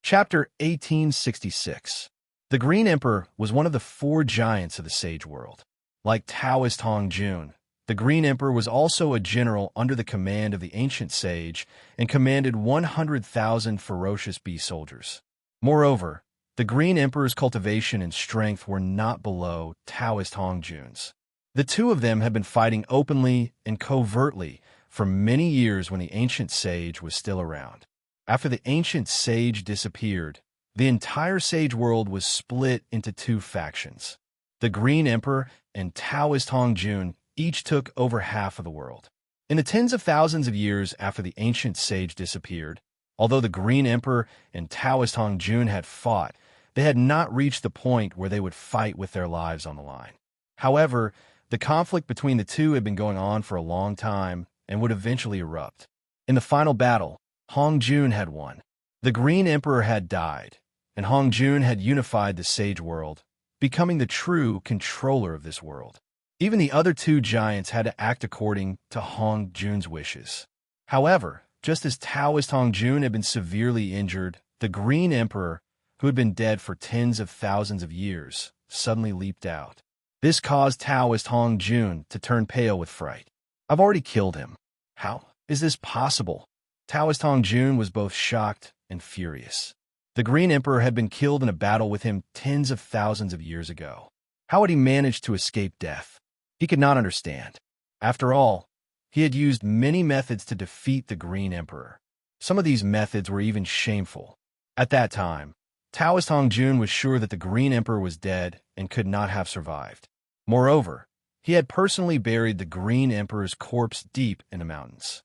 Chapter 1866. The Green Emperor was one of the four giants of the Sage World. Like Taoist Hong Jun, the Green Emperor was also a general under the command of the ancient sage and commanded 100,000 ferocious bee soldiers. Moreover, the Green Emperor's cultivation and strength were not below Taoist Hong Jun's. The two of them had been fighting openly and covertly for many years when the ancient sage was still around. After the ancient sage disappeared, the entire sage world was split into two factions. The Green Emperor and Taoist Hong Jun each took over half of the world. In the tens of thousands of years after the ancient sage disappeared, although the Green Emperor and Taoist Hong Jun had fought, they had not reached the point where they would fight with their lives on the line. However, the conflict between the two had been going on for a long time and would eventually erupt. In the final battle, Hong Jun had won. The Green Emperor had died, and Hong Jun had unified the sage world, becoming the true controller of this world. Even the other two giants had to act according to Hong Jun's wishes. However, just as Taoist Hong Jun had been severely injured, the Green Emperor, who had been dead for tens of thousands of years, suddenly leaped out. This caused Taoist Hong Jun to turn pale with fright. "I've already killed him. How is this possible?" Taoist Hong Jun was both shocked and furious. The Green Emperor had been killed in a battle with him tens of thousands of years ago. How had he managed to escape death? He could not understand. After all, he had used many methods to defeat the Green Emperor. Some of these methods were even shameful. At that time, Taoist Hong Jun was sure that the Green Emperor was dead and could not have survived. Moreover, he had personally buried the Green Emperor's corpse deep in the mountains.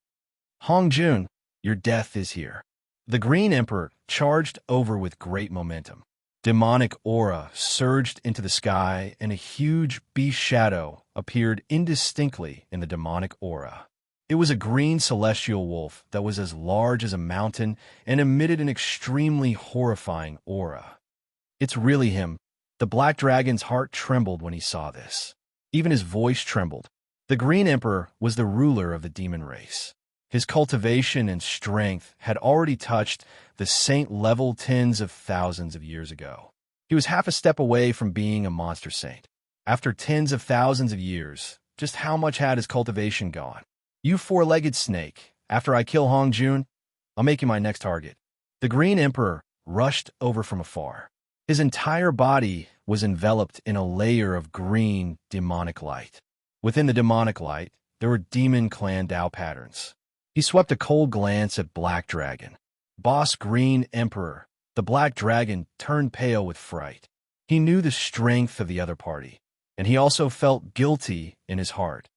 "Hong Jun, your death is here." The Green Emperor charged over with great momentum. Demonic aura surged into the sky, and a huge beast shadow appeared indistinctly in the demonic aura. It was a green celestial wolf that was as large as a mountain and emitted an extremely horrifying aura. "It's really him." The Black Dragon's heart trembled when he saw this. Even his voice trembled. The Green Emperor was the ruler of the demon race. His cultivation and strength had already touched the saint level tens of thousands of years ago. He was half a step away from being a monster saint. After tens of thousands of years, just how much had his cultivation gone? "You four-legged snake, after I kill Hong Jun, I'll make you my next target." The Green Emperor rushed over from afar. His entire body was enveloped in a layer of green, demonic light. Within the demonic light, there were demon clan Dao patterns. He swept a cold glance at Black Dragon. Boss Green Emperor, the Black Dragon turned pale with fright. He knew the strength of the other party, and he also felt guilty in his heart.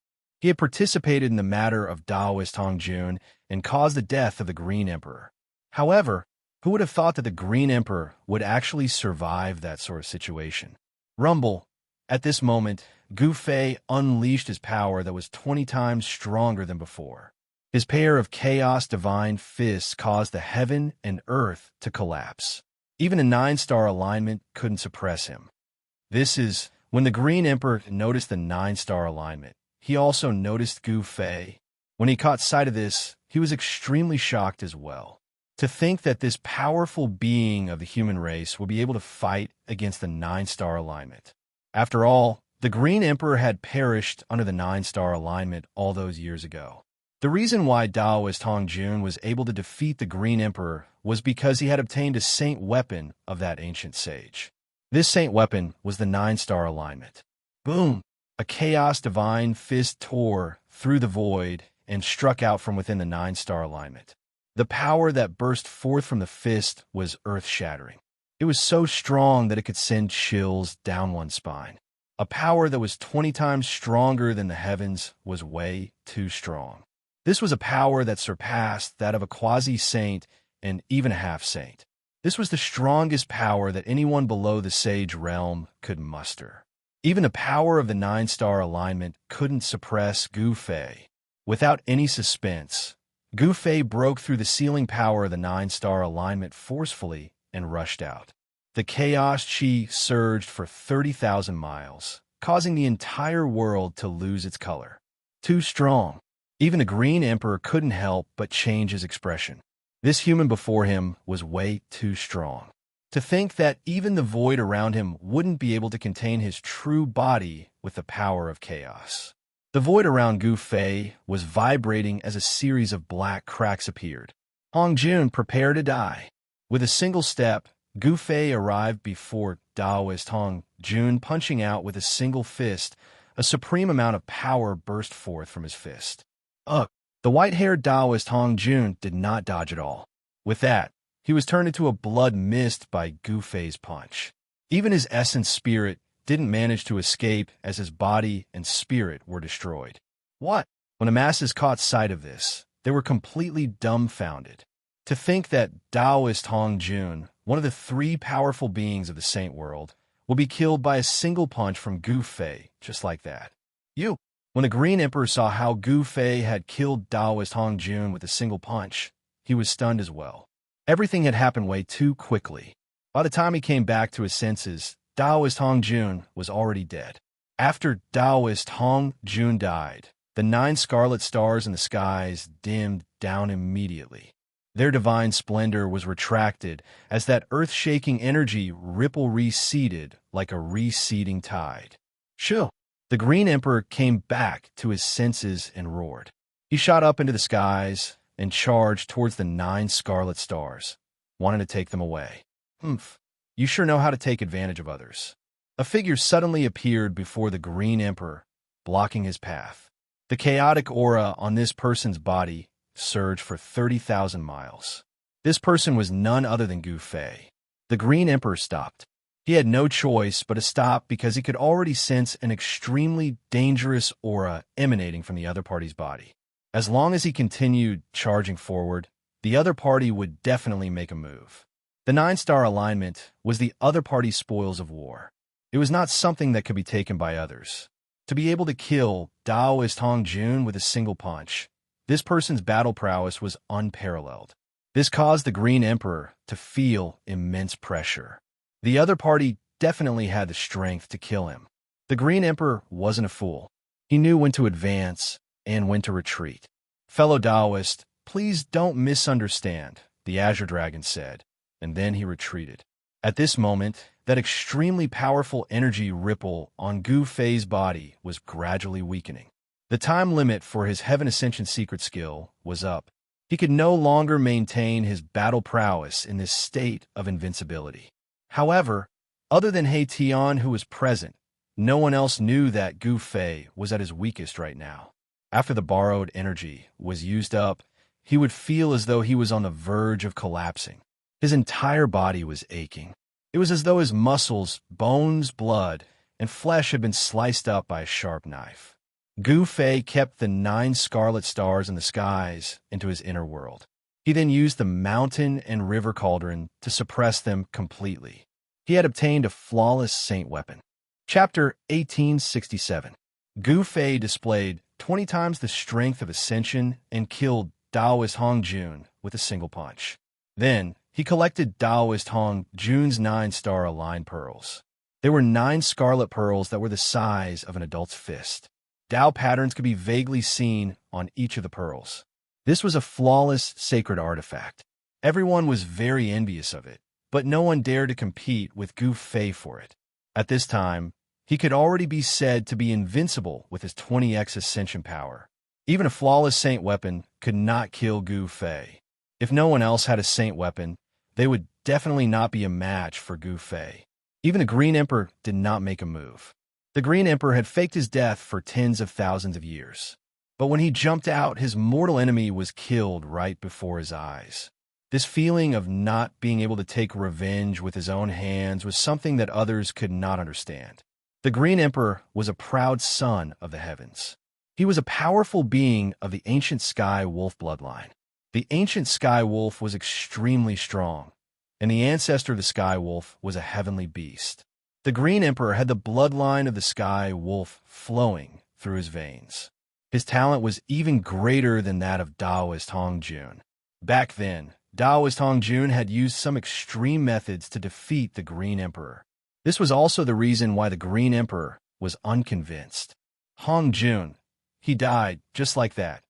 He had participated in the matter of Taoist Hong Jun and caused the death of the Green Emperor. However, who would have thought that the Green Emperor would actually survive that sort of situation? Rumble. At this moment, Gu Fei unleashed his power that was 20 times stronger than before. His pair of chaos divine fists caused the heaven and earth to collapse. Even a 9-star alignment couldn't suppress him. This is when the Green Emperor noticed the 9-star alignment. He also noticed Gu Fei. When he caught sight of this, he was extremely shocked as well. To think that this powerful being of the human race would be able to fight against the 9-star alignment. After all, the Green Emperor had perished under the 9-star alignment all those years ago. The reason why Taoist Hong Jun was able to defeat the Green Emperor was because he had obtained a saint weapon of that ancient sage. This saint weapon was the 9-star alignment. Boom! A chaos divine fist tore through the void and struck out from within the 9-star alignment. The power that burst forth from the fist was earth-shattering. It was so strong that it could send chills down one's spine. A power that was 20 times stronger than the heavens was way too strong. This was a power that surpassed that of a quasi-saint and even a half-saint. This was the strongest power that anyone below the sage realm could muster. Even the power of the 9-star alignment couldn't suppress Gu Fei. Without any suspense, Gu Fei broke through the ceiling power of the 9-star alignment forcefully and rushed out. The chaos chi surged for 30,000 miles, causing the entire world to lose its color. Too strong. Even the Green Emperor couldn't help but change his expression. This human before him was way too strong. To think that even the void around him wouldn't be able to contain his true body with the power of chaos. The void around Gu Fei was vibrating as a series of black cracks appeared. Hong Jun prepared to die. With a single step, Gu Fei arrived before Taoist Hong Jun, punching out with a single fist. A supreme amount of power burst forth from his fist. Ugh! The white-haired Taoist Hong Jun did not dodge at all. With that, he was turned into a blood mist by Gu Fei's punch. Even his essence spirit didn't manage to escape as his body and spirit were destroyed. What? When the masses caught sight of this, they were completely dumbfounded. To think that Taoist Hong Jun, one of the three powerful beings of the Saint world, will be killed by a single punch from Gu Fei, just like that. When the Green Emperor saw how Gu Fei had killed Taoist Hong Jun with a single punch, he was stunned as well. Everything had happened way too quickly. By the time he came back to his senses, Taoist Hong Jun was already dead. After Taoist Hong Jun died, the 9 scarlet stars in the skies dimmed down immediately. Their divine splendor was retracted as that earth-shaking energy ripple receded like a receding tide. Shoo! The Green Emperor came back to his senses and roared. He shot up into the skies and charged towards the 9 scarlet stars, wanting to take them away. Humph! You sure know how to take advantage of others. A figure suddenly appeared before the Green Emperor, blocking his path. The chaotic aura on this person's body surged for 30,000 miles. This person was none other than Gu Fei. The Green Emperor stopped. He had no choice but to stop because he could already sense an extremely dangerous aura emanating from the other party's body. As long as he continued charging forward, the other party would definitely make a move. The 9-star alignment was the other party's spoils of war. It was not something that could be taken by others. To be able to kill Taoist Hong Jun with a single punch, this person's battle prowess was unparalleled. This caused the Green Emperor to feel immense pressure. The other party definitely had the strength to kill him. The Green Emperor wasn't a fool. He knew when to advance and when to retreat. Fellow Taoist, please don't misunderstand, the Azure Dragon said, and then he retreated. At this moment, that extremely powerful energy ripple on Gu Fei's body was gradually weakening. The time limit for his Heaven Ascension secret skill was up. He could no longer maintain his battle prowess in this state of invincibility. However, other than He Tian, who was present, no one else knew that Gu Fei was at his weakest right now. After the borrowed energy was used up, he would feel as though he was on the verge of collapsing. His entire body was aching. It was as though his muscles, bones, blood, and flesh had been sliced up by a sharp knife. Gu Fei kept the 9 scarlet stars in the skies into his inner world. He then used the mountain and river cauldron to suppress them completely. He had obtained a flawless saint weapon. Chapter 1867. Gu Fei displayed 20 times the strength of Ascension and killed Taoist Hong Jun with a single punch. Then, he collected Taoist Hong Jun's 9-star aligned pearls. There were 9 scarlet pearls that were the size of an adult's fist. Tao patterns could be vaguely seen on each of the pearls. This was a flawless sacred artifact. Everyone was very envious of it, but no one dared to compete with Gu Fei for it. At this time, he could already be said to be invincible with his 20x ascension power. Even a flawless saint weapon could not kill Gu Fei. If no one else had a saint weapon, they would definitely not be a match for Gu Fei. Even the Green Emperor did not make a move. The Green Emperor had faked his death for tens of thousands of years. But when he jumped out, his mortal enemy was killed right before his eyes. This feeling of not being able to take revenge with his own hands was something that others could not understand. The Green Emperor was a proud son of the heavens. He was a powerful being of the ancient Sky Wolf bloodline. The ancient Sky Wolf was extremely strong, and the ancestor of the Sky Wolf was a heavenly beast. The Green Emperor had the bloodline of the Sky Wolf flowing through his veins. His talent was even greater than that of Taoist Hong Jun. Back then, Taoist Hong Jun had used some extreme methods to defeat the Green Emperor. This was also the reason why the Green Emperor was unconvinced. Hong Jun, he died just like that.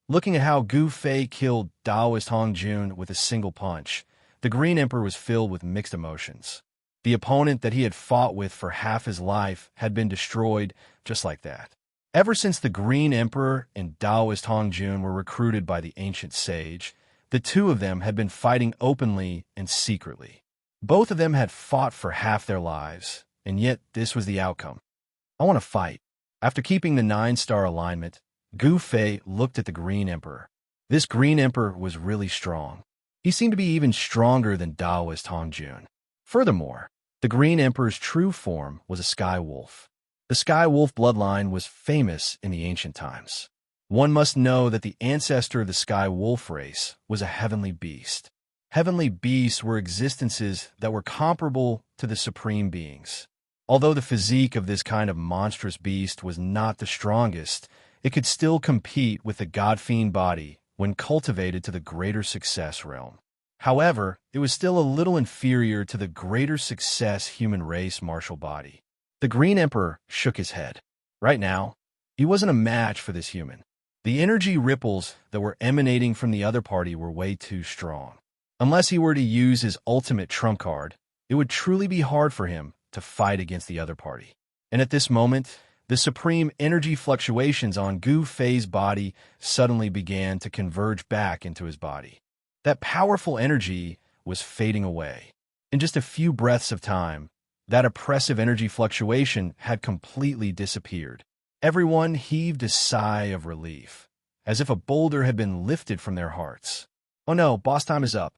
Looking at how Gu Fei killed Daoist Hong Jun with a single punch, the Green Emperor was filled with mixed emotions. The opponent that he had fought with for half his life had been destroyed just like that. Ever since the Green Emperor and Daoist Hong Jun were recruited by the ancient sage, the two of them had been fighting openly and secretly. Both of them had fought for half their lives, and yet this was the outcome. I want to fight. After keeping the 9-star alignment, Gu Fei looked at the Green Emperor. This Green Emperor was really strong. He seemed to be even stronger than Daoist Hong Jun. Furthermore, the Green Emperor's true form was a sky wolf. The sky wolf bloodline was famous in the ancient times. One must know that the ancestor of the sky wolf race was a heavenly beast. Heavenly beasts were existences that were comparable to the supreme beings. Although the physique of this kind of monstrous beast was not the strongest, it could still compete with the god-fiend body when cultivated to the greater success realm. However, it was still a little inferior to the greater success human race martial body. The Green Emperor shook his head. Right now, he wasn't a match for this human. The energy ripples that were emanating from the other party were way too strong. Unless he were to use his ultimate trump card, it would truly be hard for him to fight against the other party. And at this moment, the supreme energy fluctuations on Gu Fei's body suddenly began to converge back into his body. That powerful energy was fading away. In just a few breaths of time, that oppressive energy fluctuation had completely disappeared. Everyone heaved a sigh of relief, as if a boulder had been lifted from their hearts. Oh no, boss time is up.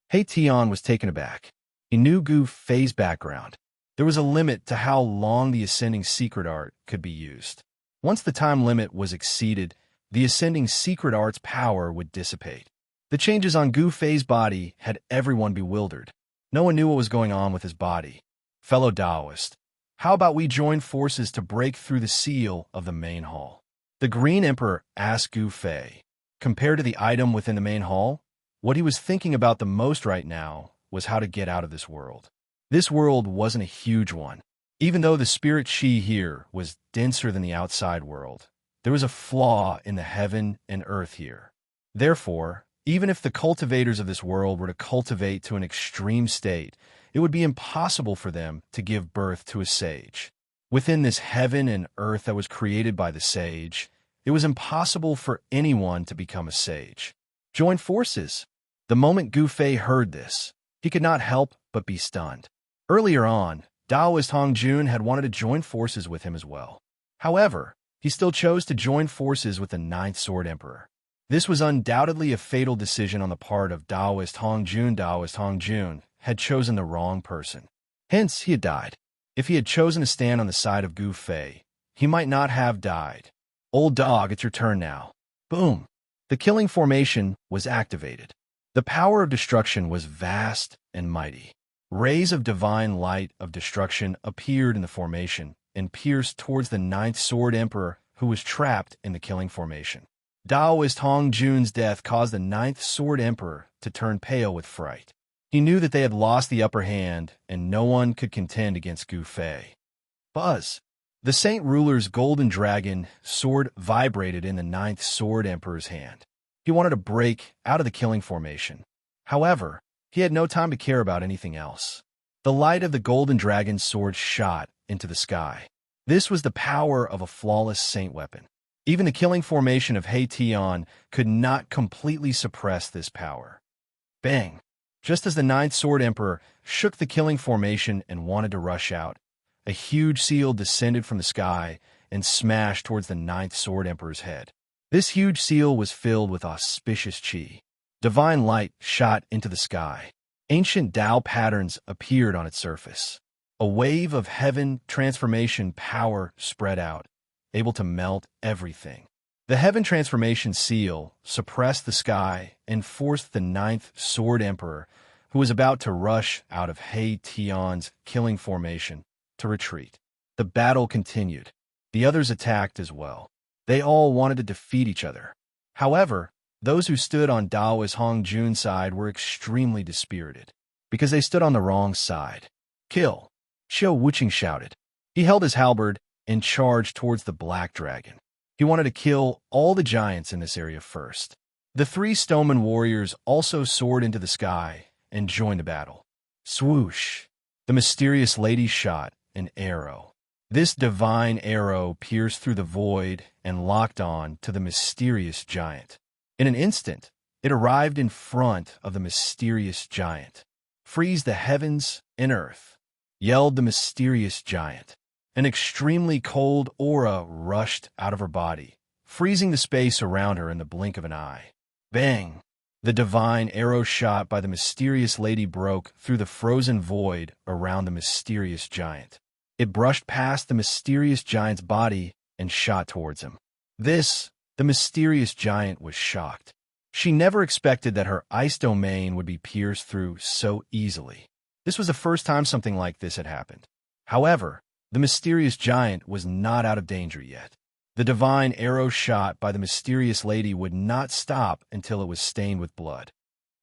Hey Tian was taken aback. He knew Gu Fei's background. There was a limit to how long the Ascending Secret Art could be used. Once the time limit was exceeded, the Ascending Secret Art's power would dissipate. The changes on Gu Fei's body had everyone bewildered. No one knew what was going on with his body. Fellow Taoist, how about we join forces to break through the seal of the main hall? The Green Emperor asked Gu Fei. Compared to the item within the main hall, what he was thinking about the most right now was how to get out of this world. This world wasn't a huge one. Even though the spirit chi here was denser than the outside world, there was a flaw in the heaven and earth here. Therefore, even if the cultivators of this world were to cultivate to an extreme state, it would be impossible for them to give birth to a sage. Within this heaven and earth that was created by the sage, it was impossible for anyone to become a sage. Join forces. The moment Gu Fei heard this, he could not help but be stunned. Earlier on, Daoist Hong Jun had wanted to join forces with him as well. However, he still chose to join forces with the 9th Sword Emperor. This was undoubtedly a fatal decision on the part of Daoist Hong Jun. Daoist Hong Jun had chosen the wrong person. Hence, he had died. If he had chosen to stand on the side of Gu Fei, he might not have died. Old dog, it's your turn now. Boom! The killing formation was activated. The power of destruction was vast and mighty. Rays of divine light of destruction appeared in the formation and pierced towards the 9th Sword Emperor who was trapped in the killing formation. Daoist Hong Jun's death caused the 9th Sword Emperor to turn pale with fright. He knew that they had lost the upper hand and no one could contend against Gu Fei. Buzz! The Saint Ruler's golden dragon sword vibrated in the 9th Sword Emperor's hand. He wanted to break out of the killing formation. However, he had no time to care about anything else. The light of the golden dragon's sword shot into the sky. This was the power of a flawless saint weapon. Even the killing formation of He Tian could not completely suppress this power. Bang! Just as the 9th Sword Emperor shook the killing formation and wanted to rush out, a huge seal descended from the sky and smashed towards the 9th Sword Emperor's head. This huge seal was filled with auspicious chi. Divine light shot into the sky. Ancient Tao patterns appeared on its surface. A wave of heaven transformation power spread out, able to melt everything. The heaven transformation seal suppressed the sky and forced the 9th Sword Emperor, who was about to rush out of He Tian's killing formation, to retreat. The battle continued. The others attacked as well. They all wanted to defeat each other. However, those who stood on Daoist Hong Jun's side were extremely dispirited, because they stood on the wrong side. Kill! Xiao Wuqing shouted. He held his halberd and charged towards the black dragon. He wanted to kill all the giants in this area first. The three stoneman warriors also soared into the sky and joined the battle. Swoosh! The mysterious lady shot an arrow. This divine arrow pierced through the void and locked on to the mysterious giant. In an instant, it arrived in front of the mysterious giant. "Freeze the heavens and earth," yelled the mysterious giant. An extremely cold aura rushed out of her body, freezing the space around her in the blink of an eye. Bang! The divine arrow shot by the mysterious lady broke through the frozen void around the mysterious giant. It brushed past the mysterious giant's body and shot towards him. The mysterious giant was shocked. She never expected that her ice domain would be pierced through so easily. This was the first time something like this had happened. However, the mysterious giant was not out of danger yet. The divine arrow shot by the mysterious lady would not stop until it was stained with blood.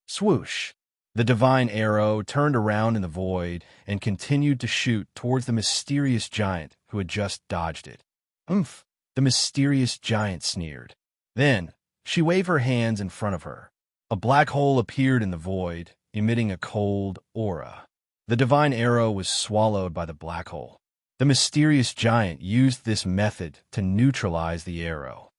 Swoosh! The divine arrow turned around in the void and continued to shoot towards the mysterious giant who had just dodged it. "Oomph!" The mysterious giant sneered. Then, she waved her hands in front of her. A black hole appeared in the void, emitting a cold aura. The divine arrow was swallowed by the black hole. The mysterious giant used this method to neutralize the arrow.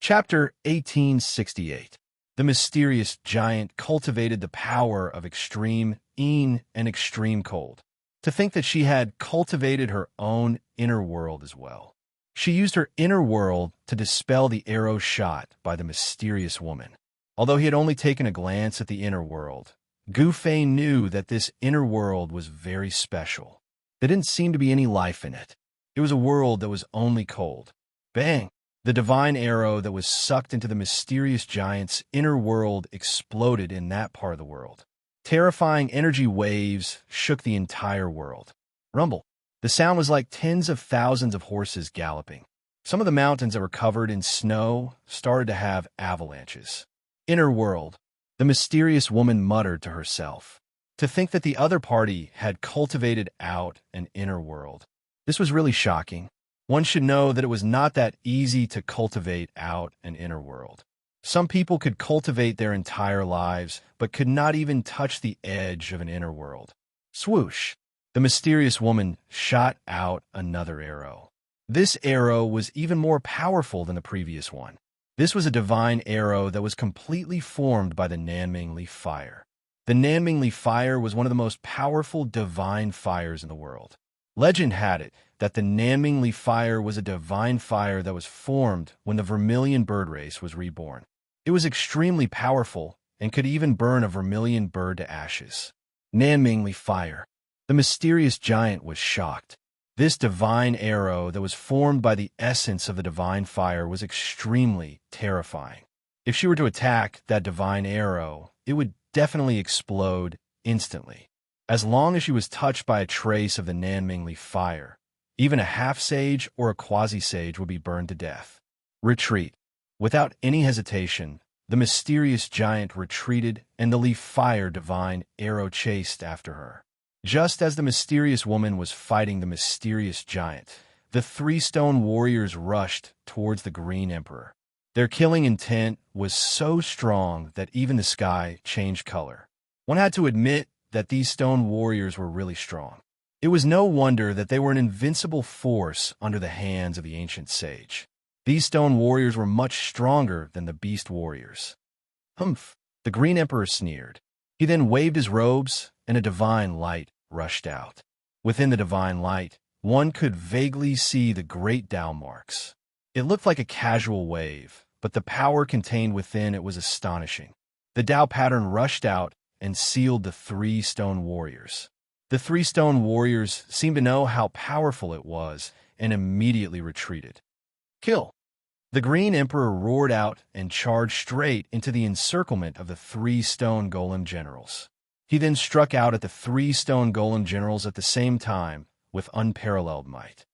Chapter 1868. The mysterious giant cultivated the power of extreme and extreme cold. To think that she had cultivated her own inner world as well. She used her inner world to dispel the arrow shot by the mysterious woman. Although he had only taken a glance at the inner world, Gu Fei knew that this inner world was very special. There didn't seem to be any life in it. It was a world that was only cold. Bang! The divine arrow that was sucked into the mysterious giant's inner world exploded in that part of the world. Terrifying energy waves shook the entire world. Rumble. The sound was like tens of thousands of horses galloping. Some of the mountains that were covered in snow started to have avalanches. Inner world. The mysterious woman muttered to herself. To think that the other party had cultivated out an inner world. This was really shocking. One should know that it was not that easy to cultivate out an inner world. Some people could cultivate their entire lives, but could not even touch the edge of an inner world. Swoosh! The mysterious woman shot out another arrow. This arrow was even more powerful than the previous one. This was a divine arrow that was completely formed by the Nanming Leaf Fire. The Nanming Leaf Fire was one of the most powerful divine fires in the world. Legend had it that the Nanming Leaf Fire was a divine fire that was formed when the Vermilion bird race was reborn. It was extremely powerful and could even burn a vermilion bird to ashes. Nanming Leaf Fire. The mysterious giant was shocked. This divine arrow that was formed by the essence of the divine fire was extremely terrifying. If she were to attack that divine arrow, it would definitely explode instantly. As long as she was touched by a trace of the Nanming Leaf Fire, even a half-sage or a quasi-sage would be burned to death. Retreat. Without any hesitation, the mysterious giant retreated and the leaf fire divine arrow chased after her. Just as the mysterious woman was fighting the mysterious giant, the three stone warriors rushed towards the Green Emperor. Their killing intent was so strong that even the sky changed color. One had to admit that these stone warriors were really strong. It was no wonder that they were an invincible force under the hands of the ancient sage. These stone warriors were much stronger than the beast warriors. Humph! The Green Emperor sneered. He then waved his robes, and a divine light rushed out. Within the divine light, one could vaguely see the great Tao marks. It looked like a casual wave, but the power contained within it was astonishing. The Tao pattern rushed out and sealed the three stone warriors. The three stone warriors seemed to know how powerful it was and immediately retreated. Kill! The Green Emperor roared out and charged straight into the encirclement of the three stone golem generals. He then struck out at the three stone golem generals at the same time with unparalleled might.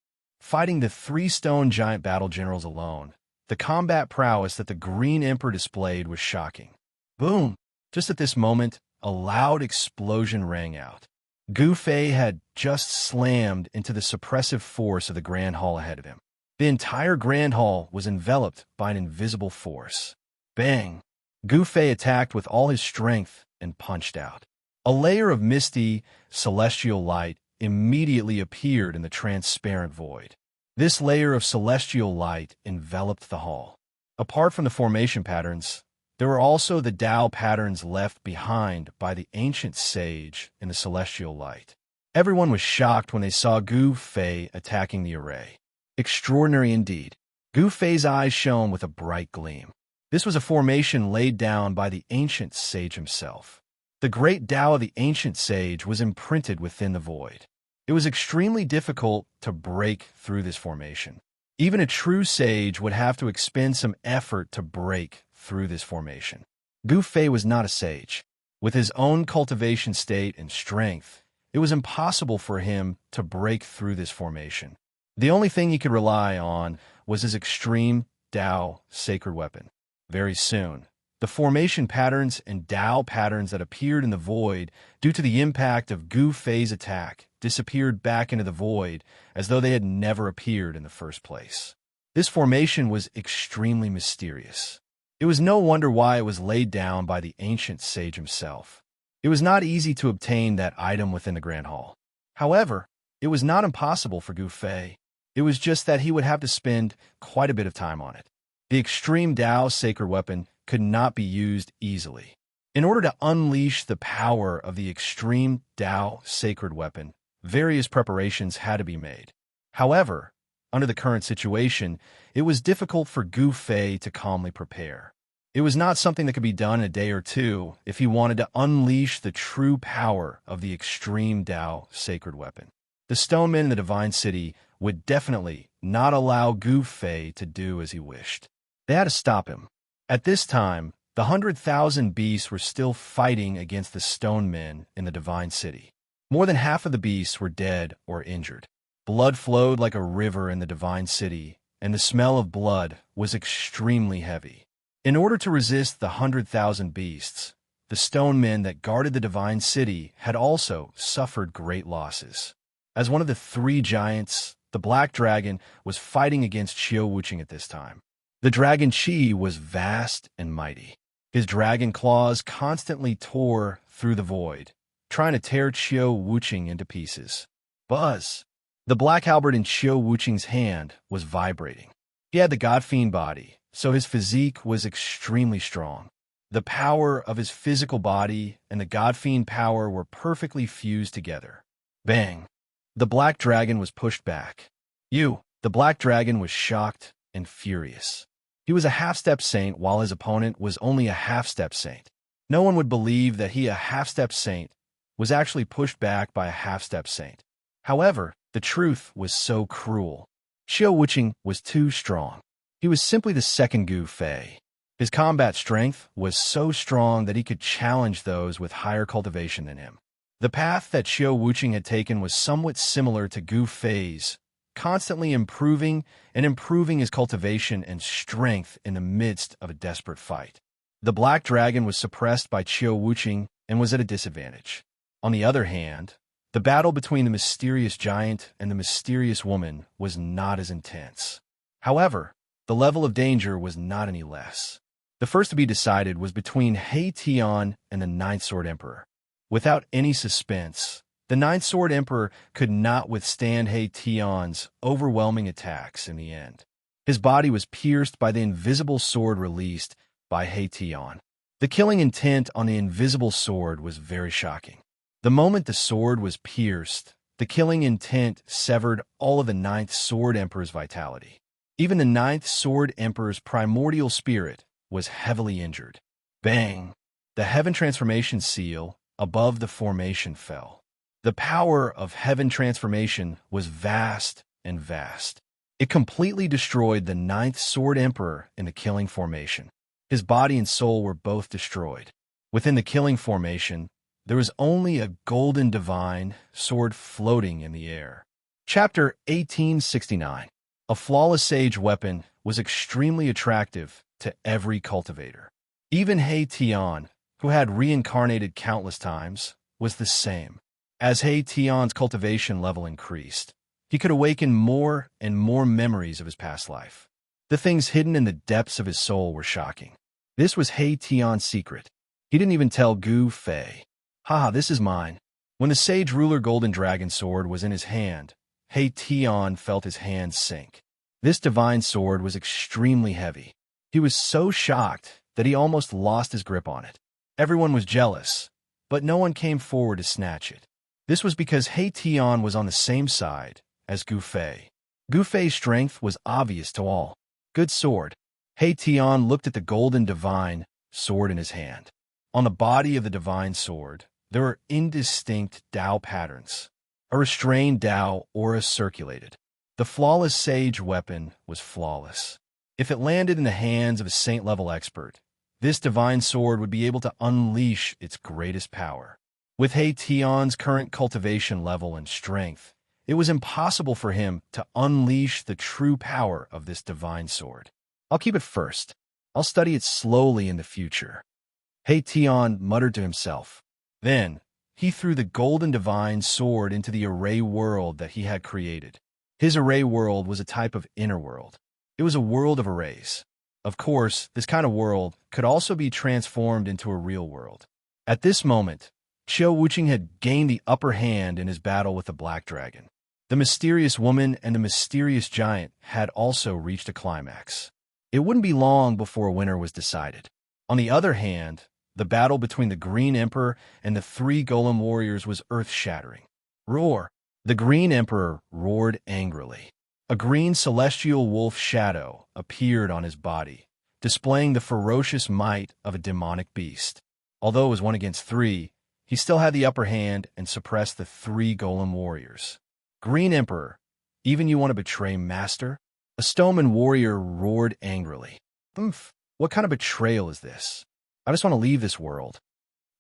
Fighting the three stone giant battle generals alone, the combat prowess that the Green Emperor displayed was shocking. Boom! Just at this moment, a loud explosion rang out. Gu Fei had just slammed into the suppressive force of the Grand Hall ahead of him. The entire Grand Hall was enveloped by an invisible force. Bang! Gu Fei attacked with all his strength and punched out. A layer of misty, celestial light immediately appeared in the transparent void. This layer of celestial light enveloped the hall. Apart from the formation patterns, there were also the Tao patterns left behind by the ancient sage in the celestial light. Everyone was shocked when they saw Gu Fei attacking the array. Extraordinary indeed. Gu Fei's eyes shone with a bright gleam. This was a formation laid down by the ancient sage himself. The great Tao of the ancient sage was imprinted within the void. It was extremely difficult to break through this formation. Even a true sage would have to expend some effort to break through this formation. Gu Fei was not a sage. With his own cultivation state and strength, it was impossible for him to break through this formation. The only thing he could rely on was his extreme Tao sacred weapon. Very soon, the formation patterns and Tao patterns that appeared in the void due to the impact of Gu Fei's attack disappeared back into the void as though they had never appeared in the first place. This formation was extremely mysterious. It was no wonder why it was laid down by the ancient sage himself. It was not easy to obtain that item within the Grand Hall. However, it was not impossible for Gu Fei. It was just that he would have to spend quite a bit of time on it. The extreme Tao sacred weapon could not be used easily. In order to unleash the power of the extreme Tao sacred weapon, various preparations had to be made. However, under the current situation, it was difficult for Gu Fei to calmly prepare. It was not something that could be done in a day or two if he wanted to unleash the true power of the extreme Tao sacred weapon. The stonemen in the Divine City would definitely not allow Gu Fei to do as he wished. They had to stop him. At this time, the 100,000 beasts were still fighting against the stone men in the Divine City. More than half of the beasts were dead or injured. Blood flowed like a river in the Divine City, and the smell of blood was extremely heavy. In order to resist the 100,000 beasts, the stone men that guarded the Divine City had also suffered great losses. As one of the three giants, the Black Dragon was fighting against Qiu Wuqing at this time. The dragon Qi was vast and mighty. His dragon claws constantly tore through the void, trying to tear Qiu Wuqing into pieces. Buzz! The black halberd in Qiu Wuqing's hand was vibrating. He had the god fiend body, so his physique was extremely strong. The power of his physical body and the god fiend power were perfectly fused together. Bang! The black dragon was pushed back. The black dragon was shocked and furious. He was a half-step saint while his opponent was only a half-step saint. No one would believe that a half-step saint was actually pushed back by a half-step saint. However, the truth was so cruel. Qiu Wuqing was too strong. He was simply the second Gu Fei. His combat strength was so strong that he could challenge those with higher cultivation than him. The path that Qiu Wuqing had taken was somewhat similar to Gu Fei's, constantly improving his cultivation and strength in the midst of a desperate fight. The Black Dragon was suppressed by Qiu Wuqing and was at a disadvantage. On the other hand, the battle between the mysterious giant and the mysterious woman was not as intense. However, the level of danger was not any less. The first to be decided was between He Tian and the Ninth Sword Emperor. Without any suspense, the Ninth Sword Emperor could not withstand He Tian's overwhelming attacks in the end. His body was pierced by the invisible sword released by He Tian. The killing intent on the invisible sword was very shocking. The moment the sword was pierced, the killing intent severed all of the Ninth Sword Emperor's vitality. Even the Ninth Sword Emperor's primordial spirit was heavily injured. Bang! The Heaven Transformation seal above the formation fell. The power of Heaven Transformation was vast and vast. It completely destroyed the Ninth Sword Emperor in the killing formation. His body and soul were both destroyed. Within the killing formation, there was only a golden divine sword floating in the air. Chapter 1869. A flawless sage weapon was extremely attractive to every cultivator. Even He Tian, who had reincarnated countless times, was the same. As He Tian's cultivation level increased, He could awaken more and more memories of his past life. The things hidden in the depths of his soul were shocking. This was He Tian's secret. He didn't even tell Gu Fei. Haha, this is mine. When the sage ruler golden dragon sword was in his hand, He Tian felt his hand sink. This divine sword was extremely heavy. He was so shocked that he almost lost his grip on it. Everyone was jealous, but no one came forward to snatch it. This was because He Tian was on the same side as Gu Fei. Gu Fei's strength was obvious to all. Good sword. He Tian looked at the golden divine sword in his hand. On the body of the divine sword, there were indistinct Dao patterns. A restrained Dao aura circulated. The flawless sage weapon was flawless. If it landed in the hands of a saint-level expert, this divine sword would be able to unleash its greatest power. With He Tian's current cultivation level and strength, it was impossible for him to unleash the true power of this divine sword. I'll keep it first. I'll study it slowly in the future. He Tian muttered to himself. Then, he threw the golden divine sword into the array world that he had created. His array world was a type of inner world. It was a world of arrays. Of course, this kind of world could also be transformed into a real world. At this moment, Qiu Wuqing had gained the upper hand in his battle with the Black Dragon. The mysterious woman and the mysterious giant had also reached a climax. It wouldn't be long before a winner was decided. On the other hand, the battle between the Green Emperor and the three golem warriors was earth-shattering. Roar! The Green Emperor roared angrily. A green celestial wolf shadow appeared on his body, displaying the ferocious might of a demonic beast. Although it was 1 against 3, he still had the upper hand and suppressed the three golem warriors. Green Emperor, even you want to betray Master? A stoneman warrior roared angrily. What kind of betrayal is this? I just want to leave this world.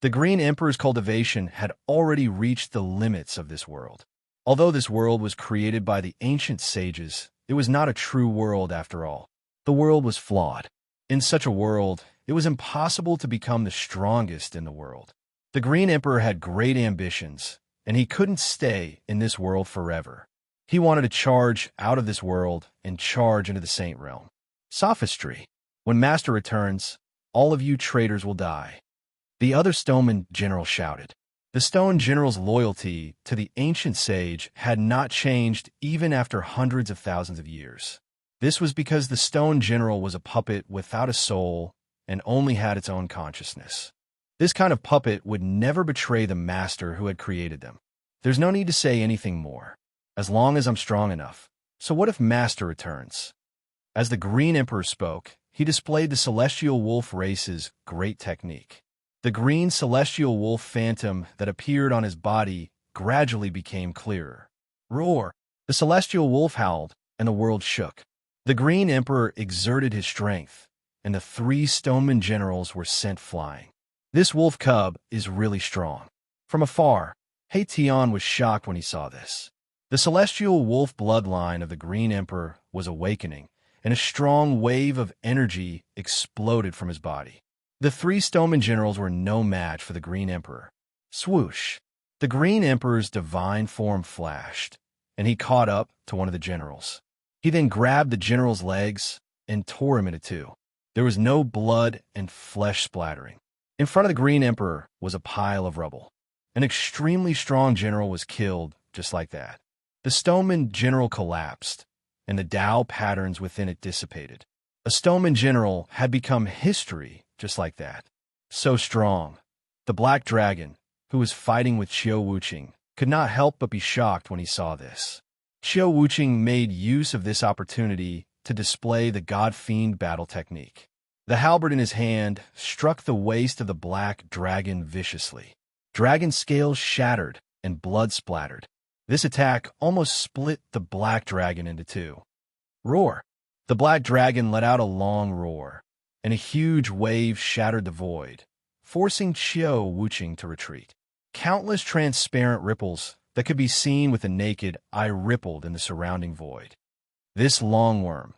The Green Emperor's cultivation had already reached the limits of this world. Although this world was created by the ancient sages, it was not a true world after all. The world was flawed. In such a world, it was impossible to become the strongest in the world. The Green Emperor had great ambitions, and he couldn't stay in this world forever. He wanted to charge out of this world and charge into the Saint Realm. Sophistry. When Master returns, all of you traitors will die. The other Stoneman General shouted. The Stone General's loyalty to the ancient sage had not changed even after hundreds of thousands of years. This was because the Stone General was a puppet without a soul and only had its own consciousness. This kind of puppet would never betray the master who had created them. There's no need to say anything more, as long as I'm strong enough. So what if Master returns? As the Green Emperor spoke, he displayed the Celestial Wolf race's great technique. The green Celestial Wolf phantom that appeared on his body gradually became clearer. Roar! The Celestial Wolf howled, and the world shook. The Green Emperor exerted his strength, and the three Stoneman Generals were sent flying. This wolf cub is really strong. From afar, He Tian was shocked when he saw this. The celestial wolf bloodline of the Green Emperor was awakening, and a strong wave of energy exploded from his body. The three Stoneman Generals were no match for the Green Emperor. Swoosh! The Green Emperor's divine form flashed, and he caught up to one of the generals. He then grabbed the general's legs and tore him into two. There was no blood and flesh splattering. In front of the Green Emperor was a pile of rubble. An extremely strong general was killed just like that. The Stoneman General collapsed, and the Dao patterns within it dissipated. A Stoneman General had become history just like that. So strong. The Black Dragon, who was fighting with Qiu Wuqing, could not help but be shocked when he saw this. Qiu Wuqing made use of this opportunity to display the God Fiend battle technique. The halberd in his hand struck the waist of the Black Dragon viciously. Dragon scales shattered and blood splattered. This attack almost split the Black Dragon into two. Roar! The Black Dragon let out a long roar, and a huge wave shattered the void, forcing Qiu Wuqing to retreat. Countless transparent ripples that could be seen with the naked eye rippled in the surrounding void. This long worm.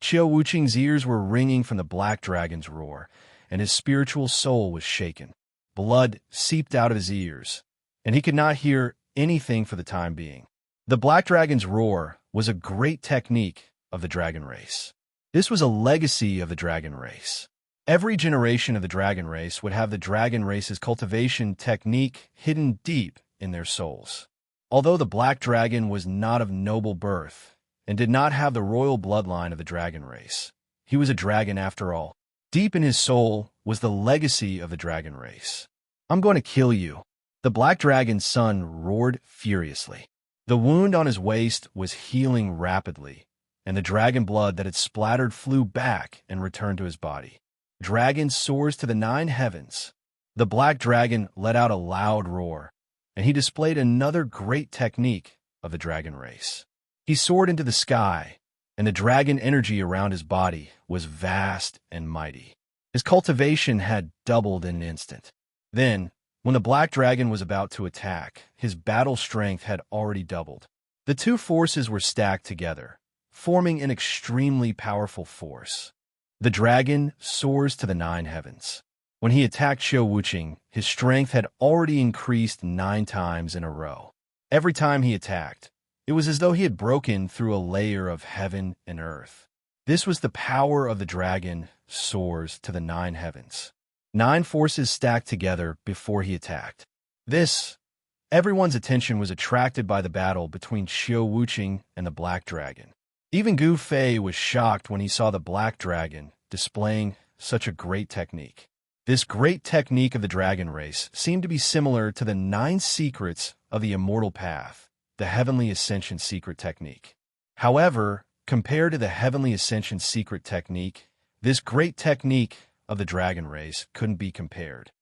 Qiu Wuqing's ears were ringing from the Black Dragon's roar, and his spiritual soul was shaken. Blood seeped out of his ears, and he could not hear anything for the time being. The Black Dragon's roar was a great technique of the dragon race. This was a legacy of the dragon race. Every generation of the dragon race would have the dragon race's cultivation technique hidden deep in their souls. Although the Black Dragon was not of noble birth and did not have the royal bloodline of the dragon race, he was a dragon after all. Deep in his soul was the legacy of the dragon race. "I'm going to kill you." The Black Dragon's son roared furiously. The wound on his waist was healing rapidly, and the dragon blood that had splattered flew back and returned to his body. Dragon soars to the 9 heavens. The Black Dragon let out a loud roar, and he displayed another great technique of the dragon race. He soared into the sky, and the dragon energy around his body was vast and mighty. His cultivation had doubled in an instant. Then, when the Black Dragon was about to attack, his battle strength had already doubled. The two forces were stacked together, forming an extremely powerful force. The dragon soars to the 9 heavens. When he attacked Qiu Wuqing, his strength had already increased 9 times in a row. Every time he attacked, it was as though he had broken through a layer of heaven and earth. This was the power of the dragon soars to the 9 heavens. 9 forces stacked together before he attacked. Everyone's attention was attracted by the battle between Qiu Wuqing and the Black Dragon. Even Gu Fei was shocked when he saw the Black Dragon displaying such a great technique. This great technique of the dragon race seemed to be similar to the 9 secrets of the immortal path, the Heavenly Ascension secret technique. However, compared to the Heavenly Ascension secret technique, this great technique of the dragon race couldn't be compared.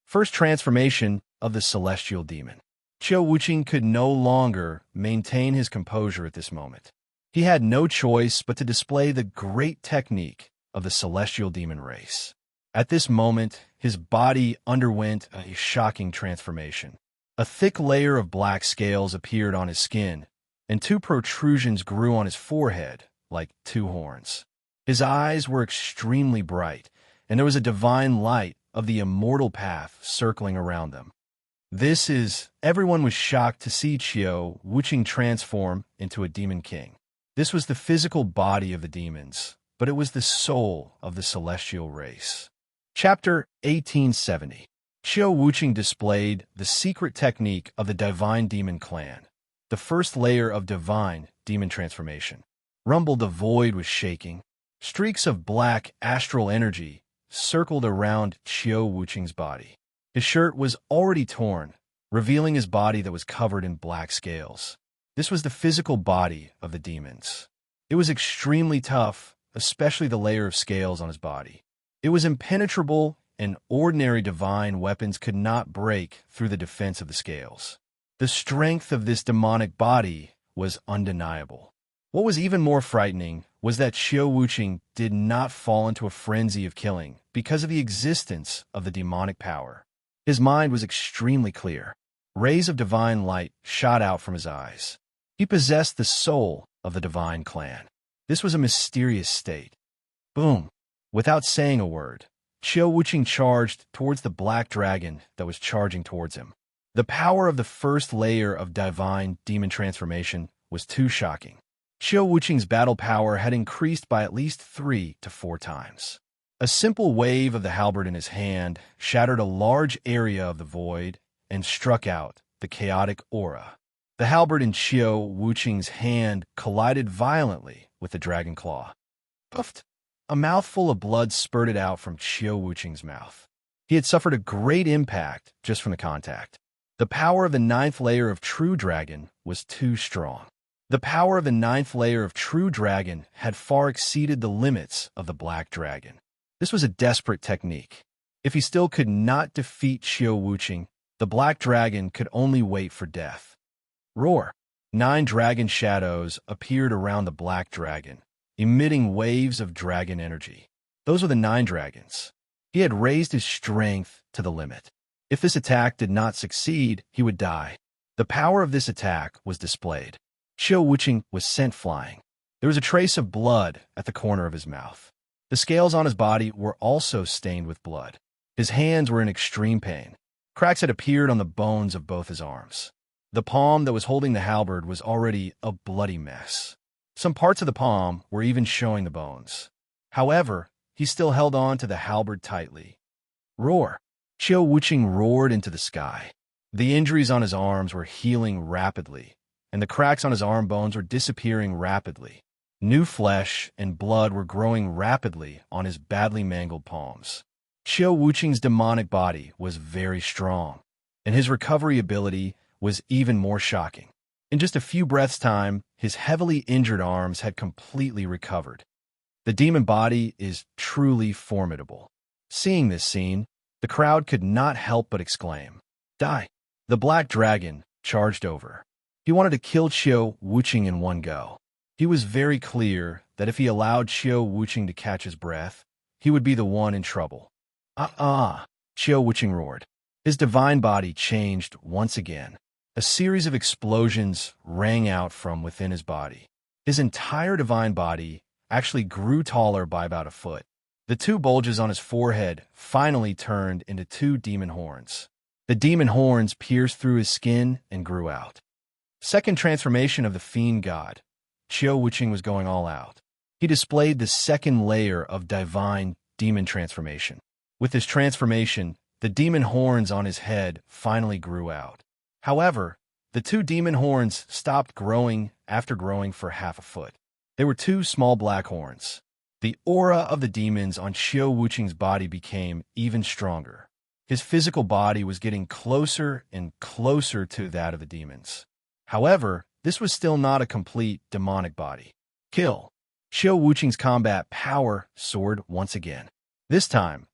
First transformation of the celestial demon. Qiu Wuqing could no longer maintain his composure at this moment. He had no choice but to display the great technique of the celestial demon race. At this moment, his body underwent a shocking transformation. A thick layer of black scales appeared on his skin, and 2 protrusions grew on his forehead like 2 horns. His eyes were extremely bright, and there was a divine light of the immortal path circling around them. Everyone was shocked to see Qiu Wuqing transform into a demon king. This was the physical body of the demons, but it was the soul of the celestial race. Chapter 1870. Qiu Wuqing displayed the secret technique of the divine demon clan, the first layer of divine demon transformation. Rumble the void was shaking. Streaks of black astral energy circled around Qiu Wuqing's body. His shirt was already torn, revealing his body that was covered in black scales. This was the physical body of the demons. It was extremely tough, especially the layer of scales on his body. It was impenetrable, and ordinary divine weapons could not break through the defense of the scales. The strength of this demonic body was undeniable. What was even more frightening was that Qiu Wuqing did not fall into a frenzy of killing because of the existence of the demonic power. His mind was extremely clear. Rays of divine light shot out from his eyes. He possessed the soul of the divine clan. This was a mysterious state. Boom! Without saying a word, Qiu Wuqing charged towards the Black Dragon that was charging towards him. The power of the first layer of divine demon transformation was too shocking. Qiu Wuqing's battle power had increased by at least 3 to 4 times. A simple wave of the halberd in his hand shattered a large area of the void and struck out the chaotic aura. The halberd in Qiu Wuqing's hand collided violently with the dragon claw. Puffed! A mouthful of blood spurted out from Qiu Wuqing's mouth. He had suffered a great impact just from the contact. The power of the 9th layer of True Dragon was too strong. The power of the 9th layer of True Dragon had far exceeded the limits of the Black Dragon. This was a desperate technique. If he still could not defeat Qiu Wuqing, the Black Dragon could only wait for death. Roar! 9 dragon shadows appeared around the Black Dragon, emitting waves of dragon energy. Those were the 9 dragons. He had raised his strength to the limit. If this attack did not succeed, he would die. The power of this attack was displayed. Qiu Wuqing was sent flying. There was a trace of blood at the corner of his mouth. The scales on his body were also stained with blood. His hands were in extreme pain. Cracks had appeared on the bones of both his arms. The palm that was holding the halberd was already a bloody mess. Some parts of the palm were even showing the bones. However, he still held on to the halberd tightly. Roar! Qiu Wuqing roared into the sky. The injuries on his arms were healing rapidly, and the cracks on his arm bones were disappearing rapidly. New flesh and blood were growing rapidly on his badly mangled palms. Qiu Wuqing's demonic body was very strong, and his recovery ability was even more shocking. In just a few breaths' time, his heavily injured arms had completely recovered. The demon body is truly formidable. Seeing this scene, the crowd could not help but exclaim, "Die!" The black dragon charged over. He wanted to kill Qiu Wuqing in one go. He was very clear that if he allowed Qiu Wuqing to catch his breath, he would be the one in trouble. Qiu Wuqing roared. His divine body changed once again. A series of explosions rang out from within his body. His entire divine body actually grew taller by about a foot. The two bulges on his forehead finally turned into two demon horns. The demon horns pierced through his skin and grew out. Second transformation of the fiend god. Qiu Wuqing was going all out. He displayed the second layer of divine demon transformation. With this transformation, the demon horns on his head finally grew out. However, the two demon horns stopped growing after growing for half a foot. They were two small black horns. The aura of the demons on Qiu Wuqing's body became even stronger. His physical body was getting closer and closer to that of the demons. However, this was still not a complete demonic body. Kill! Qiu Wuqing's combat power soared once again. This time,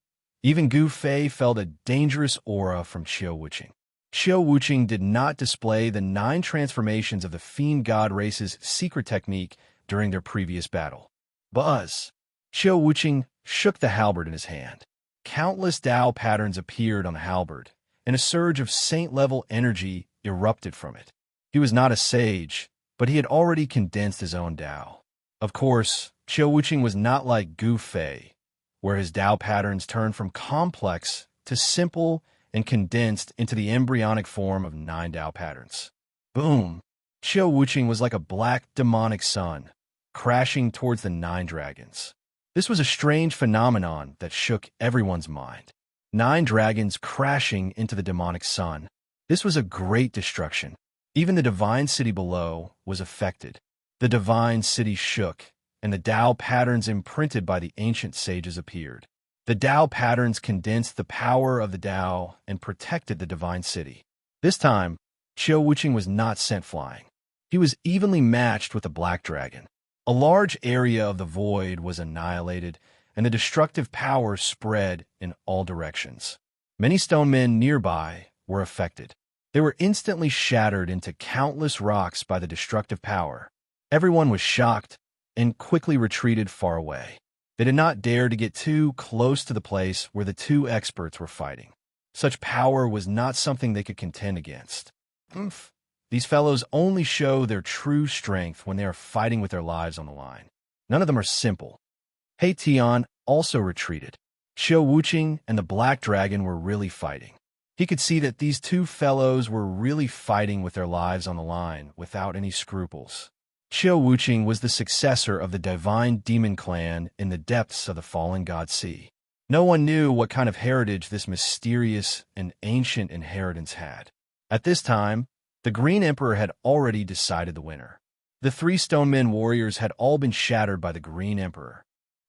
even Gu Fei felt a dangerous aura from Qiu Wuqing. Qiu Wuqing did not display the 9 transformations of the fiend god race's secret technique during their previous battle. Buzz! Qiu Wuqing shook the halberd in his hand. Countless Dao patterns appeared on the halberd, and a surge of saint-level energy erupted from it. He was not a sage, but he had already condensed his own Dao. Of course, Qiu Wuqing was not like Gu Fei, where his Dao patterns turned from complex to simple and condensed into the embryonic form of 9 Dao patterns. Boom! Qiu Wuqing was like a black demonic sun, crashing towards the 9 dragons. This was a strange phenomenon that shook everyone's mind. 9 dragons crashing into the demonic sun. This was a great destruction. Even the divine city below was affected. The divine city shook, and the Dao patterns imprinted by the ancient sages appeared. The Dao patterns condensed the power of the Dao and protected the divine city. This time, Qiu Wuqing was not sent flying. He was evenly matched with the black dragon. A large area of the void was annihilated, and the destructive power spread in all directions. Many stone men nearby were affected. They were instantly shattered into countless rocks by the destructive power. Everyone was shocked and quickly retreated far away. They did not dare to get too close to the place where the 2 experts were fighting. Such power was not something they could contend against. These fellows only show their true strength when they are fighting with their lives on the line. None of them are simple. Hei Tian also retreated. Qiu Wuqing and the Black Dragon were really fighting. He could see that these 2 fellows were really fighting with their lives on the line without any scruples. Qiu Wuqing was the successor of the divine demon clan in the depths of the fallen god sea. No one knew what kind of heritage this mysterious and ancient inheritance had. At this time, the Green Emperor had already decided the winner. The 3 Stonemen warriors had all been shattered by the Green Emperor.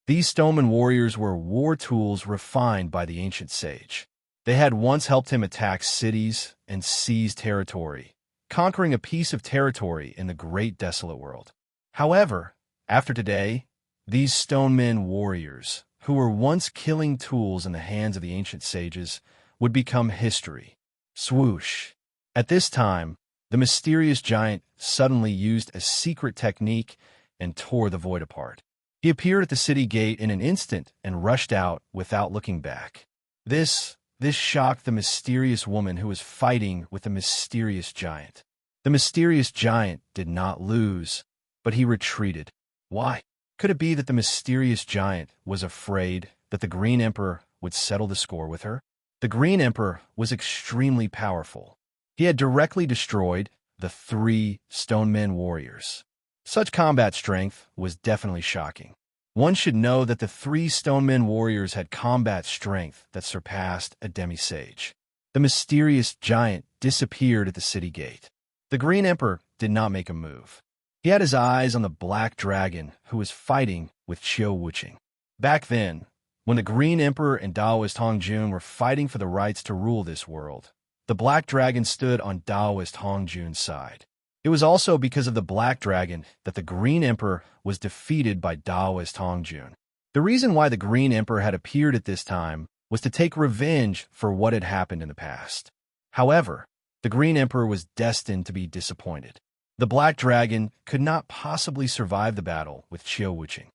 These Stonemen warriors were war tools refined by the ancient sage. They had once helped him attack cities and seize territory, conquering a piece of territory in the great desolate world. However, after today, these Stonemen warriors, who were once killing tools in the hands of the ancient sages, would become history. Swoosh! At this time, the mysterious giant suddenly used a secret technique and tore the void apart. He appeared at the city gate in an instant and rushed out without looking back. This shocked the mysterious woman who was fighting with the mysterious giant. The mysterious giant did not lose, but he retreated. Why? Could it be that the mysterious giant was afraid that the Green Emperor would settle the score with her? The Green Emperor was extremely powerful. He had directly destroyed the 3 Stonemen warriors. Such combat strength was definitely shocking. One should know that the 3 Stonemen warriors had combat strength that surpassed a demi-sage. The mysterious giant disappeared at the city gate. The Green Emperor did not make a move. He had his eyes on the Black Dragon, who was fighting with Qiu Wuqing. Back then, when the Green Emperor and Daoist Hongjun were fighting for the rights to rule this world, the Black Dragon stood on Daoist Hongjun's side. It was also because of the Black Dragon that the Green Emperor was defeated by Daoist Hongjun. The reason why the Green Emperor had appeared at this time was to take revenge for what had happened in the past. However, the Green Emperor was destined to be disappointed. The Black Dragon could not possibly survive the battle with Qiu Wuqing.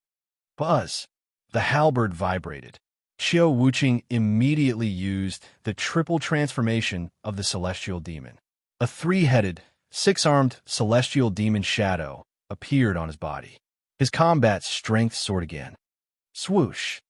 Buzz! The halberd vibrated. Qiu Wuqing immediately used the triple transformation of the celestial demon. A 3-headed, 6-armed celestial demon shadow appeared on his body. His combat strength soared again. Swoosh!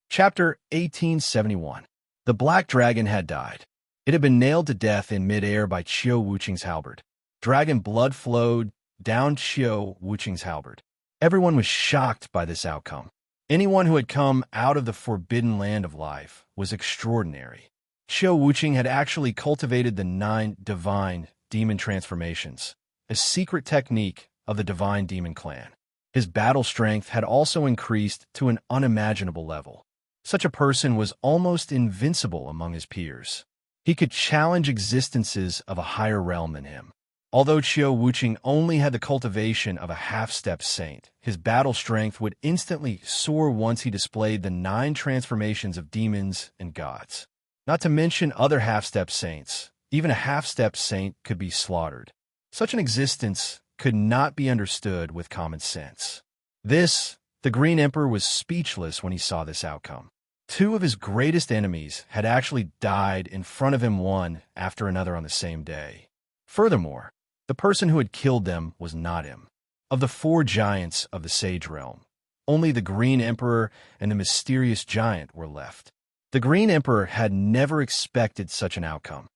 Chapter 1871. The Black Dragon had died. It had been nailed to death in midair by Qiu Wuqing's halberd. Dragon blood flowed down Qiu Wuqing's halberd. Everyone was shocked by this outcome. Anyone who had come out of the forbidden land of life was extraordinary. Qiu Wuqing had actually cultivated the 9 divine demon transformations, a secret technique of the divine demon clan. His battle strength had also increased to an unimaginable level. Such a person was almost invincible among his peers. He could challenge existences of a higher realm than him. Although Qiu Wuqing only had the cultivation of a half-step saint, his battle strength would instantly soar once he displayed the 9 transformations of demons and gods. Not to mention other half-step saints. Even a half-step saint could be slaughtered. Such an existence could not be understood with common sense. The Green Emperor was speechless when he saw this outcome. 2 of his greatest enemies had actually died in front of him one after another on the same day. Furthermore, the person who had killed them was not him. Of the 4 giants of the Sage Realm, only the Green Emperor and the mysterious giant were left. The Green Emperor had never expected such an outcome.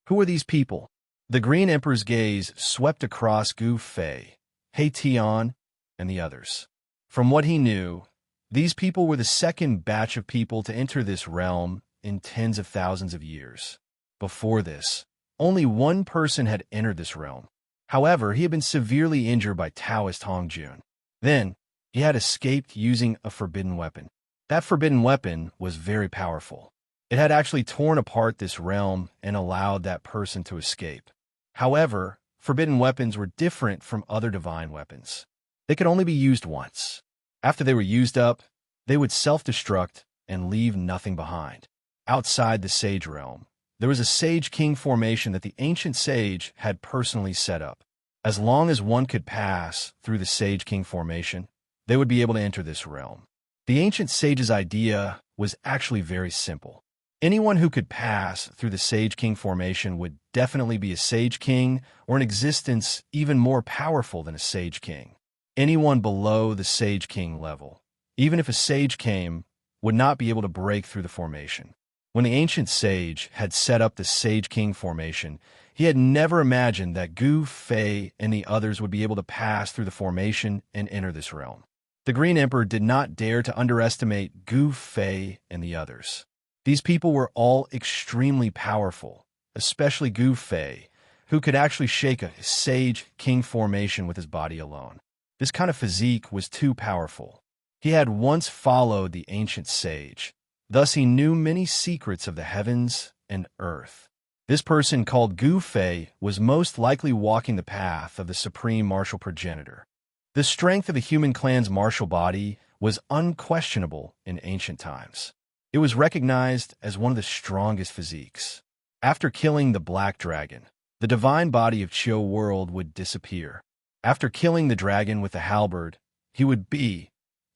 Who are these people? The Green Emperor's gaze swept across Gu Fei, He Tian, and the others. From what he knew, these people were the second batch of people to enter this realm in tens of thousands of years. Before this, only one person had entered this realm. However, he had been severely injured by Taoist Hongjun. Then, he had escaped using a forbidden weapon. That forbidden weapon was very powerful. It had actually torn apart this realm and allowed that person to escape. However, forbidden weapons were different from other divine weapons. They could only be used once. After they were used up, they would self-destruct and leave nothing behind. Outside the Sage Realm, there was a Sage King formation that the ancient sage had personally set up. As long as one could pass through the Sage King formation, they would be able to enter this realm. The ancient sage's idea was actually very simple. Anyone who could pass through the Sage King formation would definitely be a Sage King or an existence even more powerful than a Sage King. Anyone below the Sage King level, even if a sage came, would not be able to break through the formation. When the ancient sage had set up the Sage King formation, he had never imagined that Gu Fei and the others would be able to pass through the formation and enter this realm. The Green Emperor did not dare to underestimate Gu Fei and the others. These people were all extremely powerful, especially Gu Fei, who could actually shake a Sage King formation with his body alone. This kind of physique was too powerful. He had once followed the ancient sage. Thus he knew many secrets of the heavens and earth. This person called Gu Fei was most likely walking the path of the supreme martial progenitor. The strength of the human clan's martial body was unquestionable in ancient times. It was recognized as one of the strongest physiques. After killing the Black Dragon, the divine body of Qiu World would disappear. After killing the dragon with the halberd, he would be,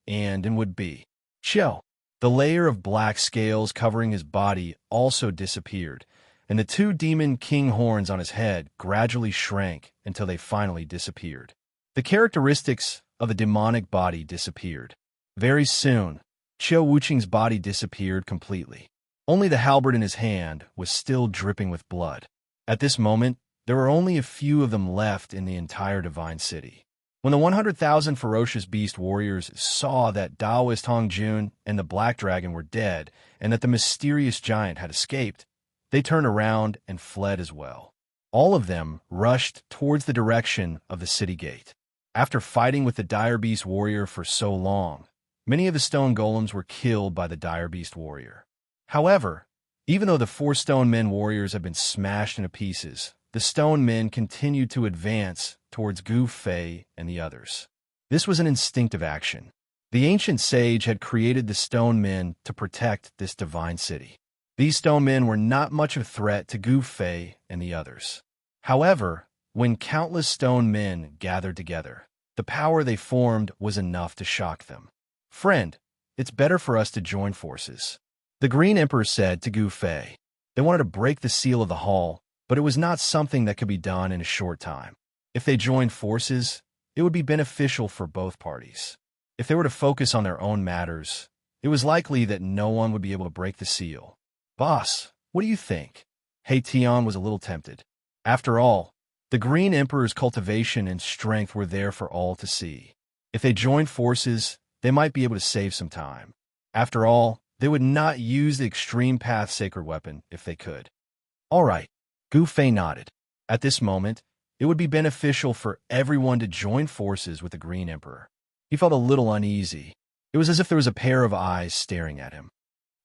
and would be, Qiu. The layer of black scales covering his body also disappeared, and the 2 demon king horns on his head gradually shrank until they finally disappeared. The characteristics of the demonic body disappeared. Very soon, Qiu Wuqing's body disappeared completely. Only the halberd in his hand was still dripping with blood. At this moment, there were only a few of them left in the entire divine city. When the 100,000 ferocious beast warriors saw that Taoist Hong Jun and the Black Dragon were dead and that the mysterious giant had escaped, they turned around and fled as well. All of them rushed towards the direction of the city gate. After fighting with the dire beast warrior for so long, many of the stone golems were killed by the dire beast warrior. However, even though the 4 stone men warriors had been smashed into pieces, the stone men continued to advance towards Gu Fei and the others. This was an instinctive action. The ancient sage had created the stone men to protect this divine city. These stone men were not much of a threat to Gu Fei and the others. However, when countless stone men gathered together, the power they formed was enough to shock them. "Friend, it's better for us to join forces," the Green Emperor said to Gu Fei. They wanted to break the seal of the hall, but it was not something that could be done in a short time. If they joined forces, it would be beneficial for both parties. If they were to focus on their own matters, it was likely that no one would be able to break the seal. "Boss, what do you think?" He Tian was a little tempted. After all, the Green Emperor's cultivation and strength were there for all to see. If they joined forces, they might be able to save some time. After all, they would not use the Extreme Path Sacred Weapon if they could. All right, Gu Fei nodded. At this moment, it would be beneficial for everyone to join forces with the Green Emperor. He felt a little uneasy. It was as if there was a pair of eyes staring at him.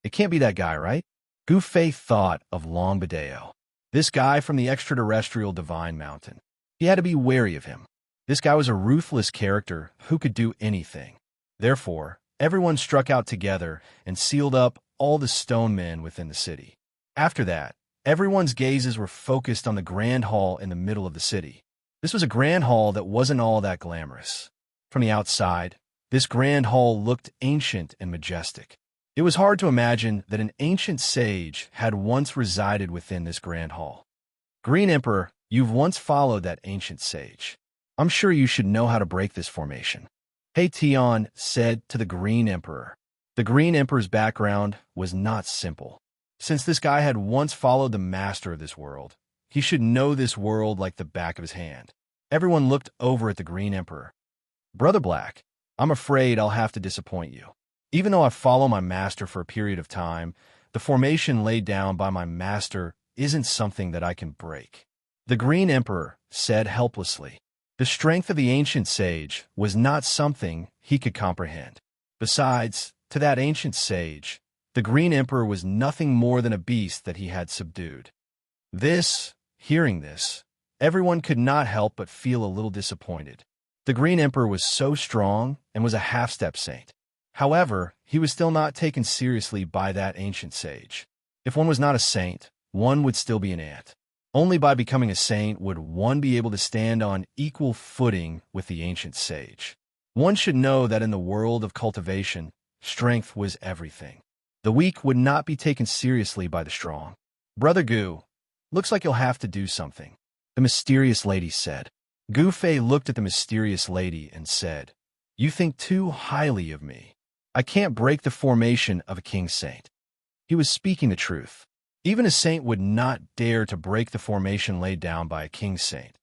It can't be that guy, right? Gu Fei thought of Long Badeo. This guy from the extraterrestrial Divine Mountain. He had to be wary of him. This guy was a ruthless character who could do anything. Therefore, everyone struck out together and sealed up all the stone men within the city. After that, everyone's gazes were focused on the grand hall in the middle of the city. This was a grand hall that wasn't all that glamorous. From the outside, this grand hall looked ancient and majestic. It was hard to imagine that an ancient sage had once resided within this grand hall. Green Emperor, you've once followed that ancient sage. I'm sure you should know how to break this formation. He Tian said to the Green Emperor. The Green Emperor's background was not simple. Since this guy had once followed the master of this world, he should know this world like the back of his hand. Everyone looked over at the Green Emperor. Brother Black, I'm afraid I'll have to disappoint you. Even though I follow my master for a period of time, the formation laid down by my master isn't something that I can break. The Green Emperor said helplessly. The strength of the ancient sage was not something he could comprehend. Besides, to that ancient sage, the Green Emperor was nothing more than a beast that he had subdued. Hearing this, everyone could not help but feel a little disappointed. The Green Emperor was so strong and was a half-step saint. However, he was still not taken seriously by that ancient sage. If one was not a saint, one would still be an ant. Only by becoming a saint would one be able to stand on equal footing with the ancient sage. One should know that in the world of cultivation, strength was everything. The weak would not be taken seriously by the strong. Brother Gu, looks like you'll have to do something, the mysterious lady said. Gu Fei looked at the mysterious lady and said, "You think too highly of me. I can't break the formation of a king saint." He was speaking the truth. Even a saint would not dare to break the formation laid down by a king saint,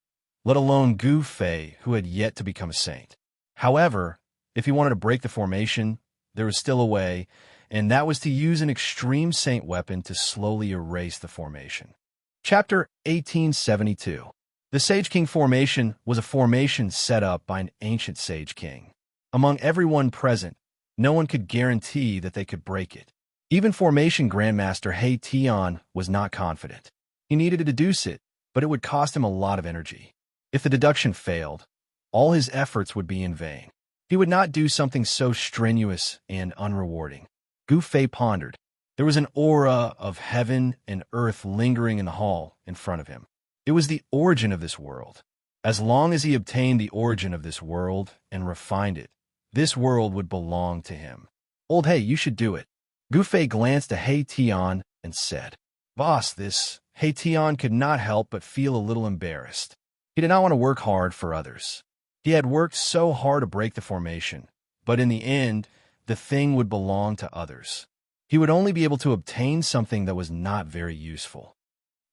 let alone Gu Fei, who had yet to become a saint. However, if he wanted to break the formation, there was still a way, and that was to use an extreme saint weapon to slowly erase the formation. Chapter 1872. The Sage King formation was a formation set up by an ancient Sage King. Among everyone present, no one could guarantee that they could break it. Even Formation Grandmaster He Tian was not confident. He needed to deduce it, but it would cost him a lot of energy. If the deduction failed, all his efforts would be in vain. He would not do something so strenuous and unrewarding. Gu Fei pondered. There was an aura of heaven and earth lingering in the hall in front of him. It was the origin of this world. As long as he obtained the origin of this world and refined it, this world would belong to him. Old He, you should do it. Gu Fei glanced at He Tian and said, "Boss, this." He Tian could not help but feel a little embarrassed. He did not want to work hard for others. He had worked so hard to break the formation, but in the end, the thing would belong to others. He would only be able to obtain something that was not very useful.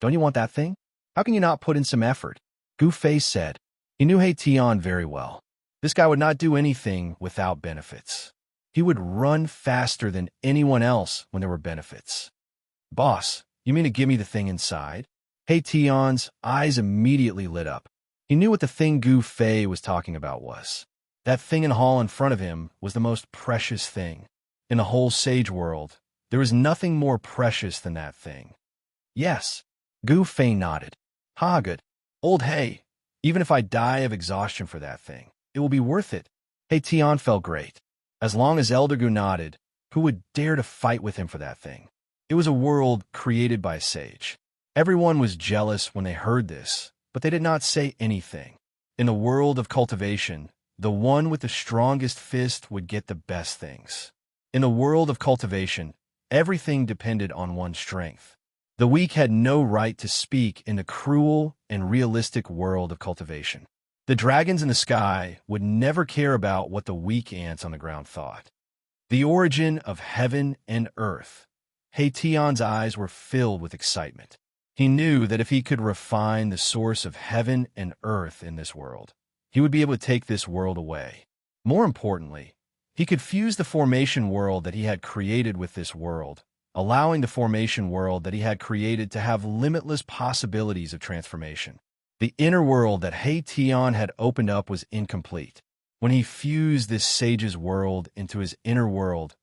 Don't you want that thing? How can you not put in some effort? Gu Fei said. He knew He Tian very well. This guy would not do anything without benefits. He would run faster than anyone else when there were benefits. Boss, you mean to give me the thing inside? He Tian's eyes immediately lit up. He knew what the thing Gu Fei was talking about was. That thing in hall in front of him was the most precious thing. In the whole sage world, there was nothing more precious than that thing. Yes, Gu Fei nodded. Ha, good. Old He, even if I die of exhaustion for that thing, it will be worth it. He Tian felt great. As long as Elder Gu nodded, who would dare to fight with him for that thing? It was a world created by a sage. Everyone was jealous when they heard this, but they did not say anything. In the world of cultivation, the one with the strongest fist would get the best things. In the world of cultivation, everything depended on one's strength. The weak had no right to speak in the cruel and realistic world of cultivation. The dragons in the sky would never care about what the weak ants on the ground thought. The origin of heaven and earth. He Tian's eyes were filled with excitement. He knew that if he could refine the source of heaven and earth in this world, he would be able to take this world away. More importantly, he could fuse the formation world that he had created with this world, allowing the formation world that he had created to have limitless possibilities of transformation. The inner world that He Tian had opened up was incomplete. When he fused this sage's world into his inner world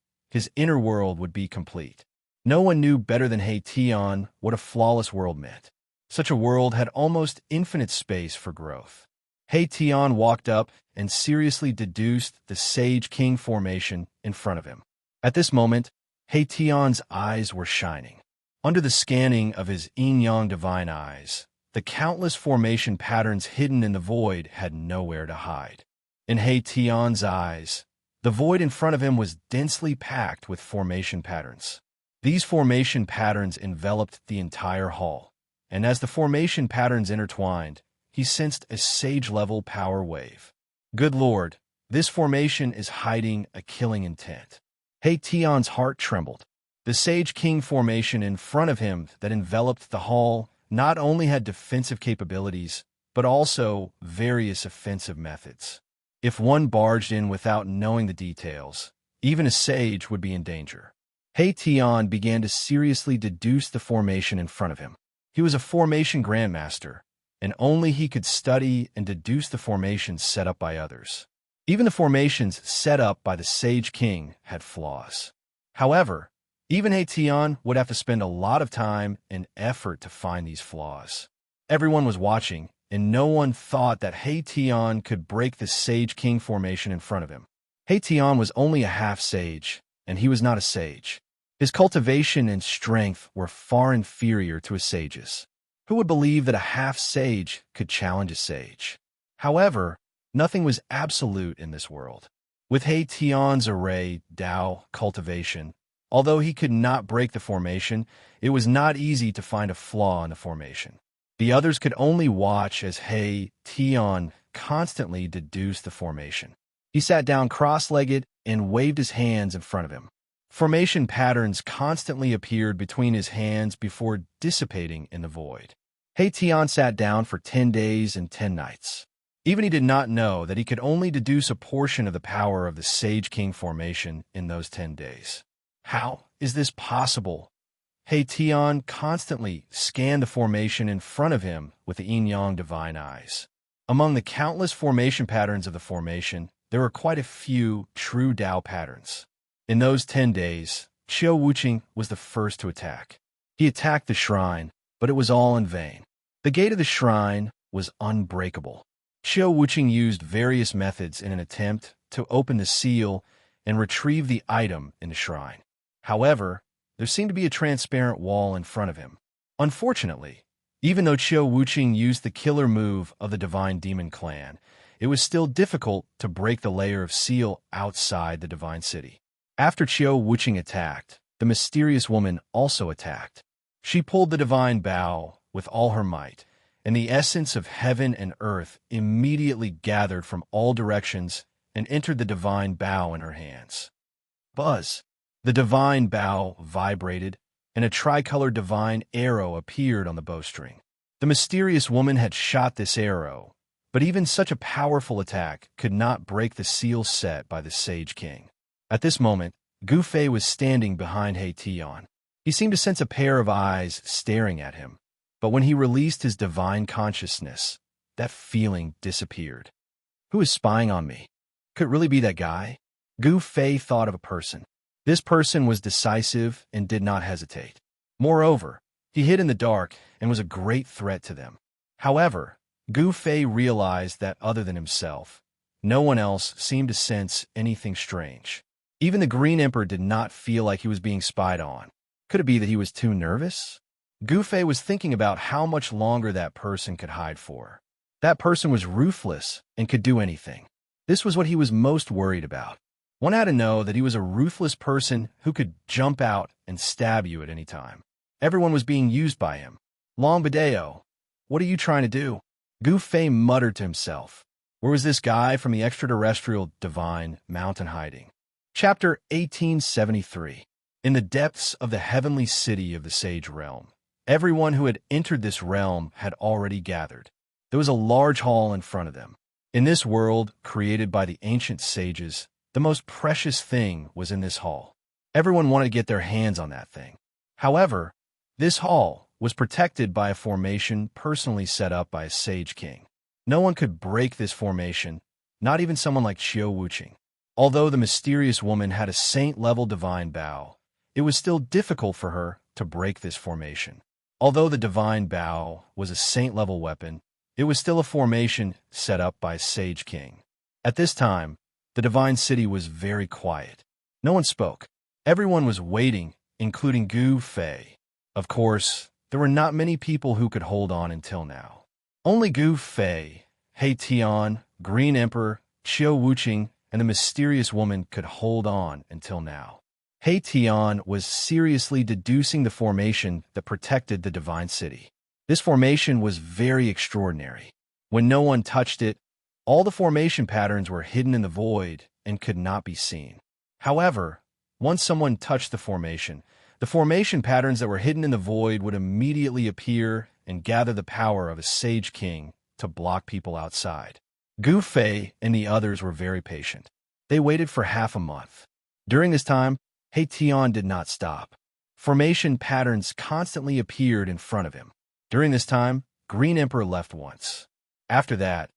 would be complete. No one knew better than He Tian what a flawless world meant. Such a world had almost infinite space for growth. He Tian walked up and seriously deduced the Sage King formation in front of him. At this moment, He Tian's eyes were shining. Under the scanning of his yin-yang divine eyes, the countless formation patterns hidden in the void had nowhere to hide. In He Tian's eyes, the void in front of him was densely packed with formation patterns. These formation patterns enveloped the entire hall, and as the formation patterns intertwined, he sensed a sage-level power wave. Good Lord, this formation is hiding a killing intent. He Tian's heart trembled. The Sage King formation in front of him that enveloped the hall not only had defensive capabilities, but also various offensive methods. If one barged in without knowing the details, even a sage would be in danger. He Tian began to seriously deduce the formation in front of him. He was a formation grandmaster, and only he could study and deduce the formations set up by others. Even the formations set up by the Sage King had flaws. However, even He Tian would have to spend a lot of time and effort to find these flaws. Everyone was watching, and no one thought that He Tian could break the Sage King formation in front of him. He Tian was only a half-sage, and he was not a sage. His cultivation and strength were far inferior to a sage's. Who would believe that a half-sage could challenge a sage? However, nothing was absolute in this world. With He Tian's array, Dao, cultivation, although he could not break the formation, it was not easy to find a flaw in the formation. The others could only watch as He Tian constantly deduced the formation. He sat down cross-legged and waved his hands in front of him. Formation patterns constantly appeared between his hands before dissipating in the void. He Tian sat down for 10 days and 10 nights. Even he did not know that he could only deduce a portion of the power of the Sage King formation in those 10 days. How is this possible? He Tian constantly scanned the formation in front of him with the yin-yang divine eyes. Among the countless formation patterns of the formation, there were quite a few true Dao patterns. In those 10 days, Qiu Wuqing was the first to attack. He attacked the shrine, but it was all in vain. The gate of the shrine was unbreakable. Qiu Wuqing used various methods in an attempt to open the seal and retrieve the item in the shrine. However, there seemed to be a transparent wall in front of him. Unfortunately, even though Qiu Wuqing used the killer move of the Divine Demon Clan, it was still difficult to break the layer of seal outside the Divine City. After Qiu Wuqing attacked, the mysterious woman also attacked. She pulled the divine bow with all her might, and the essence of heaven and earth immediately gathered from all directions and entered the divine bow in her hands. Buzz! The divine bow vibrated, and a tricolored divine arrow appeared on the bowstring. The The mysterious woman had shot this arrow, but even such a powerful attack could not break the seal set by the Sage King. At this moment, Gu Fei was standing behind He Tian. He seemed to sense a pair of eyes staring at him, but when he released his divine consciousness, that feeling disappeared. Who is spying on me? Could it really be that guy? Gu Fei thought of a person. This person was decisive and did not hesitate. Moreover, he hid in the dark and was a great threat to them. However, Gu Fei realized that other than himself, no one else seemed to sense anything strange. Even the Green Emperor did not feel like he was being spied on. Could it be that he was too nervous? Gu Fei was thinking about how much longer that person could hide for. That person was ruthless and could do anything. This was what he was most worried about. One had to know that he was a ruthless person who could jump out and stab you at any time. Everyone was being used by him. Long Bideo, what are you trying to do? Gu Fei muttered to himself. Where was this guy from the extraterrestrial divine mountain hiding? Chapter 1873. In the depths of the heavenly city of the Sage Realm, everyone who had entered this realm had already gathered. There was a large hall in front of them. In this world, created by the ancient sages, the most precious thing was in this hall. Everyone wanted to get their hands on that thing. However, this hall was protected by a formation personally set up by a Sage King. No one could break this formation, not even someone like Qiu Wuqing. Although the mysterious woman had a saint-level divine bow, it was still difficult for her to break this formation. Although the divine bow was a saint-level weapon, it was still a formation set up by a Sage King. At this time, the divine city was very quiet. No one spoke. Everyone was waiting, including Gu Fei. Of course, there were not many people who could hold on until now. Only Gu Fei, He Tian, Green Emperor, Qiu Wuqing, and the mysterious woman could hold on until now. He Tian was seriously deducing the formation that protected the divine city. This formation was very extraordinary. When no one touched it, all the formation patterns were hidden in the void and could not be seen. However, once someone touched the formation patterns that were hidden in the void would immediately appear and gather the power of a Sage King to block people outside. Gu Fei and the others were very patient. They waited for half a month. During this time, He Tian did not stop. Formation patterns constantly appeared in front of him. During this time, Green Emperor left once. After that,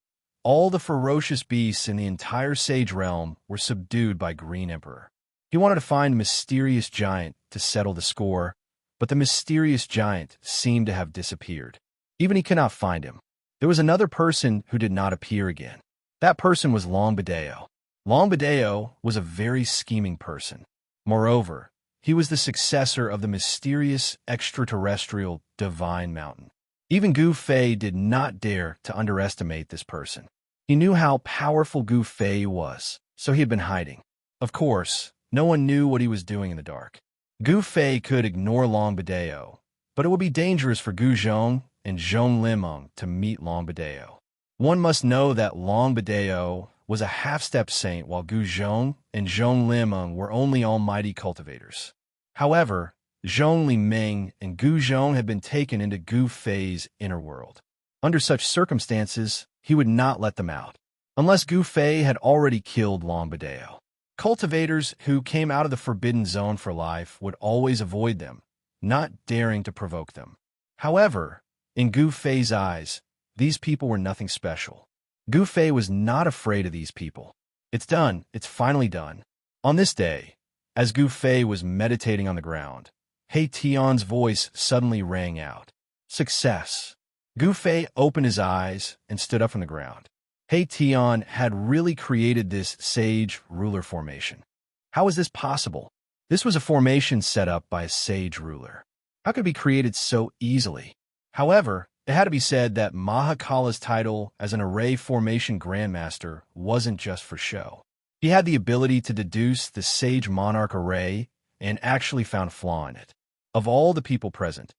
all the ferocious beasts in the entire Sage Realm were subdued by Green Emperor. He wanted to find a mysterious giant to settle the score, but the mysterious giant seemed to have disappeared. Even he could not find him. There was another person who did not appear again. That person was Long Bideo. Long Bideo was a very scheming person. Moreover, he was the successor of the mysterious extraterrestrial divine mountain. Even Gu Fei did not dare to underestimate this person. He knew how powerful Gu Fei was, so he had been hiding. Of course, no one knew what he was doing in the dark. Gu Fei could ignore Long Bideo, but it would be dangerous for Gu Zhong and Zhong Limeng to meet Long Bideo. One must know that Long Bideo was a half-step saint while Gu Zhong and Zhong Limeng were only almighty cultivators. However, Zhong Limeng and Gu Zhong had been taken into Gu Fei's inner world. Under such circumstances, he would not let them out, unless Gu Fei had already killed Long Bideo. Cultivators who came out of the forbidden zone for life would always avoid them, not daring to provoke them. However, in Gu Fei's eyes, these people were nothing special. Gu Fei was not afraid of these people. It's done. It's finally done. On this day, as Gu Fei was meditating on the ground, He Tian's voice suddenly rang out. Success. Gu Fei opened his eyes and stood up from the ground. He Tian had really created this sage ruler formation. How is this possible? This was a formation set up by a sage ruler. How could it be created so easily? However, it had to be said that Mahakala's title as an array formation grandmaster wasn't just for show. He had the ability to deduce the sage monarch array and actually found flaw in it. Of all the people present,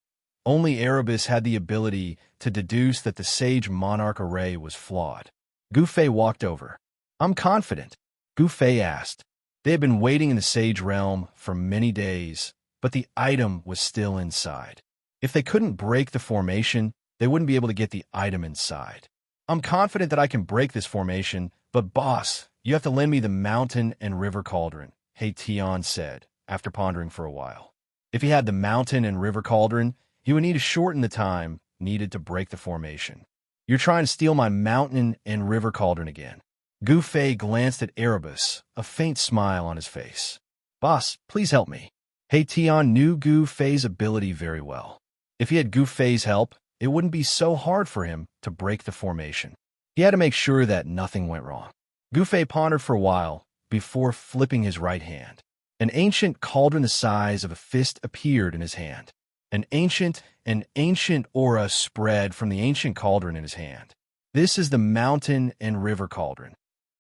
only Erebus had the ability to deduce that the sage monarch array was flawed. Gu Fei walked over. I'm confident, Gu Fei asked. They had been waiting in the Sage Realm for many days, but the item was still inside. If they couldn't break the formation, they wouldn't be able to get the item inside. I'm confident that I can break this formation, but boss, you have to lend me the mountain and river cauldron, Tian said, after pondering for a while. If he had the mountain and river cauldron, he would need to shorten the time needed to break the formation. You're trying to steal my mountain and river cauldron again. Gu Fei glanced at Erebus, a faint smile on his face. Boss, please help me. Tian knew Gu Fei's ability very well. If he had Gu Fei's help, it wouldn't be so hard for him to break the formation. He had to make sure that nothing went wrong. Gu Fei pondered for a while before flipping his right hand. An ancient cauldron the size of a fist appeared in his hand. An ancient aura spread from the ancient cauldron in his hand. This is the mountain and river cauldron.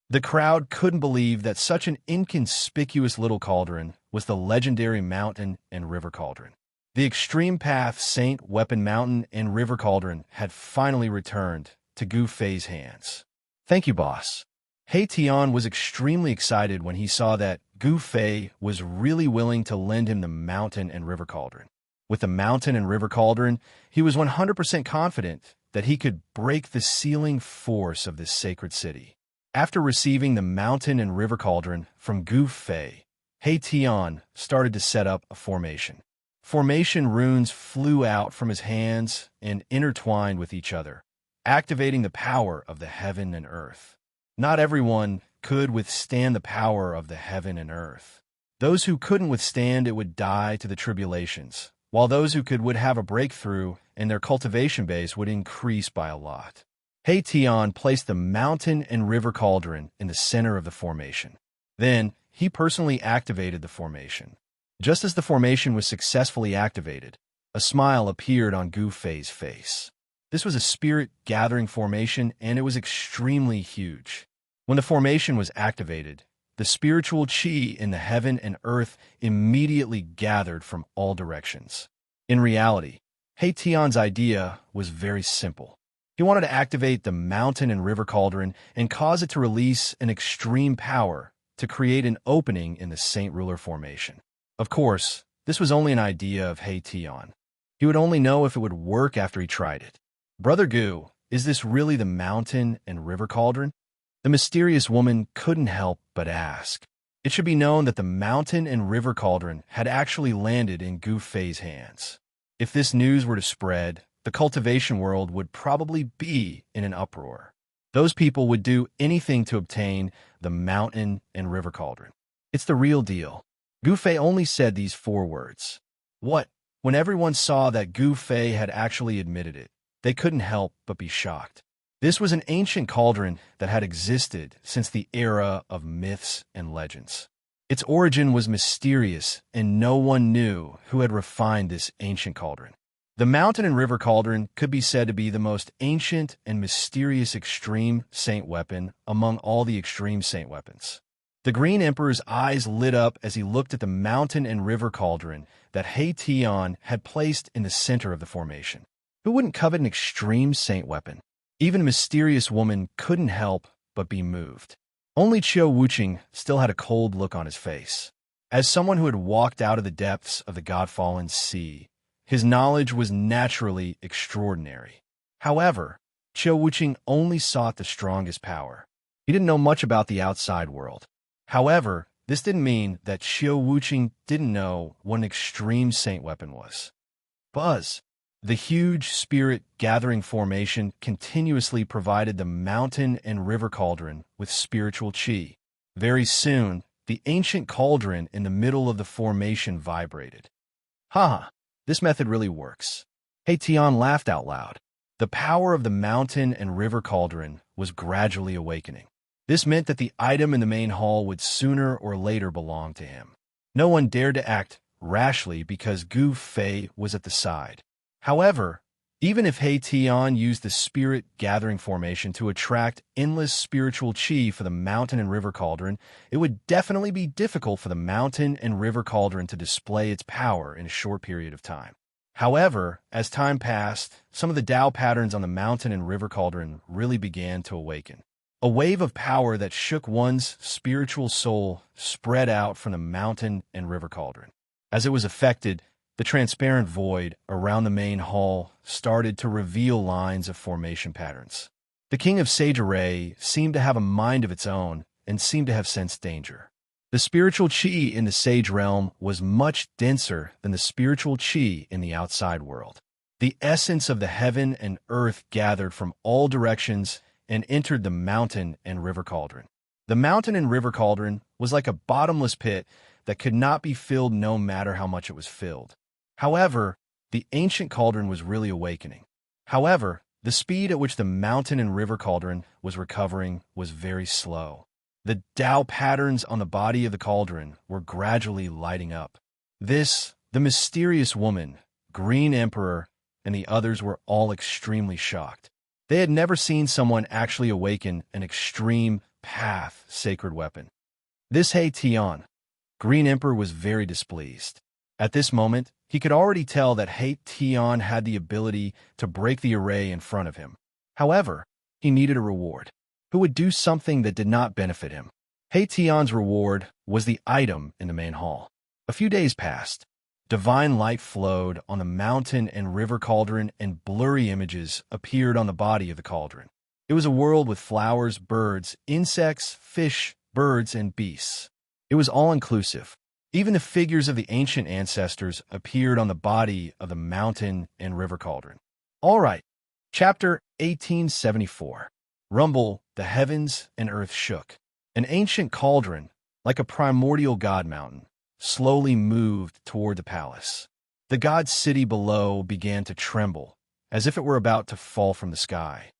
The crowd couldn't believe that such an inconspicuous little cauldron was the legendary mountain and river cauldron. The Extreme Path Saint Weapon Mountain and River Cauldron had finally returned to Gu Fei's hands. Thank you, boss. Tian was extremely excited when he saw that Gu Fei was really willing to lend him the mountain and river cauldron. With the mountain and river cauldron, he was 100% confident that he could break the sealing force of this sacred city. After receiving the mountain and river cauldron from Gu Fei, Tian started to set up a formation. Formation runes flew out from his hands and intertwined with each other, activating the power of the heaven and earth. Not everyone could withstand the power of the heaven and earth. Those who couldn't withstand it would die to the tribulations, while those who could would have a breakthrough and their cultivation base would increase by a lot. Tian placed the mountain and river cauldron in the center of the formation. Then, he personally activated the formation. Just as the formation was successfully activated, a smile appeared on Gu Fei's face. This was a spirit-gathering formation, and it was extremely huge. When the formation was activated, the spiritual qi in the heaven and earth immediately gathered from all directions. In reality, Tian's idea was very simple. He wanted to activate the mountain and river cauldron and cause it to release an extreme power to create an opening in the Saint Ruler formation. Of course, this was only an idea of Tian. He would only know if it would work after he tried it. Brother Gu, is this really the mountain and river cauldron? The mysterious woman couldn't help but ask. It should be known that the mountain and river cauldron had actually landed in Gu Fei's hands. If this news were to spread, the cultivation world would probably be in an uproar. Those people would do anything to obtain the mountain and river cauldron. It's the real deal. Gu Fei only said these 4 words. What? When everyone saw that Gu Fei had actually admitted it, they couldn't help but be shocked. This was an ancient cauldron that had existed since the era of myths and legends. Its origin was mysterious, and no one knew who had refined this ancient cauldron. The mountain and river cauldron could be said to be the most ancient and mysterious extreme saint weapon among all the extreme saint weapons. The Green Emperor's eyes lit up as he looked at the mountain and river cauldron that Tian had placed in the center of the formation. Who wouldn't covet an extreme saint weapon? Even a mysterious woman couldn't help but be moved. Only Qiu Wuqing still had a cold look on his face. As someone who had walked out of the depths of the God-fallen sea, his knowledge was naturally extraordinary. However, Qiu Wuqing only sought the strongest power. He didn't know much about the outside world. However, this didn't mean that Qiu Wuqing didn't know what an extreme saint weapon was. Buzz. The huge spirit-gathering formation continuously provided the mountain and river cauldron with spiritual qi. Very soon, the ancient cauldron in the middle of the formation vibrated. Haha, this method really works. Tian laughed out loud. The power of the mountain and river cauldron was gradually awakening. This meant that the item in the main hall would sooner or later belong to him. No one dared to act rashly because Gu Fei was at the side. However, even if Tian used the spirit-gathering formation to attract endless spiritual qi for the mountain and river cauldron, it would definitely be difficult for the mountain and river cauldron to display its power in a short period of time. However, as time passed, some of the Tao patterns on the mountain and river cauldron really began to awaken. A wave of power that shook one's spiritual soul spread out from the mountain and river cauldron. As it was affected, The transparent void around the main hall started to reveal lines of formation patterns. The king of Sage Array seemed to have a mind of its own and seemed to have sensed danger. The spiritual chi in the Sage realm was much denser than the spiritual chi in the outside world. The essence of the heaven and earth gathered from all directions and entered the mountain and river cauldron. The mountain and river cauldron was like a bottomless pit that could not be filled no matter how much it was filled. However, the ancient cauldron was really awakening. However, the speed at which the mountain and river cauldron was recovering was very slow. The Tao patterns on the body of the cauldron were gradually lighting up. The mysterious woman, Green Emperor, and the others were all extremely shocked. They had never seen someone actually awaken an extreme path sacred weapon. This He Tian, Green Emperor was very displeased. At this moment, he could already tell that He Tian had the ability to break the array in front of him. However, he needed a reward. Who would do something that did not benefit him? He Tian's reward was the item in the main hall. A few days passed. Divine light flowed on the mountain and river cauldron, and blurry images appeared on the body of the cauldron. It was a world with flowers, birds, insects, fish, birds, and beasts. It was all-inclusive. Even the figures of the ancient ancestors appeared on the body of the mountain and river cauldron. All right. Chapter 1874. Rumble, the heavens and earth shook. An ancient cauldron, like a primordial god mountain, slowly moved toward the palace. The god city below began to tremble, as if it were about to fall from the sky.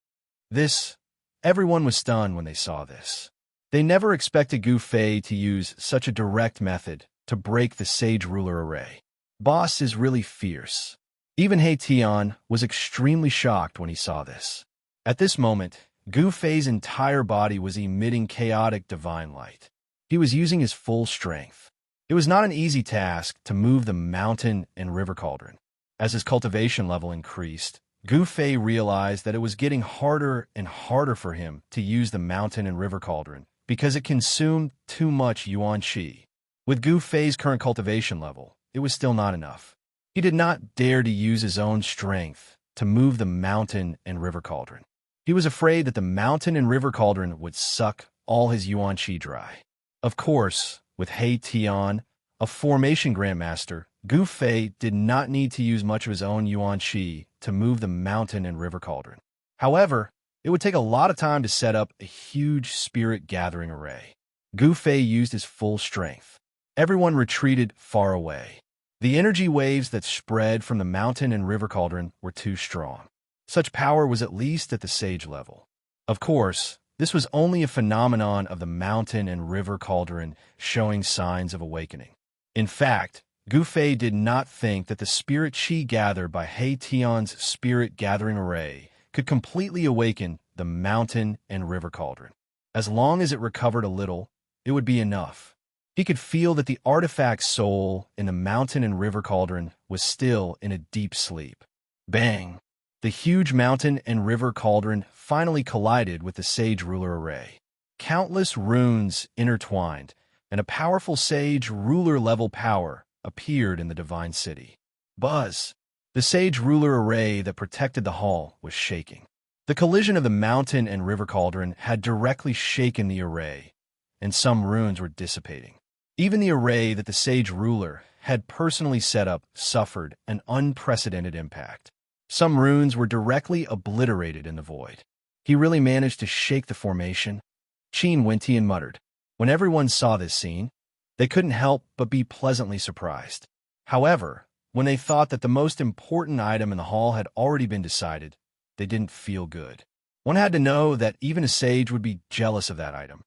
Everyone was stunned when they saw this. They never expected Gu Fei to use such a direct method to break the sage ruler array. Boss is really fierce. Even He Tian was extremely shocked when he saw this. At this moment, Gu Fei's entire body was emitting chaotic divine light. He was using his full strength. It was not an easy task to move the mountain and river cauldron. As his cultivation level increased, Gu Fei realized that it was getting harder and harder for him to use the mountain and river cauldron because it consumed too much yuan qi. With Gu Fei's current cultivation level, it was still not enough. He did not dare to use his own strength to move the mountain and river cauldron. He was afraid that the mountain and river cauldron would suck all his yuan qi dry. Of course, with He Tian, a formation grandmaster, Gu Fei did not need to use much of his own yuan qi to move the mountain and river cauldron. However, it would take a lot of time to set up a huge spirit gathering array. Gu Fei used his full strength. Everyone retreated far away. The energy waves that spread from the mountain and river cauldron were too strong. Such power was at least at the sage level. Of course, this was only a phenomenon of the mountain and river cauldron showing signs of awakening. In fact, Gu Fei did not think that the spirit qi gathered by He Tian's spirit gathering array could completely awaken the mountain and river cauldron. As long as it recovered a little, it would be enough. He could feel that the artifact soul in the mountain and river cauldron was still in a deep sleep. Bang! The huge mountain and river cauldron finally collided with the sage ruler array. Countless runes intertwined, and a powerful sage ruler-level power appeared in the divine city. Buzz! The sage ruler array that protected the hall was shaking. The collision of the mountain and river cauldron had directly shaken the array, and some runes were dissipating. Even the array that the sage ruler had personally set up suffered an unprecedented impact. Some runes were directly obliterated in the void. He really managed to shake the formation. Qin Wentian muttered. When everyone saw this scene, they couldn't help but be pleasantly surprised. However, when they thought that the most important item in the hall had already been decided, they didn't feel good. One had to know that even a sage would be jealous of that item.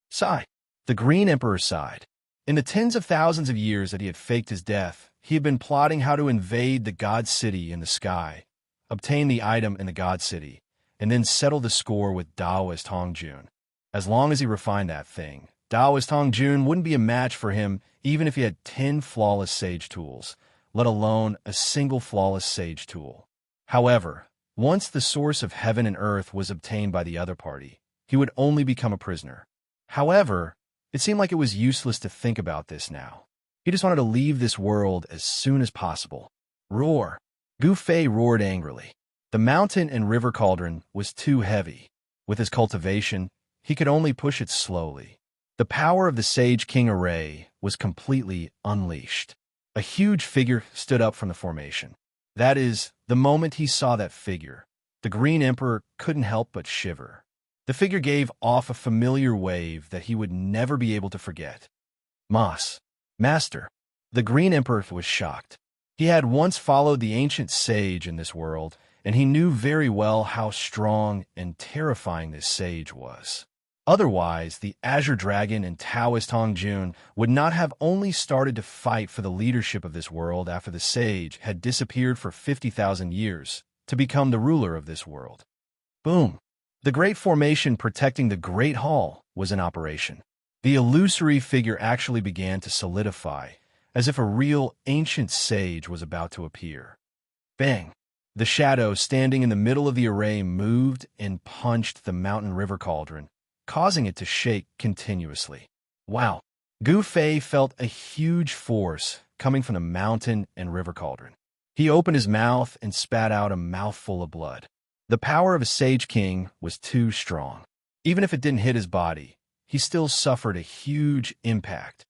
Sigh. The Green Emperor sighed. In the tens of thousands of years that he had faked his death, he had been plotting how to invade the God City in the sky, obtain the item in the God City, and then settle the score with Taoist Hongjun. As long as he refined that thing, Taoist Hongjun wouldn't be a match for him even if he had 10 flawless sage tools, let alone a single flawless sage tool. However, once the source of heaven and earth was obtained by the other party, he would only become a prisoner. However, it seemed like it was useless to think about this now. He just wanted to leave this world as soon as possible. Roar! Gu Fei roared angrily. The mountain and river cauldron was too heavy. With his cultivation, he could only push it slowly. The power of the Sage King array was completely unleashed. A huge figure stood up from the formation. That is, the moment he saw that figure, the Green Emperor couldn't help but shiver. The figure gave off a familiar wave that he would never be able to forget. Moss. Master. The Green Emperor was shocked. He had once followed the ancient sage in this world, and he knew very well how strong and terrifying this sage was. Otherwise, the Azure Dragon and Taoist Hong Jun would not have only started to fight for the leadership of this world after the sage had disappeared for 50,000 years to become the ruler of this world. Boom! The great formation protecting the Great Hall was in operation. The illusory figure actually began to solidify, as if a real ancient sage was about to appear. Bang! The shadow standing in the middle of the array moved and punched the mountain river cauldron, causing it to shake continuously. Wow! Gu Fei felt a huge force coming from the mountain and river cauldron. He opened his mouth and spat out a mouthful of blood. The power of a Sage King was too strong. Even if it didn't hit his body, he still suffered a huge impact.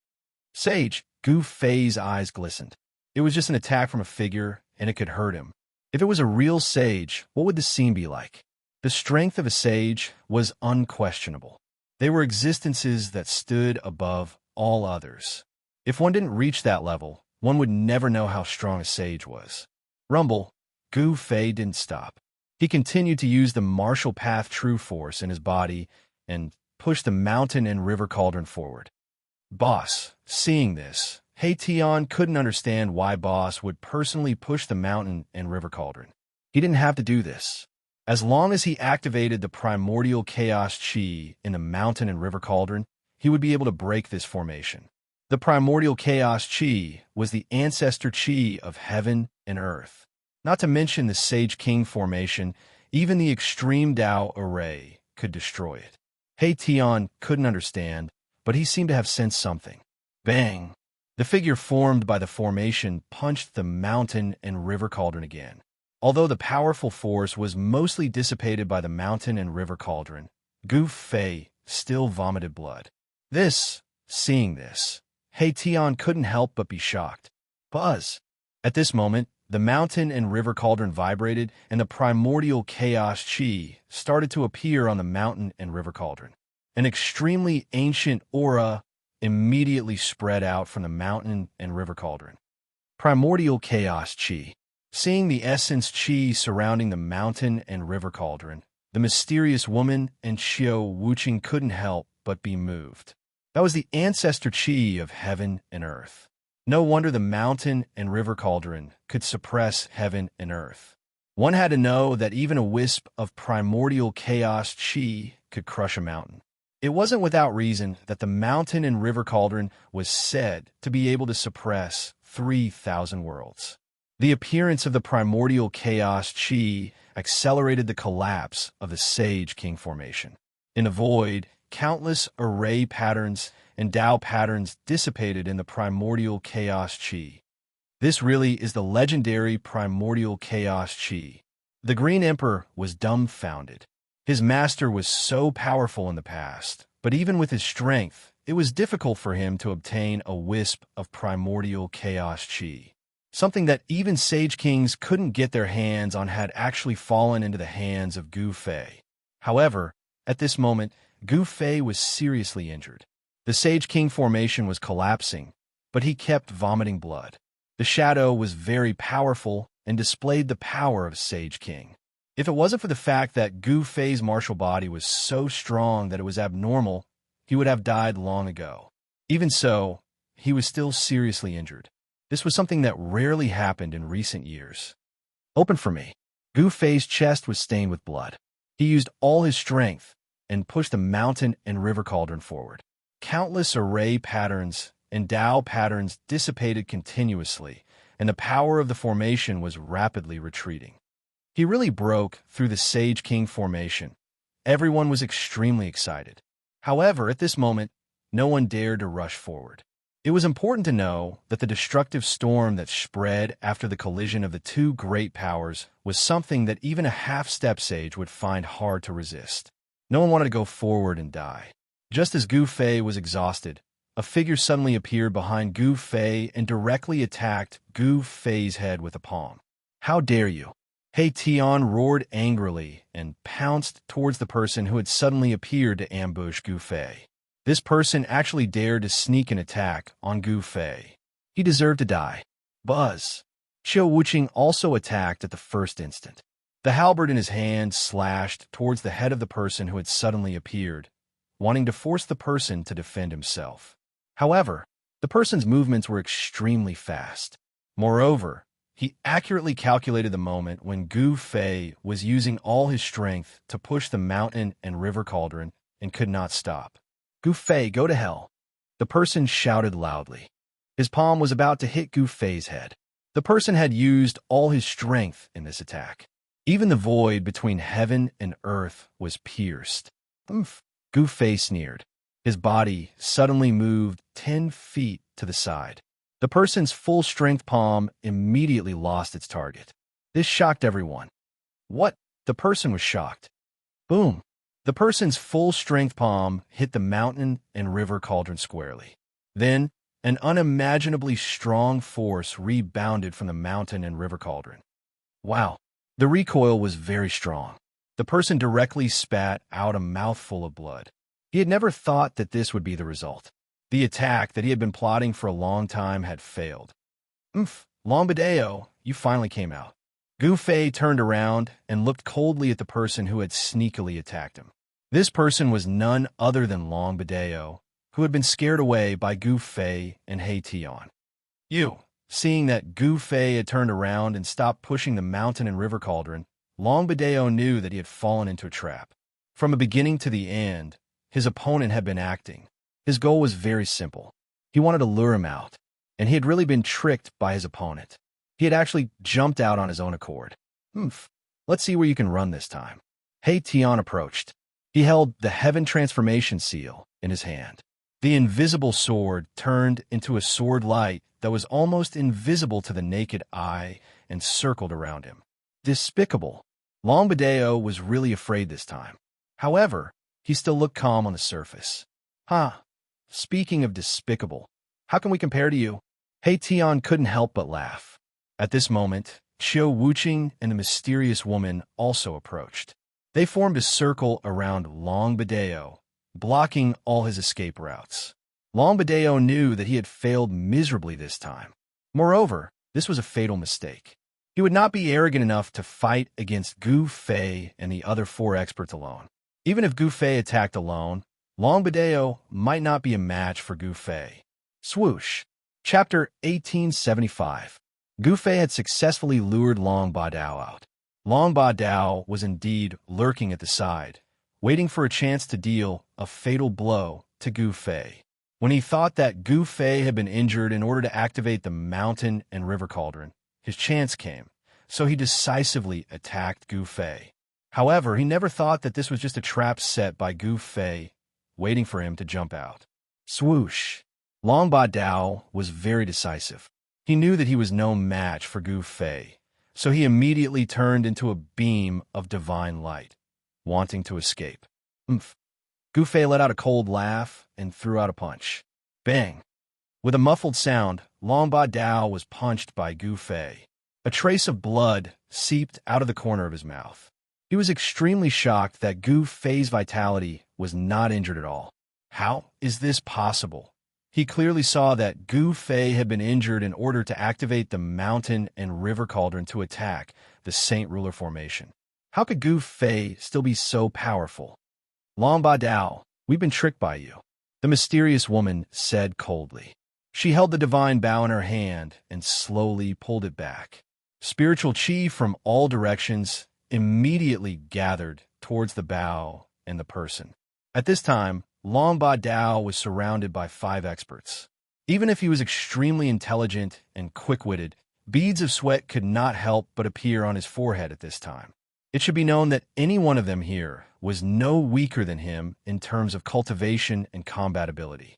Sage, Gu Fei's eyes glistened. It was just an attack from a figure, and it could hurt him. If it was a real sage, what would the scene be like? The strength of a sage was unquestionable. They were existences that stood above all others. If one didn't reach that level, one would never know how strong a sage was. Rumble, Gu Fei didn't stop. He continued to use the martial path true force in his body and pushed the mountain and river cauldron forward. Boss, seeing this, He Tian couldn't understand why Boss would personally push the mountain and river cauldron. He didn't have to do this. As long as he activated the primordial chaos chi in the mountain and river cauldron, he would be able to break this formation. The primordial chaos chi was the ancestor chi of heaven and earth. Not to mention the Sage King formation, even the extreme Tao array could destroy it. He Tian couldn't understand, but he seemed to have sensed something. Bang! The figure formed by the formation punched the mountain and river cauldron again. Although the powerful force was mostly dissipated by the mountain and river cauldron, Gu Fei still vomited blood. Seeing this, He Tian couldn't help but be shocked. Buzz! At this moment, the mountain and river cauldron vibrated, and the primordial chaos chi started to appear on the mountain and river cauldron. An extremely ancient aura immediately spread out from the mountain and river cauldron. Primordial chaos chi. Seeing the essence chi surrounding the mountain and river cauldron, the mysterious woman and Xiao Wuqing couldn't help but be moved. That was the ancestor chi of heaven and earth. No wonder the mountain and river cauldron could suppress heaven and earth. One had to know that even a wisp of primordial chaos chi could crush a mountain. It wasn't without reason that the mountain and river cauldron was said to be able to suppress 3,000 worlds. The appearance of the primordial chaos chi accelerated the collapse of the Sage King formation. In the void, countless array patterns and Tao patterns dissipated in the primordial chaos chi. This really is the legendary primordial chaos chi. The Green Emperor was dumbfounded. His master was so powerful in the past, but even with his strength, it was difficult for him to obtain a wisp of primordial chaos chi. Something that even Sage Kings couldn't get their hands on had actually fallen into the hands of Gu Fei. However, at this moment, Gu Fei was seriously injured. The Sage King formation was collapsing, but he kept vomiting blood. The shadow was very powerful and displayed the power of Sage King. If it wasn't for the fact that Gu Fei's martial body was so strong that it was abnormal, he would have died long ago. Even so, he was still seriously injured. This was something that rarely happened in recent years. Open for me. Gu Fei's chest was stained with blood. He used all his strength and pushed the mountain and river cauldron forward. Countless array patterns and Tao patterns dissipated continuously, and the power of the formation was rapidly retreating. He really broke through the Sage King formation. Everyone was extremely excited. However, at this moment, no one dared to rush forward. It was important to know that the destructive storm that spread after the collision of the two great powers was something that even a half-step sage would find hard to resist. No one wanted to go forward and die. Just as Gu Fei was exhausted, a figure suddenly appeared behind Gu Fei and directly attacked Gu Fei's head with a palm. "How dare you!" He Tian roared angrily and pounced towards the person who had suddenly appeared to ambush Gu Fei. This person actually dared to sneak an attack on Gu Fei. He deserved to die. Buzz. Qiu Wuqing also attacked at the first instant. The halberd in his hand slashed towards the head of the person who had suddenly appeared, wanting to force the person to defend himself. However, the person's movements were extremely fast. Moreover, he accurately calculated the moment when Gu Fei was using all his strength to push the mountain and river cauldron and could not stop. "Gu Fei, go to hell!" The person shouted loudly. His palm was about to hit Gu Fei's head. The person had used all his strength in this attack. Even the void between heaven and earth was pierced. "Oomph!" Gu Fei sneered. His body suddenly moved 10 feet to the side. The person's full-strength palm immediately lost its target. This shocked everyone. "What?" The person was shocked. Boom! The person's full-strength palm hit the mountain and river cauldron squarely. Then, an unimaginably strong force rebounded from the mountain and river cauldron. Wow! The recoil was very strong. The person directly spat out a mouthful of blood. He had never thought that this would be the result. The attack that he had been plotting for a long time had failed. "Oomph, Longbadeo, you finally came out." Gu Fei turned around and looked coldly at the person who had sneakily attacked him. This person was none other than Longbadeo, who had been scared away by Gu Fei and He Tian. "You." Seeing that Gu Fei had turned around and stopped pushing the mountain and river cauldron, Longbadeo knew that he had fallen into a trap. From the beginning to the end, his opponent had been acting. His goal was very simple. He wanted to lure him out, and he had really been tricked by his opponent. He had actually jumped out on his own accord. "Oomph, let's see where you can run this time." He Tian approached. He held the Heaven Transformation Seal in his hand. The invisible sword turned into a sword light that was almost invisible to the naked eye and circled around him. Despicable. Longbadeo was really afraid this time. However, he still looked calm on the surface. "Huh. Speaking of despicable, how can we compare to you?" He Tian couldn't help but laugh. At this moment, Qiu Wuqing and the mysterious woman also approached. They formed a circle around Longbadeo, blocking all his escape routes. Longbadeo knew that he had failed miserably this time. Moreover, this was a fatal mistake. He would not be arrogant enough to fight against Gu Fei and the other 4 experts alone. Even if Gu Fei attacked alone, Longbadeo might not be a match for Gu Fei. Swoosh. Chapter 1875. Gu Fei had successfully lured Longbadeo out. Longbadeo was indeed lurking at the side, waiting for a chance to deal a fatal blow to Gu Fei. When he thought that Gu Fei had been injured in order to activate the mountain and river cauldron, his chance came, so he decisively attacked Gu Fei. However, he never thought that this was just a trap set by Gu Fei, waiting for him to jump out. Swoosh! Longbadeo was very decisive. He knew that he was no match for Gu Fei, so he immediately turned into a beam of divine light, wanting to escape. "Oomph." Gu Fei let out a cold laugh and threw out a punch. Bang! With a muffled sound, Longbadeo was punched by Gu Fei. A trace of blood seeped out of the corner of his mouth. He was extremely shocked that Gu Fei's vitality was not injured at all. How is this possible? He clearly saw that Gu Fei had been injured in order to activate the mountain and river cauldron to attack the Saint Ruler formation. How could Gu Fei still be so powerful? "Longbadeo, we've been tricked by you," the mysterious woman said coldly. She held the divine bow in her hand and slowly pulled it back. Spiritual chi from all directions immediately gathered towards the bow and the person. At this time, Longbadeo was surrounded by 5 experts. Even if he was extremely intelligent and quick-witted, beads of sweat could not help but appear on his forehead at this time. It should be known that any one of them here was no weaker than him in terms of cultivation and combat ability.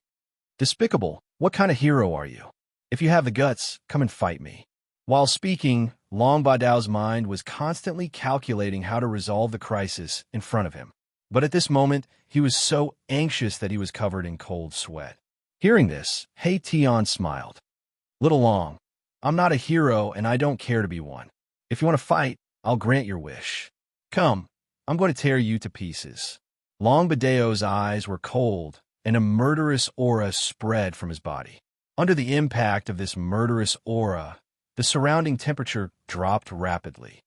"Despicable," What kind of hero are you? If you have the guts, come and fight me. While speaking, Long Badao's mind was constantly calculating how to resolve the crisis in front of him. But at this moment, he was so anxious that he was covered in cold sweat. Hearing this, He Tian smiled. Little Long, I'm not a hero and I don't care to be one. If you want to fight, I'll grant your wish. Come, I'm going to tear you to pieces. Long Badeo's eyes were cold, and a murderous aura spread from his body. Under the impact of this murderous aura, the surrounding temperature dropped rapidly.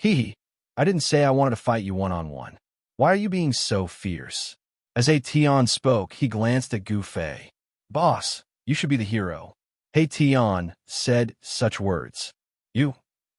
I didn't say I wanted to fight you one-on-one. Why are you being so fierce? As He Tian spoke, he glanced at Gu Fei. Boss, you should be the hero. He Tian said such words. You?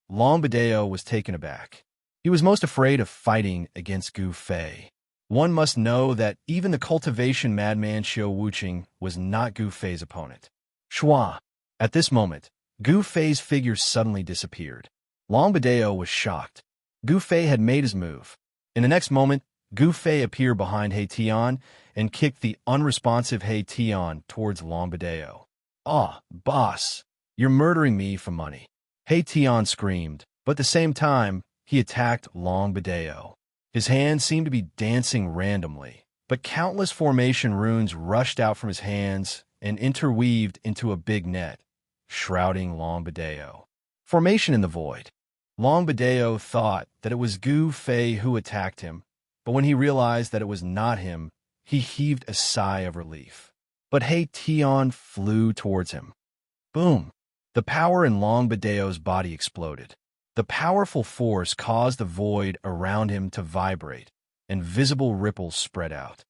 Long Badeo was taken aback. He was most afraid of fighting against Gu Fei. One must know that even the cultivation madman Xiao Wuqing was not Gu Fei's opponent. Shua. At this moment, Gu Fei's figure suddenly disappeared. Long Badeo was shocked. Gu Fei had made his move. In the next moment, Gu Fei appeared behind He Tian and kicked the unresponsive He Tian towards Long Badeo. Ah, boss, you're murdering me for money. He Tian screamed, but at the same time, he attacked Long Badeo. His hands seemed to be dancing randomly, but countless formation runes rushed out from his hands and interweaved into a big net, shrouding Long Badeo. Formation in the void. Long Badeo thought that it was Gu Fei who attacked him, but when he realized that it was not him, he heaved a sigh of relief. But He Tian flew towards him. Boom! The power in Long Badeo's body exploded. The powerful force caused the void around him to vibrate, and visible ripples spread out.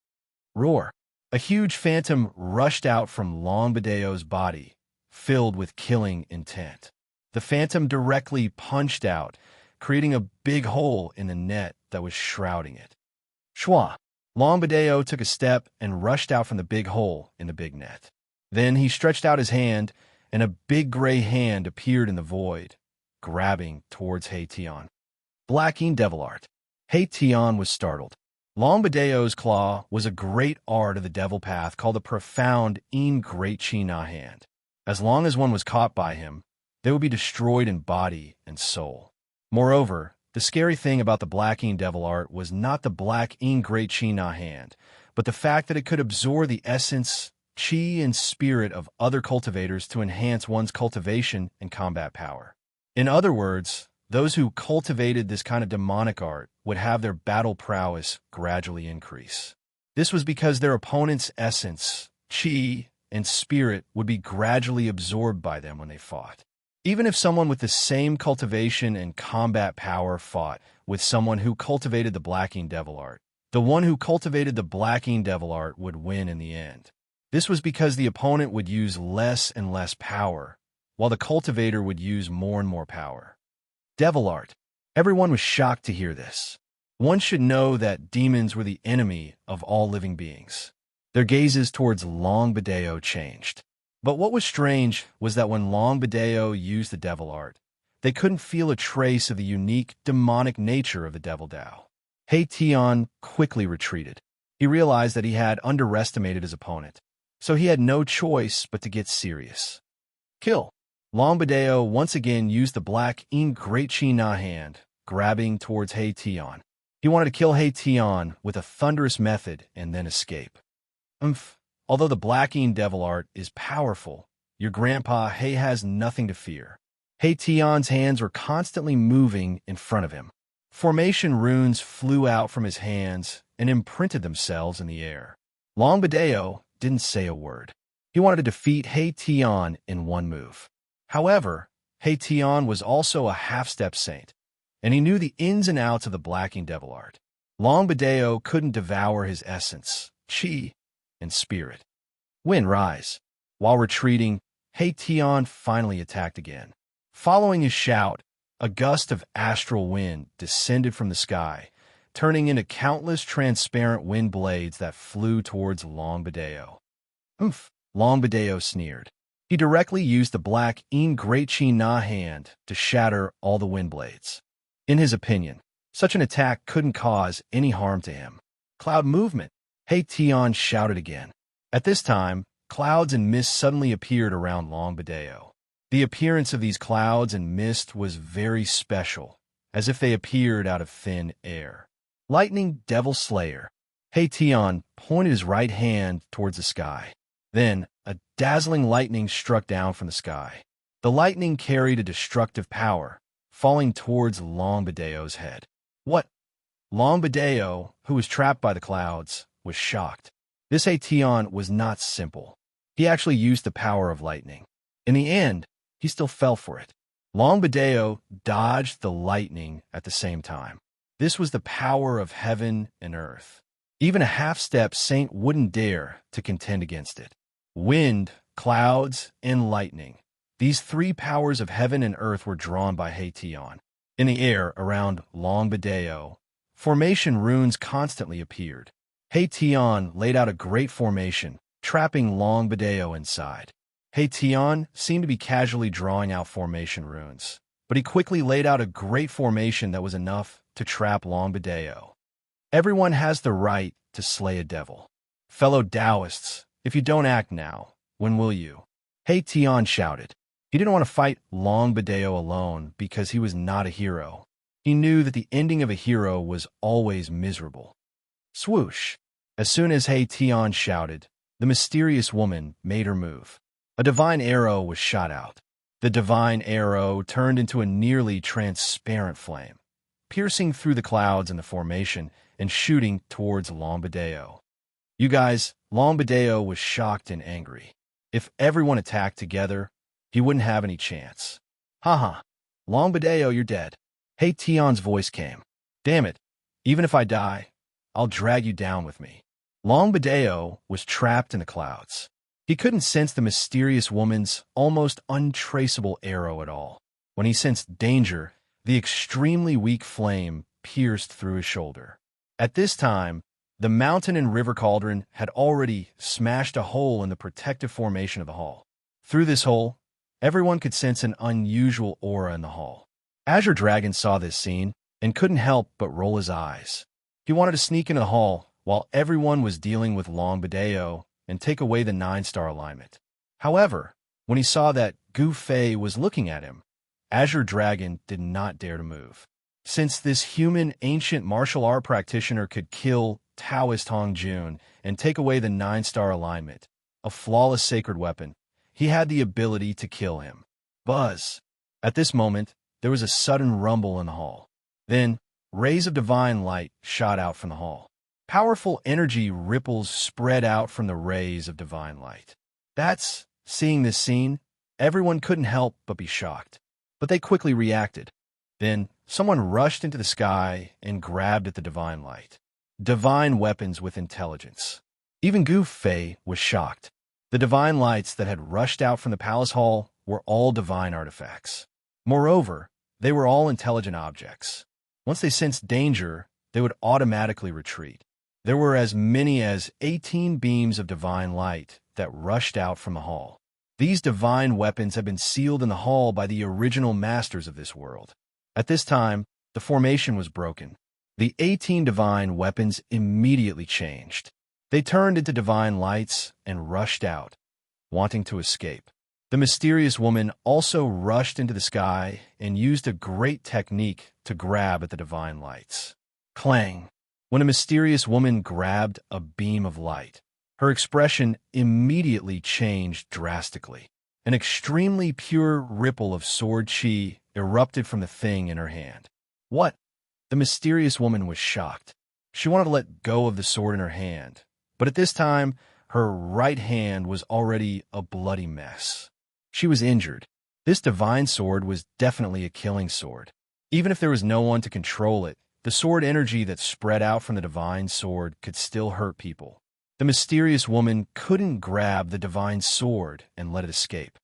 Roar! A huge phantom rushed out from Long Badeo's body, filled with killing intent. The phantom directly punched out, creating a big hole in the net that was shrouding it. Shua! Long Badeo took a step and rushed out from the big hole in the big net. Then he stretched out his hand, and a big gray hand appeared in the void, grabbing towards He Tian. Blacking Devil Art. He Tian was startled. Long Badeo's claw was a great art of the devil path called the profound In Great Chi Na hand. As long as one was caught by him, they would be destroyed in body and soul. Moreover, the scary thing about the blacking devil art was not the black In Great Chi Na hand, but the fact that it could absorb the essence, chi, and spirit of other cultivators to enhance one's cultivation and combat power. In other words, those who cultivated this kind of demonic art would have their battle prowess gradually increase. This was because their opponent's essence, chi, and spirit would be gradually absorbed by them when they fought. Even if someone with the same cultivation and combat power fought with someone who cultivated the blacking devil art, the one who cultivated the blacking devil art would win in the end. This was because the opponent would use less and less power, while the cultivator would use more and more power. Devil art. Everyone was shocked to hear this. One should know that demons were the enemy of all living beings. Their gazes towards Long Badeo changed. But what was strange was that when Long Badeo used the devil art, they couldn't feel a trace of the unique, demonic nature of the devil Dao. He Tian quickly retreated. He realized that he had underestimated his opponent, so he had no choice but to get serious. Kill! Long Badeo once again used the black In Great Chi Na hand, grabbing towards He Tian. He wanted to kill He Tian with a thunderous method and then escape. Although the blacking devil art is powerful, your grandpa He has nothing to fear. He Tian's hands were constantly moving in front of him. Formation runes flew out from his hands and imprinted themselves in the air. Long Badeo didn't say a word. He wanted to defeat He Tian in one move. However, He Tian was also a half-step saint, and he knew the ins and outs of the blacking devil art. Long Badeo couldn't devour his essence, chi, and spirit. Wind rise. While retreating, He Tian finally attacked again. Following his shout, a gust of astral wind descended from the sky, turning into countless transparent wind blades that flew towards Long Badeo. Long Badeo sneered. He directly used the black In Great Chi Na hand to shatter all the wind blades. In his opinion, such an attack couldn't cause any harm to him. Cloud movement. He Tian shouted again. At this time, clouds and mist suddenly appeared around Longbadeo. The appearance of these clouds and mist was very special, as if they appeared out of thin air. Lightning Devil Slayer. Heition pointed his right hand towards the sky. Then, a dazzling lightning struck down from the sky. The lightning carried a destructive power, falling towards Longbadeo's head. What? Longbadeo, who was trapped by the clouds, was shocked. This Heition was not simple. He actually used the power of lightning. In the end, he still fell for it. Longbadeo dodged the lightning at the same time. This was the power of heaven and earth. Even a half-step saint wouldn't dare to contend against it. Wind, clouds, and lightning. These three powers of heaven and earth were drawn by Heition. In the air around Longbadeo, formation runes constantly appeared. Heition laid out a great formation, trapping Longbadeo inside. Heition seemed to be casually drawing out formation runes, but he quickly laid out a great formation that was enough to trap Longbadeo. Everyone has the right to slay a devil. Fellow Taoists, if you don't act now, when will you? Heition shouted. He didn't want to fight Longbadeo alone because he was not a hero. He knew that the ending of a hero was always miserable. Swoosh! As soon as Heition shouted, the mysterious woman made her move. A divine arrow was shot out. The divine arrow turned into a nearly transparent flame, piercing through the clouds in the formation and shooting towards Longbadeo. You guys, Longbadeo was shocked and angry. If everyone attacked together, he wouldn't have any chance. Haha, Longbadeo, you're dead. Heition's voice came. Damn it, even if I die, I'll drag you down with me. Longbadeo was trapped in the clouds. He couldn't sense the mysterious woman's almost untraceable arrow at all. When he sensed danger, the extremely weak flame pierced through his shoulder. At this time, the mountain and river cauldron had already smashed a hole in the protective formation of the hall. Through this hole, everyone could sense an unusual aura in the hall. Azure Dragon saw this scene and couldn't help but roll his eyes. He wanted to sneak into the hall while everyone was dealing with Longbadeo and take away the 9-star alignment. However, when he saw that Gu Fei was looking at him, Azure Dragon did not dare to move. Since this human ancient martial art practitioner could kill Taoist Hong Jun and take away the 9-star alignment, a flawless sacred weapon, he had the ability to kill him. Buzz! At this moment, there was a sudden rumble in the hall. Then, rays of divine light shot out from the hall. Powerful energy ripples spread out from the rays of divine light. Seeing this scene, everyone couldn't help but be shocked. But they quickly reacted. Then, someone rushed into the sky and grabbed at the divine light. Divine weapons with intelligence. Even Gu Fei was shocked. The divine lights that had rushed out from the palace hall were all divine artifacts. Moreover, they were all intelligent objects. Once they sensed danger, they would automatically retreat. There were as many as 18 beams of divine light that rushed out from the hall. These divine weapons had been sealed in the hall by the original masters of this world. At this time, the formation was broken. The 18 divine weapons immediately changed. They turned into divine lights and rushed out, wanting to escape. The mysterious woman also rushed into the sky and used a great technique to grab at the divine lights. Clang! When a mysterious woman grabbed a beam of light, her expression immediately changed drastically. An extremely pure ripple of sword chi erupted from the thing in her hand. What? The mysterious woman was shocked. She wanted to let go of the sword in her hand, but at this time, her right hand was already a bloody mess. She was injured. This divine sword was definitely a killing sword. Even if there was no one to control it, the sword energy that spread out from the divine sword could still hurt people. The mysterious woman couldn't grab the divine sword and let it escape.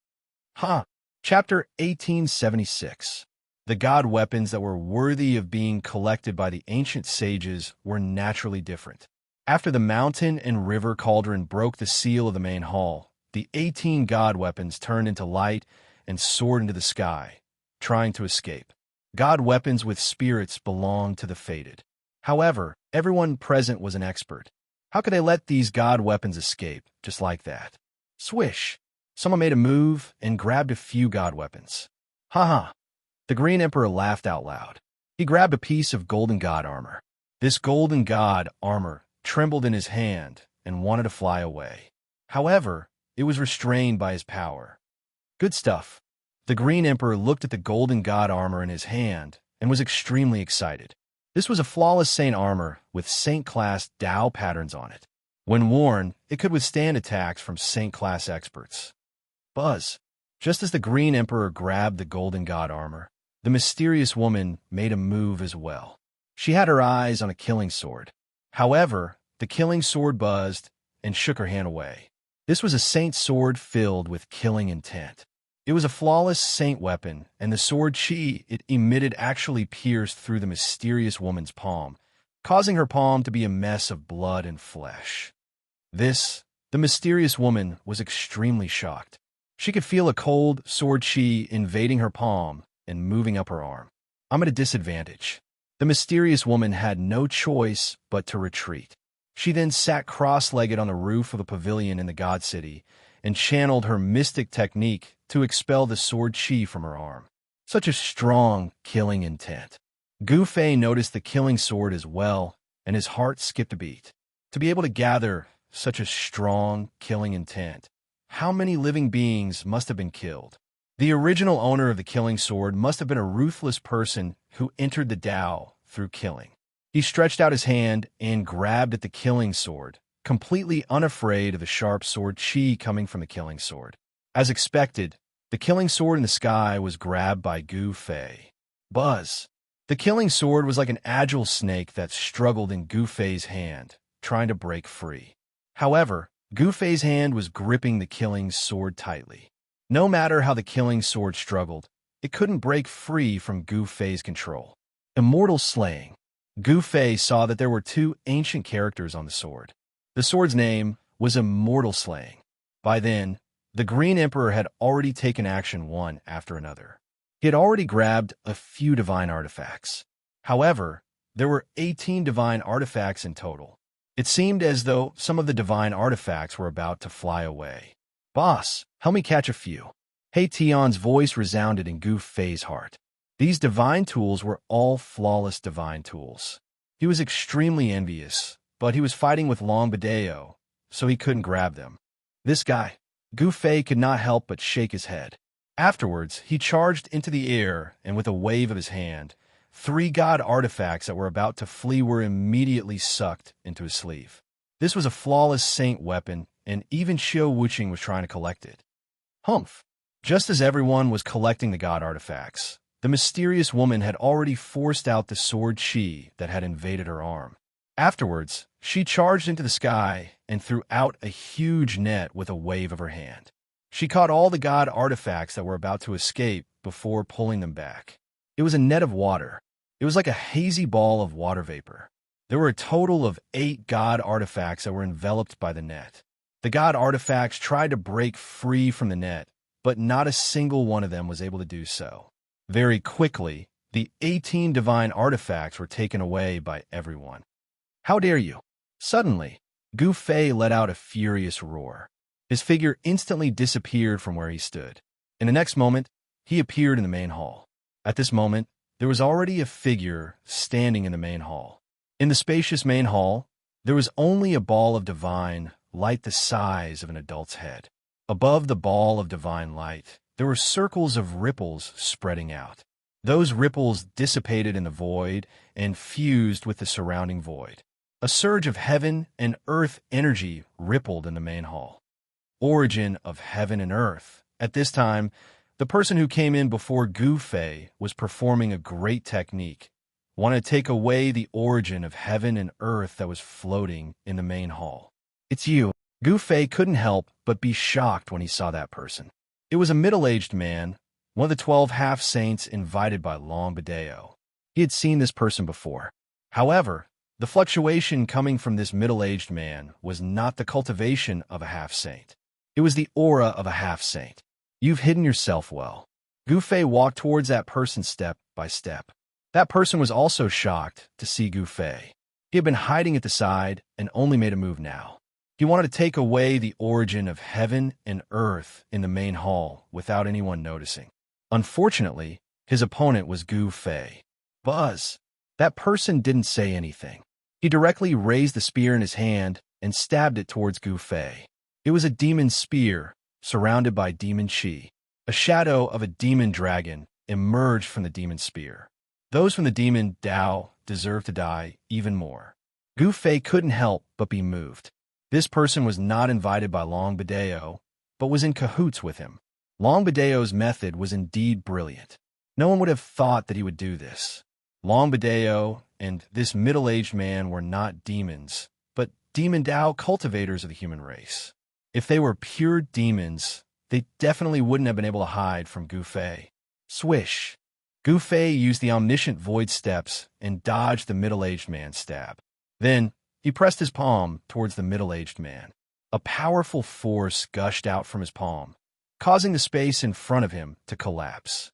Chapter 1876. The god weapons that were worthy of being collected by the ancient sages were naturally different. After the mountain and river cauldron broke the seal of the main hall, the 18 god weapons turned into light and soared into the sky, trying to escape. God weapons with spirits belonged to the fated. However, everyone present was an expert. How could they let these god weapons escape just like that? Swish! Someone made a move and grabbed a few god weapons. Haha! The Green Emperor laughed out loud. He grabbed a piece of golden god armor. This golden god armor trembled in his hand and wanted to fly away. However, it was restrained by his power. Good stuff. The Green Emperor looked at the golden god armor in his hand and was extremely excited. This was a flawless saint armor with saint-class Dao patterns on it. When worn, it could withstand attacks from saint-class experts. Buzz! Just as the Green Emperor grabbed the golden god armor, the mysterious woman made a move as well. She had her eyes on a killing sword. However, the killing sword buzzed and shook her hand away. This was a saint sword filled with killing intent. It was a flawless saint weapon, and the sword chi it emitted actually pierced through the mysterious woman's palm, causing her palm to be a mess of blood and flesh. The mysterious woman was extremely shocked. She could feel a cold sword chi invading her palm and moving up her arm. I'm at a disadvantage. The mysterious woman had no choice but to retreat. She then sat cross-legged on the roof of the pavilion in the God City and channeled her mystic technique to expel the sword chi from her arm. Such a strong, killing intent. Gu Fei noticed the killing sword as well, and his heart skipped a beat. To be able to gather such a strong, killing intent, how many living beings must have been killed? The original owner of the killing sword must have been a ruthless person who entered the Dao through killing. He stretched out his hand and grabbed at the killing sword, completely unafraid of the sharp sword chi coming from the killing sword. As expected, the killing sword in the sky was grabbed by Gu Fei. Buzz! The killing sword was like an agile snake that struggled in Gu Fei's hand, trying to break free. However, Gu Fei's hand was gripping the killing sword tightly. No matter how the killing sword struggled, it couldn't break free from Gu Fei's control. Immortal slaying. Gu Fei saw that there were two ancient characters on the sword. The sword's name was Immortal Slaying. By then, the Green Emperor had already taken action one after another. He had already grabbed a few divine artifacts. However, there were 18 divine artifacts in total. It seemed as though some of the divine artifacts were about to fly away. Boss, help me catch a few. Hei Tian's voice resounded in Gu Fei's heart. These divine tools were all flawless divine tools. He was extremely envious, but he was fighting with Long Bideo, so he couldn't grab them. This guy, Gu Fei could not help but shake his head. Afterwards, he charged into the air, and with a wave of his hand, 3 god artifacts that were about to flee were immediately sucked into his sleeve. This was a flawless saint weapon, and even Xiao Wuqing was trying to collect it. Humph! Just as everyone was collecting the god artifacts, the mysterious woman had already forced out the sword chi that had invaded her arm. Afterwards, she charged into the sky and threw out a huge net with a wave of her hand. She caught all the god artifacts that were about to escape before pulling them back. It was a net of water. It was like a hazy ball of water vapor. There were a total of 8 god artifacts that were enveloped by the net. The god artifacts tried to break free from the net, but not a single one of them was able to do so. Very quickly, the 18 divine artifacts were taken away by everyone. How dare you? Suddenly, Gu Fei let out a furious roar. His figure instantly disappeared from where he stood. In the next moment, he appeared in the main hall. At this moment, there was already a figure standing in the main hall. In the spacious main hall, there was only a ball of divine light the size of an adult's head. Above the ball of divine light, there were circles of ripples spreading out. Those ripples dissipated in the void and fused with the surrounding void. A surge of heaven and earth energy rippled in the main hall. Origin of heaven and earth. At this time, the person who came in before Gu Fei was performing a great technique, wanted to take away the origin of heaven and earth that was floating in the main hall. It's you. Gu Fei couldn't help but be shocked when he saw that person. It was a middle-aged man, one of the 12 half-saints invited by Long Bideo. He had seen this person before. However, the fluctuation coming from this middle-aged man was not the cultivation of a half-saint. It was the aura of a half-saint. You've hidden yourself well. Gu Fei walked towards that person step by step. That person was also shocked to see Gu Fei. He had been hiding at the side and only made a move now. He wanted to take away the origin of heaven and earth in the main hall without anyone noticing. Unfortunately, his opponent was Gu Fei. Buzz. That person didn't say anything. He directly raised the spear in his hand and stabbed it towards Gu Fei. It was a demon spear, surrounded by demon chi. A shadow of a demon dragon emerged from the demon spear. Those from the demon Dao deserved to die even more. Gu Fei couldn't help but be moved. This person was not invited by Long Bideo, but was in cahoots with him. Long Bideo's method was indeed brilliant. No one would have thought that he would do this. Long Bideo and this middle-aged man were not demons, but demon Dao cultivators of the human race. If they were pure demons, they definitely wouldn't have been able to hide from Gu Fei. Swish! Gu Fei used the omniscient void steps and dodged the middle-aged man's stab. Then, he pressed his palm towards the middle-aged man. A powerful force gushed out from his palm, causing the space in front of him to collapse.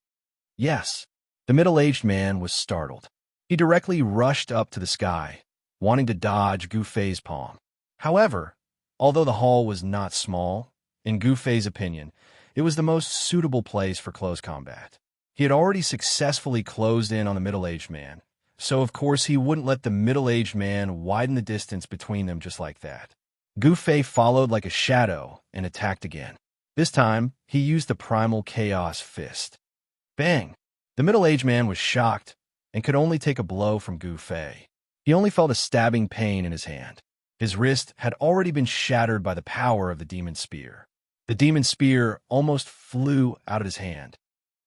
Yes, the middle-aged man was startled. He directly rushed up to the sky, wanting to dodge Gu Fei's palm. However, although the hall was not small, in Gu Fei's opinion, it was the most suitable place for close combat. He had already successfully closed in on the middle-aged man, so of course he wouldn't let the middle-aged man widen the distance between them just like that. Gu Fei followed like a shadow and attacked again. This time, he used the primal chaos fist. Bang! The middle-aged man was shocked and could only take a blow from Gu Fei. He only felt a stabbing pain in his hand. His wrist had already been shattered by the power of the demon spear. The demon spear almost flew out of his hand.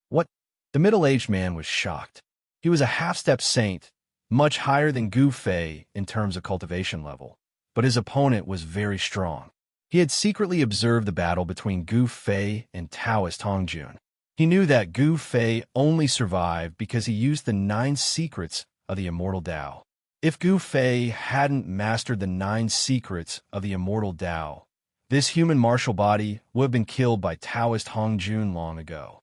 What? The middle-aged man was shocked. He was a half-step saint, much higher than Gu Fei in terms of cultivation level, but his opponent was very strong. He had secretly observed the battle between Gu Fei and Taoist Hongjun. He knew that Gu Fei only survived because he used the 9 secrets of the immortal Dao. If Gu Fei hadn't mastered the 9 secrets of the immortal Dao, this human martial body would have been killed by Taoist Hongjun long ago.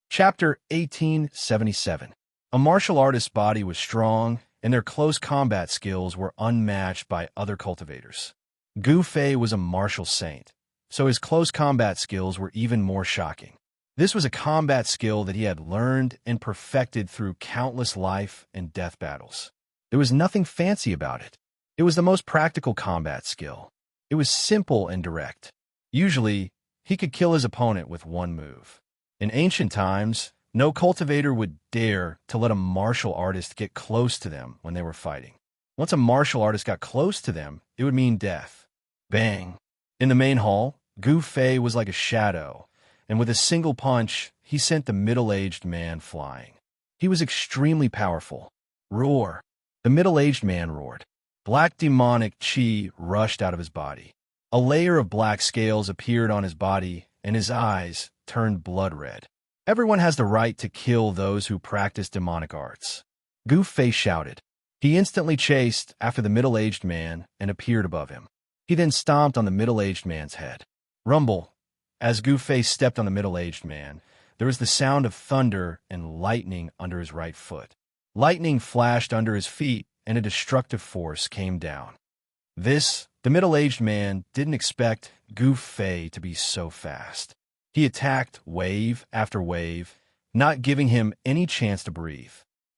Chapter 1877. A martial artist's body was strong, and their close combat skills were unmatched by other cultivators. Gu Fei was a martial saint, so his close combat skills were even more shocking. This was a combat skill that he had learned and perfected through countless life and death battles. There was nothing fancy about it. It was the most practical combat skill. It was simple and direct. Usually, he could kill his opponent with one move. In ancient times, no cultivator would dare to let a martial artist get close to them when they were fighting. Once a martial artist got close to them, it would mean death. Bang! In the main hall, Gu Fei was like a shadow, and with a single punch, he sent the middle-aged man flying. He was extremely powerful. Roar! The middle-aged man roared. Black demonic chi rushed out of his body. A layer of black scales appeared on his body, and his eyes turned blood red. Everyone has the right to kill those who practice demonic arts. Gu Fei shouted. He instantly chased after the middle-aged man and appeared above him. He then stomped on the middle-aged man's head. Rumble. As Gu Fei stepped on the middle-aged man, there was the sound of thunder and lightning under his right foot. Lightning flashed under his feet, and a destructive force came down. The middle-aged man didn't expect Gu Fei to be so fast. He attacked wave after wave, not giving him any chance to breathe.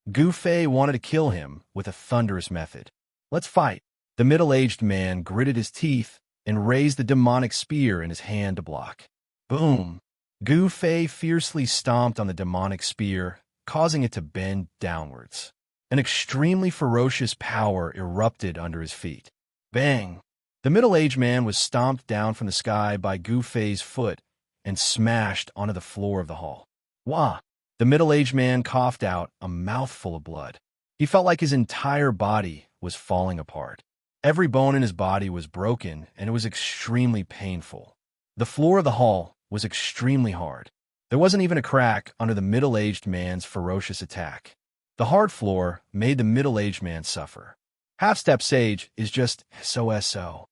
Gu Fei wanted to kill him with a thunderous method. Let's fight. The middle-aged man gritted his teeth and raised the demonic spear in his hand to block. Boom! Gu Fei fiercely stomped on the demonic spear, causing it to bend downwards. An extremely ferocious power erupted under his feet. Bang! The middle-aged man was stomped down from the sky by Gu Fei's foot and smashed onto the floor of the hall. Wah! The middle-aged man coughed out a mouthful of blood. He felt like his entire body was falling apart. Every bone in his body was broken, and it was extremely painful. The floor of the hall was extremely hard. There wasn't even a crack under the middle-aged man's ferocious attack. The hard floor made the middle-aged man suffer. Half-step sage is just so.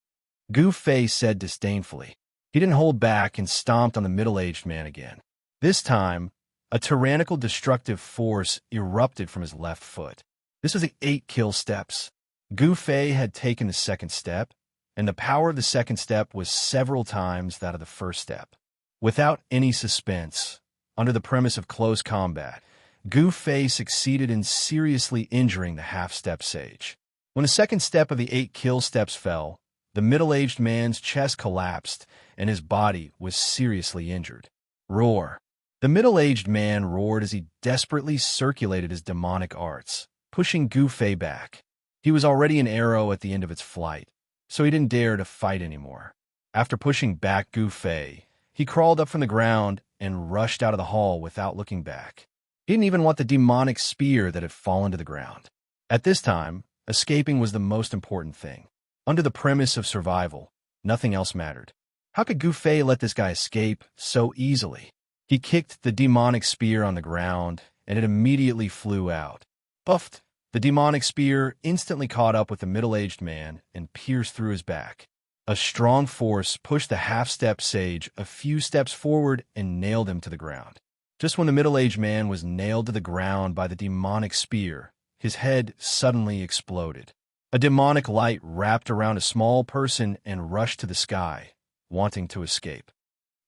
Gu Fei said disdainfully. He didn't hold back and stomped on the middle-aged man again. This time, a tyrannical destructive force erupted from his left foot. This was the 8 kill steps. Gu Fei had taken the second step, and the power of the second step was several times that of the first step. Without any suspense, under the premise of close combat, Gu Fei succeeded in seriously injuring the half-step sage. When the second step of the 8 kill steps fell, the middle-aged man's chest collapsed and his body was seriously injured. Roar. The middle-aged man roared as he desperately circulated his demonic arts, pushing Gu Fei back. He was already an arrow at the end of its flight, so he didn't dare to fight anymore. After pushing back Gu Fei, he crawled up from the ground and rushed out of the hall without looking back. He didn't even want the demonic spear that had fallen to the ground. At this time, escaping was the most important thing. Under the premise of survival, nothing else mattered. How could Gu Fei let this guy escape so easily? He kicked the demonic spear on the ground, and it immediately flew out. Buffed! The demonic spear instantly caught up with the middle-aged man and pierced through his back. A strong force pushed the half-step sage a few steps forward and nailed him to the ground. Just when the middle-aged man was nailed to the ground by the demonic spear, his head suddenly exploded. A demonic light wrapped around a small person and rushed to the sky, wanting to escape.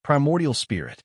Primordial spirit.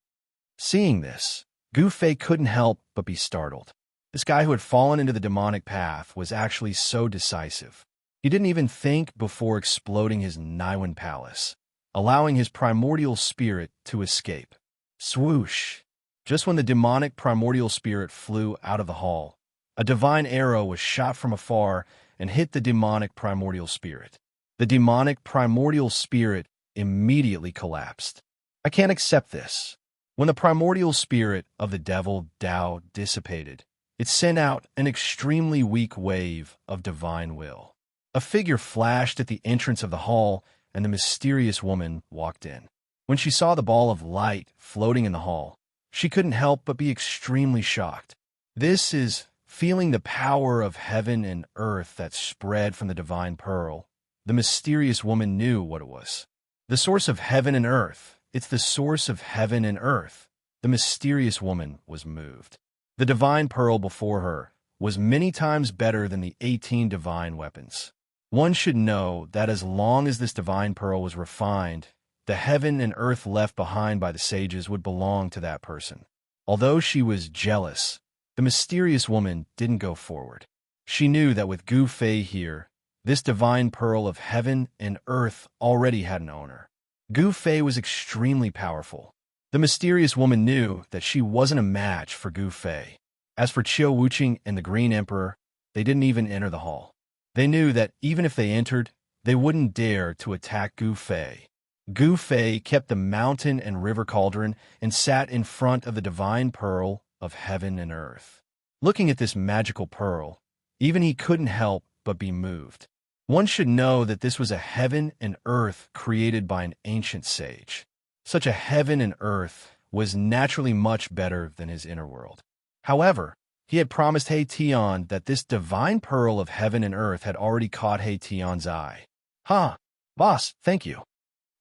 Seeing this, Gu Fei couldn't help but be startled. This guy who had fallen into the demonic path was actually so decisive. He didn't even think before exploding his Naiwan palace, allowing his primordial spirit to escape. Swoosh! Just when the demonic primordial spirit flew out of the hall, a divine arrow was shot from afar and hit the demonic primordial spirit. The demonic primordial spirit immediately collapsed. I can't accept this. When the primordial spirit of the devil Tao dissipated, it sent out an extremely weak wave of divine will. A figure flashed at the entrance of the hall, and the mysterious woman walked in. When she saw the ball of light floating in the hall, she couldn't help but be extremely shocked. This is feeling the power of heaven and earth that spread from the divine pearl. The mysterious woman knew what it was. The source of heaven and earth. It's the source of heaven and earth. The mysterious woman was moved. The divine pearl before her was many times better than the 18 divine weapons. One should know that as long as this divine pearl was refined, the heaven and earth left behind by the sages would belong to that person. Although she was jealous, the mysterious woman didn't go forward. She knew that with Gu Fei here, this divine pearl of heaven and earth already had an owner. Gu Fei was extremely powerful. The mysterious woman knew that she wasn't a match for Gu Fei. As for Qiu Wuqing and the Green Emperor, they didn't even enter the hall. They knew that even if they entered, they wouldn't dare to attack Gu Fei. Gu Fei kept the mountain and river cauldron and sat in front of the divine pearl of heaven and earth. Looking at this magical pearl, even he couldn't help but be moved. One should know that this was a heaven and earth created by an ancient sage. Such a heaven and earth was naturally much better than his inner world. However, he had promised He Tian that this divine pearl of heaven and earth had already caught He Tian's eye. Boss, thank you.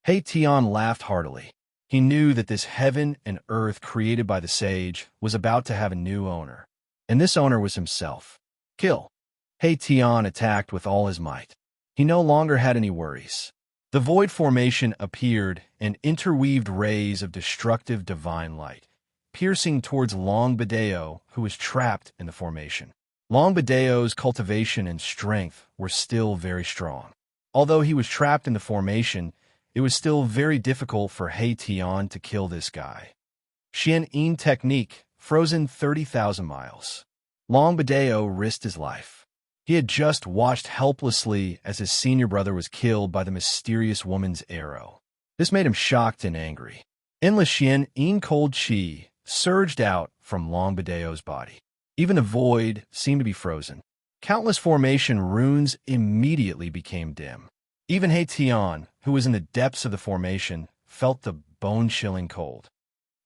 He Tian laughed heartily. He knew that this heaven and earth created by the sage was about to have a new owner. And this owner was himself. Kill. He Tian attacked with all his might. He no longer had any worries. The void formation appeared and interweaved rays of destructive divine light, piercing towards Long Bideo, who was trapped in the formation. Long Bideo's cultivation and strength were still very strong. Although he was trapped in the formation, it was still very difficult for He Tian to kill this guy. Xian technique, frozen 30,000 miles. Long Bideo risked his life. He had just watched helplessly as his senior brother was killed by the mysterious woman's arrow. This made him shocked and angry. Endless Xian cold chi surged out from Long Bideo's body. Even the void seemed to be frozen. Countless formation runes immediately became dim. Even He Tian, who was in the depths of the formation, felt the bone-chilling cold.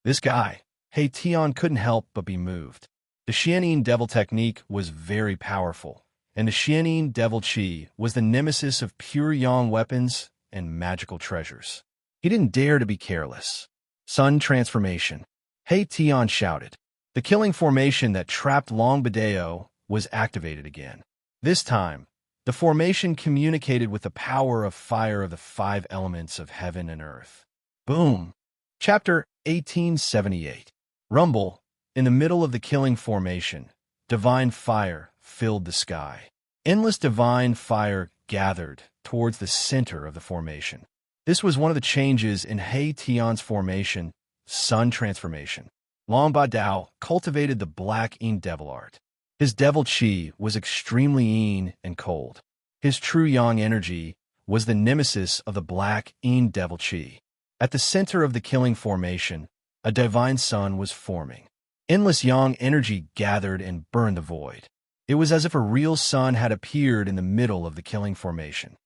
This guy, He Tian, couldn't help but be moved. The Xian Devil technique was very powerful, and the Xian Devil Chi was the nemesis of pure yang weapons and magical treasures. He didn't dare to be careless. Sun transformation. He Tian shouted. The killing formation that trapped Long Bideo was activated again. This time, The formation communicated with the power of fire of the five elements of heaven and earth. Boom! Chapter 1878. Rumble. In the middle of the killing formation, divine fire filled the sky. Endless divine fire gathered towards the center of the formation. This was one of the changes in He Tian's formation, sun transformation. Long Ba Dao cultivated the black Yin devil art. His devil chi was extremely yin and cold. His true yang energy was the nemesis of the black Yin devil chi. At the center of the killing formation, a divine sun was forming. Endless yang energy gathered and burned the void. It was as if a real sun had appeared in the middle of the killing formation.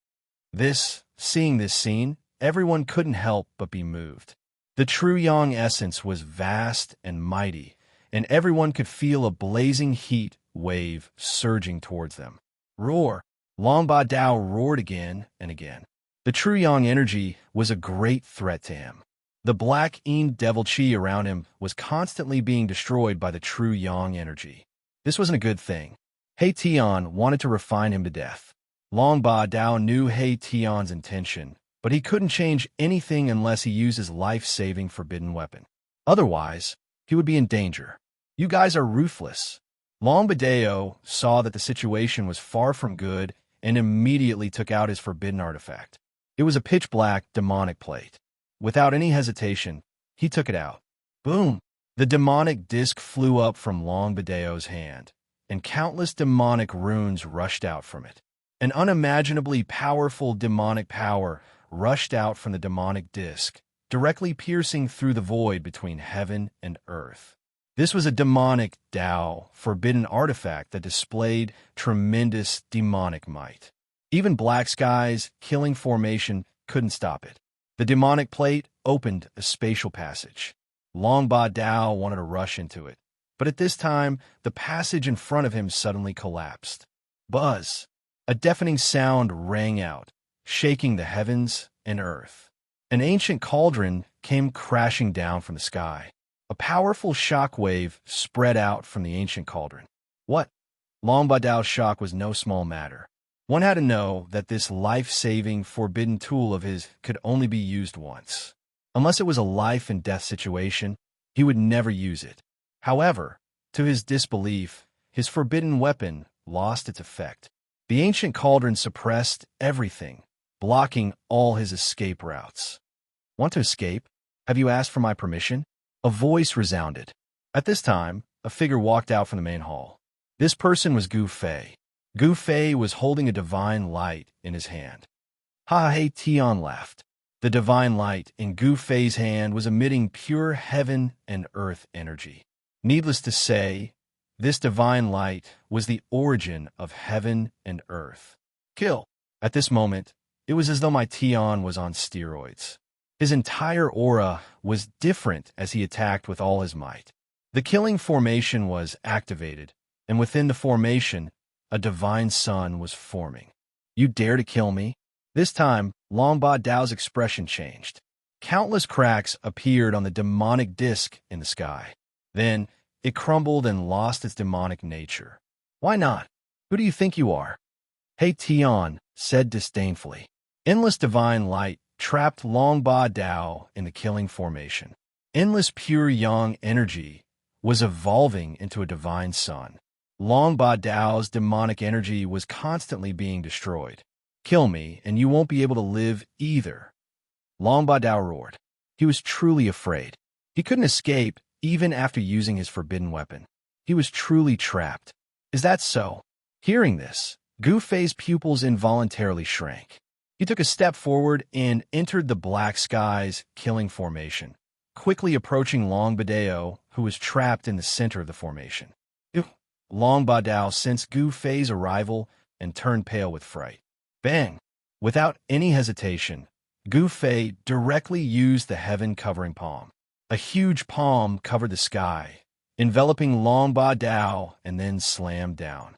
Seeing this scene, everyone couldn't help but be moved. The true yang essence was vast and mighty, and everyone could feel a blazing heat wave surging towards them. Roar! Long Ba Dao roared again and again. The true yang energy was a great threat to him. The black Yin devil chi around him was constantly being destroyed by the true yang energy. This wasn't a good thing. He Tian wanted to refine him to death. Long Ba Dao knew He Tian's intention, but he couldn't change anything unless he used his life-saving forbidden weapon. Otherwise, he would be in danger. You guys are ruthless. Long Ba Dao saw that the situation was far from good and immediately took out his forbidden artifact. It was a pitch-black demonic plate. Without any hesitation, he took it out. Boom! The demonic disc flew up from Long Ba Dao's hand, and countless demonic runes rushed out from it. An unimaginably powerful demonic power rushed out from the demonic disc, directly piercing through the void between heaven and earth. This was a demonic Dao, forbidden artifact that displayed tremendous demonic might. Even Black Sky's killing formation couldn't stop it. The demonic plate opened a spatial passage. Long Ba Dao wanted to rush into it, but at this time, the passage in front of him suddenly collapsed. Buzz! A deafening sound rang out, shaking the heavens and earth. An ancient cauldron came crashing down from the sky. A powerful shock wave spread out from the ancient cauldron. What? Long Ba Dao's shock was no small matter. One had to know that this life-saving, forbidden tool of his could only be used once. Unless it was a life-and-death situation, he would never use it. However, to his disbelief, his forbidden weapon lost its effect. The ancient cauldron suppressed everything, blocking all his escape routes. Want to escape? Have you asked for my permission? A voice resounded. At this time, a figure walked out from the main hall. This person was Gu Fei. Gu Fei was holding a divine light in his hand. He Tian laughed. The divine light in Gu Fei's hand was emitting pure heaven and earth energy. Needless to say, this divine light was the origin of heaven and earth. Kill! At this moment, it was as though my Tian was on steroids. His entire aura was different as he attacked with all his might. The killing formation was activated, and within the formation, a divine sun was forming. You dare to kill me? This time, Long Ba Dao's expression changed. Countless cracks appeared on the demonic disc in the sky. Then, it crumbled and lost its demonic nature. Why not? Who do you think you are? He Tian said disdainfully. Endless divine light trapped Long Ba Dao in the killing formation. Endless pure yang energy was evolving into a divine sun. Long Ba Dao's demonic energy was constantly being destroyed. Kill me, and you won't be able to live either. Long Ba Dao roared. He was truly afraid. He couldn't escape even after using his forbidden weapon. He was truly trapped. Is that so? Hearing this, Gu Fei's pupils involuntarily shrank. He took a step forward and entered the Black Sky's killing formation, quickly approaching Long Ba Dao, who was trapped in the center of the formation. Long Ba Dao sensed Gu Fei's arrival and turned pale with fright. Bang! Without any hesitation, Gu Fei directly used the heaven-covering palm. A huge palm covered the sky, enveloping Long Ba Dao and then slammed down.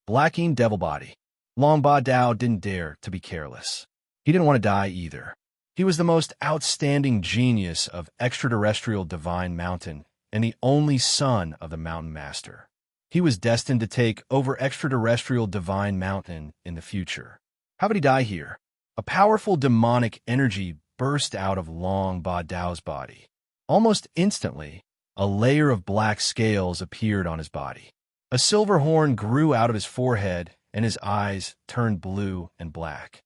Blacking Devil Body. Long Ba Dao didn't dare to be careless. He didn't want to die either. He was the most outstanding genius of extraterrestrial divine mountain and the only son of the mountain master. He was destined to take over extraterrestrial divine mountain in the future. How did he die here? A powerful demonic energy burst out of Long Ba Dao's body. Almost instantly, a layer of black scales appeared on his body. A silver horn grew out of his forehead, and his eyes turned blue and black.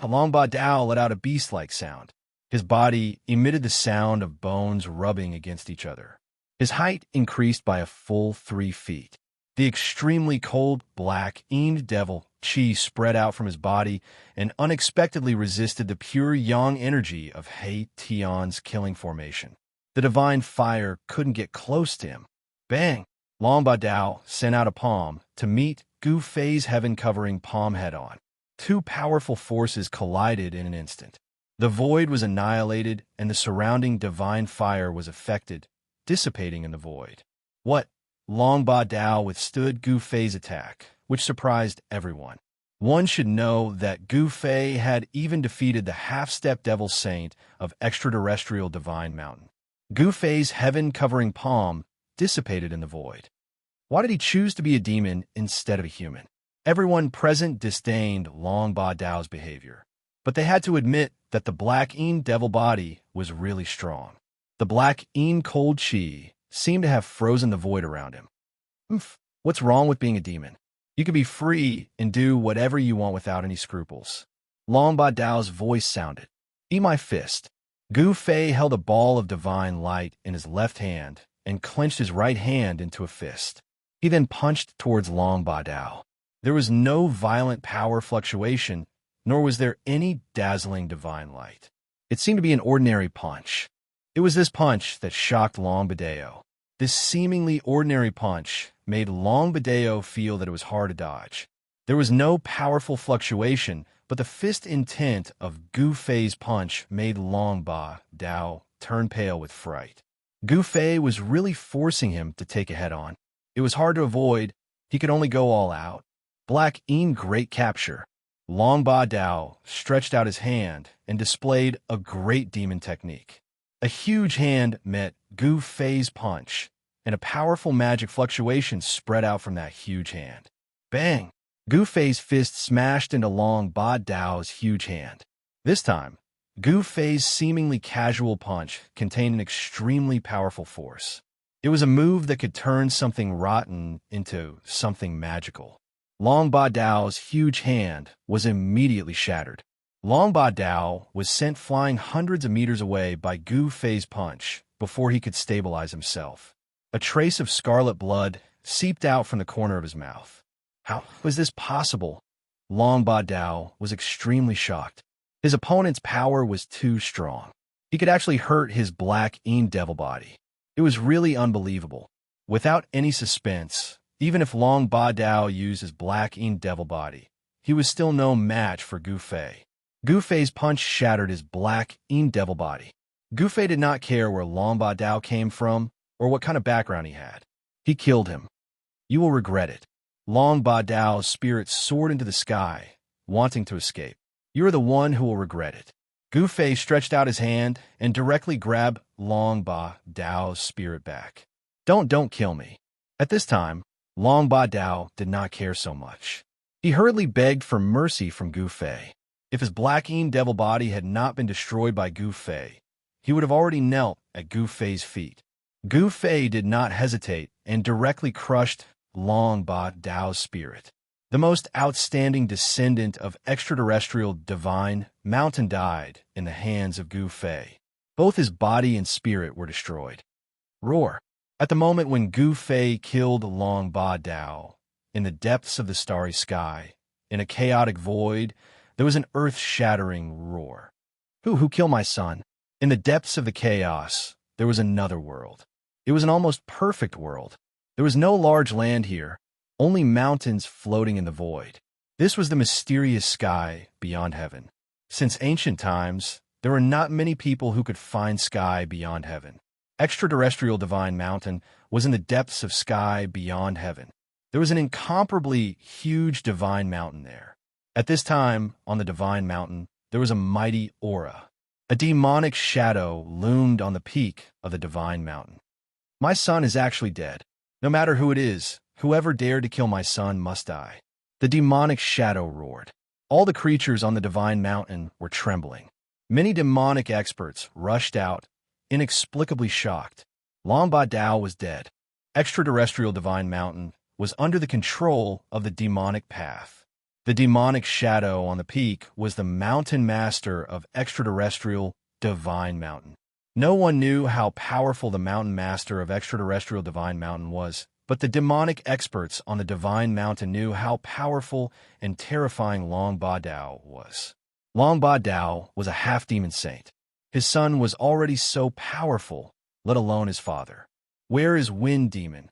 Long Ba Dao let out a beast-like sound. His body emitted the sound of bones rubbing against each other. His height increased by a full 3 feet. The extremely cold, black, Eend devil chi spread out from his body and unexpectedly resisted the pure yang energy of He Tian's killing formation. The divine fire couldn't get close to him. Bang! Long Ba Dao sent out a palm to meet Gu Fei's heaven-covering palm head-on. 2 powerful forces collided in an instant. The void was annihilated, and the surrounding divine fire was affected, dissipating in the void. What? Long Ba Dao withstood Gu Fei's attack, which surprised everyone. One should know that Gu Fei had even defeated the half-step devil saint of extraterrestrial divine mountain. Gu Fei's heaven-covering palm dissipated in the void. Why did he choose to be a demon instead of a human? Everyone present disdained Long Ba Dao's behavior, but they had to admit that the black Eend devil body was really strong. The black Eend cold chi seemed to have frozen the void around him. What's wrong with being a demon? You can be free and do whatever you want without any scruples. Long Ba Dao's voice sounded. Eat my fist. Gu Fei held a ball of divine light in his left hand and clenched his right hand into a fist. He then punched towards Long Ba Dao. There was no violent power fluctuation, nor was there any dazzling divine light. It seemed to be an ordinary punch. It was this punch that shocked Long Ba Dao. This seemingly ordinary punch made Long Ba Dao feel that it was hard to dodge. There was no powerful fluctuation, but the fist intent of Gu Fei's punch made Long Ba Dao turn pale with fright. Gu Fei was really forcing him to take a head-on. It was hard to avoid. He could only go all out. Black Eend great capture. Long Ba Dao stretched out his hand and displayed a great demon technique. A huge hand met Gu Fei's punch, and a powerful magic fluctuation spread out from that huge hand. Bang! Gu Fei's fist smashed into Long Ba Dao's huge hand. This time, Gu Fei's seemingly casual punch contained an extremely powerful force. It was a move that could turn something rotten into something magical. Long Ba Dao's huge hand was immediately shattered. Long Ba Dao was sent flying hundreds of meters away by Gu Fei's punch before he could stabilize himself. A trace of scarlet blood seeped out from the corner of his mouth. How was this possible? Long Ba Dao was extremely shocked. His opponent's power was too strong. He could actually hurt his black Eend devil body. It was really unbelievable. Without any suspense, even if Long Ba Dao used his black Eend devil body, he was still no match for Gu Fei. Gu Fei's punch shattered his black Eend devil body. Gu Fei did not care where Long Ba Dao came from or what kind of background he had. He killed him. You will regret it. Long Ba Dao's spirit soared into the sky, wanting to escape. You are the one who will regret it. Gu Fei stretched out his hand and directly grabbed Long Ba Dao's spirit back. Don't kill me. At this time, Long Ba Dao did not care so much. He hurriedly begged for mercy from Gu Fei. If his black Eend devil body had not been destroyed by Gu Fei, he would have already knelt at Gu Fei's feet. Gu Fei did not hesitate and directly crushed Long Ba Dao's spirit. The most outstanding descendant of extraterrestrial divine mountain died in the hands of Gu Fei. Both his body and spirit were destroyed. Roar! At the moment when Gu Fei killed Long Ba Dao, in the depths of the starry sky, in a chaotic void, there was an earth-shattering roar. Who killed my son? In the depths of the chaos, there was another world. It was an almost perfect world. There was no large land here, only mountains floating in the void. This was the mysterious sky beyond heaven. Since ancient times, there were not many people who could find sky beyond heaven. Extraterrestrial divine mountain was in the depths of sky beyond heaven. There was an incomparably huge divine mountain there. At this time, on the divine mountain, there was a mighty aura. A demonic shadow loomed on the peak of the divine mountain. My son is actually dead. No matter who it is, whoever dared to kill my son must die. The demonic shadow roared. All the creatures on the divine mountain were trembling. Many demonic experts rushed out, inexplicably shocked. Long Ba Dao was dead. Extraterrestrial divine mountain was under the control of the demonic path. The demonic shadow on the peak was the mountain master of extraterrestrial divine mountain. No one knew how powerful the mountain master of extraterrestrial divine mountain was, but the demonic experts on the divine mountain knew how powerful and terrifying Long Ba Dao was. Long Ba Dao was a half-demon saint. His son was already so powerful, let alone his father. Where is Wind Demon?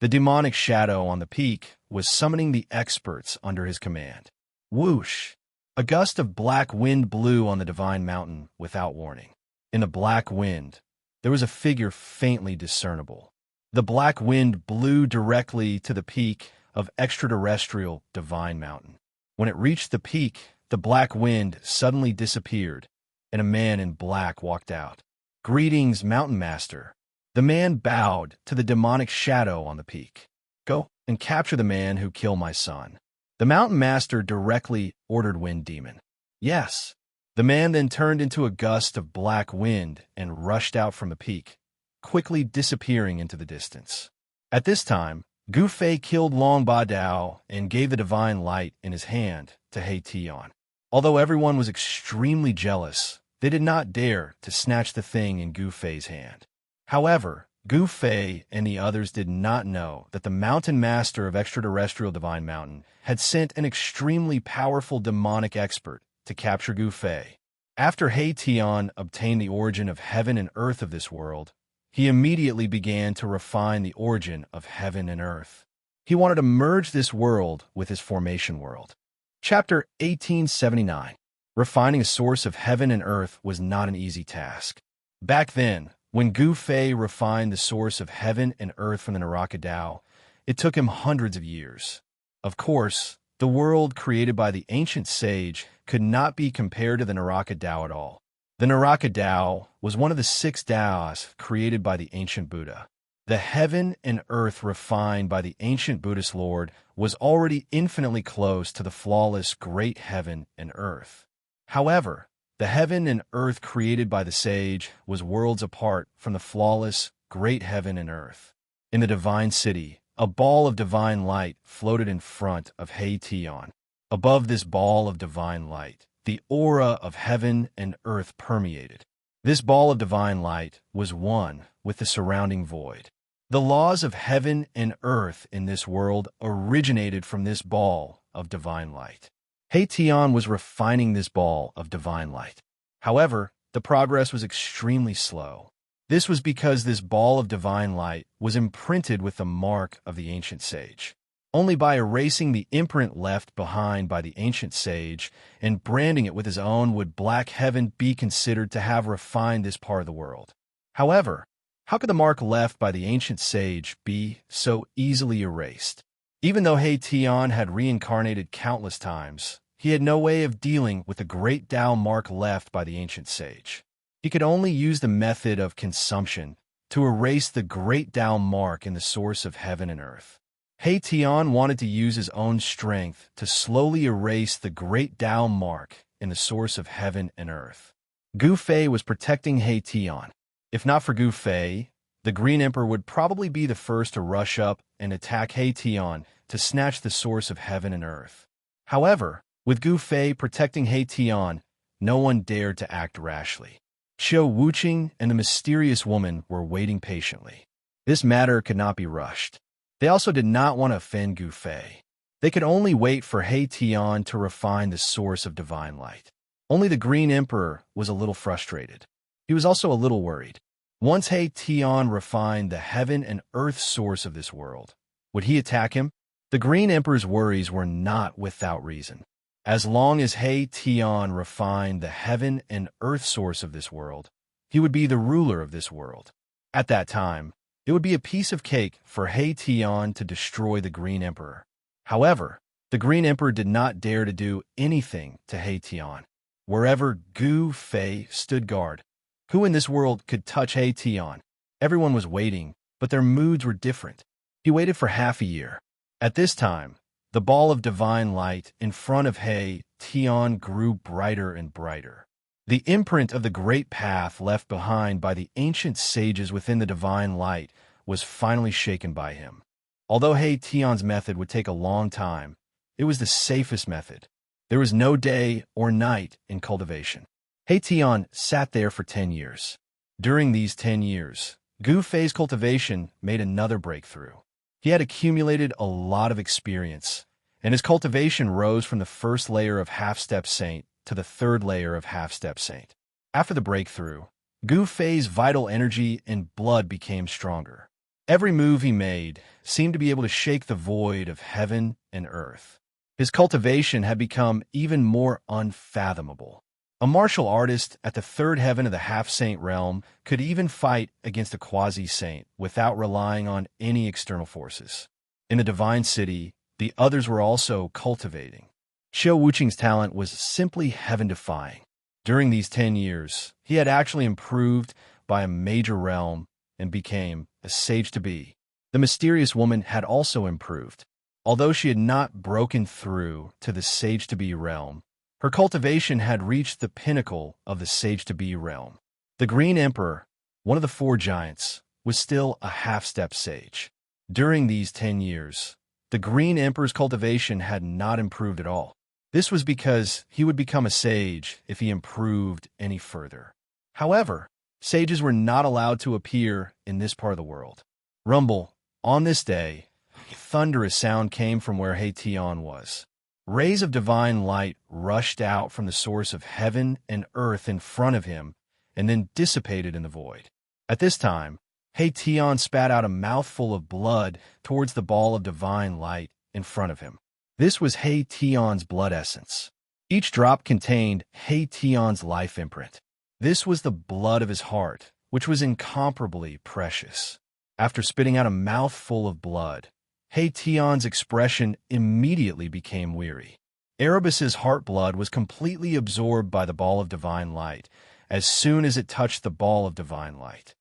The demonic shadow on the peak was summoning the experts under his command. Whoosh! A gust of black wind blew on the divine mountain without warning. In the black wind, there was a figure faintly discernible. The black wind blew directly to the peak of extraterrestrial divine mountain. When it reached the peak, the black wind suddenly disappeared, and a man in black walked out. Greetings, Mountain Master. The man bowed to the demonic shadow on the peak. Go and capture the man who killed my son. The Mountain Master directly ordered Wind Demon. Yes. The man then turned into a gust of black wind and rushed out from the peak, quickly disappearing into the distance. At this time, Gu Fei killed Long Ba Dao and gave the divine light in his hand to He Tian. Although everyone was extremely jealous, they did not dare to snatch the thing in Gu Fei's hand. However, Gu Fei and the others did not know that the Mountain Master of Extraterrestrial Divine Mountain had sent an extremely powerful demonic expert to capture Gu Fei. After He Tian obtained the origin of heaven and earth of this world, he immediately began to refine the origin of heaven and earth. He wanted to merge this world with his formation world. Chapter 1879. Refining a source of heaven and earth was not an easy task. Back then, when Gu Fei refined the source of heaven and earth from the Naraka Dao, it took him hundreds of years. Of course, the world created by the ancient sage could not be compared to the Naraka Dao at all. The Naraka Dao was one of the 6 Daos created by the ancient Buddha. The heaven and earth refined by the ancient Buddhist Lord was already infinitely close to the flawless great heaven and earth. However, the heaven and earth created by the sage was worlds apart from the flawless great heaven and earth. In the divine city, a ball of divine light floated in front of He Tian. Above this ball of divine light, the aura of heaven and earth permeated. This ball of divine light was one with the surrounding void. The laws of heaven and earth in this world originated from this ball of divine light. He Tian was refining this ball of divine light. However, the progress was extremely slow. This was because this ball of divine light was imprinted with the mark of the ancient sage. Only by erasing the imprint left behind by the ancient sage and branding it with his own would Black Heaven be considered to have refined this part of the world. However, how could the mark left by the ancient sage be so easily erased? Even though He Tian had reincarnated countless times, he had no way of dealing with the great Tao mark left by the ancient sage. He could only use the method of consumption to erase the great Tao mark in the source of heaven and earth. He Tian wanted to use his own strength to slowly erase the great Tao mark in the source of heaven and earth. Gu Fei was protecting He Tian. If not for Gu Fei, the Green Emperor would probably be the first to rush up and attack He Tian to snatch the source of heaven and earth. However, with Gu Fei protecting He Tian, no one dared to act rashly. Qiu Wuqing and the mysterious woman were waiting patiently. This matter could not be rushed. They also did not want to offend Gu Fei. They could only wait for He Tian to refine the source of divine light. Only the Green Emperor was a little frustrated. He was also a little worried. Once He Tian refined the heaven and earth source of this world, would he attack him? The Green Emperor's worries were not without reason. As long as He Tian refined the heaven and earth source of this world, he would be the ruler of this world. At that time, it would be a piece of cake for He Tian to destroy the Green Emperor. However, the Green Emperor did not dare to do anything to He Tian. Wherever Gu Fei stood guard, who in this world could touch He Tian? Everyone was waiting, but their moods were different. He waited for half a year. At this time, the ball of divine light in front of He Tian grew brighter and brighter. The imprint of the great path left behind by the ancient sages within the divine light was finally shaken by him. Although He Tian's method would take a long time, it was the safest method. There was no day or night in cultivation. He Tian sat there for 10 years. During these 10 years, Gu Fei's cultivation made another breakthrough. He had accumulated a lot of experience, and his cultivation rose from the first layer of half-step saint to the third layer of half-step saint. After the breakthrough, Gu Fei's vital energy and blood became stronger. Every move he made seemed to be able to shake the void of heaven and earth. His cultivation had become even more unfathomable. A martial artist at the third heaven of the half-saint realm could even fight against a quasi-saint without relying on any external forces. In the divine city, the others were also cultivating. Xiao Wuqing's talent was simply heaven-defying. During these 10 years, he had actually improved by a major realm and became a sage-to-be. The mysterious woman had also improved. Although she had not broken through to the sage-to-be realm, her cultivation had reached the pinnacle of the sage-to-be realm. The Green Emperor, one of the 4 giants, was still a half-step sage. During these 10 years, the Green Emperor's cultivation had not improved at all. This was because he would become a sage if he improved any further. However, sages were not allowed to appear in this part of the world. Rumble, on this day, a thunderous sound came from where He Tian was. Rays of divine light rushed out from the source of heaven and earth in front of him and then dissipated in the void. At this time, He Tian spat out a mouthful of blood towards the ball of divine light in front of him. This was He Tian's blood essence. Each drop contained He Tian's life imprint. This was the blood of his heart, which was incomparably precious. After spitting out a mouthful of blood, He Tian's expression immediately became weary. Erebus's heart blood was completely absorbed by the ball of divine light as soon as it touched the ball of divine light.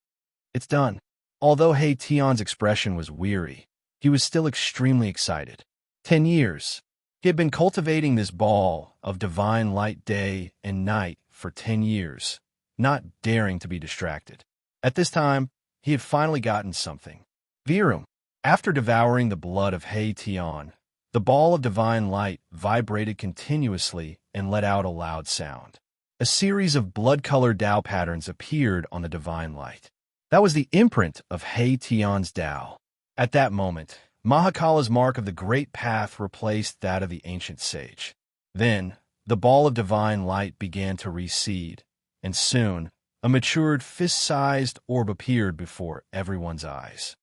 It's done. Although He Tian's expression was weary, he was still extremely excited. 10 years. He had been cultivating this ball of divine light day and night for 10 years, not daring to be distracted. At this time, he had finally gotten something. Virum. After devouring the blood of He Tian, the ball of divine light vibrated continuously and let out a loud sound. A series of blood-colored Tao patterns appeared on the divine light. That was the imprint of He Tian's Tao. At that moment, Mahakala's mark of the Great Path replaced that of the ancient sage. Then, the ball of divine light began to recede, and soon, a matured, fist-sized orb appeared before everyone's eyes.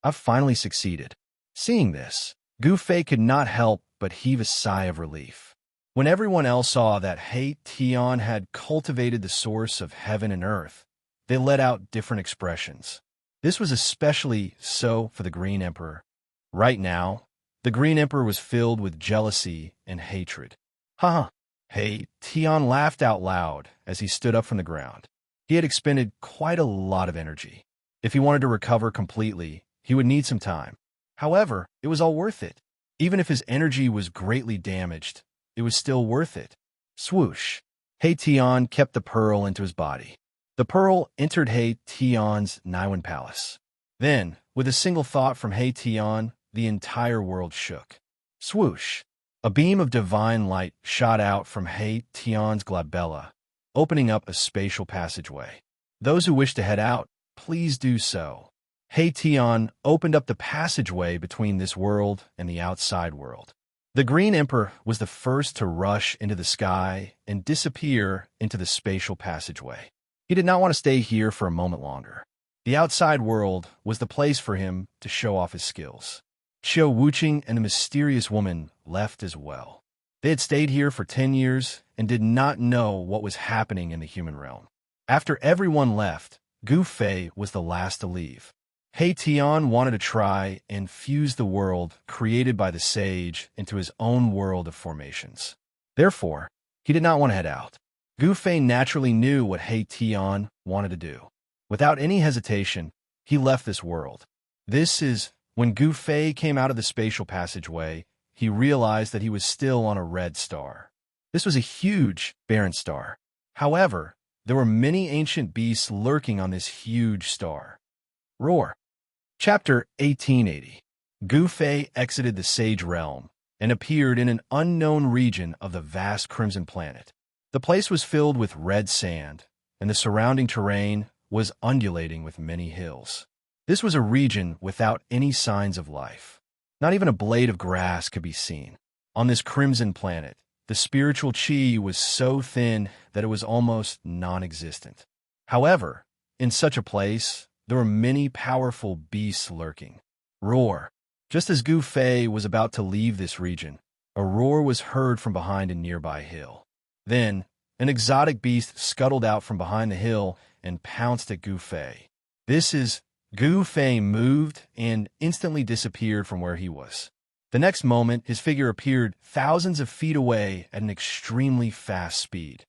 I've finally succeeded. Seeing this, Gu Fei could not help but heave a sigh of relief. When everyone else saw that He Tian had cultivated the source of heaven and earth, they let out different expressions. This was especially so for the Green Emperor. Right now, the Green Emperor was filled with jealousy and hatred. Ha! He Tian laughed out loud as he stood up from the ground. He had expended quite a lot of energy. If he wanted to recover completely, he would need some time. However, it was all worth it. Even if his energy was greatly damaged, it was still worth it. Swoosh! He Tian kept the pearl into his body. The pearl entered He Tian's Niwen Palace. Then, with a single thought from He Tian, the entire world shook. Swoosh! A beam of divine light shot out from He Tian's glabella, opening up a spatial passageway. Those who wish to head out, please do so. He Tian opened up the passageway between this world and the outside world. The Green Emperor was the first to rush into the sky and disappear into the spatial passageway. He did not want to stay here for a moment longer. The outside world was the place for him to show off his skills. Xiao Wuqing and the mysterious woman left as well. They had stayed here for 10 years and did not know what was happening in the human realm. After everyone left, Gu Fei was the last to leave. He Tian wanted to try and fuse the world created by the sage into his own world of formations. Therefore, he did not want to head out. Gu Fei naturally knew what He Tian wanted to do. Without any hesitation, he left this world. This is When Gu Fei came out of the spatial passageway, he realized that he was still on a red star. This was a huge, barren star. However, there were many ancient beasts lurking on this huge star. Roar. Chapter 1880. Gu Fei exited the Sage Realm and appeared in an unknown region of the vast Crimson Planet. The place was filled with red sand, and the surrounding terrain was undulating with many hills. This was a region without any signs of life. Not even a blade of grass could be seen. On this Crimson Planet, the spiritual chi was so thin that it was almost non-existent. However, in such a place, there were many powerful beasts lurking. Roar. Just as Gu Fei was about to leave this region, a roar was heard from behind a nearby hill. Then, an exotic beast scuttled out from behind the hill and pounced at Gu Fei. Gu Fei moved and instantly disappeared from where he was. The next moment, his figure appeared thousands of feet away at an extremely fast speed.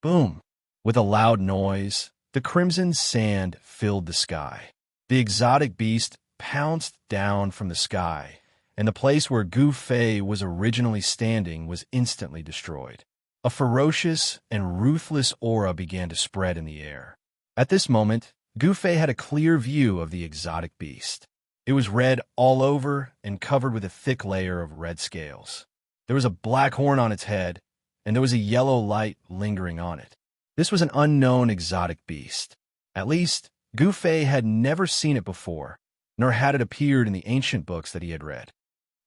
Boom! With a loud noise, the crimson sand filled the sky. The exotic beast pounced down from the sky, and the place where Gu Fei was originally standing was instantly destroyed. A ferocious and ruthless aura began to spread in the air. At this moment, Gu Fei had a clear view of the exotic beast. It was red all over and covered with a thick layer of red scales. There was a black horn on its head, and there was a yellow light lingering on it. This was an unknown exotic beast. At least, Gu Fei had never seen it before, nor had it appeared in the ancient books that he had read.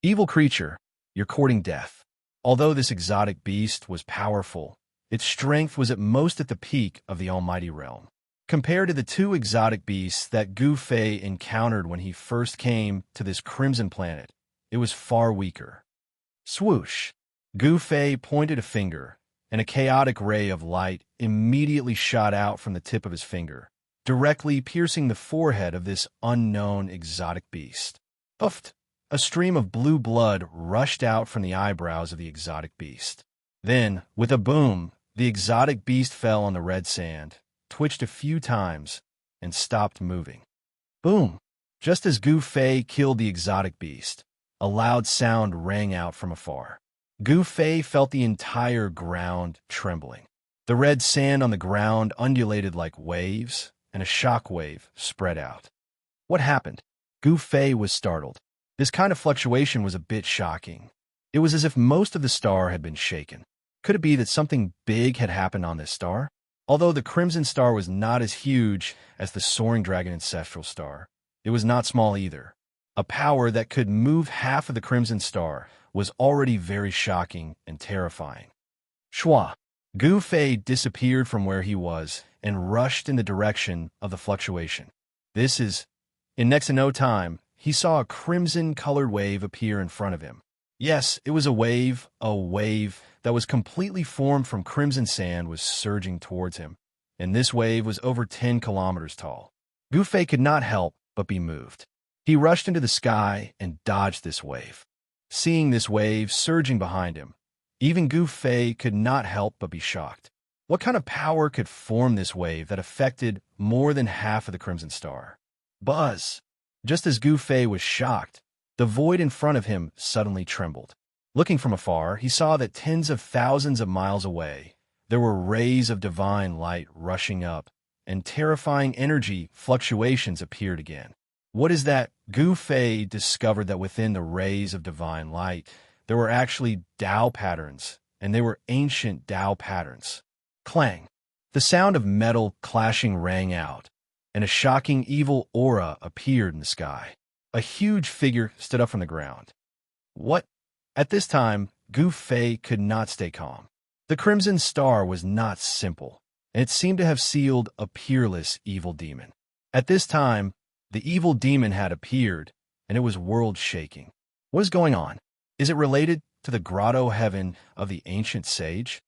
Evil creature, you're courting death. Although this exotic beast was powerful, its strength was at most at the peak of the Almighty Realm. Compared to the two exotic beasts that Gu Fei encountered when he first came to this Crimson Planet, it was far weaker. Swoosh! Gu Fei pointed a finger, and a chaotic ray of light immediately shot out from the tip of his finger, directly piercing the forehead of this unknown exotic beast. Uffed! A stream of blue blood rushed out from the eyebrows of the exotic beast. Then, with a boom, the exotic beast fell on the red sand, twitched a few times, and stopped moving. Boom! Just as Gu Fei killed the exotic beast, a loud sound rang out from afar. Gu Fei felt the entire ground trembling. The red sand on the ground undulated like waves, and a shock wave spread out. What happened? Gu Fei was startled. This kind of fluctuation was a bit shocking. It was as if most of the star had been shaken. Could it be that something big had happened on this star? Although the Crimson Star was not as huge as the Soaring Dragon Ancestral Star, it was not small either. A power that could move half of the Crimson Star was already very shocking and terrifying. Shwa! Gu Fei disappeared from where he was and rushed in the direction of the fluctuation. In next to no time, he saw a crimson-colored wave appear in front of him. Yes, it was a wave that was completely formed from crimson sand was surging towards him, and this wave was over 10 kilometers tall. Gu Fei could not help but be moved. He rushed into the sky and dodged this wave. Seeing this wave surging behind him, even Gu Fei could not help but be shocked. What kind of power could form this wave that affected more than half of the Crimson Star? Buzz! Just as Gu Fei was shocked, the void in front of him suddenly trembled. Looking from afar, he saw that tens of thousands of miles away, there were rays of divine light rushing up, and terrifying energy fluctuations appeared again. What is that? Gu Fei discovered that within the rays of divine light, there were actually Tao patterns, and they were ancient Tao patterns. Clang! The sound of metal clashing rang out, and a shocking evil aura appeared in the sky. A huge figure stood up from the ground. What? At this time, Gu Fei could not stay calm. The Crimson Star was not simple, and it seemed to have sealed a peerless evil demon. At this time, the evil demon had appeared, and it was world-shaking. What is going on? Is it related to the grotto heaven of the ancient sage?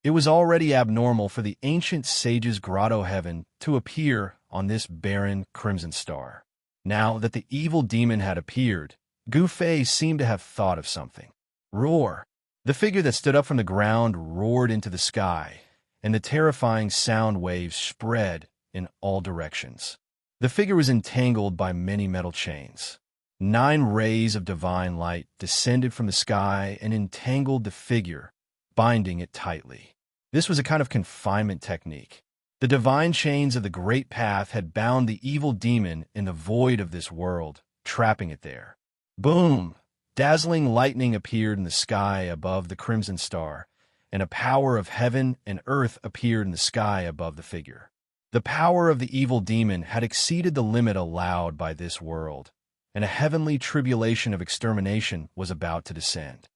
It was already abnormal for the ancient sage's grotto heaven to appear on this barren Crimson Star. Now that the evil demon had appeared, Gu Fei seemed to have thought of something. Roar! The figure that stood up from the ground roared into the sky, and the terrifying sound waves spread in all directions. The figure was entangled by many metal chains. 9 rays of divine light descended from the sky and entangled the figure, binding it tightly. This was a kind of confinement technique. The divine chains of the great path had bound the evil demon in the void of this world, trapping it there. Boom! Dazzling lightning appeared in the sky above the crimson star, and a power of heaven and earth appeared in the sky above the figure. The power of the evil demon had exceeded the limit allowed by this world, and a heavenly tribulation of extermination was about to descend.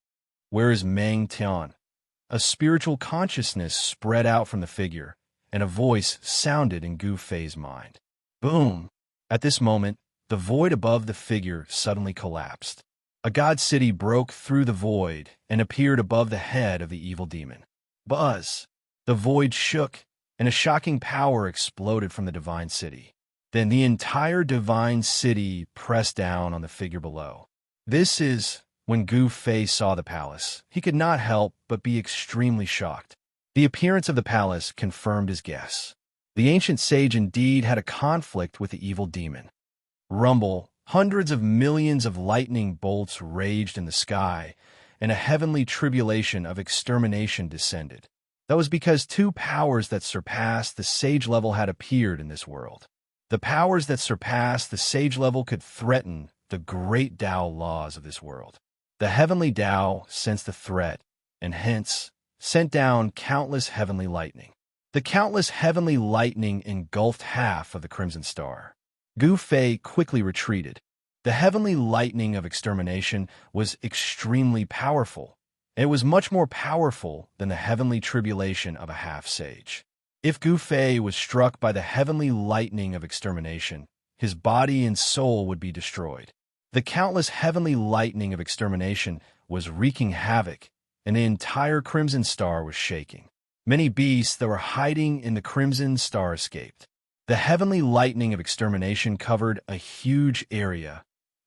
Where is Meng Tian? A spiritual consciousness spread out from the figure, and a voice sounded in Gu Fei's mind. Boom! At this moment, the void above the figure suddenly collapsed. A god city broke through the void and appeared above the head of the evil demon. Buzz! The void shook, and a shocking power exploded from the divine city. Then the entire divine city pressed down on the figure below. This is when Gu Fei saw the palace. He could not help but be extremely shocked. The appearance of the palace confirmed his guess. The ancient sage indeed had a conflict with the evil demon. Rumble, hundreds of millions of lightning bolts raged in the sky, and a heavenly tribulation of extermination descended. That was because 2 powers that surpassed the sage level had appeared in this world. The powers that surpassed the sage level could threaten the great Tao laws of this world. The heavenly Tao sensed the threat, and hence sent down countless heavenly lightning. The countless heavenly lightning engulfed half of the crimson star. Gu Fei quickly retreated. The heavenly lightning of extermination was extremely powerful. It was much more powerful than the heavenly tribulation of a half-sage. If Gu Fei was struck by the heavenly lightning of extermination, his body and soul would be destroyed. The countless heavenly lightning of extermination was wreaking havoc, and the entire crimson star was shaking. Many beasts that were hiding in the crimson star escaped. The heavenly lightning of extermination covered a huge area,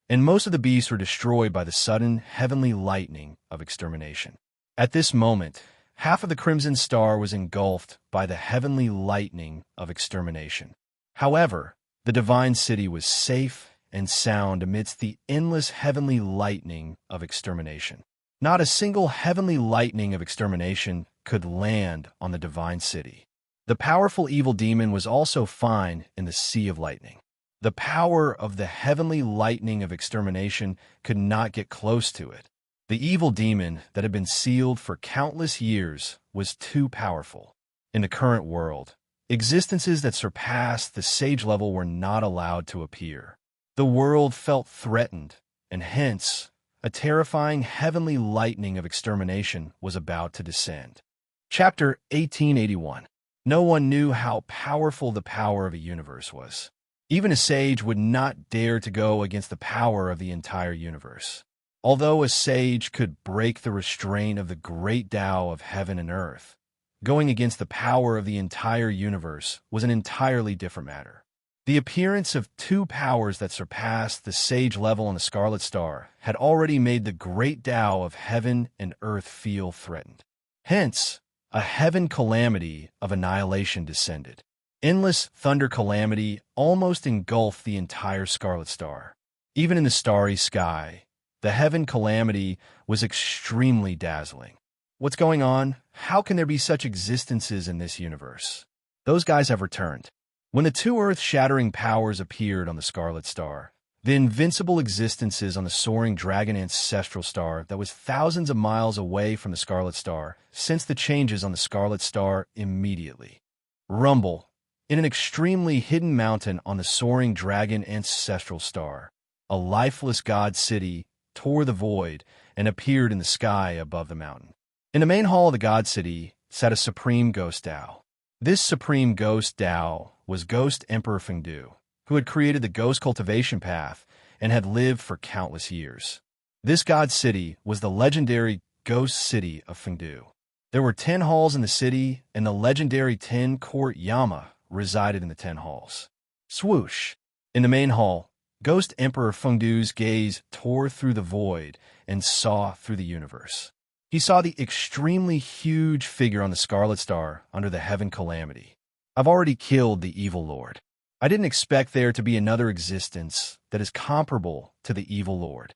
and most of the beasts were destroyed by the sudden heavenly lightning of extermination. At this moment, half of the crimson star was engulfed by the heavenly lightning of extermination. However, the divine city was safe and sound amidst the endless heavenly lightning of extermination. Not a single heavenly lightning of extermination could land on the divine city. The powerful evil demon was also fine in the sea of lightning. The power of the heavenly lightning of extermination could not get close to it. The evil demon that had been sealed for countless years was too powerful. In the current world, existences that surpassed the sage level were not allowed to appear. The world felt threatened, and hence, a terrifying heavenly lightning of extermination was about to descend. Chapter 1881. No one knew how powerful the power of a universe was. Even a sage would not dare to go against the power of the entire universe. Although a sage could break the restraint of the great Tao of heaven and earth, going against the power of the entire universe was an entirely different matter. The appearance of 2 powers that surpassed the sage level on the Scarlet Star had already made the great Tao of heaven and earth feel threatened. Hence, a heaven calamity of annihilation descended. Endless thunder calamity almost engulfed the entire Scarlet Star. Even in the starry sky, the heaven calamity was extremely dazzling. What's going on? How can there be such existences in this universe? Those guys have returned. When the 2 earth-shattering powers appeared on the Scarlet Star, the invincible existences on the soaring dragon ancestral star that was thousands of miles away from the Scarlet Star sensed the changes on the Scarlet Star immediately. Rumble. In an extremely hidden mountain on the soaring dragon ancestral star, a lifeless god city tore the void and appeared in the sky above the mountain. In the main hall of the god city sat a supreme ghost Tao. This supreme ghost Tao was Ghost Emperor Fengdu, who had created the ghost cultivation path and had lived for countless years. This god city was the legendary ghost city of Fengdu. There were 10 halls in the city, and the legendary 10-court Yama resided in the 10 halls. Swoosh! In the main hall, Ghost Emperor Fengdu's gaze tore through the void and saw through the universe. He saw the extremely huge figure on the Scarlet Star under the heaven calamity. I've already killed the evil lord. I didn't expect there to be another existence that is comparable to the evil lord.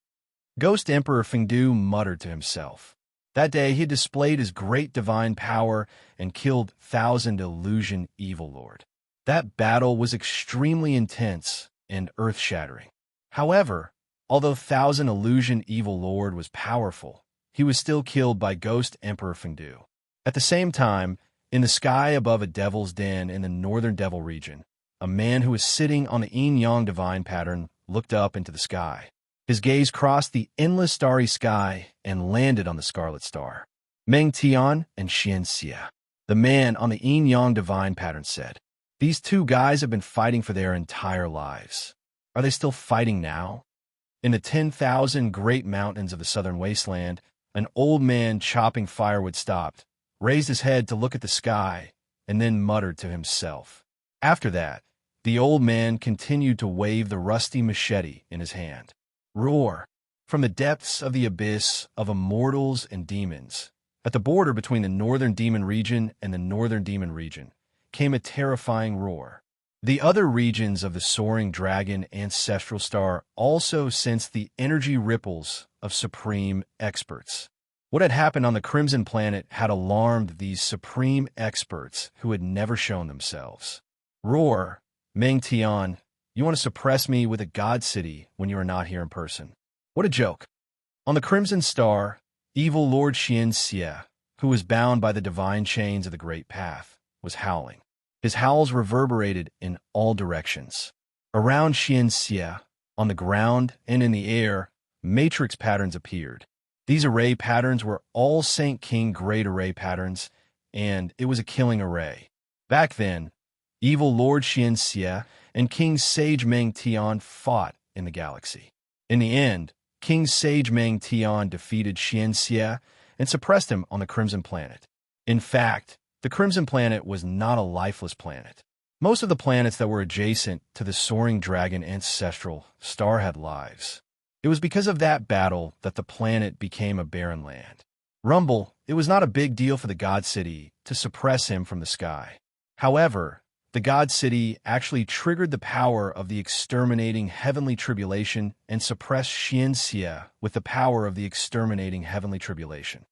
Ghost Emperor Fengdu muttered to himself. That day he had displayed his great divine power and killed Thousand Illusion Evil Lord. That battle was extremely intense and earth-shattering. However, although Thousand Illusion Evil Lord was powerful, he was still killed by Ghost Emperor Fengdu. At the same time, in the sky above a devil's den in the northern devil region, a man who was sitting on the yin-yang divine pattern looked up into the sky. His gaze crossed the endless starry sky and landed on the scarlet star. Meng Tian and Xian Xia. The man on the yin-yang divine pattern said, "These two guys have been fighting for their entire lives. Are they still fighting now?" In the 10,000 great mountains of the southern wasteland, an old man chopping firewood stopped, raised his head to look at the sky, and then muttered to himself. After that, the old man continued to wave the rusty machete in his hand. Roar! From the depths of the abyss of immortals and demons, at the border between the northern demon region and the northern demon region, came a terrifying roar. The other regions of the soaring dragon ancestral star also sensed the energy ripples of supreme experts. What had happened on the Crimson Planet had alarmed these supreme experts who had never shown themselves. Roar! Meng Tian, you want to suppress me with a god city when you are not here in person. What a joke. On the Crimson Star, evil Lord Xian Xie, who was bound by the divine chains of the Great Path, was howling. His howls reverberated in all directions. Around Xian Xie, on the ground and in the air, matrix patterns appeared. These array patterns were all Saint King Great Array patterns, and it was a killing array. Back then, evil Lord Xian Xie and King Sage Meng Tian fought in the galaxy. In the end, King Sage Meng Tian defeated Xian Xie and suppressed him on the Crimson Planet. In fact, the Crimson Planet was not a lifeless planet. Most of the planets that were adjacent to the soaring dragon ancestral star had lives. It was because of that battle that the planet became a barren land. Rumble, it was not a big deal for the God City to suppress him from the sky. However, the God City actually triggered the power of the exterminating heavenly tribulation and suppressed Xian Xie with the power of the exterminating heavenly tribulation.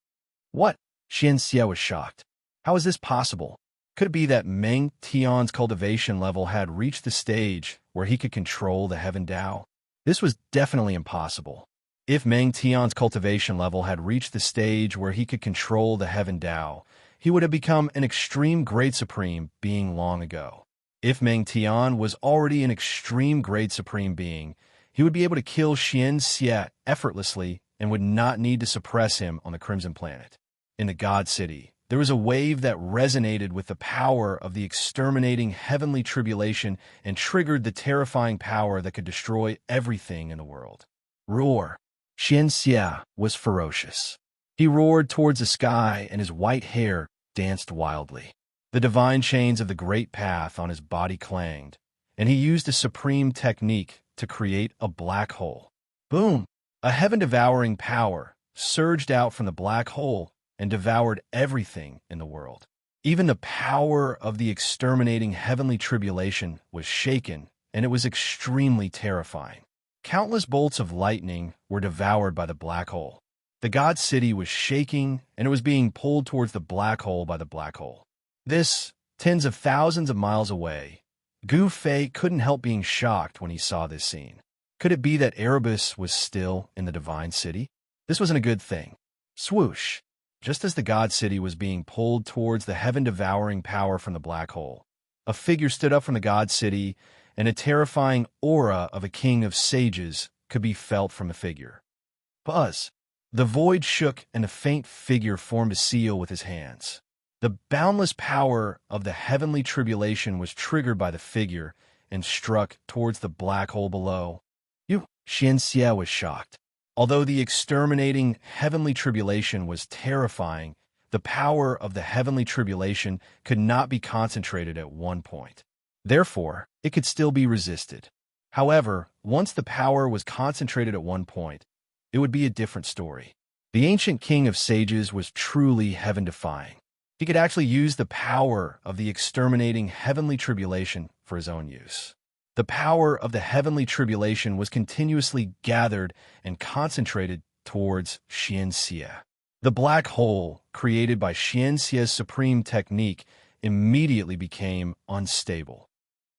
What? Xian Xie was shocked. How is this possible? Could it be that Meng Tian's cultivation level had reached the stage where he could control the Heaven Dao? This was definitely impossible. If Meng Tian's cultivation level had reached the stage where he could control the Heaven Dao, he would have become an extreme Great Supreme being long ago. If Meng Tian was already an extreme Great Supreme being, he would be able to kill Xian Xie effortlessly and would not need to suppress him on the Crimson Planet. In the God City, there was a wave that resonated with the power of the exterminating heavenly tribulation and triggered the terrifying power that could destroy everything in the world. Roar! Xian Xie was ferocious. He roared towards the sky, and his white hair danced wildly. The divine chains of the Great Path on his body clanged, and he used a supreme technique to create a black hole. Boom! A heaven-devouring power surged out from the black hole and devoured everything in the world. Even the power of the exterminating heavenly tribulation was shaken, and it was extremely terrifying. Countless bolts of lightning were devoured by the black hole. The God City was shaking, and it was being pulled towards the black hole by the black hole. This, tens of thousands of miles away, Gu Fei couldn't help being shocked when he saw this scene. Could it be that Erebus was still in the Divine City? This wasn't a good thing. Swoosh! Just as the God City was being pulled towards the heaven-devouring power from the black hole, a figure stood up from the God City, and a terrifying aura of a king of sages could be felt from the figure. Buzz! The void shook, and a faint figure formed a seal with his hands. The boundless power of the heavenly tribulation was triggered by the figure and struck towards the black hole below. Xian Xie was shocked. Although the exterminating heavenly tribulation was terrifying, the power of the heavenly tribulation could not be concentrated at one point. Therefore, it could still be resisted. However, once the power was concentrated at one point, it would be a different story. The ancient king of sages was truly heaven-defying. He could actually use the power of the exterminating heavenly tribulation for his own use. The power of the heavenly tribulation was continuously gathered and concentrated towards Xianxia. The black hole, created by Xianxia's supreme technique, immediately became unstable.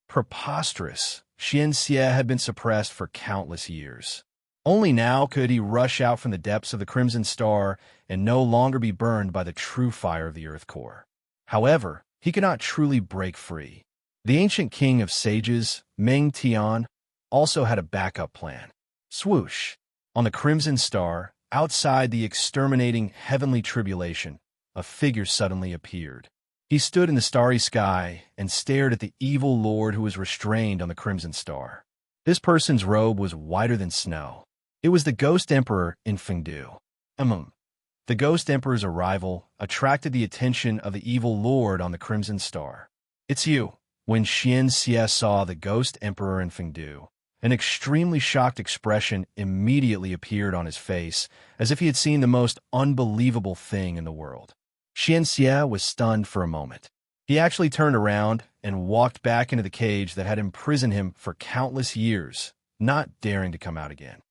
Preposterous, Xianxia had been suppressed for countless years. Only now could he rush out from the depths of the Crimson Star and no longer be burned by the true fire of the Earth Core. However, he could not truly break free. The ancient king of sages, Meng Tian, also had a backup plan. Swoosh! On the Crimson Star, outside the exterminating heavenly tribulation, a figure suddenly appeared. He stood in the starry sky and stared at the evil lord who was restrained on the Crimson Star. This person's robe was whiter than snow. It was the Ghost Emperor in Fengdu. The Ghost Emperor's arrival attracted the attention of the evil lord on the Crimson Star. "It's you." When Xianxia saw the Ghost Emperor in Fengdu, an extremely shocked expression immediately appeared on his face, as if he had seen the most unbelievable thing in the world. Xianxia was stunned for a moment. He actually turned around and walked back into the cage that had imprisoned him for countless years, not daring to come out again.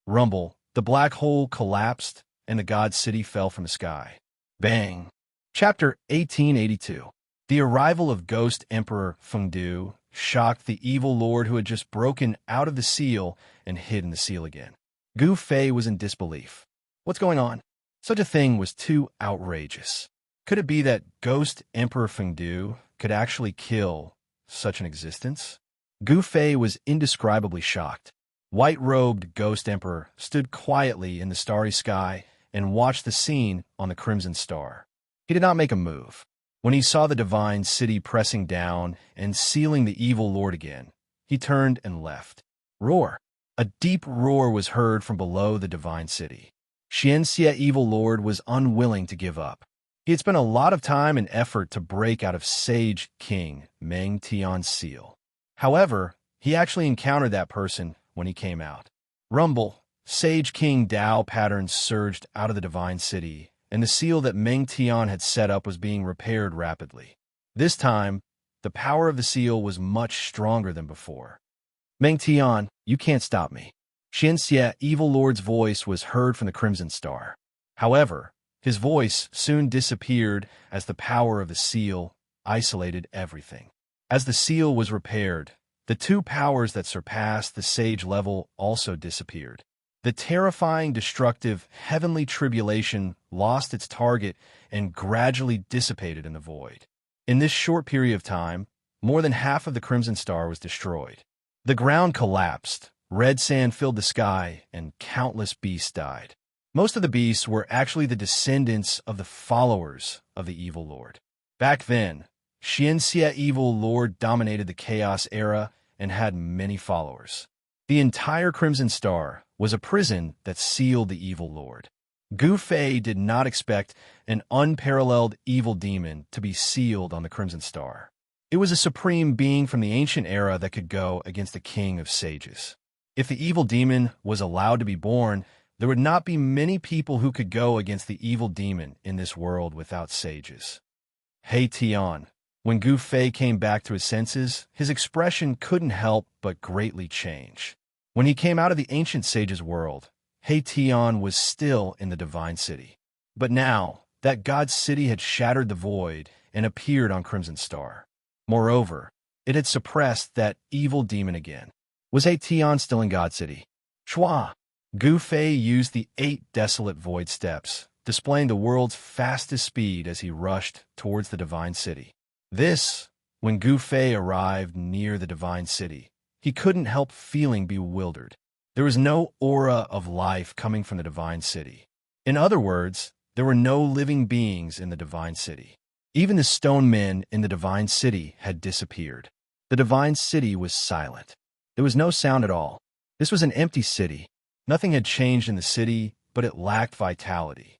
Rumble, the black hole collapsed, and the God City fell from the sky. Bang! Chapter 1882. The arrival of Ghost Emperor Fengdu shocked the evil lord who had just broken out of the seal and hid in the seal again. Gu Fei was in disbelief. What's going on? Such a thing was too outrageous. Could it be that Ghost Emperor Fengdu could actually kill such an existence? Gu Fei was indescribably shocked. White-robed Ghost Emperor stood quietly in the starry sky and watched the scene on the Crimson Star. He did not make a move. When he saw the divine city pressing down and sealing the evil lord again, he turned and left. Roar! A deep roar was heard from below the divine city. Xianxia evil lord was unwilling to give up. He had spent a lot of time and effort to break out of Sage King Meng Tian's seal. However, he actually encountered that person when he came out. Rumble! Sage King Dao patterns surged out of the divine city, and the seal that Meng Tian had set up was being repaired rapidly. This time, the power of the seal was much stronger than before. Meng Tian, you can't stop me. Xianxia evil lord's voice was heard from the Crimson Star. However, his voice soon disappeared as the power of the seal isolated everything. As the seal was repaired, the two powers that surpassed the sage level also disappeared. The terrifying, destructive, heavenly tribulation lost its target and gradually dissipated in the void. In this short period of time, more than half of the Crimson Star was destroyed. The ground collapsed, red sand filled the sky, and countless beasts died. Most of the beasts were actually the descendants of the followers of the evil lord. Back then, Xianxia evil lord dominated the Chaos era and had many followers. The entire Crimson Star was a prison that sealed the evil lord. Gu Fei did not expect an unparalleled evil demon to be sealed on the Crimson Star. It was a supreme being from the ancient era that could go against the king of sages. If the evil demon was allowed to be born, there would not be many people who could go against the evil demon in this world without sages. Hey Tian. When Gu Fei came back to his senses, his expression couldn't help but greatly change. When he came out of the ancient sage's world, Hey Tian was still in the divine city. But now, that God city had shattered the void and appeared on Crimson Star. Moreover, it had suppressed that evil demon again. Was Hey Tian still in God City? Shua! Gu Fei used the 8 desolate void steps, displaying the world's fastest speed as he rushed towards the divine city. When Gu Fei arrived near the divine city, he couldn't help feeling bewildered. There was no aura of life coming from the divine city. In other words, there were no living beings in the divine city. Even the stone men in the divine city had disappeared. The divine city was silent. There was no sound at all. This was an empty city. Nothing had changed in the city, but it lacked vitality.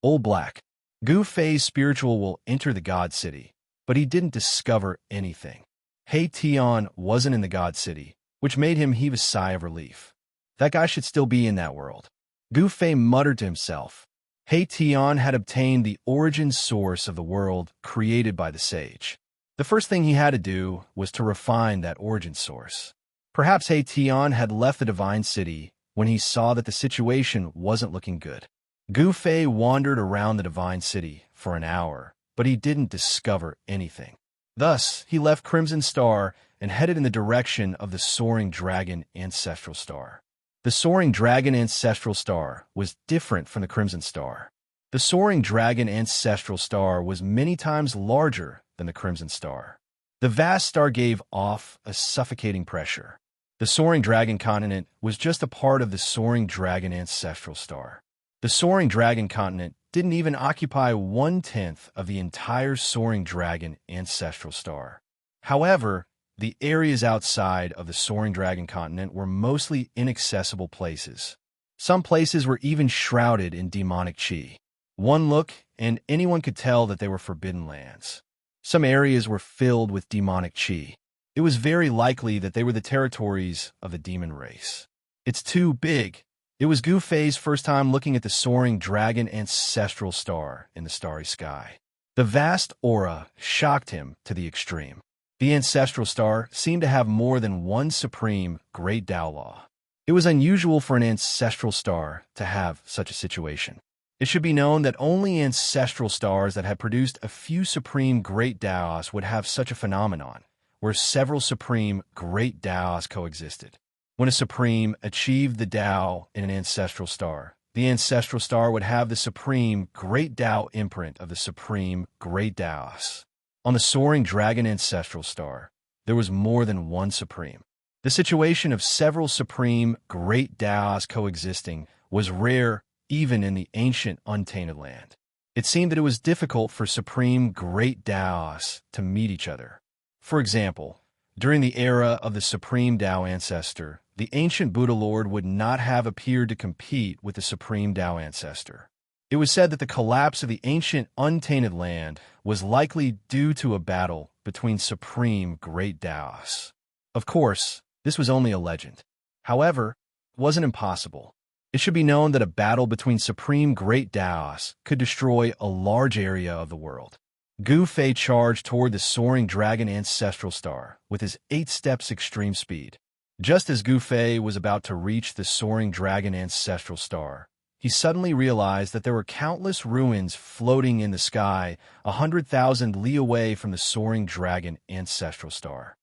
Old Black. Gu Fei's spiritual will enter the God City, but he didn't discover anything. Hey Tian wasn't in the God City, which made him heave a sigh of relief. That guy should still be in that world. Gu Fei muttered to himself. Hey Tian had obtained the origin source of the world created by the sage. The first thing he had to do was to refine that origin source. Perhaps Tion had left the Divine City when he saw that the situation wasn't looking good. Gu Fei wandered around the Divine City for an hour, but he didn't discover anything. Thus, he left Crimson Star and headed in the direction of the Soaring Dragon Ancestral Star. The Soaring Dragon Ancestral Star was different from the Crimson Star. The Soaring Dragon Ancestral Star was many times larger than the Crimson Star. The vast star gave off a suffocating pressure. The Soaring Dragon Continent was just a part of the Soaring Dragon Ancestral Star. The Soaring Dragon Continent didn't even occupy 1/10 of the entire Soaring Dragon Ancestral Star. However, the areas outside of the Soaring Dragon Continent were mostly inaccessible places. Some places were even shrouded in demonic chi. One look, and anyone could tell that they were forbidden lands. Some areas were filled with demonic chi. It was very likely that they were the territories of the demon race. It's too big. It was Gu Fei's first time looking at the Soaring Dragon Ancestral Star in the starry sky. The vast aura shocked him to the extreme. The Ancestral Star seemed to have more than one supreme great Tao Law. It was unusual for an Ancestral Star to have such a situation. It should be known that only ancestral stars that had produced a few supreme great Taos would have such a phenomenon, where several supreme great Taos coexisted. When a supreme achieved the Tao in an ancestral star, the ancestral star would have the supreme great Tao imprint of the supreme great Taos. On the Soaring Dragon Ancestral Star, there was more than one supreme. The situation of several supreme great Taos coexisting was rare even in the ancient untainted land. It seemed that it was difficult for supreme great Taos to meet each other. For example, during the era of the Supreme Tao Ancestor, the ancient Buddha Lord would not have appeared to compete with the Supreme Tao Ancestor. It was said that the collapse of the ancient untainted land was likely due to a battle between supreme great Taos. Of course, this was only a legend. However, it wasn't impossible. It should be known that a battle between supreme great Taos could destroy a large area of the world. Gu Fei charged toward the Soaring Dragon Ancestral Star with his 8 steps extreme speed. Just as Gu Fei was about to reach the Soaring Dragon Ancestral Star, he suddenly realized that there were countless ruins floating in the sky 100,000 li away from the Soaring Dragon Ancestral Star.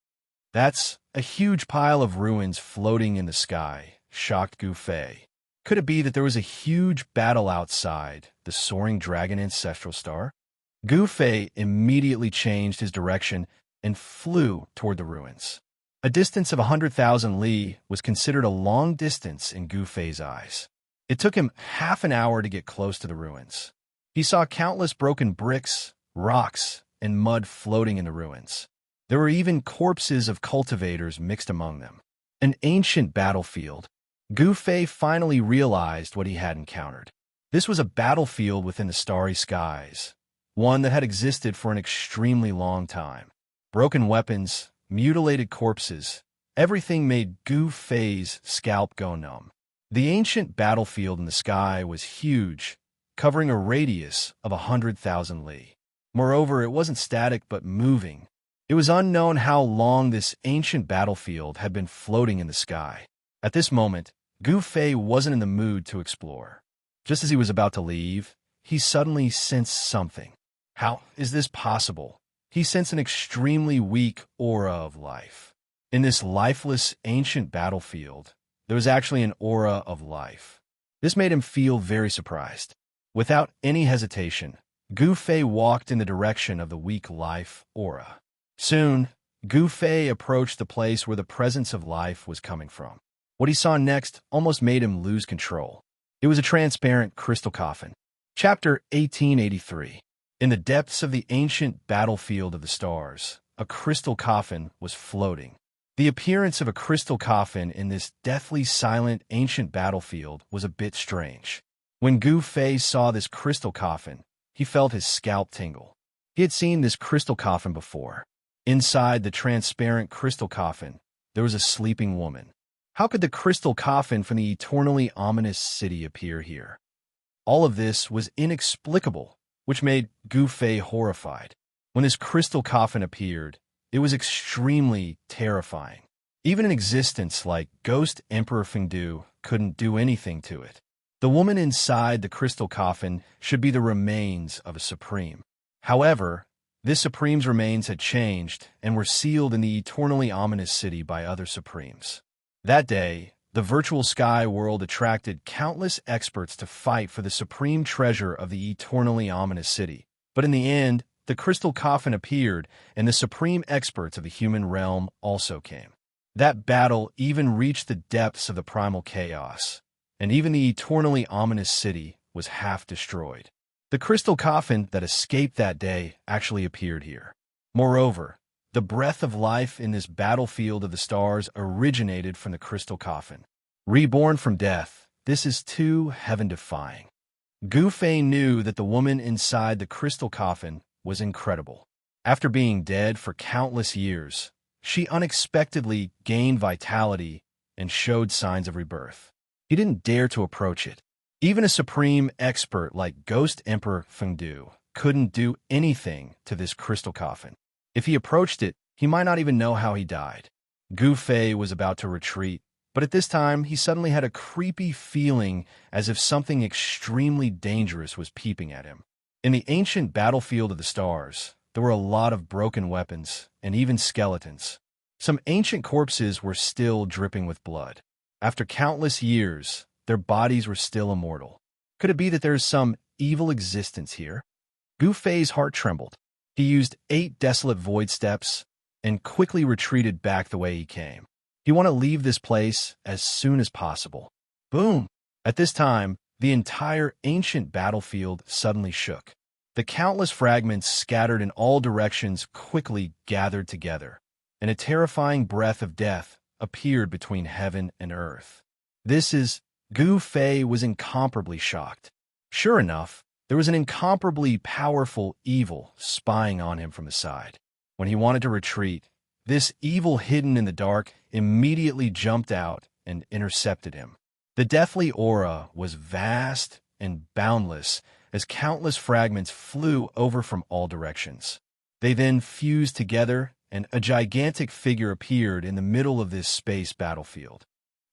That's a huge pile of ruins floating in the sky, shocked Gu Fei. Could it be that there was a huge battle outside the Soaring Dragon Ancestral Star? Gu Fei immediately changed his direction and flew toward the ruins. A distance of 100,000 li was considered a long distance in Gu Fei's eyes. It took him half an hour to get close to the ruins. He saw countless broken bricks, rocks, and mud floating in the ruins. There were even corpses of cultivators mixed among them. An ancient battlefield. Gu Fei finally realized what he had encountered. This was a battlefield within the starry skies, one that had existed for an extremely long time. Broken weapons, mutilated corpses, everything made Gu Fei's scalp go numb. The ancient battlefield in the sky was huge, covering a radius of 100,000 li. Moreover, it wasn't static but moving. It was unknown how long this ancient battlefield had been floating in the sky. At this moment, Gu Fei wasn't in the mood to explore. Just as he was about to leave, he suddenly sensed something. How is this possible? He sensed an extremely weak aura of life. In this lifeless ancient battlefield, there was actually an aura of life. This made him feel very surprised. Without any hesitation, Gu Fei walked in the direction of the weak life aura. Soon, Gu Fei approached the place where the presence of life was coming from. What he saw next almost made him lose control. It was a transparent crystal coffin. Chapter 1883. In the depths of the ancient battlefield of the stars, a crystal coffin was floating. The appearance of a crystal coffin in this deathly silent ancient battlefield was a bit strange. When Gu Fei saw this crystal coffin, he felt his scalp tingle. He had seen this crystal coffin before. Inside the transparent crystal coffin, there was a sleeping woman. How could the crystal coffin from the eternally ominous city appear here? All of this was inexplicable, which made Gu Fei horrified. When this crystal coffin appeared, it was extremely terrifying. Even an existence like Ghost Emperor Fengdu couldn't do anything to it. The woman inside the crystal coffin should be the remains of a supreme. However, this supreme's remains had changed and were sealed in the eternally ominous city by other supremes. That day, the virtual sky world attracted countless experts to fight for the supreme treasure of the eternally ominous city. But in the end, the crystal coffin appeared, and the supreme experts of the human realm also came. That battle even reached the depths of the primal chaos, and even the eternally ominous city was half destroyed. The crystal coffin that escaped that day actually appeared here. Moreover, the breath of life in this battlefield of the stars originated from the crystal coffin. Reborn from death, this is too heaven-defying. Gu Fei knew that the woman inside the crystal coffin was incredible. After being dead for countless years, she unexpectedly gained vitality and showed signs of rebirth. He didn't dare to approach it. Even a supreme expert like Ghost Emperor Fengdu couldn't do anything to this crystal coffin. If he approached it, he might not even know how he died. Gu Fei was about to retreat, but at this time he suddenly had a creepy feeling as if something extremely dangerous was peeping at him. In the ancient battlefield of the stars, there were a lot of broken weapons and even skeletons. Some ancient corpses were still dripping with blood. After countless years, their bodies were still immortal. Could it be that there is some evil existence here? Gu Fei's heart trembled. He used 8 desolate void steps and quickly retreated back the way he came. He wanted to leave this place as soon as possible. Boom! At this time, the entire ancient battlefield suddenly shook. The countless fragments scattered in all directions quickly gathered together, and a terrifying breath of death appeared between heaven and earth. Gu Fei was incomparably shocked. Sure enough, there was an incomparably powerful evil spying on him from the side. When he wanted to retreat, this evil hidden in the dark immediately jumped out and intercepted him. The deathly aura was vast and boundless as countless fragments flew over from all directions. They then fused together, and a gigantic figure appeared in the middle of this space battlefield.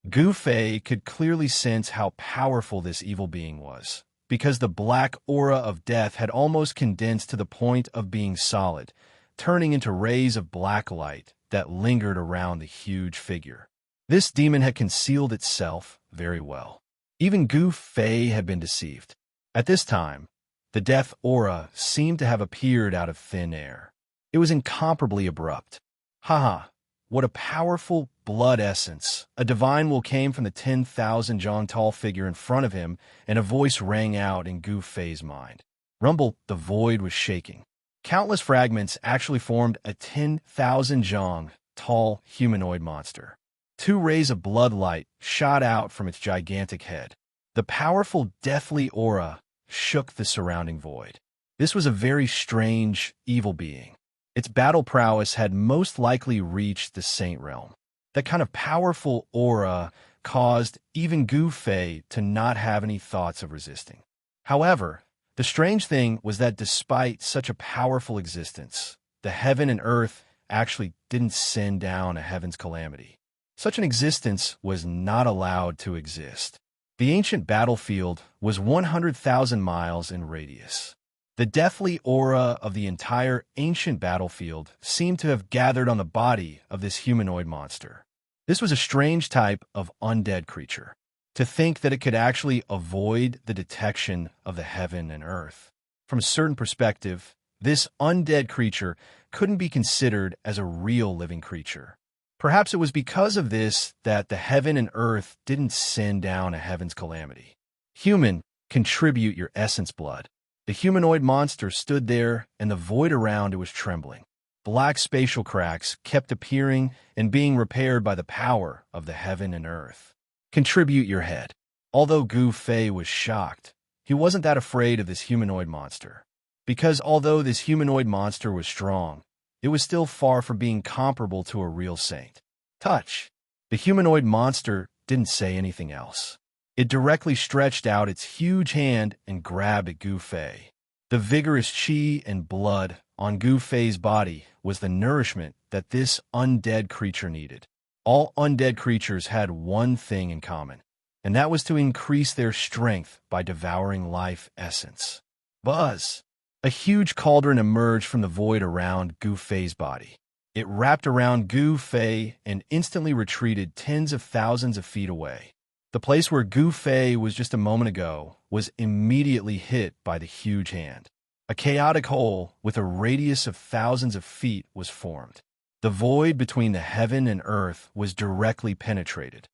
Gu Fei could clearly sense how powerful this evil being was, because the black aura of death had almost condensed to the point of being solid, turning into rays of black light that lingered around the huge figure. This demon had concealed itself very well. Even Gu Fei had been deceived. At this time, the death aura seemed to have appeared out of thin air. It was incomparably abrupt. Haha, what a powerful blood essence. A divine will came from the 10,000 John tall figure in front of him, and a voice rang out in Gu Fei's mind. Rumble, the void was shaking. Countless fragments actually formed a 10,000 Zhang tall humanoid monster. 2 rays of blood light shot out from its gigantic head. The powerful deathly aura shook the surrounding void. This was a very strange, evil being. Its battle prowess had most likely reached the Saint Realm. That kind of powerful aura caused even Gu Fei to not have any thoughts of resisting. However, the strange thing was that despite such a powerful existence, the heaven and earth actually didn't send down a heaven's calamity. Such an existence was not allowed to exist. The ancient battlefield was 100,000 miles in radius. The deathly aura of the entire ancient battlefield seemed to have gathered on the body of this humanoid monster. This was a strange type of undead creature. To think that it could actually avoid the detection of the heaven and earth. From a certain perspective, this undead creature couldn't be considered as a real living creature. Perhaps it was because of this that the heaven and earth didn't send down a heaven's calamity. Human, contribute your essence blood. The humanoid monster stood there, and the void around it was trembling. Black spatial cracks kept appearing and being repaired by the power of the heaven and earth. Contribute your head. Although Gu Fei was shocked, he wasn't that afraid of this humanoid monster. Because although this humanoid monster was strong, it was still far from being comparable to a real saint. Touch. The humanoid monster didn't say anything else. It directly stretched out its huge hand and grabbed at Gu Fei. The vigorous qi and blood on Gu Fei's body was the nourishment that this undead creature needed. All undead creatures had one thing in common, and that was to increase their strength by devouring life essence. Buzz! A huge cauldron emerged from the void around Gu Fei's body. It wrapped around Gu Fei and instantly retreated tens of thousands of feet away. The place where Gu Fei was just a moment ago was immediately hit by the huge hand. A chaotic hole with a radius of thousands of feet was formed. The void between the heaven and earth was directly penetrated.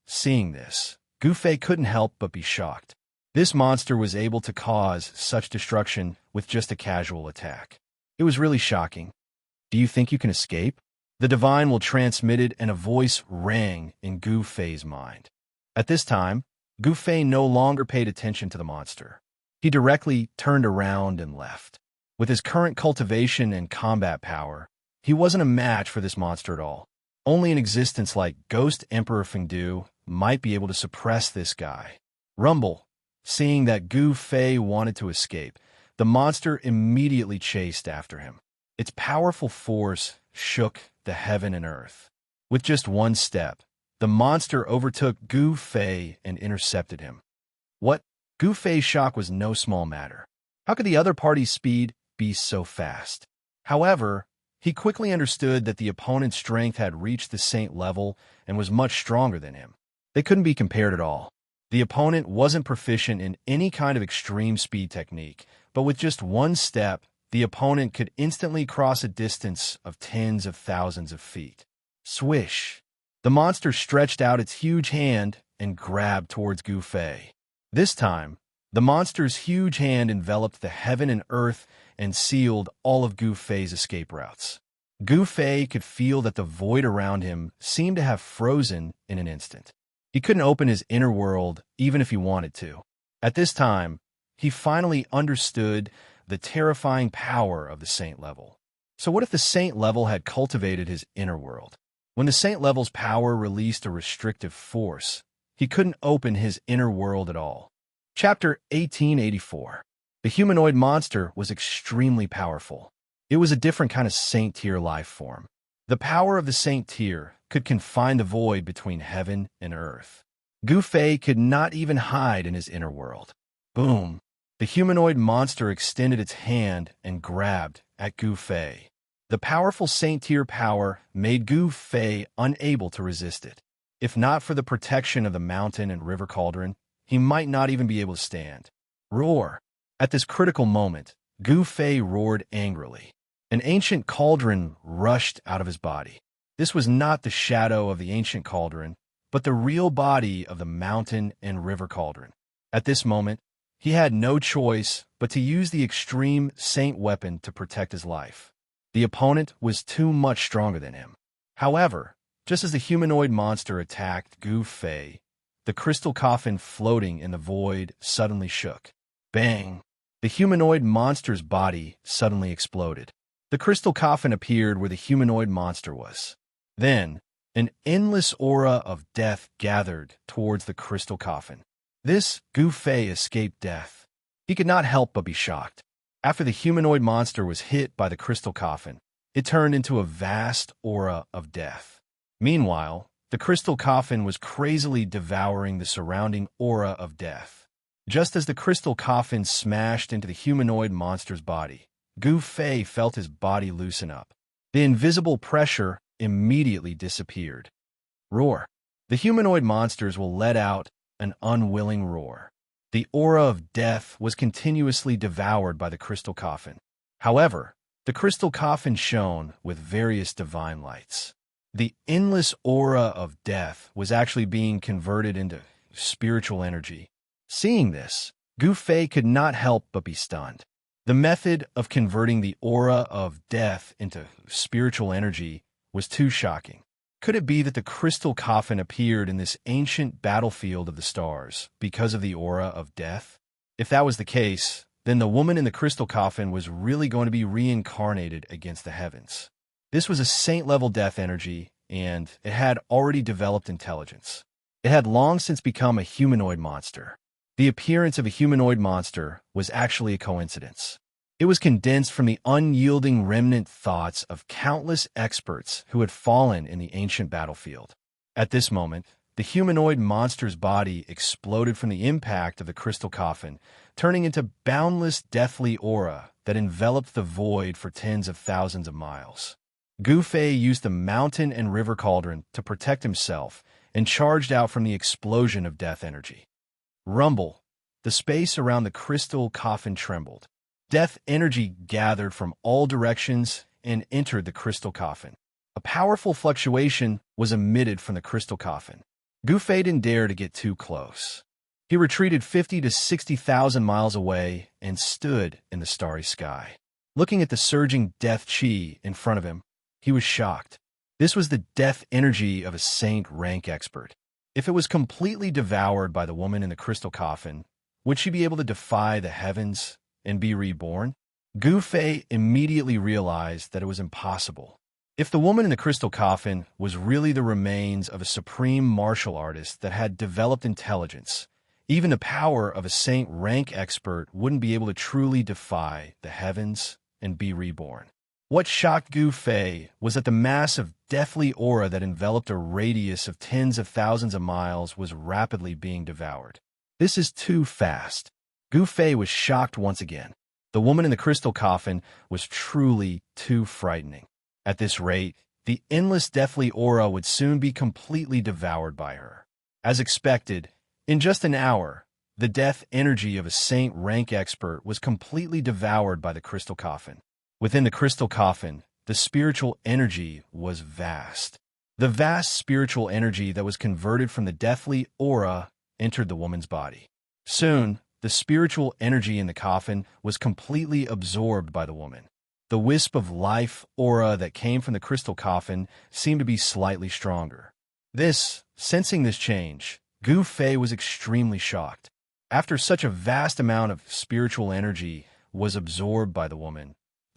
Seeing this, Gu Fei couldn't help but be shocked. This monster was able to cause such destruction with just a casual attack. It was really shocking. Do you think you can escape? The divine will transmitted, and a voice rang in Gu Fei's mind. At this time, Gu Fei no longer paid attention to the monster. He directly turned around and left. With his current cultivation and combat power, he wasn't a match for this monster at all. Only an existence like Ghost Emperor Fengdu might be able to suppress this guy. Rumble. Seeing that Gu Fei wanted to escape, the monster immediately chased after him. Its powerful force shook the heaven and earth. With just one step, the monster overtook Gu Fei and intercepted him. What? Gu Fei's shock was no small matter. How could the other party's speed be so fast? However, he quickly understood that the opponent's strength had reached the saint level and was much stronger than him. They couldn't be compared at all. The opponent wasn't proficient in any kind of extreme speed technique, but with just one step, the opponent could instantly cross a distance of tens of thousands of feet. Swish! The monster stretched out its huge hand and grabbed towards Gu Fei. This time, the monster's huge hand enveloped the heaven and earth and sealed all of Gu Fei's escape routes. Gu Fei could feel that the void around him seemed to have frozen in an instant. He couldn't open his inner world even if he wanted to. At this time, he finally understood the terrifying power of the saint level. So what if the saint level had cultivated his inner world? When the saint level's power released a restrictive force, he couldn't open his inner world at all. Chapter 1884. The humanoid monster was extremely powerful. It was a different kind of saint tier life form. The power of the saint tier could confine the void between heaven and earth. Gu Fei could not even hide in his inner world. Boom! The humanoid monster extended its hand and grabbed at Gu Fei. The powerful saint tier power made Gu Fei unable to resist it. If not for the protection of the mountain and river cauldron, he might not even be able to stand. Roar! At this critical moment, Gu Fei roared angrily. An ancient cauldron rushed out of his body. This was not the shadow of the ancient cauldron, but the real body of the mountain and river cauldron. At this moment, he had no choice but to use the extreme saint weapon to protect his life. The opponent was too much stronger than him. However, just as the humanoid monster attacked Gu Fei, the crystal coffin floating in the void suddenly shook. Bang! The humanoid monster's body suddenly exploded. The crystal coffin appeared where the humanoid monster was. Then, an endless aura of death gathered towards the crystal coffin. This Gu Fei escaped death. He could not help but be shocked. After the humanoid monster was hit by the crystal coffin, it turned into a vast aura of death. Meanwhile, the crystal coffin was crazily devouring the surrounding aura of death. Just as the crystal coffin smashed into the humanoid monster's body, Gu Fei felt his body loosen up. The invisible pressure immediately disappeared. Roar! The humanoid monsters will let out an unwilling roar. The aura of death was continuously devoured by the crystal coffin. However, the crystal coffin shone with various divine lights. The endless aura of death was actually being converted into spiritual energy. Seeing this, Gu Fei could not help but be stunned. The method of converting the aura of death into spiritual energy was too shocking. Could it be that the crystal coffin appeared in this ancient battlefield of the stars because of the aura of death? If that was the case, then the woman in the crystal coffin was really going to be reincarnated against the heavens. This was a saint-level death energy, and it had already developed intelligence. It had long since become a humanoid monster. The appearance of a humanoid monster was actually a coincidence. It was condensed from the unyielding remnant thoughts of countless experts who had fallen in the ancient battlefield. At this moment, the humanoid monster's body exploded from the impact of the crystal coffin, turning into boundless deathly aura that enveloped the void for tens of thousands of miles. Gu Fei used the mountain and river cauldron to protect himself and charged out from the explosion of death energy. Rumble. The space around the crystal coffin trembled. Death energy gathered from all directions and entered the crystal coffin. A powerful fluctuation was emitted from the crystal coffin. Gu Fei didn't dare to get too close. He retreated 50 to 60,000 miles away and stood in the starry sky. Looking at the surging death chi in front of him, he was shocked. This was the death energy of a saint rank expert. If it was completely devoured by the woman in the crystal coffin, would she be able to defy the heavens and be reborn? Gu Fei immediately realized that it was impossible. If the woman in the crystal coffin was really the remains of a supreme martial artist that had developed intelligence, even the power of a saint rank expert wouldn't be able to truly defy the heavens and be reborn. What shocked Gu Fei was that the mass of deathly aura that enveloped a radius of tens of thousands of miles was rapidly being devoured. This is too fast. Gu Fei was shocked once again. The woman in the crystal coffin was truly too frightening. At this rate, the endless deathly aura would soon be completely devoured by her. As expected, in just an hour, the death energy of a saint rank expert was completely devoured by the crystal coffin. Within the crystal coffin, the spiritual energy was vast. The vast spiritual energy that was converted from the deathly aura entered the woman's body. Soon, the spiritual energy in the coffin was completely absorbed by the woman. The wisp of life aura that came from the crystal coffin seemed to be slightly stronger. Sensing this change, Gu Fei was extremely shocked. After such a vast amount of spiritual energy was absorbed by the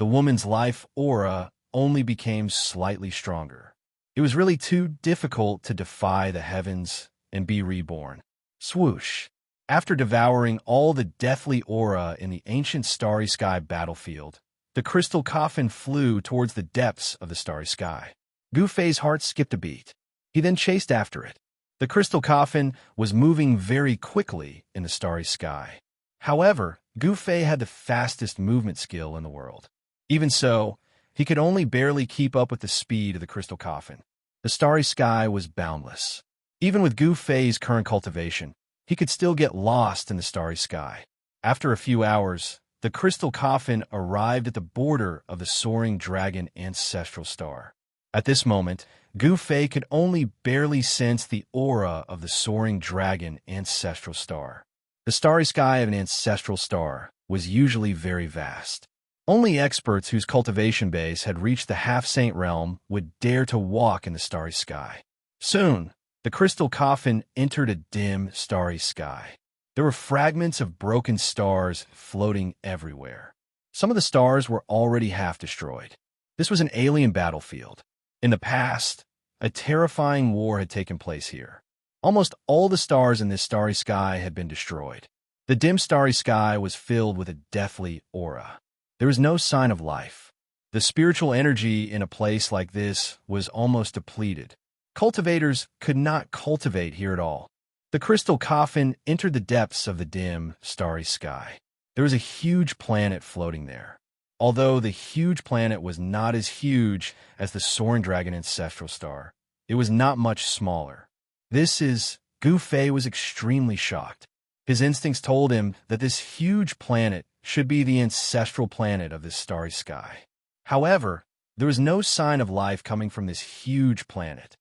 woman's life aura only became slightly stronger. It was really too difficult to defy the heavens and be reborn. Swoosh! After devouring all the deathly aura in the ancient starry sky battlefield, the crystal coffin flew towards the depths of the starry sky. Gu Fei's heart skipped a beat. He then chased after it. The crystal coffin was moving very quickly in the starry sky. However, Gu Fei had the fastest movement skill in the world. Even so, he could only barely keep up with the speed of the crystal coffin. The starry sky was boundless. Even with Gu Fei's current cultivation, he could still get lost in the starry sky. After a few hours, the crystal coffin arrived at the border of the soaring dragon ancestral star. At this moment, Gu Fei could only barely sense the aura of the soaring dragon ancestral star. The starry sky of an ancestral star was usually very vast. Only experts whose cultivation base had reached the half-saint realm would dare to walk in the starry sky. Soon, the crystal coffin entered a dim, starry sky. There were fragments of broken stars floating everywhere. Some of the stars were already half destroyed. This was an alien battlefield. In the past, a terrifying war had taken place here. Almost all the stars in this starry sky had been destroyed. The dim starry sky was filled with a deathly aura. There was no sign of life. The spiritual energy in a place like this was almost depleted. Cultivators could not cultivate here at all. The crystal coffin entered the depths of the dim, starry sky. There was a huge planet floating there. Although the huge planet was not as huge as the soaring dragon ancestral star, it was not much smaller. Gu Fei was extremely shocked. His instincts told him that this huge planet should be the ancestral planet of this starry sky. However, there was no sign of life coming from this huge planet.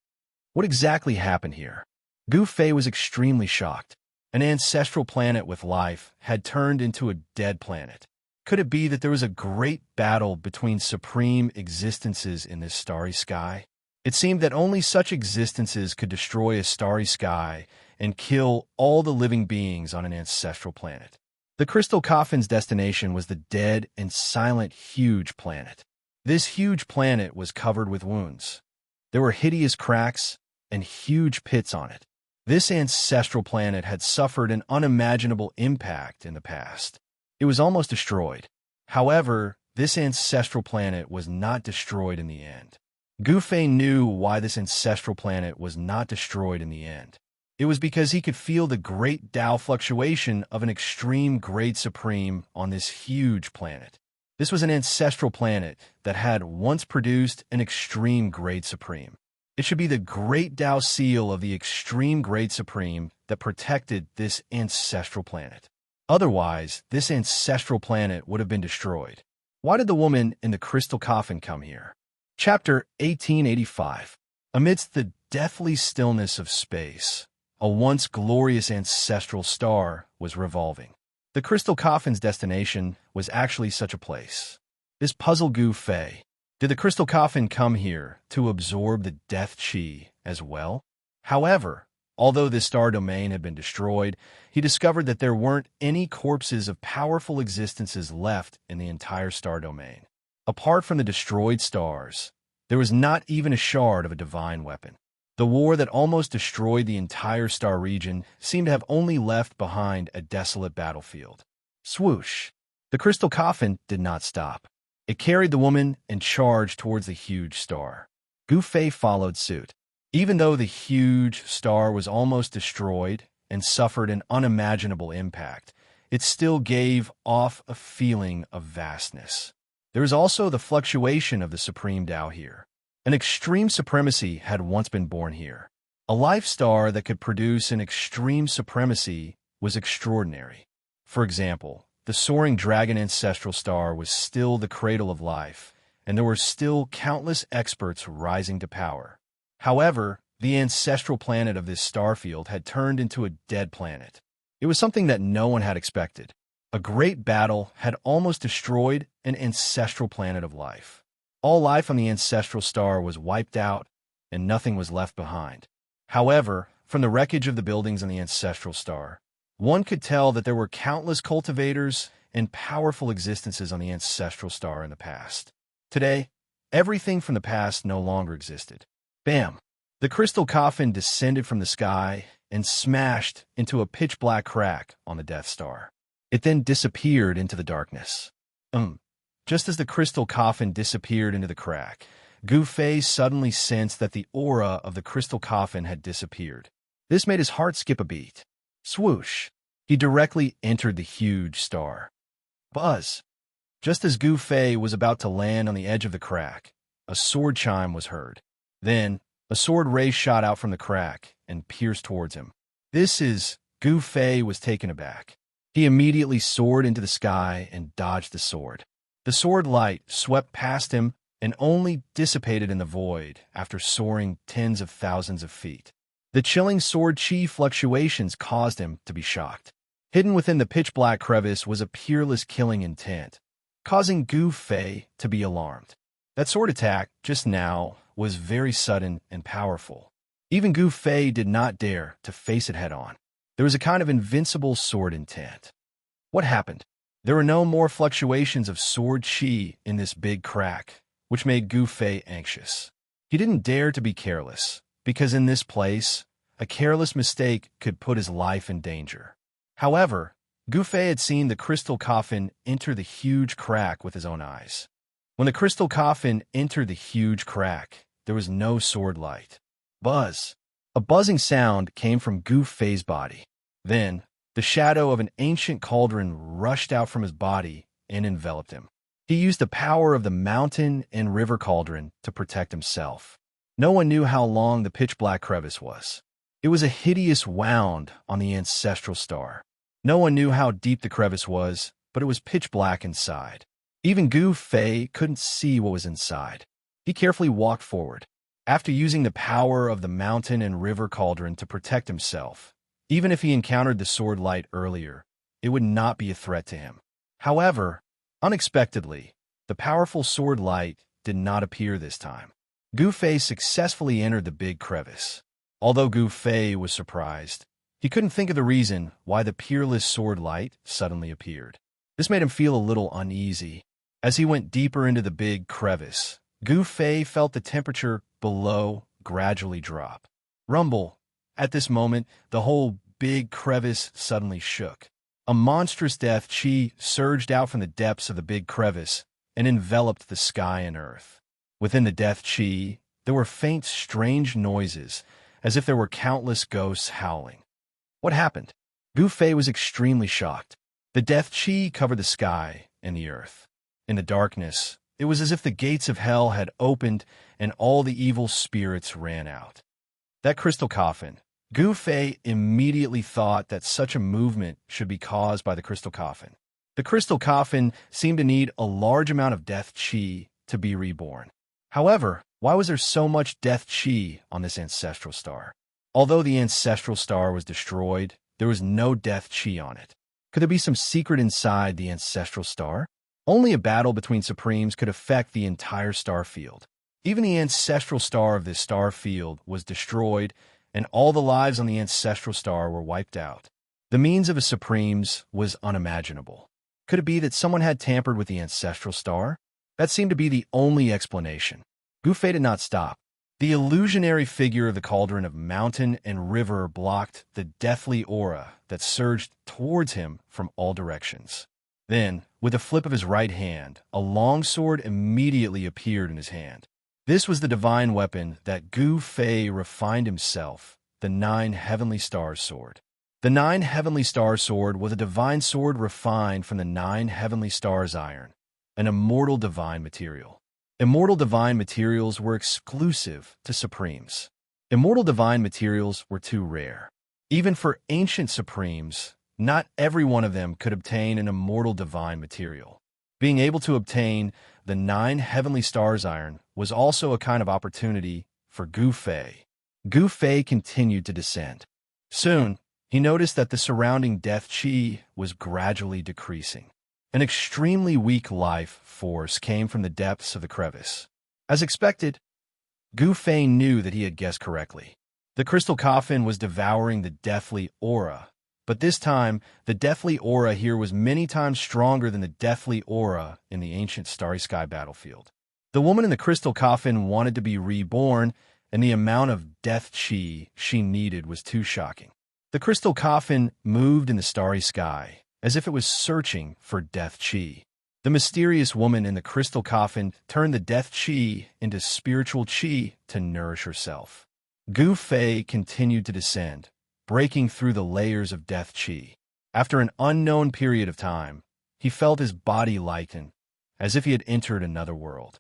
What exactly happened here? Gu Fei was extremely shocked. An ancestral planet with life had turned into a dead planet. Could it be that there was a great battle between supreme existences in this starry sky? It seemed that only such existences could destroy a starry sky and kill all the living beings on an ancestral planet. The crystal coffin's destination was the dead and silent huge planet. This huge planet was covered with wounds. There were hideous cracks and huge pits on it. This ancestral planet had suffered an unimaginable impact in the past. It was almost destroyed. However, this ancestral planet was not destroyed in the end. Gu Fei knew why this ancestral planet was not destroyed in the end. It was because he could feel the great Tao fluctuation of an extreme grade supreme on this huge planet. This was an ancestral planet that had once produced an extreme grade supreme. It should be the great Tao seal of the extreme grade supreme that protected this ancestral planet. Otherwise, this ancestral planet would have been destroyed. Why did the woman in the crystal coffin come here? Chapter 1885. Amidst the deathly stillness of space, a once glorious ancestral star was revolving. The crystal coffin's destination was actually such a place. This puzzled Gu Fei. Did the crystal coffin come here to absorb the death chi as well? However, although this star domain had been destroyed, he discovered that there weren't any corpses of powerful existences left in the entire star domain. Apart from the destroyed stars, there was not even a shard of a divine weapon. The war that almost destroyed the entire star region seemed to have only left behind a desolate battlefield. Swoosh! The crystal coffin did not stop. It carried the woman and charged towards the huge star. Gu Fei followed suit. Even though the huge star was almost destroyed and suffered an unimaginable impact, it still gave off a feeling of vastness. There is also the fluctuation of the supreme Tao here. An extreme supremacy had once been born here. A life star that could produce an extreme supremacy was extraordinary. For example, the soaring dragon ancestral star was still the cradle of life, and there were still countless experts rising to power. However, the ancestral planet of this star field had turned into a dead planet. It was something that no one had expected. A great battle had almost destroyed an ancestral planet of life. All life on the ancestral star was wiped out, and nothing was left behind. However, from the wreckage of the buildings on the ancestral star, one could tell that there were countless cultivators and powerful existences on the ancestral star in the past. Today, everything from the past no longer existed. Bam! The crystal coffin descended from the sky and smashed into a pitch-black crack on the Death Star. It then disappeared into the darkness. Just as the crystal coffin disappeared into the crack, Gu Fei suddenly sensed that the aura of the crystal coffin had disappeared. This made his heart skip a beat. Swoosh! He directly entered the huge star. Buzz! Just as Gu Fei was about to land on the edge of the crack, a sword chime was heard. Then, a sword ray shot out from the crack and pierced towards him. Gu Fei was taken aback. He immediately soared into the sky and dodged the sword. The sword light swept past him and only dissipated in the void after soaring tens of thousands of feet. The chilling sword chi fluctuations caused him to be shocked. Hidden within the pitch-black crevice was a peerless killing intent, causing Gu Fei to be alarmed. That sword attack, just now, was very sudden and powerful. Even Gu Fei did not dare to face it head-on. There was a kind of invincible sword intent. What happened? There were no more fluctuations of sword chi in this big crack, which made Gu Fei anxious. He didn't dare to be careless, because in this place, a careless mistake could put his life in danger. However, Gu Fei had seen the crystal coffin enter the huge crack with his own eyes. When the crystal coffin entered the huge crack, there was no sword light. Buzz! A buzzing sound came from Gu Fei's body. Then, the shadow of an ancient cauldron rushed out from his body and enveloped him. He used the power of the mountain and river cauldron to protect himself. No one knew how long the pitch-black crevice was. It was a hideous wound on the ancestral star. No one knew how deep the crevice was, but it was pitch-black inside. Even Gu Fei couldn't see what was inside. He carefully walked forward. After using the power of the mountain and river cauldron to protect himself, even if he encountered the sword light earlier, it would not be a threat to him. However, unexpectedly, the powerful sword light did not appear this time. Gu Fei successfully entered the big crevice. Although Gu Fei was surprised, he couldn't think of the reason why the peerless sword light suddenly appeared. This made him feel a little uneasy. As he went deeper into the big crevice, Gu Fei felt the temperature below gradually drop. Rumble! At this moment, the whole big crevice suddenly shook. A monstrous death chi surged out from the depths of the big crevice and enveloped the sky and earth. Within the death chi, there were faint, strange noises, as if there were countless ghosts howling. What happened? Gu Fei was extremely shocked. The death chi covered the sky and the earth. In the darkness, it was as if the gates of hell had opened and all the evil spirits ran out. That crystal coffin. Gu Fei immediately thought that such a movement should be caused by the crystal coffin. The crystal coffin seemed to need a large amount of death chi to be reborn. However, why was there so much death chi on this ancestral star? Although the ancestral star was destroyed, there was no death chi on it. Could there be some secret inside the ancestral star? Only a battle between supremes could affect the entire star field. Even the ancestral star of this star field was destroyed, and all the lives on the ancestral star were wiped out. The means of a supremes was unimaginable. Could it be that someone had tampered with the ancestral star? That seemed to be the only explanation. Gu Fei did not stop. The illusionary figure of the cauldron of mountain and river blocked the deathly aura that surged towards him from all directions. Then, with a flip of his right hand, a long sword immediately appeared in his hand. This was the divine weapon that Gu Fei refined himself, the 9 Heavenly Stars sword. The 9 Heavenly Star sword was a divine sword refined from the 9 Heavenly Stars iron, an immortal divine material. Immortal divine materials were exclusive to supremes. Immortal divine materials were too rare. Even for ancient supremes, not every one of them could obtain an immortal divine material. Being able to obtain the 9 Heavenly Stars iron was also a kind of opportunity for Gu Fei. Gu Fei continued to descend. Soon, he noticed that the surrounding death chi was gradually decreasing. An extremely weak life force came from the depths of the crevice. As expected, Gu Fei knew that he had guessed correctly. The crystal coffin was devouring the deathly aura, but this time, the deathly aura here was many times stronger than the deathly aura in the ancient Starry Sky battlefield. The woman in the crystal coffin wanted to be reborn, and the amount of death chi she needed was too shocking. The crystal coffin moved in the starry sky, as if it was searching for death chi. The mysterious woman in the crystal coffin turned the death chi into spiritual chi to nourish herself. Gu Fei continued to descend, breaking through the layers of death chi. After an unknown period of time, he felt his body lighten, as if he had entered another world.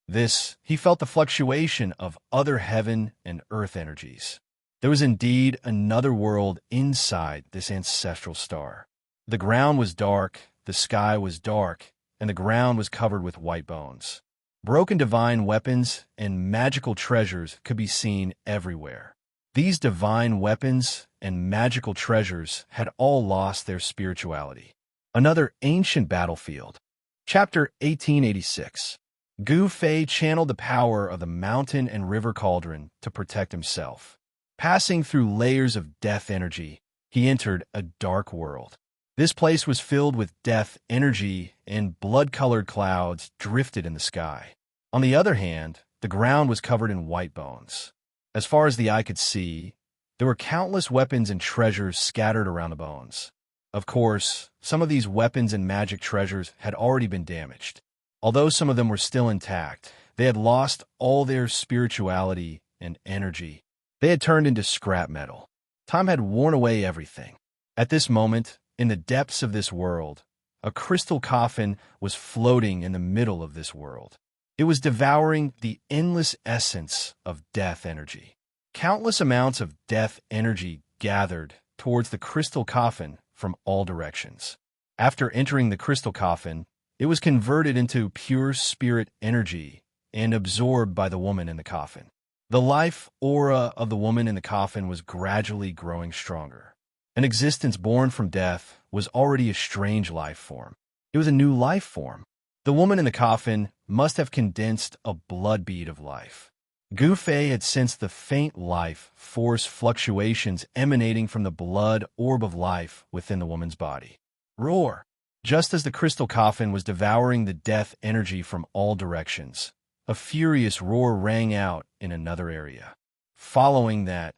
He felt the fluctuation of other heaven and earth energies. There was indeed another world inside this ancestral star. The ground was dark, the sky was dark, and the ground was covered with white bones. Broken divine weapons and magical treasures could be seen everywhere. These divine weapons and magical treasures had all lost their spirituality. Another ancient battlefield. Chapter 1886. Gu Fei channeled the power of the mountain and river cauldron to protect himself. Passing through layers of death energy, he entered a dark world. This place was filled with death energy, and blood-colored clouds drifted in the sky. On the other hand, the ground was covered in white bones. As far as the eye could see, there were countless weapons and treasures scattered around the bones. Of course, some of these weapons and magic treasures had already been damaged. Although some of them were still intact, they had lost all their spirituality and energy. They had turned into scrap metal. Time had worn away everything. At this moment, in the depths of this world, a crystal coffin was floating in the middle of this world. It was devouring the endless essence of death energy. Countless amounts of death energy gathered towards the crystal coffin from all directions. After entering the crystal coffin, it was converted into pure spirit energy and absorbed by the woman in the coffin. The life aura of the woman in the coffin was gradually growing stronger. An existence born from death was already a strange life form. It was a new life form. The woman in the coffin must have condensed a blood bead of life. Gu Fei had sensed the faint life force fluctuations emanating from the blood orb of life within the woman's body. Roar! Just as the crystal coffin was devouring the death energy from all directions, a furious roar rang out in another area. Following that,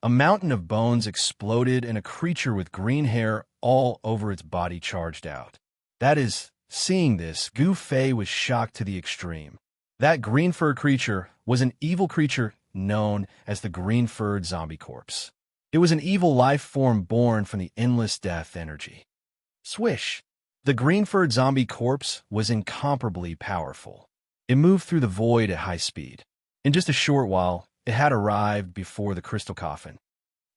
a mountain of bones exploded and a creature with green hair all over its body charged out. That is, seeing this, Gu Fei was shocked to the extreme. That green-furred creature was an evil creature known as the green-furred zombie corpse. It was an evil life form born from the endless death energy. Swish! The green-furred zombie corpse was incomparably powerful. It moved through the void at high speed. In just a short while, it had arrived before the crystal coffin.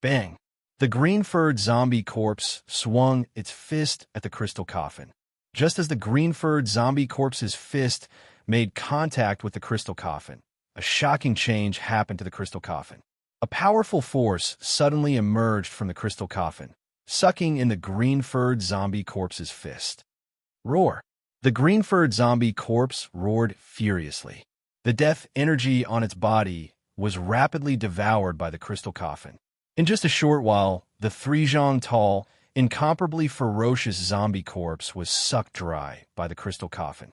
Bang! The green-furred zombie corpse swung its fist at the crystal coffin. Just as the green-furred zombie corpse's fist made contact with the crystal coffin, a shocking change happened to the crystal coffin. A powerful force suddenly emerged from the crystal coffin, sucking in the green-furred zombie corpse's fist. Roar! The green-furred zombie corpse roared furiously. The death energy on its body was rapidly devoured by the crystal coffin. In just a short while, the 3 zhang tall, incomparably ferocious zombie corpse was sucked dry by the crystal coffin.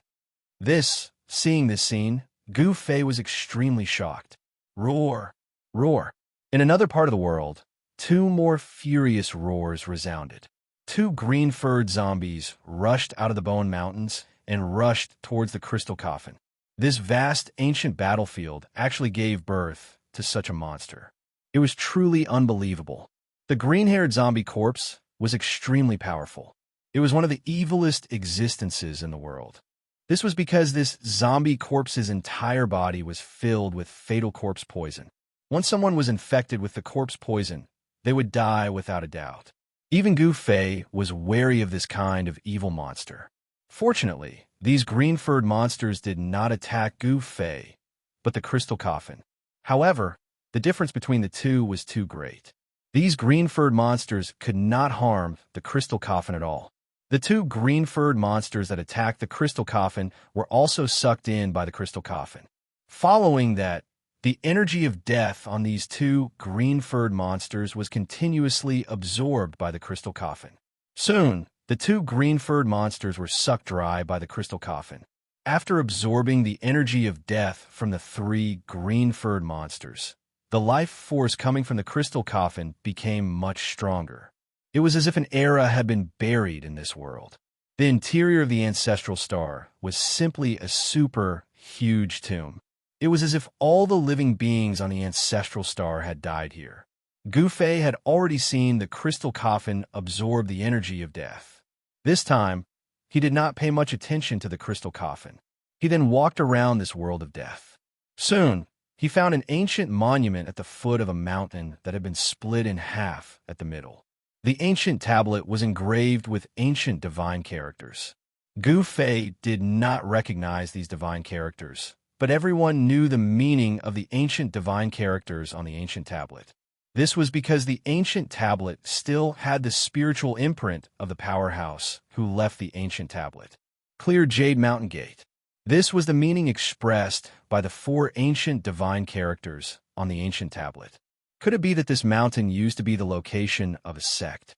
Seeing this scene, Gu Fei was extremely shocked. Roar! Roar! In another part of the world, 2 more furious roars resounded. 2 green-furred zombies rushed out of the Bone Mountains and rushed towards the crystal coffin. This vast ancient battlefield actually gave birth to such a monster. It was truly unbelievable. The green-haired zombie corpse was extremely powerful. It was one of the evilest existences in the world. This was because this zombie corpse's entire body was filled with fatal corpse poison. Once someone was infected with the corpse poison, they would die without a doubt. Even Gu Fei was wary of this kind of evil monster. Fortunately, these green-furred monsters did not attack Gu Fei, but the crystal coffin. However, the difference between the two was too great. These green-furred monsters could not harm the crystal coffin at all. The 2 green-furred monsters that attacked the crystal coffin were also sucked in by the crystal coffin. Following that, the energy of death on these 2 green-furred monsters was continuously absorbed by the crystal coffin. Soon, the 2 green-furred monsters were sucked dry by the crystal coffin. After absorbing the energy of death from the 3 green-furred monsters, the life force coming from the crystal coffin became much stronger. It was as if an era had been buried in this world. The interior of the ancestral star was simply a super huge tomb. It was as if all the living beings on the ancestral star had died here. Gu Fei had already seen the crystal coffin absorb the energy of death. This time, he did not pay much attention to the crystal coffin. He then walked around this world of death. Soon, he found an ancient monument at the foot of a mountain that had been split in half at the middle. The ancient tablet was engraved with ancient divine characters. Gu Fei did not recognize these divine characters, but everyone knew the meaning of the ancient divine characters on the ancient tablet. This was because the ancient tablet still had the spiritual imprint of the powerhouse who left the ancient tablet. Clear Jade Mountain Gate. This was the meaning expressed by the 4 ancient divine characters on the ancient tablet. Could it be that this mountain used to be the location of a sect?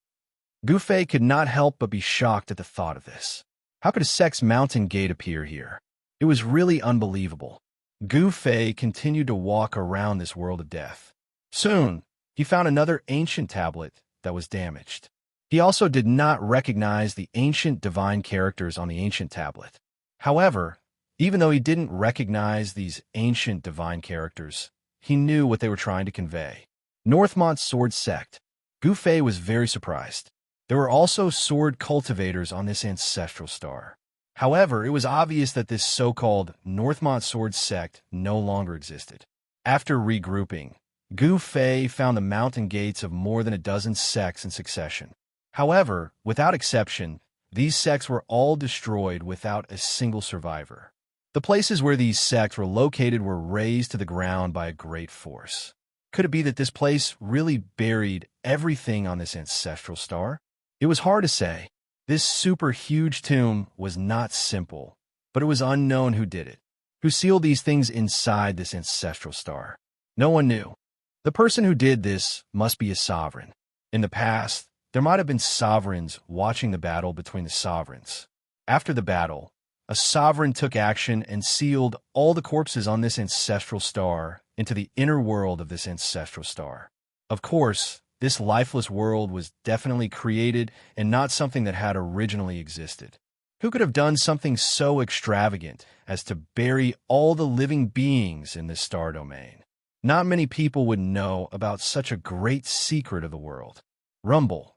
Gu Fei could not help but be shocked at the thought of this. How could a sect's mountain gate appear here? It was really unbelievable. Gu Fei continued to walk around this world of death. Soon, he found another ancient tablet that was damaged. He also did not recognize the ancient divine characters on the ancient tablet. However, even though he didn't recognize these ancient divine characters, he knew what they were trying to convey. Northmont Sword Sect. Gu Fei was very surprised. There were also sword cultivators on this ancestral star. However, it was obvious that this so-called Northmont Sword Sect no longer existed. After regrouping, Gu Fei found the mountain gates of more than a dozen sects in succession. However, without exception, these sects were all destroyed without a single survivor. The places where these sects were located were razed to the ground by a great force. Could it be that this place really buried everything on this ancestral star? It was hard to say. This super huge tomb was not simple, but it was unknown who did it, who sealed these things inside this ancestral star. No one knew. The person who did this must be a sovereign. In the past, there might have been sovereigns watching the battle between the sovereigns. After the battle, a sovereign took action and sealed all the corpses on this ancestral star into the inner world of this ancestral star. Of course, this lifeless world was definitely created and not something that had originally existed. Who could have done something so extravagant as to bury all the living beings in this star domain? Not many people would know about such a great secret of the world. Rumble.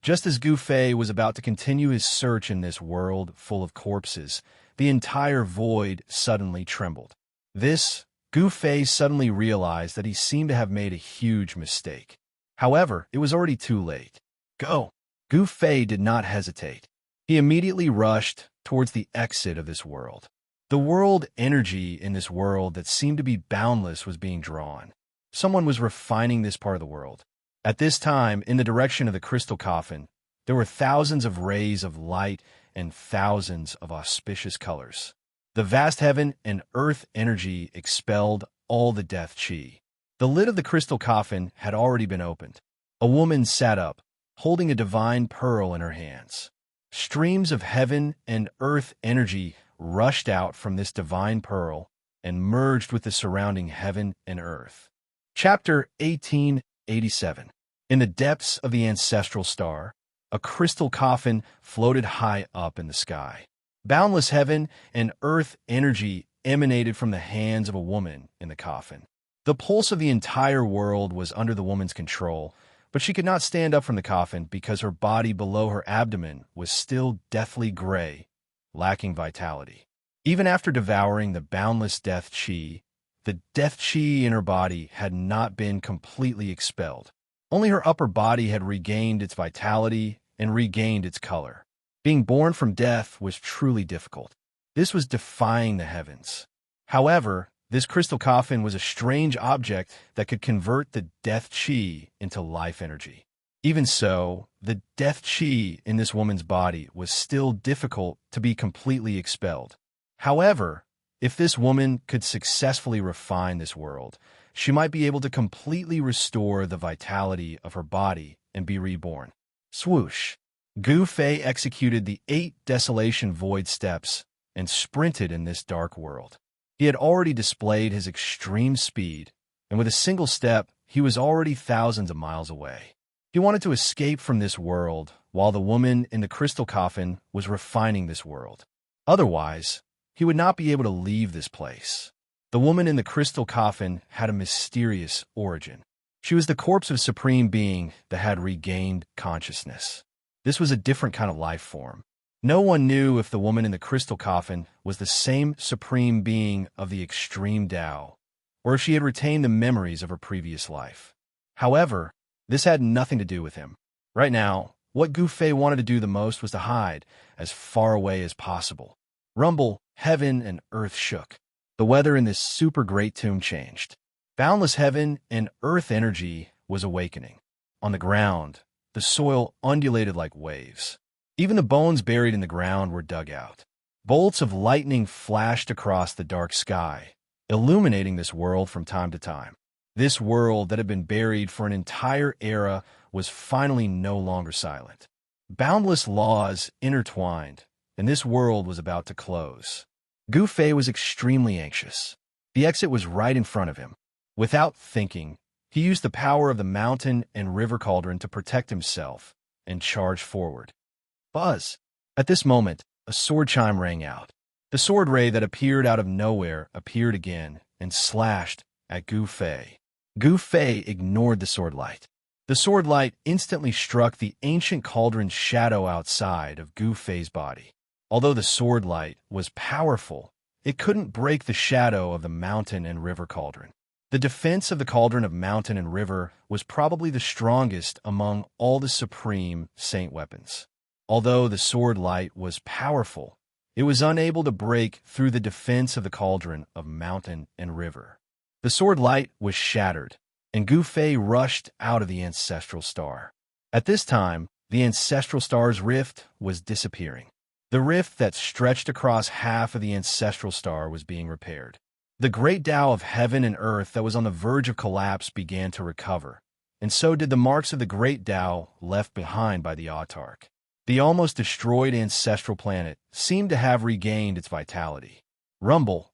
Just as Gufei was about to continue his search in this world full of corpses, the entire void suddenly trembled. Gufei suddenly realized that he seemed to have made a huge mistake. However, it was already too late. Go! Gufei did not hesitate. He immediately rushed towards the exit of this world. The world energy in this world that seemed to be boundless was being drawn. Someone was refining this part of the world. At this time, in the direction of the crystal coffin, there were thousands of rays of light and thousands of auspicious colors. The vast heaven and earth energy expelled all the death chi. The lid of the crystal coffin had already been opened. A woman sat up, holding a divine pearl in her hands. Streams of heaven and earth energy rushed out from this divine pearl and merged with the surrounding heaven and earth. Chapter 1887. In the depths of the ancestral star, a crystal coffin floated high up in the sky. Boundless heaven and earth energy emanated from the hands of a woman in the coffin. The pulse of the entire world was under the woman's control, but she could not stand up from the coffin because her body below her abdomen was still deathly gray, lacking vitality. Even after devouring the boundless death chi, the death chi in her body had not been completely expelled. Only her upper body had regained its vitality and regained its color. Being born from death was truly difficult. This was defying the heavens. However, this crystal coffin was a strange object that could convert the death chi into life energy. Even so, the death chi in this woman's body was still difficult to be completely expelled. However, if this woman could successfully refine this world, she might be able to completely restore the vitality of her body and be reborn. Swoosh! Gufei executed the 8 desolation void steps and sprinted in this dark world. He had already displayed his extreme speed, and with a single step, he was already thousands of miles away. He wanted to escape from this world while the woman in the crystal coffin was refining this world. Otherwise, he would not be able to leave this place. The woman in the crystal coffin had a mysterious origin. She was the corpse of a supreme being that had regained consciousness. This was a different kind of life form. No one knew if the woman in the crystal coffin was the same supreme being of the extreme Tao, or if she had retained the memories of her previous life. However, this had nothing to do with him. Right now, what Gufei wanted to do the most was to hide as far away as possible. Rumble, heaven and earth shook. The weather in this super great tomb changed. Boundless heaven and earth energy was awakening. On the ground, the soil undulated like waves. Even the bones buried in the ground were dug out. Bolts of lightning flashed across the dark sky, illuminating this world from time to time. This world that had been buried for an entire era was finally no longer silent. Boundless laws intertwined, and this world was about to close. Gufei was extremely anxious. The exit was right in front of him. Without thinking, he used the power of the mountain and river cauldron to protect himself and charged forward. Buzz! At this moment, a sword chime rang out. The sword ray that appeared out of nowhere appeared again and slashed at Gufei. Gufei ignored the sword light. The sword light instantly struck the ancient cauldron's shadow outside of Gufei's body. Although the sword light was powerful, it couldn't break the shadow of the mountain and river cauldron. The defense of the cauldron of mountain and river was probably the strongest among all the supreme saint weapons. Although the sword light was powerful, it was unable to break through the defense of the cauldron of mountain and river. The sword light was shattered, and Gufei rushed out of the ancestral star. At this time, the ancestral star's rift was disappearing. The rift that stretched across half of the ancestral star was being repaired. The great Tao of heaven and earth that was on the verge of collapse began to recover, and so did the marks of the great Tao left behind by the autarch. The almost destroyed ancestral planet seemed to have regained its vitality. Rumble!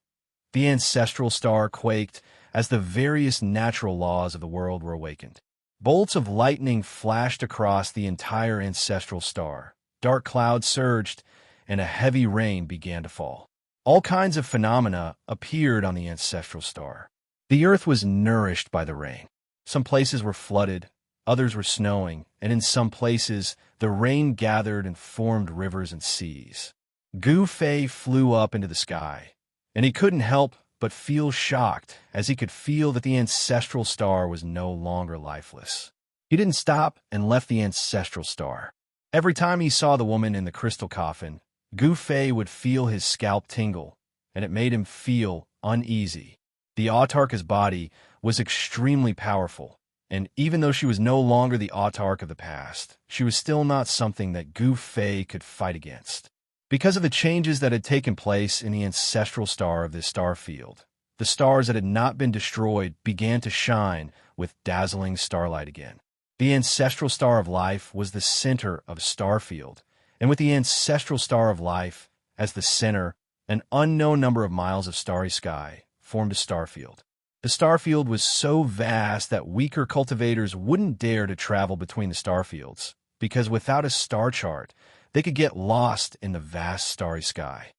The ancestral star quaked as the various natural laws of the world were awakened. Bolts of lightning flashed across the entire ancestral star. Dark clouds surged, and a heavy rain began to fall. All kinds of phenomena appeared on the ancestral star. The earth was nourished by the rain. Some places were flooded, others were snowing, and in some places the rain gathered and formed rivers and seas. Gu Fei flew up into the sky, and he couldn't help but feel shocked as he could feel that the ancestral star was no longer lifeless. He didn't stop and left the ancestral star. Every time he saw the woman in the crystal coffin, Gu Fei would feel his scalp tingle, and it made him feel uneasy. The autarka's body was extremely powerful, and even though she was no longer the autark of the past, she was still not something that Gu Fei could fight against. Because of the changes that had taken place in the ancestral star of this star field, the stars that had not been destroyed began to shine with dazzling starlight again. The ancestral star of life was the center of a star field, and with the ancestral star of life as the center, an unknown number of miles of starry sky formed a star field. The star field was so vast that weaker cultivators wouldn't dare to travel between the star fields, because without a star chart, they could get lost in the vast starry sky.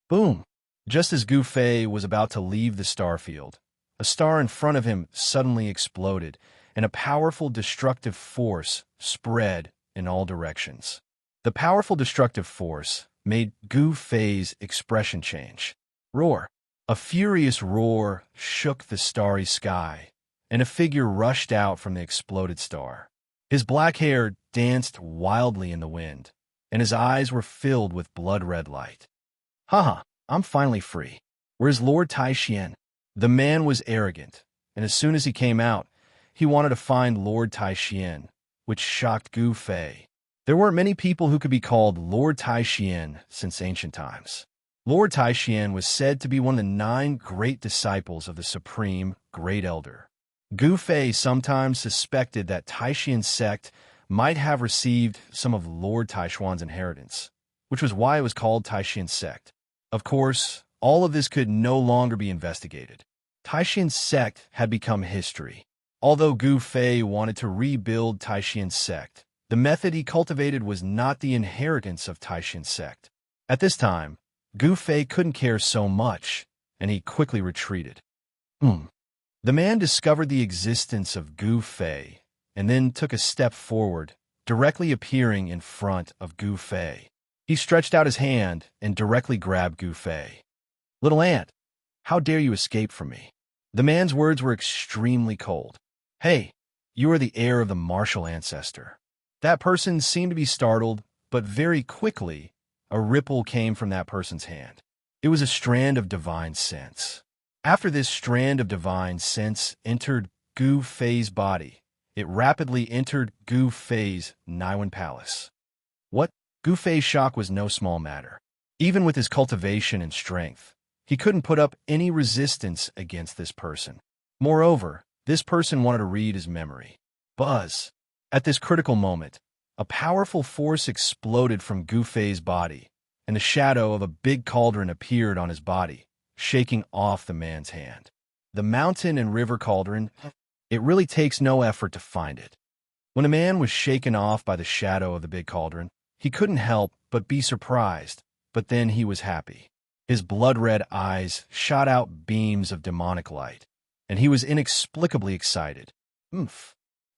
Boom! Just as Gu Fei was about to leave the star field, a star in front of him suddenly exploded, and a powerful destructive force spread in all directions. The powerful destructive force made Gu Fei's expression change. Roar! A furious roar shook the starry sky, and a figure rushed out from the exploded star. His black hair danced wildly in the wind, and his eyes were filled with blood-red light. Haha, I'm finally free. Where's Lord Tai Xian? The man was arrogant, and as soon as he came out, he wanted to find Lord Tai Xian, which shocked Gu Fei. There weren't many people who could be called Lord Tai Xian since ancient times. Lord Tai Xian was said to be one of the 9 great disciples of the Supreme Great Elder. Gu Fei sometimes suspected that Tai Xian's sect might have received some of Lord Tai Xuan's inheritance, which was why it was called Tai Xian's sect. Of course, all of this could no longer be investigated. Tai Xian's sect had become history. Although Gu Fei wanted to rebuild Tai Xian's sect, the method he cultivated was not the inheritance of Tai Xian's sect. At this time, Gu Fei couldn't care so much, and he quickly retreated. The man discovered the existence of Gu Fei, and then took a step forward, directly appearing in front of Gu Fei. He stretched out his hand and directly grabbed Gu Fei. "Little ant, how dare you escape from me?" The man's words were extremely cold. "Hey, you are the heir of the martial ancestor." That person seemed to be startled, but very quickly, a ripple came from that person's hand. It was a strand of divine sense. After this strand of divine sense entered Gu Fei's body, it rapidly entered Gu Fei's Naiwan Palace. What? Gu Fei's shock was no small matter. Even with his cultivation and strength, he couldn't put up any resistance against this person. Moreover, this person wanted to read his memory. Buzz! At this critical moment, a powerful force exploded from Gu Fei's body, and the shadow of a big cauldron appeared on his body, shaking off the man's hand. The mountain and river cauldron, it really takes no effort to find it. When a man was shaken off by the shadow of the big cauldron, he couldn't help but be surprised, but then he was happy. His blood-red eyes shot out beams of demonic light, and he was inexplicably excited.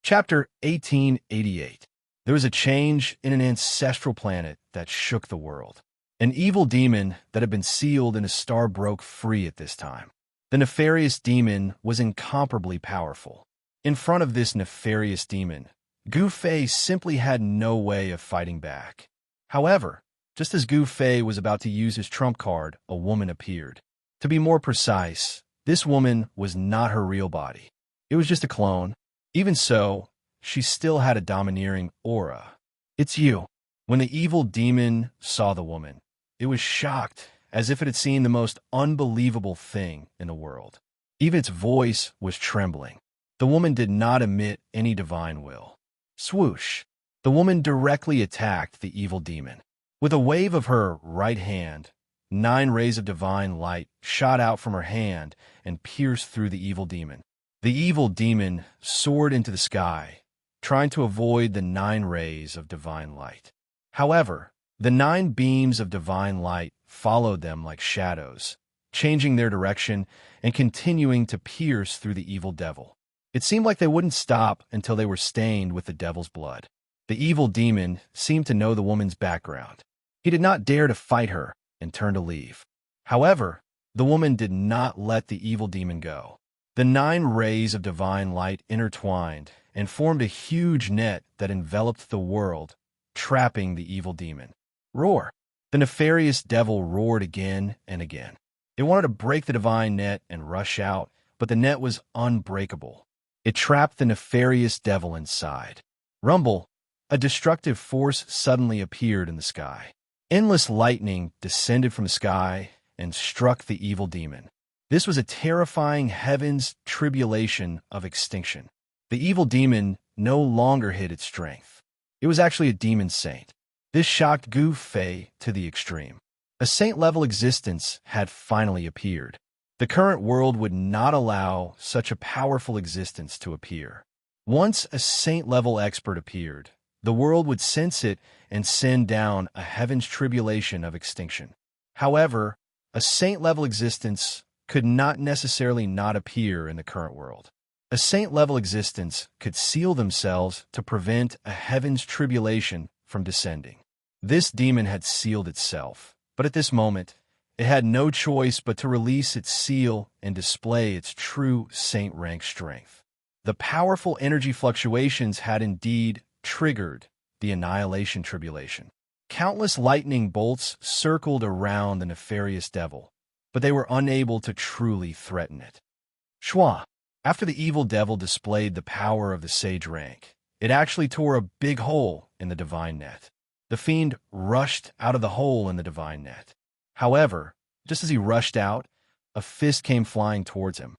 Chapter 1888. There was a change in an ancestral planet that shook the world. An evil demon that had been sealed in a star broke free at this time. The nefarious demon was incomparably powerful. In front of this nefarious demon, Gu Fei simply had no way of fighting back. However, just as Gu Fei was about to use his trump card, a woman appeared. To be more precise, this woman was not her real body. It was just a clone. Even so, she still had a domineering aura. "It's you." When the evil demon saw the woman, it was shocked, as if it had seen the most unbelievable thing in the world. Even its voice was trembling. The woman did not emit any divine will. Swoosh! The woman directly attacked the evil demon. With a wave of her right hand, 9 rays of divine light shot out from her hand and pierced through the evil demon. The evil demon soared into the sky, trying to avoid the 9 rays of divine light. However, the 9 beams of divine light followed them like shadows, changing their direction and continuing to pierce through the evil devil. It seemed like they wouldn't stop until they were stained with the devil's blood. The evil demon seemed to know the woman's background. He did not dare to fight her and turn to leave. However, the woman did not let the evil demon go. The 9 rays of divine light intertwined and formed a huge net that enveloped the world, trapping the evil demon. Roar! The nefarious devil roared again and again. It wanted to break the divine net and rush out, but the net was unbreakable. It trapped the nefarious devil inside. Rumble! A destructive force suddenly appeared in the sky. Endless lightning descended from the sky and struck the evil demon. This was a terrifying heaven's tribulation of extinction. The evil demon no longer hid its strength. It was actually a demon saint. This shocked Gu Fei to the extreme. A saint-level existence had finally appeared. The current world would not allow such a powerful existence to appear. Once a saint-level expert appeared, the world would sense it and send down a heaven's tribulation of extinction. However, a saint-level existence could not necessarily not appear in the current world. A saint-level existence could seal themselves to prevent a heaven's tribulation from descending. This demon had sealed itself, but at this moment, it had no choice but to release its seal and display its true saint-rank strength. The powerful energy fluctuations had indeed triggered the annihilation tribulation. Countless lightning bolts circled around the nefarious devil, but they were unable to truly threaten it. Shwa! After the evil devil displayed the power of the sage rank, it actually tore a big hole in the divine net. The fiend rushed out of the hole in the divine net. However, just as he rushed out, a fist came flying towards him.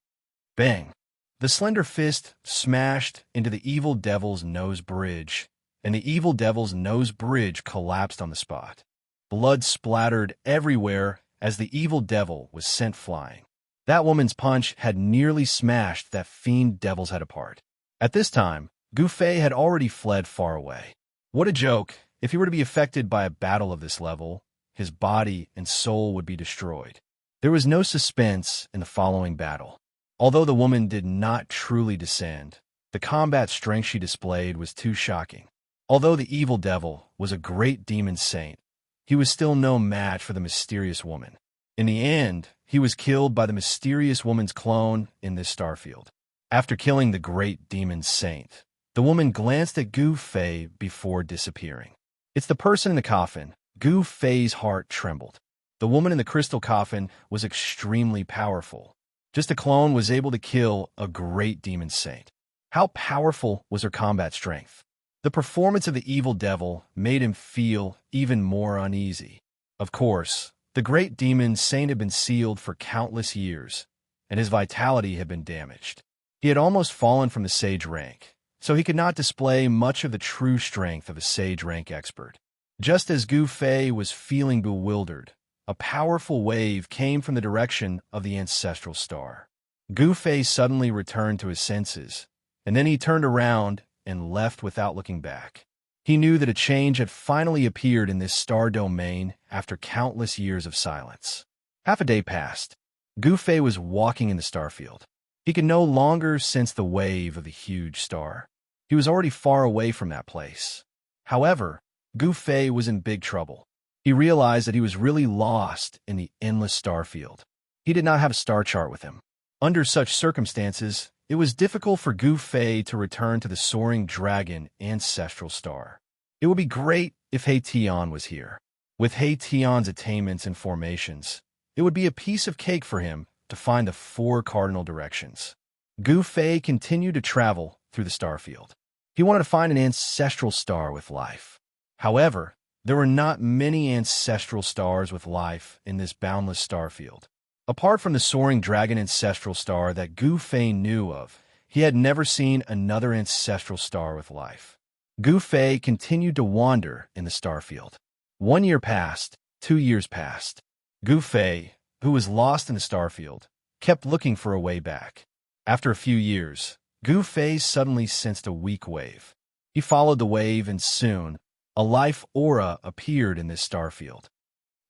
Bang! The slender fist smashed into the evil devil's nose bridge, and the evil devil's nose bridge collapsed on the spot. Blood splattered everywhere as the evil devil was sent flying. That woman's punch had nearly smashed that fiend devil's head apart. At this time, Gu Fei had already fled far away. What a joke! If he were to be affected by a battle of this level, his body and soul would be destroyed. There was no suspense in the following battle. Although the woman did not truly descend, the combat strength she displayed was too shocking. Although the evil devil was a great demon saint, he was still no match for the mysterious woman. In the end, he was killed by the mysterious woman's clone in this starfield. After killing the great demon saint, the woman glanced at Gu Fei before disappearing. It's the person in the coffin. Gu Fei's heart trembled. The woman in the crystal coffin was extremely powerful. Just a clone was able to kill a great demon saint. How powerful was her combat strength? The performance of the evil devil made him feel even more uneasy. Of course, the great demon saint had been sealed for countless years, and his vitality had been damaged. He had almost fallen from the sage rank, so he could not display much of the true strength of a sage rank expert. Just as Gu Fei was feeling bewildered, a powerful wave came from the direction of the ancestral star. Gu Fei suddenly returned to his senses, and then he turned around and left without looking back. He knew that a change had finally appeared in this star domain after countless years of silence. Half a day passed. Gu Fei was walking in the starfield. He could no longer sense the wave of the huge star. He was already far away from that place. However, Gu Fei was in big trouble. He realized that he was really lost in the endless starfield. He did not have a star chart with him. Under such circumstances, it was difficult for Gu Fei to return to the soaring dragon ancestral star. It would be great if He Tian was here. With He Tian's attainments and formations, it would be a piece of cake for him to find the 4 cardinal directions. Gu Fei continued to travel through the starfield. He wanted to find an ancestral star with life. However, there were not many ancestral stars with life in this boundless starfield. Apart from the soaring dragon ancestral star that Gu Fei knew of, he had never seen another ancestral star with life. Gu Fei continued to wander in the starfield. 1 year passed, 2 years passed. Gu Fei, who was lost in the starfield, kept looking for a way back. After a few years, Gu Fei suddenly sensed a weak wave. He followed the wave, and soon, a life aura appeared in this starfield.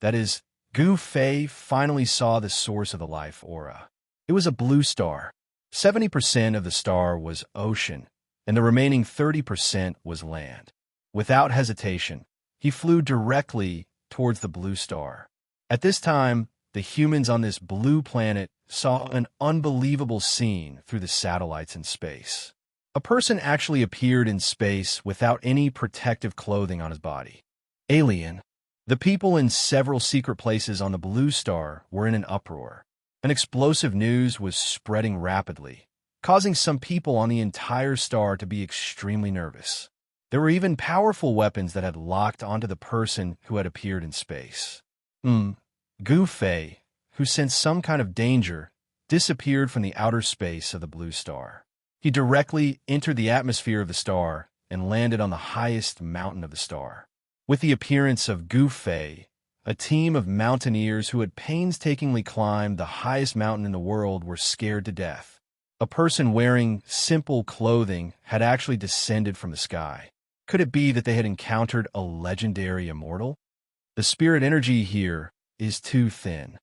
That is, Gu Fei finally saw the source of the life aura. It was a blue star. 70% of the star was ocean, and the remaining 30% was land. Without hesitation, he flew directly towards the blue star. At this time, the humans on this blue planet saw an unbelievable scene through the satellites in space. A person actually appeared in space without any protective clothing on his body. Alien. The people in several secret places on the blue star were in an uproar. An explosive news was spreading rapidly, causing some people on the entire star to be extremely nervous. There were even powerful weapons that had locked onto the person who had appeared in space. Gu Fei, who sensed some kind of danger, disappeared from the outer space of the blue star. He directly entered the atmosphere of the star and landed on the highest mountain of the star. With the appearance of Gu Fei, a team of mountaineers who had painstakingly climbed the highest mountain in the world were scared to death. A person wearing simple clothing had actually descended from the sky. Could it be that they had encountered a legendary immortal? The spirit energy here is too thin.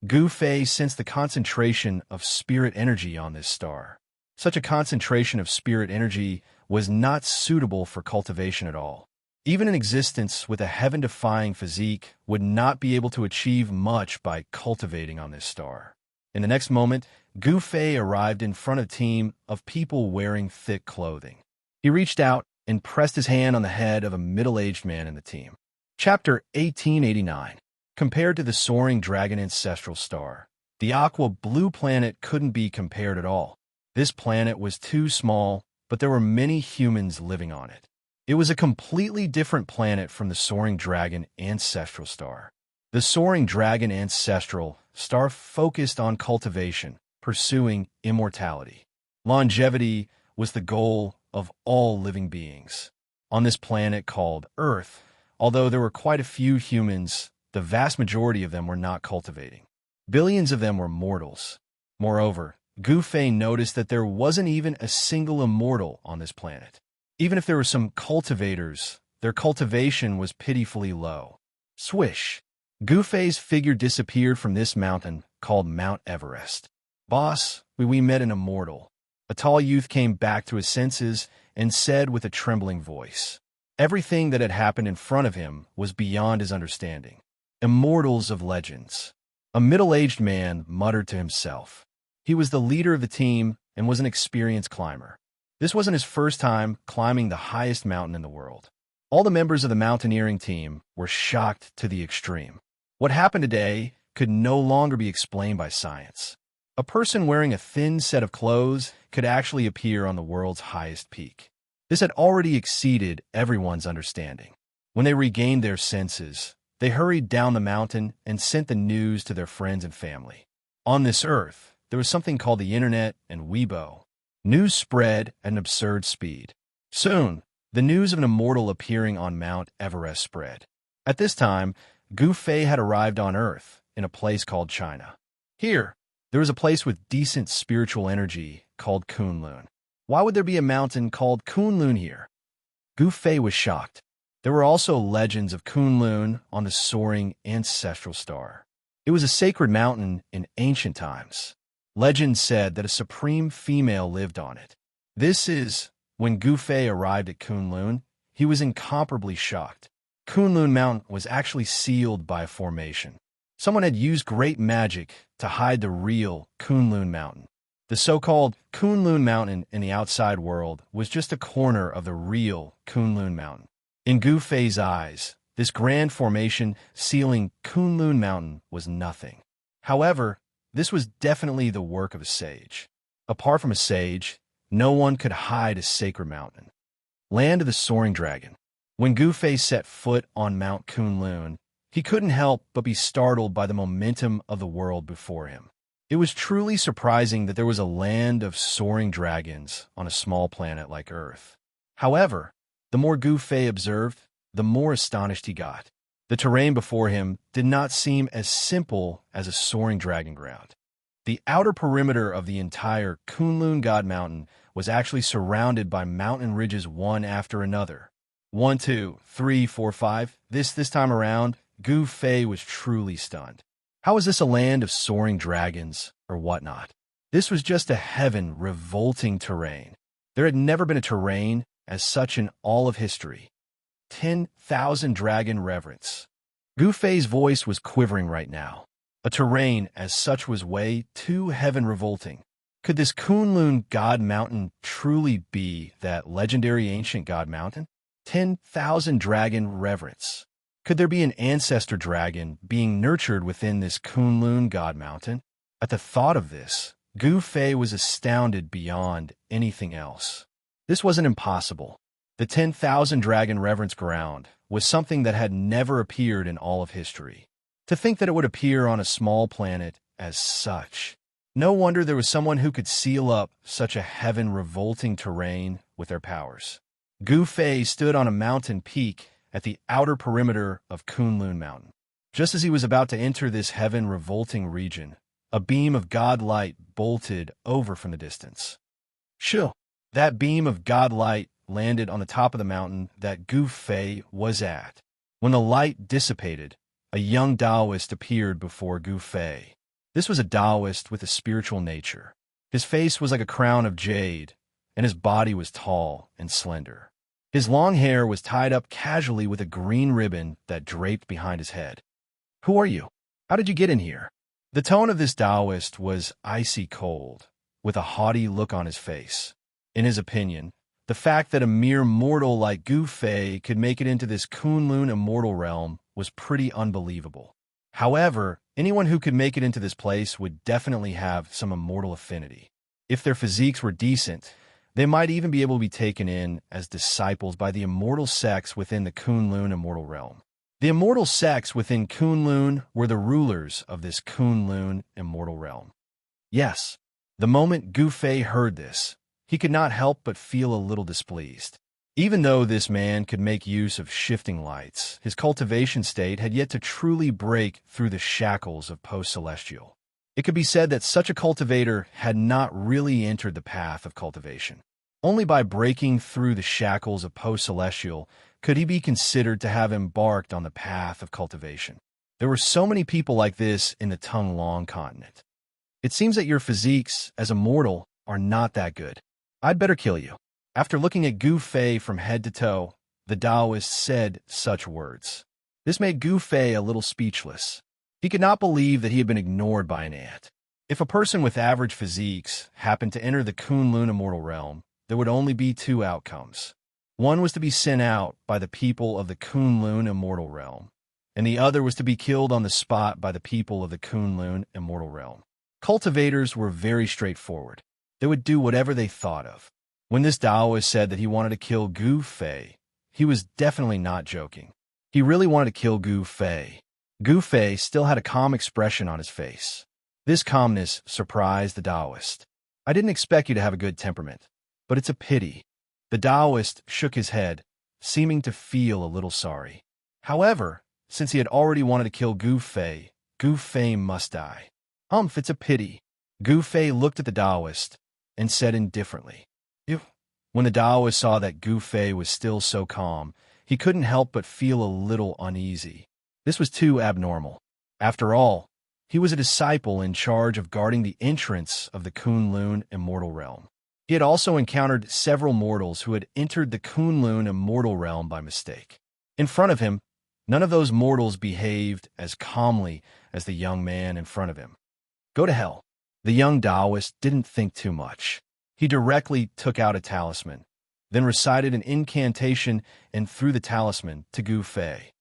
Gu Fei sensed the concentration of spirit energy on this star. Such a concentration of spirit energy was not suitable for cultivation at all. Even an existence with a heaven-defying physique would not be able to achieve much by cultivating on this star. In the next moment, Gu Fei arrived in front of a team of people wearing thick clothing. He reached out and pressed his hand on the head of a middle-aged man in the team. Chapter 1889. Compared to the soaring dragon ancestral star, the aqua blue planet couldn't be compared at all. This planet was too small, but there were many humans living on it. It was a completely different planet from the soaring dragon ancestral star. The soaring dragon ancestral star focused on cultivation, pursuing immortality. Longevity was the goal of all living beings. On this planet called Earth, although there were quite a few humans, the vast majority of them were not cultivating. Billions of them were mortals. Moreover, Gu Fei noticed that there wasn't even a single immortal on this planet. Even if there were some cultivators, their cultivation was pitifully low. Swish! Gu Fei's figure disappeared from this mountain called Mount Everest. Boss, we met an immortal. A tall youth came back to his senses and said with a trembling voice. Everything that had happened in front of him was beyond his understanding. Immortals of legends. A middle-aged man muttered to himself. He was the leader of the team and was an experienced climber. This wasn't his first time climbing the highest mountain in the world. All the members of the mountaineering team were shocked to the extreme. What happened today could no longer be explained by science. A person wearing a thin set of clothes could actually appear on the world's highest peak. This had already exceeded everyone's understanding. When they regained their senses, they hurried down the mountain and sent the news to their friends and family. On this earth, there was something called the Internet and Weibo. News spread at an absurd speed. Soon, the news of an immortal appearing on Mount Everest spread. At this time, Gu Fei had arrived on Earth in a place called China. Here, there was a place with decent spiritual energy called Kunlun. Why would there be a mountain called Kunlun here? Gu Fei was shocked. There were also legends of Kunlun on the soaring ancestral star. It was a sacred mountain in ancient times. Legend said that a supreme female lived on it. When Gu Fei arrived at Kunlun, he was incomparably shocked. Kunlun Mountain was actually sealed by a formation. Someone had used great magic to hide the real Kunlun Mountain. The so-called Kunlun Mountain in the outside world was just a corner of the real Kunlun Mountain. In Gu Fei's eyes, this grand formation sealing Kunlun Mountain was nothing. However, this was definitely the work of a sage. Apart from a sage, no one could hide a sacred mountain. Land of the Soaring Dragon. When Gu Fei set foot on Mount Kunlun, he couldn't help but be startled by the momentum of the world before him. It was truly surprising that there was a land of soaring dragons on a small planet like Earth. However, the more Gu Fei observed, the more astonished he got. The terrain before him did not seem as simple as a soaring dragon ground. The outer perimeter of the entire Kunlun God Mountain was actually surrounded by mountain ridges one after another. 1, 2, 3, 4, 5. This time around, Gu Fei was truly stunned. How was this a land of soaring dragons or whatnot? This was just a heaven-revolting terrain. There had never been a terrain as such in all of history. 10,000 dragon reverence. Gu Fei's voice was quivering right now. A terrain as such was way too heaven-revolting. Could this Kunlun God Mountain truly be that legendary ancient God Mountain? 10,000 dragon reverence. Could there be an ancestor dragon being nurtured within this Kunlun God Mountain? At the thought of this, Gu Fei was astounded beyond anything else. This wasn't impossible. The 10,000 dragon reverence ground was something that had never appeared in all of history. To think that it would appear on a small planet as such. No wonder there was someone who could seal up such a heaven-revolting terrain with their powers. Gu Fei stood on a mountain peak at the outer perimeter of Kunlun Mountain. Just as he was about to enter this heaven-revolting region, a beam of God light bolted over from the distance. Shoo! That beam of God light landed on the top of the mountain that Gu Fei was at. When the light dissipated, a young Taoist appeared before Gu Fei. This was a Taoist with a spiritual nature. His face was like a crown of jade, and his body was tall and slender. His long hair was tied up casually with a green ribbon that draped behind his head. "Who are you? How did you get in here?" The tone of this Taoist was icy cold, with a haughty look on his face. In his opinion, the fact that a mere mortal like Gu Fei could make it into this Kunlun immortal realm was pretty unbelievable. However, anyone who could make it into this place would definitely have some immortal affinity. If their physiques were decent, they might even be able to be taken in as disciples by the immortal sects within the Kunlun immortal realm. The immortal sects within Kunlun were the rulers of this Kunlun immortal realm. Yes, the moment Gu Fei heard this, he could not help but feel a little displeased. Even though this man could make use of shifting lights, his cultivation state had yet to truly break through the shackles of post-celestial. It could be said that such a cultivator had not really entered the path of cultivation. Only by breaking through the shackles of post-celestial could he be considered to have embarked on the path of cultivation. There were so many people like this in the Tung-Long continent. It seems that your physiques as a mortal are not that good. I'd better kill you. After looking at Gu Fei from head to toe, the Taoist said such words. This made Gu Fei a little speechless. He could not believe that he had been ignored by an ant. If a person with average physiques happened to enter the Kunlun immortal realm, there would only be two outcomes. One was to be sent out by the people of the Kunlun immortal realm, and the other was to be killed on the spot by the people of the Kunlun immortal realm. Cultivators were very straightforward. They would do whatever they thought of. When this Taoist said that he wanted to kill Gu Fei, he was definitely not joking. He really wanted to kill Gu Fei. Gu Fei still had a calm expression on his face. This calmness surprised the Taoist. "I didn't expect you to have a good temperament, but it's a pity." The Taoist shook his head, seeming to feel a little sorry. However, since he had already wanted to kill Gu Fei must die. It's a pity." Gu Fei looked at the Taoist and said indifferently, "You." When the Taoist saw that Gu Fei was still so calm, he couldn't help but feel a little uneasy. This was too abnormal. After all, he was a disciple in charge of guarding the entrance of the Kunlun immortal realm. He had also encountered several mortals who had entered the Kunlun immortal realm by mistake. In front of him, none of those mortals behaved as calmly as the young man in front of him. Go to hell. The young Taoist didn't think too much. He directly took out a talisman, then recited an incantation and threw the talisman to Gu Fei.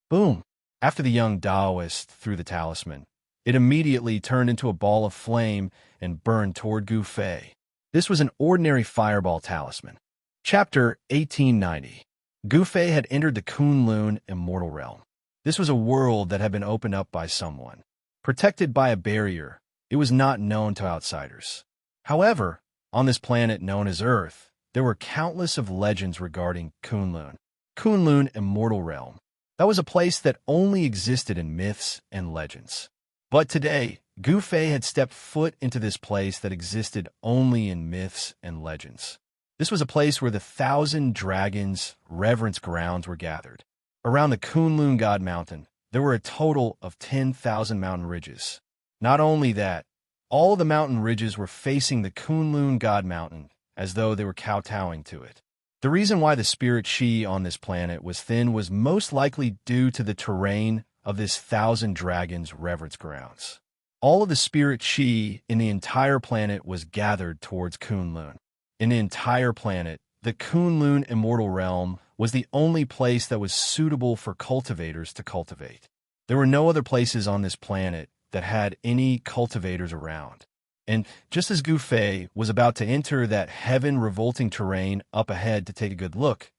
Boom! After the young Taoist threw the talisman, it immediately turned into a ball of flame and burned toward Gu Fei. This was an ordinary fireball talisman. Chapter 1890. Gu Fei had entered the Kunlun immortal realm. This was a world that had been opened up by someone. Protected by a barrier, it was not known to outsiders. However, on this planet known as Earth, there were countless of legends regarding Kunlun. Kunlun immortal realm. That was a place that only existed in myths and legends. But today, Gu Fei had stepped foot into this place that existed only in myths and legends. This was a place where the 1,000 dragons' reverence grounds were gathered. Around the Kunlun God Mountain, there were a total of 10,000 mountain ridges. Not only that, all of the mountain ridges were facing the Kunlun God Mountain, as though they were kowtowing to it. The reason why the spirit chi on this planet was thin was most likely due to the terrain of this 1,000 dragons' reverence grounds. All of the spirit chi in the entire planet was gathered towards Kunlun. In the entire planet, the Kunlun immortal realm was the only place that was suitable for cultivators to cultivate. There were no other places on this planet that had any cultivators around. And just as Gu Fei was about to enter that heaven-revolting terrain up ahead to take a good look,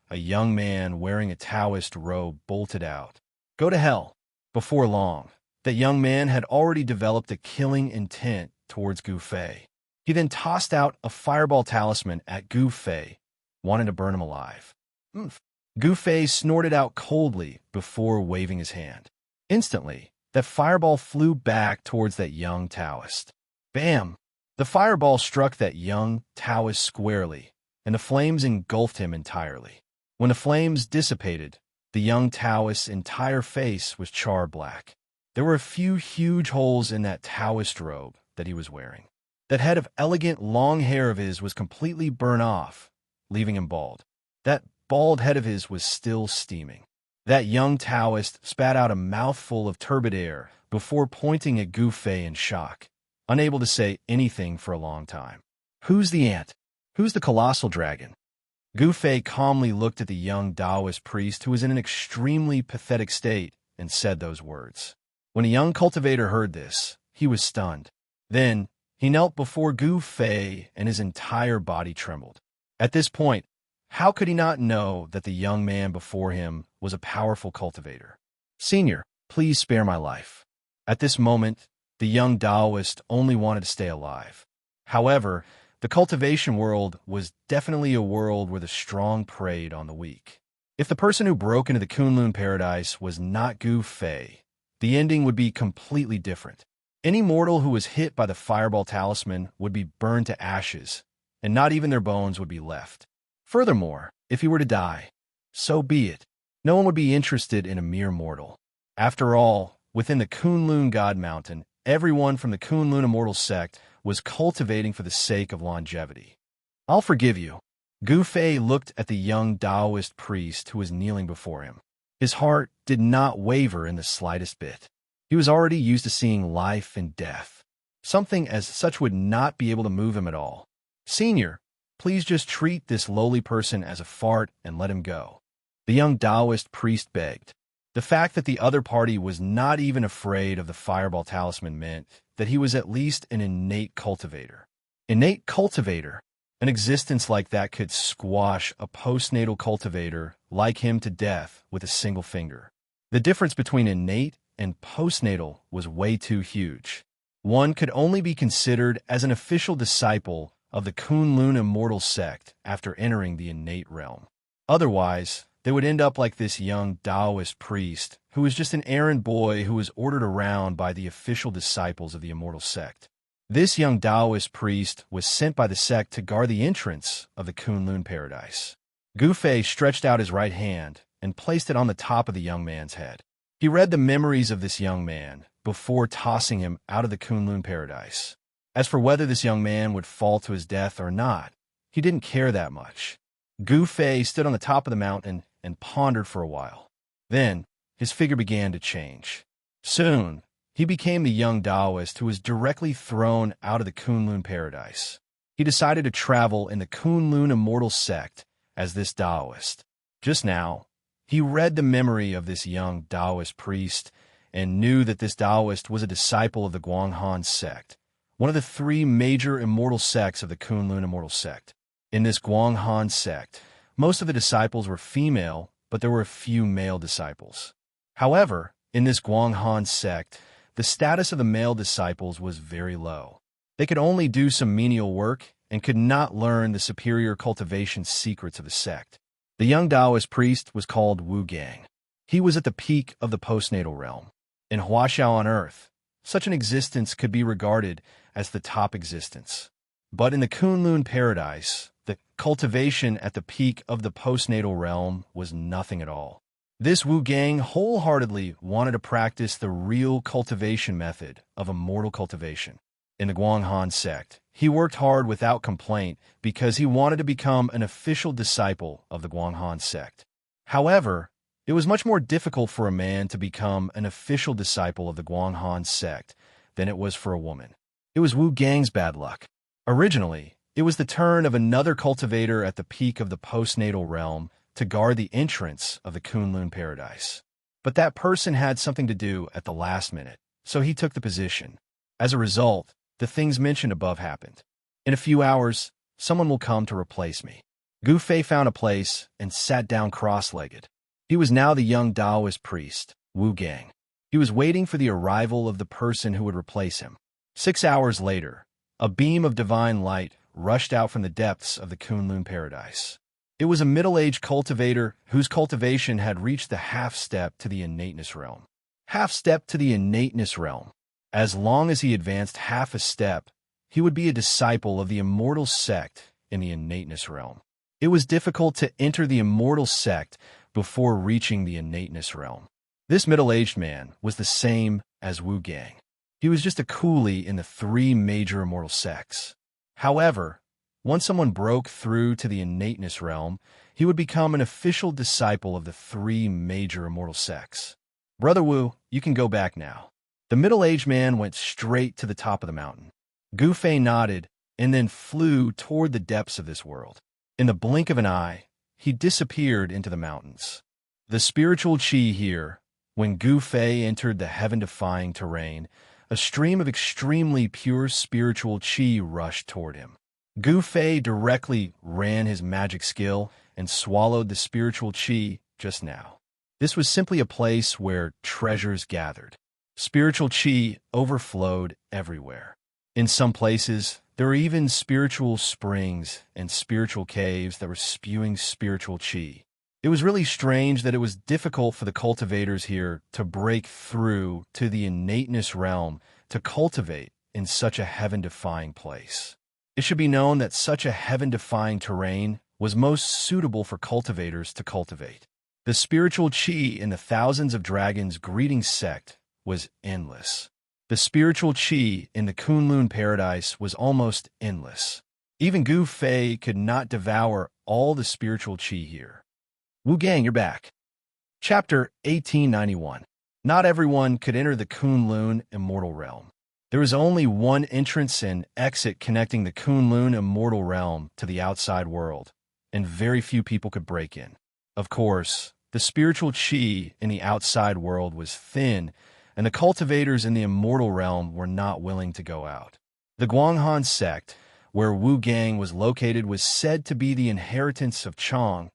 a young man wearing a Taoist robe bolted out. Go to hell. Before long, that young man had already developed a killing intent towards Gu Fei. He then tossed out a fireball talisman at Gu Fei, wanting to burn him alive. Gu Fei snorted out coldly before waving his hand. Instantly, that fireball flew back towards that young Taoist. Bam! The fireball struck that young Taoist squarely, and the flames engulfed him entirely. When the flames dissipated, the young Taoist's entire face was charred black. There were a few huge holes in that Taoist robe that he was wearing. That head of elegant long hair of his was completely burned off, leaving him bald. That bald head of his was still steaming. That young Taoist spat out a mouthful of turbid air before pointing at Gu Fei in shock, unable to say anything for a long time. Who's the ant? Who's the colossal dragon? Gu Fei calmly looked at the young Taoist priest who was in an extremely pathetic state and said those words. When a young cultivator heard this, he was stunned. Then, he knelt before Gu Fei and his entire body trembled. At this point, how could he not know that the young man before him was a powerful cultivator? Senior, please spare my life. At this moment, the young Taoist only wanted to stay alive. However, the cultivation world was definitely a world where the strong preyed on the weak. If the person who broke into the Kunlun paradise was not Gu Fei, the ending would be completely different. Any mortal who was hit by the fireball talisman would be burned to ashes, and not even their bones would be left. Furthermore, if he were to die, so be it. No one would be interested in a mere mortal. After all, within the Kunlun God Mountain, everyone from the Kunlun immortal sect was cultivating for the sake of longevity. I'll forgive you. Gu Fei looked at the young Taoist priest who was kneeling before him. His heart did not waver in the slightest bit. He was already used to seeing life and death. Something as such would not be able to move him at all. Senior, please just treat this lowly person as a fart and let him go. The young Taoist priest begged. The fact that the other party was not even afraid of the fireball talisman meant that he was at least an innate cultivator. Innate cultivator? An existence like that could squash a postnatal cultivator like him to death with a single finger. The difference between innate and postnatal was way too huge. One could only be considered as an official disciple of the Kunlun immortal sect after entering the innate realm. Otherwise, they would end up like this young Taoist priest who was just an errand boy who was ordered around by the official disciples of the immortal sect. This young Taoist priest was sent by the sect to guard the entrance of the Kunlun paradise. Gu Fei stretched out his right hand and placed it on the top of the young man's head. He read the memories of this young man before tossing him out of the Kunlun paradise. As for whether this young man would fall to his death or not, he didn't care that much. Gu Fei stood on the top of the mountain and pondered for a while. Then, his figure began to change. Soon, he became the young Taoist who was directly thrown out of the Kunlun paradise. He decided to travel in the Kunlun immortal sect as this Taoist. Just now, he read the memory of this young Taoist priest and knew that this Taoist was a disciple of the Guanghan sect, one of the three major immortal sects of the Kunlun immortal sect. In this Guanghan sect, most of the disciples were female, but there were a few male disciples. However, in this Guanghan sect, the status of the male disciples was very low. They could only do some menial work and could not learn the superior cultivation secrets of the sect. The young Taoist priest was called Wu Gang. He was at the peak of the postnatal realm. In Huaxiao on Earth, such an existence could be regarded as the top existence. But in the Kunlun paradise, the cultivation at the peak of the postnatal realm was nothing at all. This Wu Gang wholeheartedly wanted to practice the real cultivation method of immortal cultivation. In the Guanghan sect, he worked hard without complaint because he wanted to become an official disciple of the Guanghan sect. However, it was much more difficult for a man to become an official disciple of the Guanghan sect than it was for a woman. It was Wu Gang's bad luck. Originally, it was the turn of another cultivator at the peak of the postnatal realm to guard the entrance of the Kunlun paradise. But that person had something to do at the last minute, so he took the position. As a result, the things mentioned above happened. In a few hours, someone will come to replace me. Gu Fei found a place and sat down cross-legged. He was now the young Taoist priest, Wu Gang. He was waiting for the arrival of the person who would replace him. 6 hours later, a beam of divine light rushed out from the depths of the Kunlun paradise. It was a middle-aged cultivator whose cultivation had reached the half-step to the innateness realm. Half-step to the innateness realm. As long as he advanced half a step, he would be a disciple of the immortal sect in the innateness realm. It was difficult to enter the immortal sect before reaching the innateness realm. This middle-aged man was the same as Wu Gang. He was just a coolie in the 3 major immortal sects. However, once someone broke through to the innateness realm, he would become an official disciple of the 3 major immortal sects. Brother Wu, you can go back now. The middle-aged man went straight to the top of the mountain. Gu Fei nodded and then flew toward the depths of this world. In the blink of an eye, he disappeared into the mountains. The spiritual qi here, when Gu Fei entered the heaven-defying terrain, a stream of extremely pure spiritual qi rushed toward him. Gu Fei directly ran his magic skill and swallowed the spiritual qi just now. This was simply a place where treasures gathered. Spiritual qi overflowed everywhere. In some places, there were even spiritual springs and spiritual caves that were spewing spiritual qi. It was really strange that it was difficult for the cultivators here to break through to the innateness realm to cultivate in such a heaven-defying place. It should be known that such a heaven-defying terrain was most suitable for cultivators to cultivate. The spiritual qi in the thousands of dragons greeting sect was endless. The spiritual qi in the Kunlun paradise was almost endless. Even Gu Fei could not devour all the spiritual qi here. Wu Gang, you're back. Chapter 1891. Not everyone could enter the Kunlun immortal realm. There was only one entrance and exit connecting the Kunlun immortal realm to the outside world, and very few people could break in. Of course, the spiritual qi in the outside world was thin, and the cultivators in the immortal realm were not willing to go out. The Guanghan sect, where Wu Gang was located, was said to be the inheritance of Chang,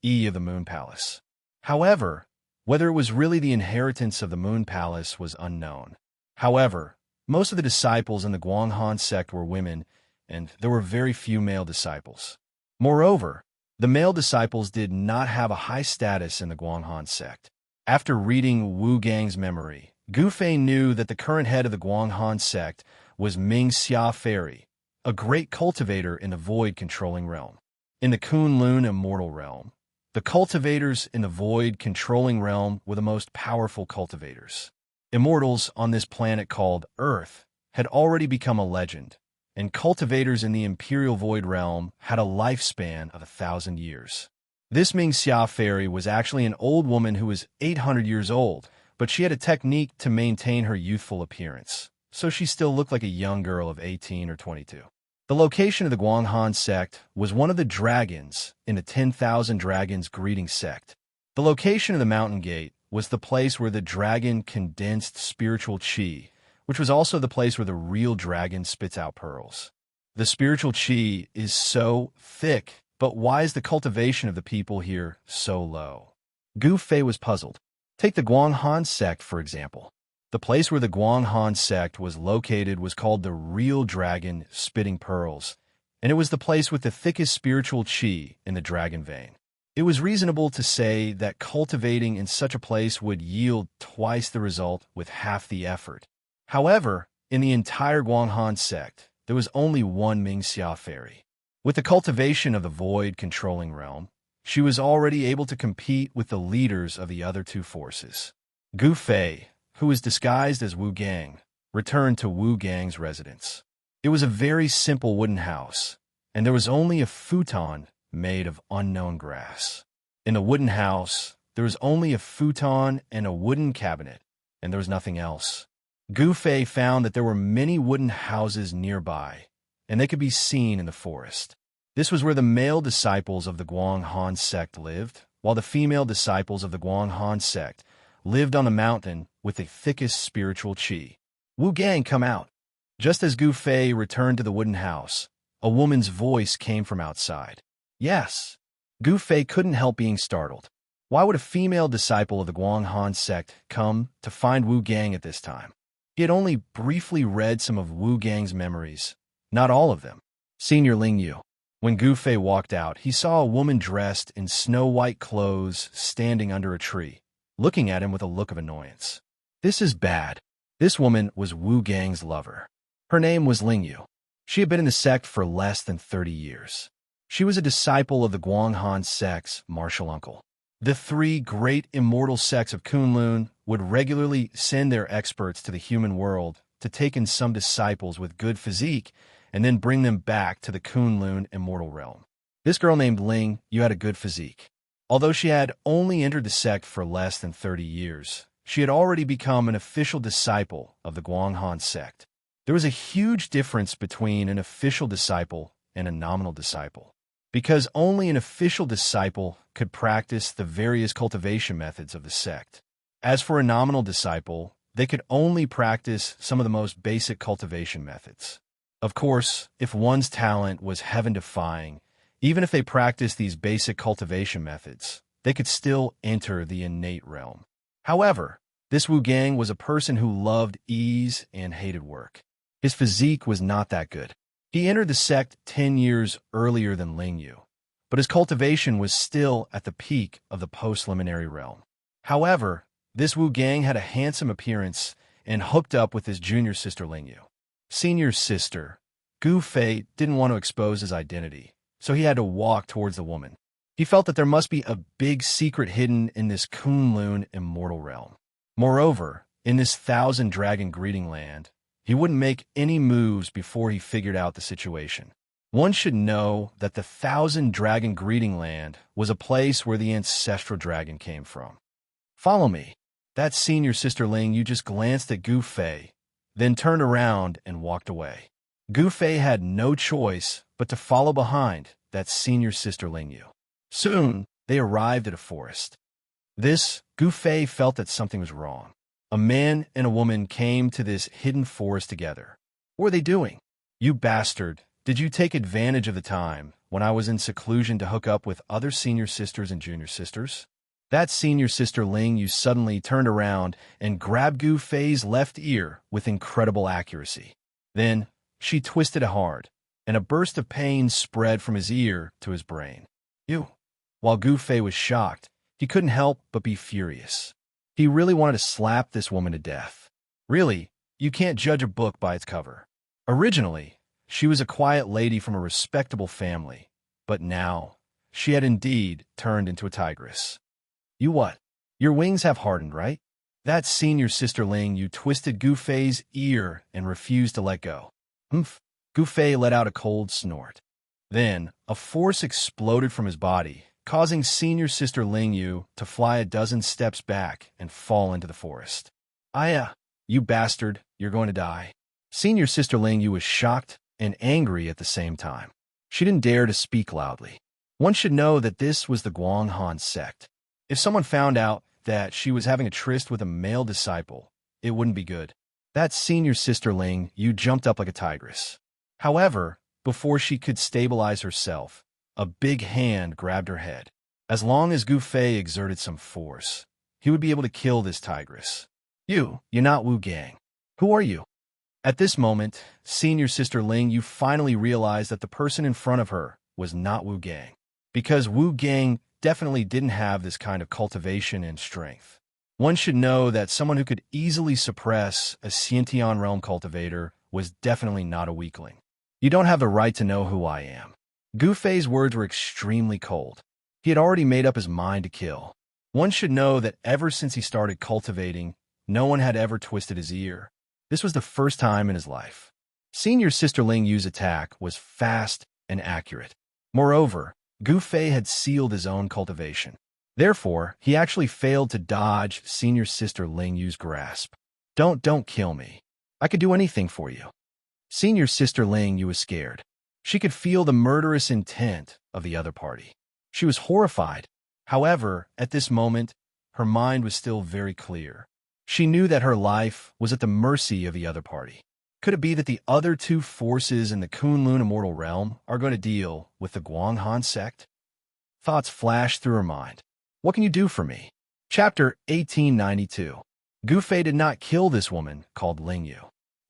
of the Moon Palace. However, whether it was really the inheritance of the Moon Palace was unknown. However, most of the disciples in the Guanghan sect were women, and there were very few male disciples. Moreover, the male disciples did not have a high status in the Guanghan sect. After reading Wu Gang's memory, Gu Fei knew that the current head of the Guanghan sect was Ming Xia Fairy, a great cultivator in the void-controlling realm. In the Kunlun immortal realm, the cultivators in the void-controlling realm were the most powerful cultivators. Immortals on this planet called Earth had already become a legend, and cultivators in the Imperial Void realm had a lifespan of 1,000 years. This Ming Xia Fairy was actually an old woman who was 800 years old, but she had a technique to maintain her youthful appearance, so she still looked like a young girl of 18 or 22. The location of the Guanghan sect was one of the dragons in the 10,000 Dragons greeting sect. The location of the mountain gate was the place where the dragon condensed spiritual qi, which was also the place where the real dragon spits out pearls. The spiritual qi is so thick, but why is the cultivation of the people here so low? Gu Fei was puzzled. Take the Guanghan sect, for example. The place where the Guanghan sect was located was called the real dragon spitting pearls, and it was the place with the thickest spiritual qi in the dragon vein. It was reasonable to say that cultivating in such a place would yield twice the result with half the effort. However, in the entire Guanghan sect, there was only one Mingxia fairy. With the cultivation of the void controlling realm, she was already able to compete with the leaders of the other two forces. Gu Fei, who was disguised as Wu Gang, returned to Wu Gang's residence. It was a very simple wooden house, and there was only a futon made of unknown grass. In the wooden house, there was only a futon and a wooden cabinet, and there was nothing else. Gu Fei found that there were many wooden houses nearby, and they could be seen in the forest. This was where the male disciples of the Guanghan sect lived, while the female disciples of the Guanghan sect lived on the mountain with the thickest spiritual qi. Wu Gang, come out. Just as Gu Fei returned to the wooden house, a woman's voice came from outside. Yes. Gu Fei couldn't help being startled. Why would a female disciple of the Guanghan sect come to find Wu Gang at this time? He had only briefly read some of Wu Gang's memories, not all of them. Senior Ling Yu. When Gu Fei walked out, he saw a woman dressed in snow-white clothes standing under a tree, looking at him with a look of annoyance. This is bad. This woman was Wu Gang's lover. Her name was Ling Yu. She had been in the sect for less than 30 years. She was a disciple of the Guanghan sect's martial uncle. The three great immortal sects of Kunlun would regularly send their experts to the human world to take in some disciples with good physique and then bring them back to the Kunlun immortal realm. This girl named Ling Yu had a good physique. Although she had only entered the sect for less than 30 years, she had already become an official disciple of the Guanghan sect. There was a huge difference between an official disciple and a nominal disciple, because only an official disciple could practice the various cultivation methods of the sect. As for a nominal disciple, they could only practice some of the most basic cultivation methods. Of course, if one's talent was heaven-defying, even if they practiced these basic cultivation methods, they could still enter the innate realm. However, this Wu Gang was a person who loved ease and hated work. His physique was not that good. He entered the sect 10 years earlier than Ling Yu, but his cultivation was still at the peak of the post-liminary realm. However, this Wu Gang had a handsome appearance and hooked up with his junior sister Ling Yu. Senior sister, Gu Fei didn't want to expose his identity, so he had to walk towards the woman. He felt that there must be a big secret hidden in this Kunlun immortal realm. Moreover, in this 1,000-dragon greeting land, he wouldn't make any moves before he figured out the situation. One should know that the 1,000-dragon greeting land was a place where the ancestral dragon came from. Follow me. That senior sister Ling Yu just glanced at Gu Fei, then turned around and walked away. Gu Fei had no choice but to follow behind that senior sister Ling Yu. Soon, they arrived at a forest. Gu Fei felt that something was wrong. A man and a woman came to this hidden forest together. What were they doing? You bastard, did you take advantage of the time when I was in seclusion to hook up with other senior sisters and junior sisters? That senior sister Ling Yu suddenly turned around and grabbed Gu Fei's left ear with incredible accuracy. Then, she twisted it hard, and a burst of pain spread from his ear to his brain. While Gu Fei was shocked, he couldn't help but be furious. He really wanted to slap this woman to death. Really, you can't judge a book by its cover. Originally, she was a quiet lady from a respectable family, but now, she had indeed turned into a tigress. You what? Your wings have hardened, right? That senior sister Ling Yu twisted Gu Fei's ear and refused to let go. Humph! Gu Fei let out a cold snort. Then, a force exploded from his body, causing senior sister Ling Yu to fly a dozen steps back and fall into the forest. You bastard, you're going to die. Senior sister Ling Yu was shocked and angry at the same time. She didn't dare to speak loudly. One should know that this was the Guanghan sect. If someone found out that she was having a tryst with a male disciple, it wouldn't be good. That senior sister Ling Yu jumped up like a tigress. However, before she could stabilize herself, a big hand grabbed her head. As long as Gu Fei exerted some force, he would be able to kill this tigress. You're not Wu Gang. Who are you? At this moment, senior sister Ling Yu finally realized that the person in front of her was not Wu Gang, because Wu Gang definitely didn't have this kind of cultivation and strength. One should know that someone who could easily suppress a Sciention realm cultivator was definitely not a weakling. You don't have the right to know who I am. Gu Fei's words were extremely cold. He had already made up his mind to kill. One should know that ever since he started cultivating, no one had ever twisted his ear. This was the first time in his life. Senior Sister Ling Yu's attack was fast and accurate. Moreover, Gu Fei had sealed his own cultivation. Therefore, he actually failed to dodge Senior Sister Ling Yu's grasp. Don't kill me. I could do anything for you. Senior Sister Ling Yu was scared. She could feel the murderous intent of the other party. She was horrified. However, at this moment, her mind was still very clear. She knew that her life was at the mercy of the other party. Could it be that the other two forces in the Kunlun immortal realm are going to deal with the Guanghan sect? Thoughts flashed through her mind. What can you do for me? Chapter 1892. Gu Fei did not kill this woman called Ling Yu.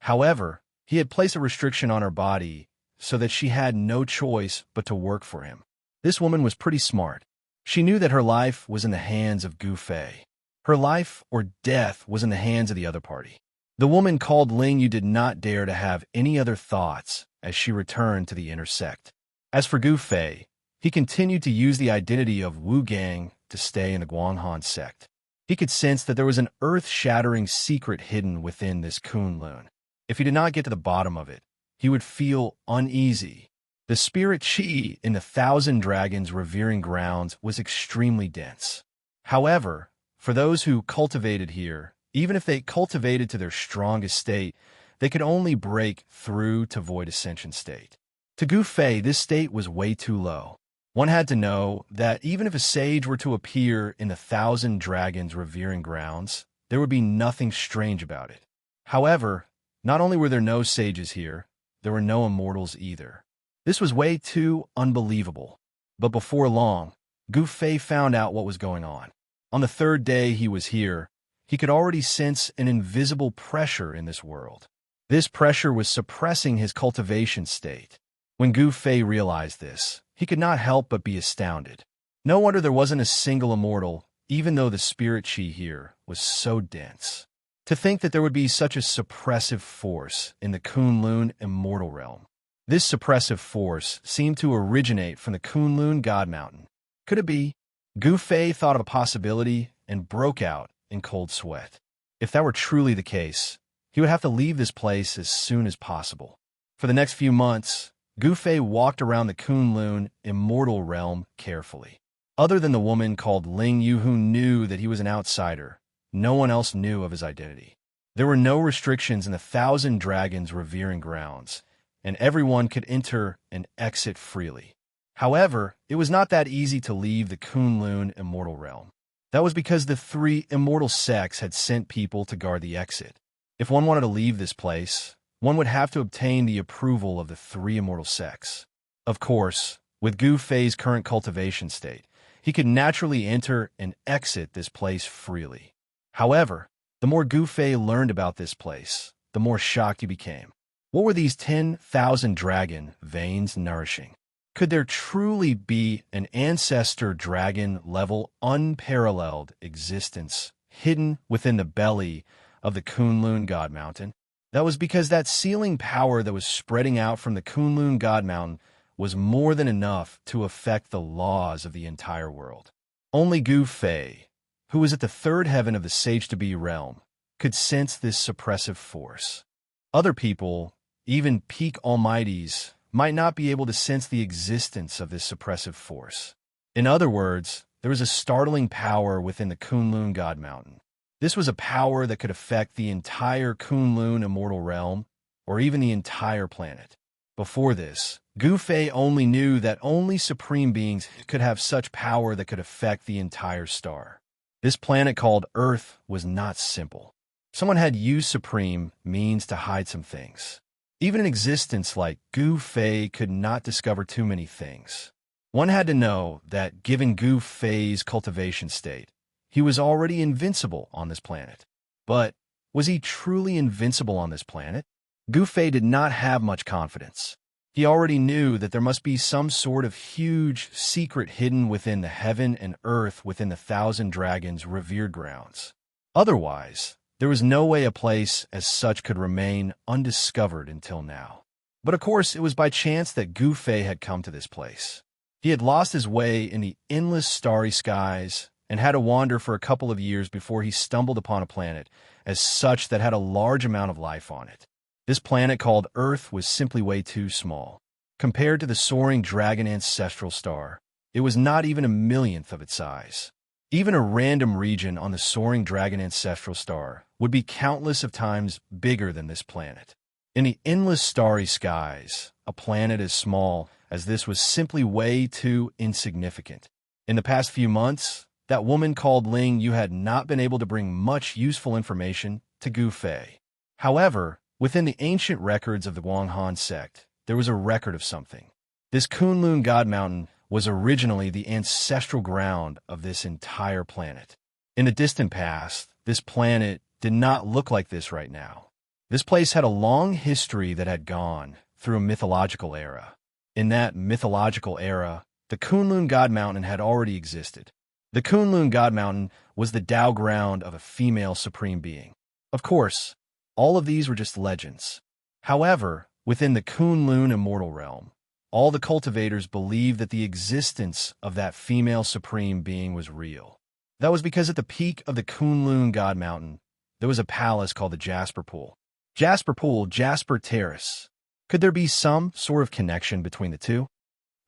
However, he had placed a restriction on her body so that she had no choice but to work for him. This woman was pretty smart. She knew that her life was in the hands of Gu Fei. Her life or death was in the hands of the other party. The woman called Ling Yu did not dare to have any other thoughts as she returned to the inner sect. As for Gu Fei, he continued to use the identity of Wu Gang to stay in the Guanghan sect. He could sense that there was an earth-shattering secret hidden within this Kunlun. If he did not get to the bottom of it, he would feel uneasy. The spirit qi in the Thousand Dragons' revering grounds was extremely dense. However, for those who cultivated here, even if they cultivated to their strongest state, they could only break through to void ascension state. To Gu Fei, this state was way too low. One had to know that even if a sage were to appear in the Thousand Dragons' revering grounds, there would be nothing strange about it. However, not only were there no sages here, there were no immortals either. This was way too unbelievable. But before long, Gu Fei found out what was going on. On the third day he was here, he could already sense an invisible pressure in this world. This pressure was suppressing his cultivation state. When Gu Fei realized this, he could not help but be astounded. No wonder there wasn't a single immortal, even though the spirit qi here was so dense. To think that there would be such a suppressive force in the Kunlun immortal realm. This suppressive force seemed to originate from the Kunlun God Mountain. Could it be? Gu Fei thought of a possibility and broke out in cold sweat. If that were truly the case, he would have to leave this place as soon as possible. For the next few months, Gu Fei walked around the Kunlun immortal realm carefully. Other than the woman called Ling Yu who knew that he was an outsider, no one else knew of his identity. There were no restrictions in the Thousand Dragons' revering grounds, and everyone could enter and exit freely. However, it was not that easy to leave the Kunlun immortal realm. That was because the three immortal sects had sent people to guard the exit. If one wanted to leave this place, one would have to obtain the approval of the three immortal sects. Of course, with Gu Fei's current cultivation state, he could naturally enter and exit this place freely. However, the more Gu Fei learned about this place, the more shocked he became. What were these 10,000 dragon veins nourishing? Could there truly be an ancestor dragon-level unparalleled existence hidden within the belly of the Kunlun God Mountain? That was because that sealing power that was spreading out from the Kunlun God Mountain was more than enough to affect the laws of the entire world. Only Gu Fei, who was at the third heaven of the Sage-to-Be realm, could sense this suppressive force. Other people, even peak almighties, might not be able to sense the existence of this suppressive force. In other words, there was a startling power within the Kunlun God Mountain. This was a power that could affect the entire Kunlun immortal realm, or even the entire planet. Before this, Gu Fei only knew that only supreme beings could have such power that could affect the entire star. This planet called Earth was not simple. Someone had used supreme means to hide some things. Even an existence like Gu Fei could not discover too many things. One had to know that given Gu Fei's cultivation state, he was already invincible on this planet. But was he truly invincible on this planet? Gu Fei did not have much confidence. He already knew that there must be some sort of huge secret hidden within the heaven and earth within the Thousand Dragons' revered grounds. Otherwise, there was no way a place as such could remain undiscovered until now. But of course, it was by chance that Gu Fei had come to this place. He had lost his way in the endless starry skies and had to wander for a couple of years before he stumbled upon a planet as such that had a large amount of life on it. This planet called Earth was simply way too small. Compared to the soaring dragon ancestral star, it was not even a millionth of its size. Even a random region on the soaring dragon ancestral star would be countless of times bigger than this planet. In the endless starry skies, a planet as small as this was simply way too insignificant. In the past few months, that woman called Ling Yu had not been able to bring much useful information to Gu Fei. However, within the ancient records of the Guanghan sect, there was a record of something. This Kunlun God Mountain was originally the ancestral ground of this entire planet. In the distant past, this planet did not look like this right now. This place had a long history that had gone through a mythological era. In that mythological era, the Kunlun God Mountain had already existed. The Kunlun God Mountain was the Tao ground of a female supreme being. Of course, all of these were just legends. However, within the Kunlun immortal realm, all the cultivators believed that the existence of that female supreme being was real. That was because at the peak of the Kunlun God Mountain, there was a palace called the Jasper Pool. Jasper Pool, Jasper Terrace. Could there be some sort of connection between the two?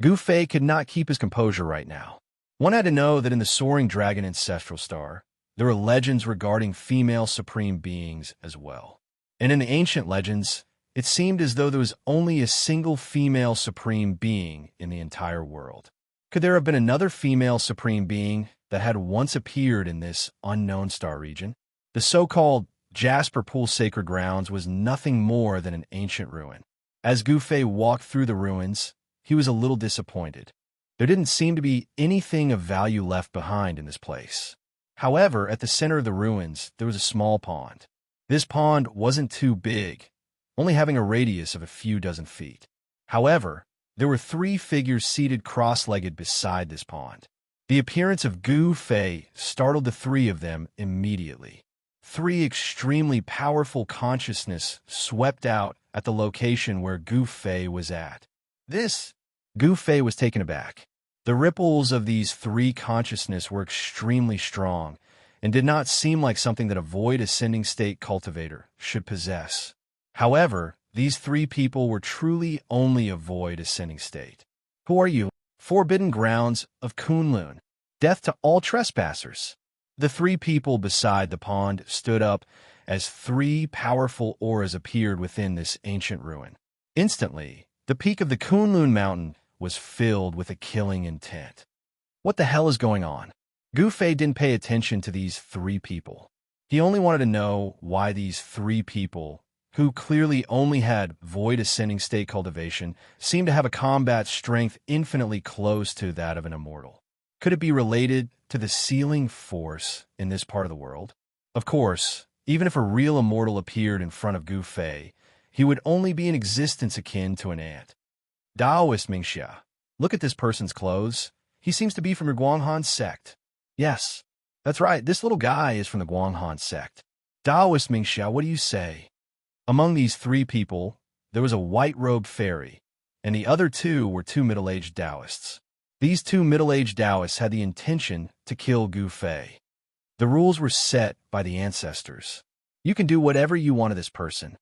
Gu Fei could not keep his composure right now. One had to know that in the soaring dragon ancestral star, there were legends regarding female supreme beings as well. And in the ancient legends, it seemed as though there was only a single female supreme being in the entire world. Could there have been another female supreme being that had once appeared in this unknown star region? The so-called Jasper Pool Sacred Grounds was nothing more than an ancient ruin. As Gu Fei walked through the ruins, he was a little disappointed. There didn't seem to be anything of value left behind in this place. However, at the center of the ruins, there was a small pond. This pond wasn't too big, only having a radius of a few dozen feet. However, there were 3 figures seated cross-legged beside this pond. The appearance of Gu Fei startled the 3 of them immediately. 3 extremely powerful consciousness swept out at the location where Gu Fei was at. Gu Fei was taken aback. The ripples of these 3 consciousness were extremely strong and did not seem like something that a void ascending state cultivator should possess. However, these 3 people were truly only a void ascending state. Who are you? Forbidden grounds of Kunlun. Death to all trespassers. The 3 people beside the pond stood up as 3 powerful auras appeared within this ancient ruin. Instantly, the peak of the Kunlun mountain was filled with a killing intent. What the hell is going on? Gu Fei didn't pay attention to these 3 people. He only wanted to know why these 3 people, who clearly only had void ascending state cultivation, seemed to have a combat strength infinitely close to that of an immortal. Could it be related to the sealing force in this part of the world? Of course, even if a real immortal appeared in front of Gu Fei, he would only be in existence akin to an ant. Taoist Mingxia. Look at this person's clothes. He seems to be from your Guanghan sect. Yes, that's right. This little guy is from the Guanghan sect. Taoist Mingxia, what do you say? Among these 3 people, there was a white-robed fairy, and the other 2 were 2 middle-aged Taoists. These 2 middle-aged Taoists had the intention to kill Gu Fei. The rules were set by the ancestors. You can do whatever you want to this person.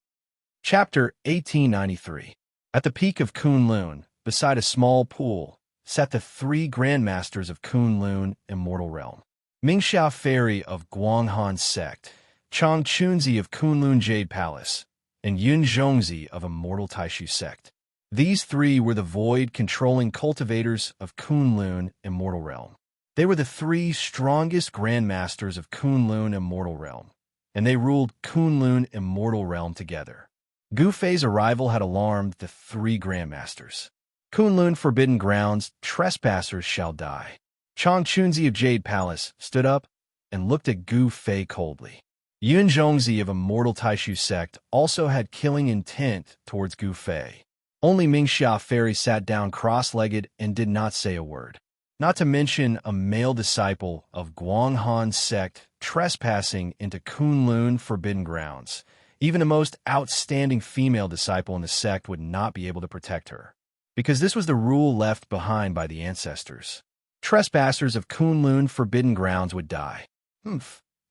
Chapter 1893. At the peak of Kunlun, beside a small pool, sat the 3 grandmasters of Kunlun immortal realm. Mingxia Fairy of Guanghan sect, Chang Chunzi of Kunlun Jade Palace, and Yun Zhongzi of Immortal Taishu sect. These 3 were the void-controlling cultivators of Kunlun immortal realm. They were the 3 strongest grandmasters of Kunlun immortal realm, and they ruled Kunlun immortal realm together. Gu Fei's arrival had alarmed the 3 grandmasters. Kunlun Forbidden Grounds, trespassers shall die. Chang Chunzi of Jade Palace stood up and looked at Gu Fei coldly. Yun Zhongzi of Immortal Taishu sect also had killing intent towards Gu Fei. Only Mingxia Fairy sat down cross-legged and did not say a word. not to mention a male disciple of Guanghan's sect trespassing into Kunlun forbidden grounds. Even the most outstanding female disciple in the sect would not be able to protect her, because this was the rule left behind by the ancestors. Trespassers of Kunlun forbidden grounds would die.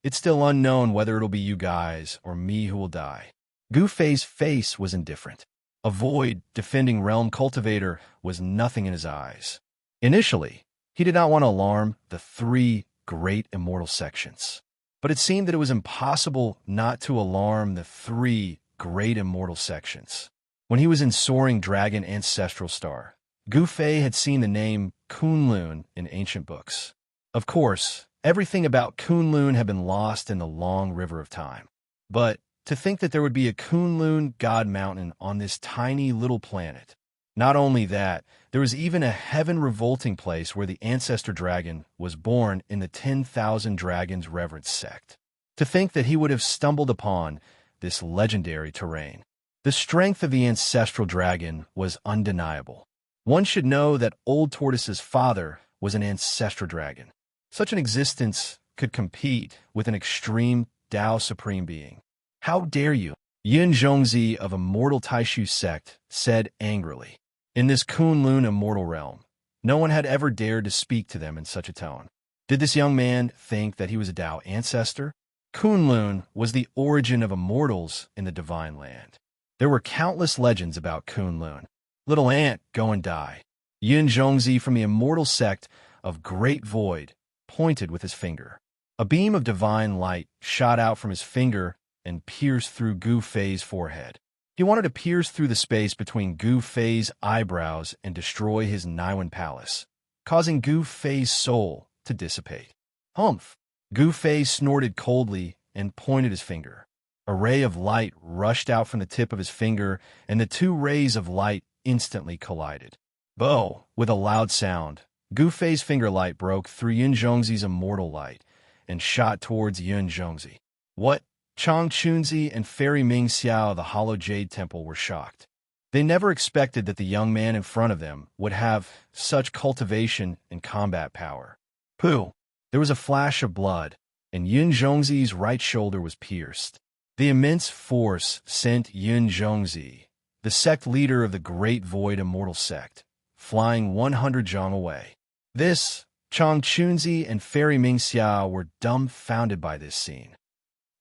It's still unknown whether it'll be you guys or me who will die. Gu Fei's face was indifferent. A void, defending realm cultivator was nothing in his eyes. Initially, he did not want to alarm the three great immortal sections. But it seemed that it was impossible not to alarm the three great immortal sections. When he was in Soaring Dragon Ancestral Star, Gu Fei had seen the name Kunlun in ancient books. Of course, everything about Kunlun had been lost in the long river of time. But to think that there would be a Kunlun god mountain on this tiny little planet. Not only that, there was even a heaven-revolting place where the ancestor dragon was born in the 10,000 Dragons Reverence sect. To think that he would have stumbled upon this legendary terrain. The strength of the ancestral dragon was undeniable. One should know that Old Tortoise's father was an ancestral dragon. Such an existence could compete with an extreme Tao Supreme Being. How dare you? Yin Zhongzi of Immortal Taishu sect said angrily. In this Kunlun immortal realm, no one had ever dared to speak to them in such a tone. Did this young man think that he was a Tao ancestor? Kunlun was the origin of immortals in the divine land. There were countless legends about Kunlun. Little ant, go and die. Yin Zhongzi from the immortal sect of Great Void pointed with his finger. A beam of divine light shot out from his finger and pierced through Gu Fei's forehead. He wanted to pierce through the space between Gu Fei's eyebrows and destroy his Naiwan palace, causing Gu Fei's soul to dissipate. Humph! Gu Fei snorted coldly and pointed his finger. A ray of light rushed out from the tip of his finger, and the two rays of light instantly collided. Bo! With a loud sound, Gu Fei's finger light broke through Yin Zhongzi's immortal light and shot towards Yin Zhongzi. What? Chang Chunzi and Fairy Ming Xiao of the Hollow Jade Temple were shocked. They never expected that the young man in front of them would have such cultivation and combat power. Pooh! There was a flash of blood, and Yin Zhongzi's right shoulder was pierced. The immense force sent Yin Zhongzi, the sect leader of the Great Void Immortal Sect, flying 100 zhang away. Chang Chunzi and Fairy Ming Xiao were dumbfounded by this scene.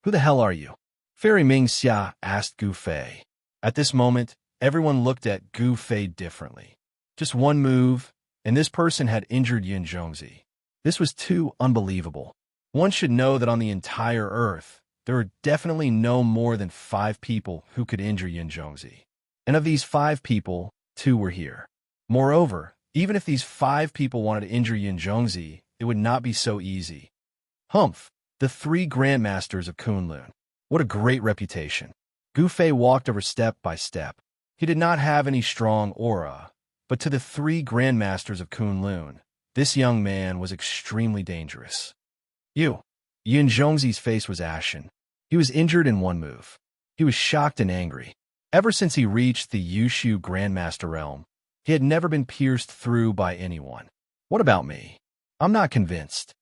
Who the hell are you? Fairy Ming Xia asked Gu Fei. At this moment, everyone looked at Gu Fei differently. Just one move, and this person had injured Yin Zhongzi. This was too unbelievable. One should know that on the entire Earth, there are definitely no more than 5 people who could injure Yin Zhongzi. And of these 5 people, 2 were here. Moreover, even if these 5 people wanted to injure Yin Zhongzi, it would not be so easy. Humph! The 3 Grandmasters of Kunlun. What a great reputation. Gu Fei walked over step by step. He did not have any strong aura, but to the 3 Grandmasters of Kunlun, this young man was extremely dangerous. Yin Zhongzi's face was ashen. He was injured in one move. He was shocked and angry. Ever since he reached the Yushu Grandmaster realm, he had never been pierced through by anyone. What about me? I'm not convinced.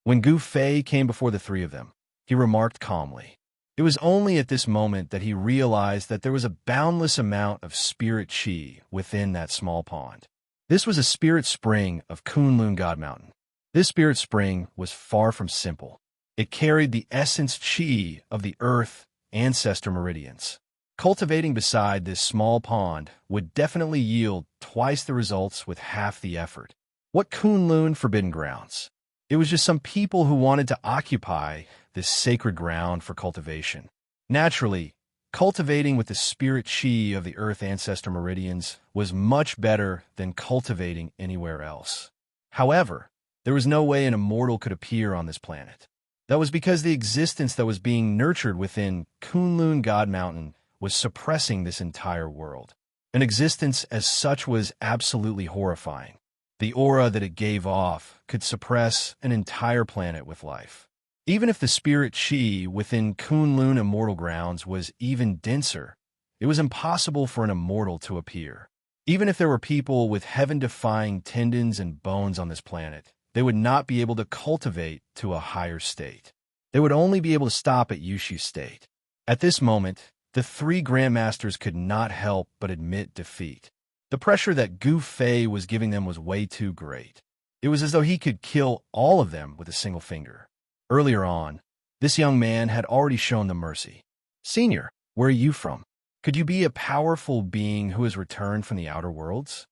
When Gu Fei came before the 3 of them, he remarked calmly. It was only at this moment that he realized that there was a boundless amount of spirit chi within that small pond. This was a spirit spring of Kunlun God Mountain. This spirit spring was far from simple. It carried the essence chi of the earth ancestor meridians. Cultivating beside this small pond would definitely yield twice the results with half the effort. What Kunlun forbidden grounds? It was just some people who wanted to occupy this sacred ground for cultivation. Naturally, cultivating with the spirit chi of the earth ancestor meridians was much better than cultivating anywhere else. However, there was no way an immortal could appear on this planet. That was because the existence that was being nurtured within Kunlun God Mountain was suppressing this entire world. An existence as such was absolutely horrifying. The aura that it gave off could suppress an entire planet with life. Even if the spirit chi within Kunlun immortal grounds was even denser, it was impossible for an immortal to appear. Even if there were people with heaven-defying tendons and bones on this planet, they would not be able to cultivate to a higher state. They would only be able to stop at Yushu's state. At this moment, the three grandmasters could not help but admit defeat. The pressure that Gu Fei was giving them was way too great. It was as though he could kill all of them with a single finger. Earlier on, this young man had already shown them mercy. "Senior, where are you from? Could you be a powerful being who has returned from the outer worlds?"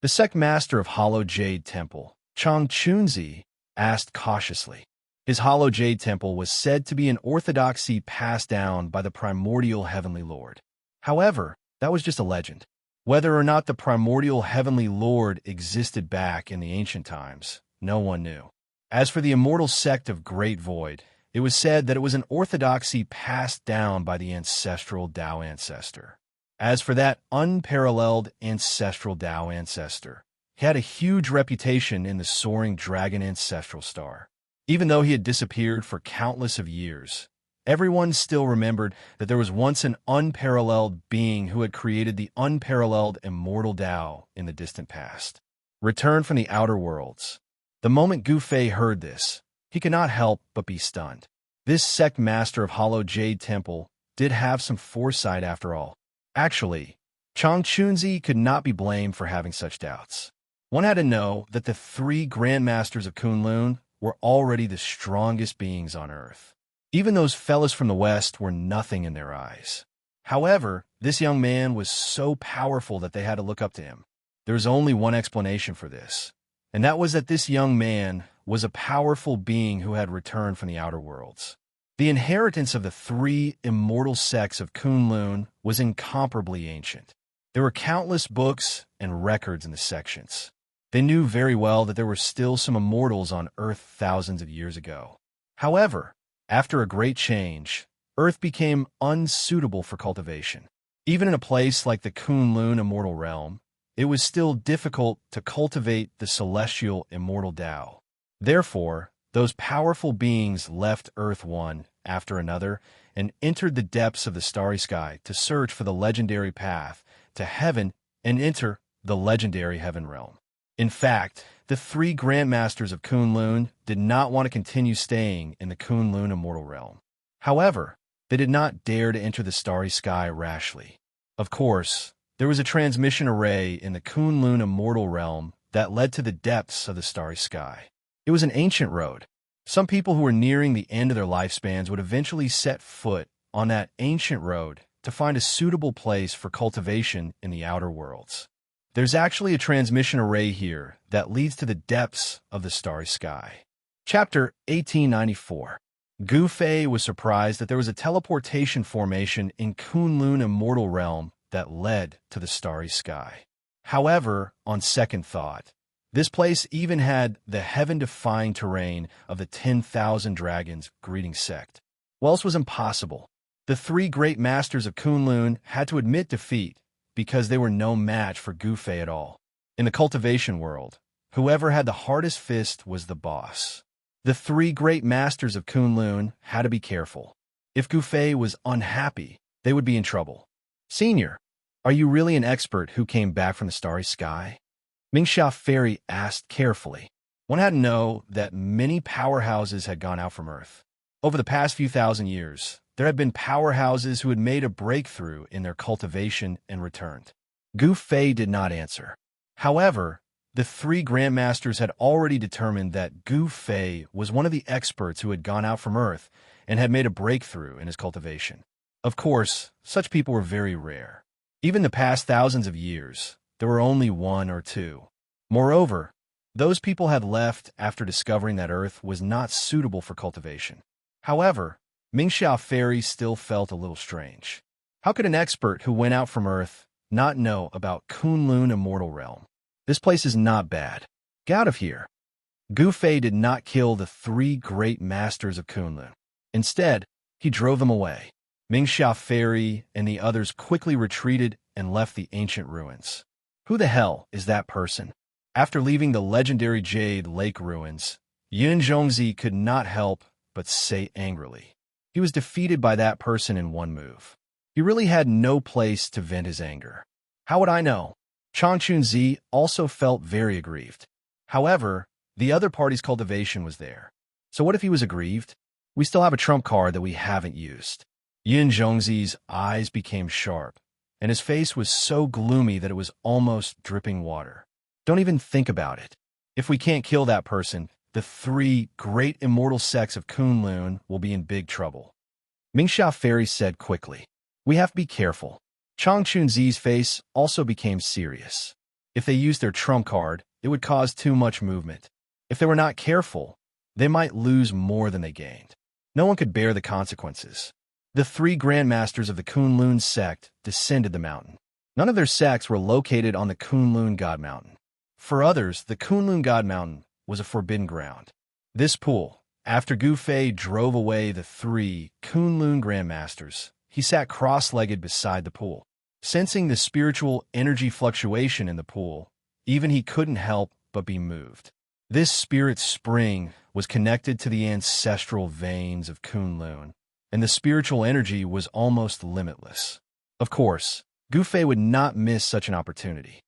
The sect master of Hollow Jade Temple, Chang Chunzi, asked cautiously. His Hollow Jade Temple was said to be an orthodoxy passed down by the primordial Heavenly Lord. However, that was just a legend. Whether or not the primordial Heavenly Lord existed back in the ancient times, no one knew. As for the immortal sect of Great Void, it was said that it was an orthodoxy passed down by the ancestral Tao ancestor. As for that unparalleled ancestral Tao ancestor, he had a huge reputation in the soaring dragon ancestral star. Even though he had disappeared for countless of years, everyone still remembered that there was once an unparalleled being who had created the unparalleled immortal Tao in the distant past. Returned from the outer worlds. The moment Gu Fei heard this, he could not help but be stunned. This sect master of Hollow Jade Temple did have some foresight after all. Actually, Chang Chunzi could not be blamed for having such doubts. One had to know that the three grandmasters of Kunlun were already the strongest beings on Earth. Even those fellas from the West were nothing in their eyes. However, this young man was so powerful that they had to look up to him. There was only one explanation for this, and that was that this young man was a powerful being who had returned from the outer worlds. The inheritance of the three immortal sects of Kunlun was incomparably ancient. There were countless books and records in the sections. They knew very well that there were still some immortals on Earth thousands of years ago. However, after a great change, Earth became unsuitable for cultivation. Even in a place like the Kunlun immortal realm, it was still difficult to cultivate the celestial immortal Tao. Therefore, those powerful beings left Earth one after another and entered the depths of the starry sky to search for the legendary path to heaven and enter the legendary heaven realm. In fact, the three grandmasters of Kunlun did not want to continue staying in the Kunlun immortal realm. However, they did not dare to enter the starry sky rashly. Of course, there was a transmission array in the Kunlun immortal realm that led to the depths of the starry sky. It was an ancient road. Some people who were nearing the end of their lifespans would eventually set foot on that ancient road to find a suitable place for cultivation in the outer worlds. There's actually a transmission array here that leads to the depths of the starry sky. Chapter 1894. Gu Fei was surprised that there was a teleportation formation in Kunlun immortal realm that led to the starry sky. However, on second thought, this place even had the heaven-defying terrain of the 10,000 Dragons greeting sect. What else was impossible? The three great masters of Kunlun had to admit defeat because they were no match for Gu Fei at all. In the cultivation world, whoever had the hardest fist was the boss. The three great masters of Kunlun had to be careful. If Gu Fei was unhappy, they would be in trouble. "Senior, are you really an expert who came back from the starry sky?" Mingxia Fairy asked carefully. One had to know that many powerhouses had gone out from Earth. Over the past few thousand years, there had been powerhouses who had made a breakthrough in their cultivation and returned. Gu Fei did not answer. However, the three grandmasters had already determined that Gu Fei was one of the experts who had gone out from Earth and had made a breakthrough in his cultivation. Of course, such people were very rare. Even the past thousands of years, there were only one or two. Moreover, those people had left after discovering that Earth was not suitable for cultivation. However, Mingxia Fairy still felt a little strange. How could an expert who went out from Earth not know about Kunlun Immortal Realm? This place is not bad. Get out of here. Gu Fei did not kill the three great masters of Kunlun. Instead, he drove them away. Mingxia Fairy and the others quickly retreated and left the ancient ruins. Who the hell is that person? After leaving the legendary Jade Lake ruins, Yun Zhongzi could not help but say angrily. He was defeated by that person in one move. He really had no place to vent his anger. How would I know? Chang Chunzi also felt very aggrieved. However, the other party's cultivation was there. So what if he was aggrieved? We still have a trump card that we haven't used. Yin Zhongzi's eyes became sharp, and his face was so gloomy that it was almost dripping water. Don't even think about it. If we can't kill that person, the three great immortal sects of Kunlun will be in big trouble. Mingxia Fairy said quickly. We have to be careful. Chang Chunzi's face also became serious. If they used their trump card, it would cause too much movement. If they were not careful, they might lose more than they gained. No one could bear the consequences. The three grandmasters of the Kunlun sect descended the mountain. None of their sects were located on the Kunlun God Mountain. For others, the Kunlun God Mountain was a forbidden ground. This pool, after Gu Fei drove away the three Kunlun grandmasters, he sat cross-legged beside the pool. Sensing the spiritual energy fluctuation in the pool, even he couldn't help but be moved. This spirit spring was connected to the ancestral veins of Kunlun, and the spiritual energy was almost limitless. Of course, Gu Fei would not miss such an opportunity.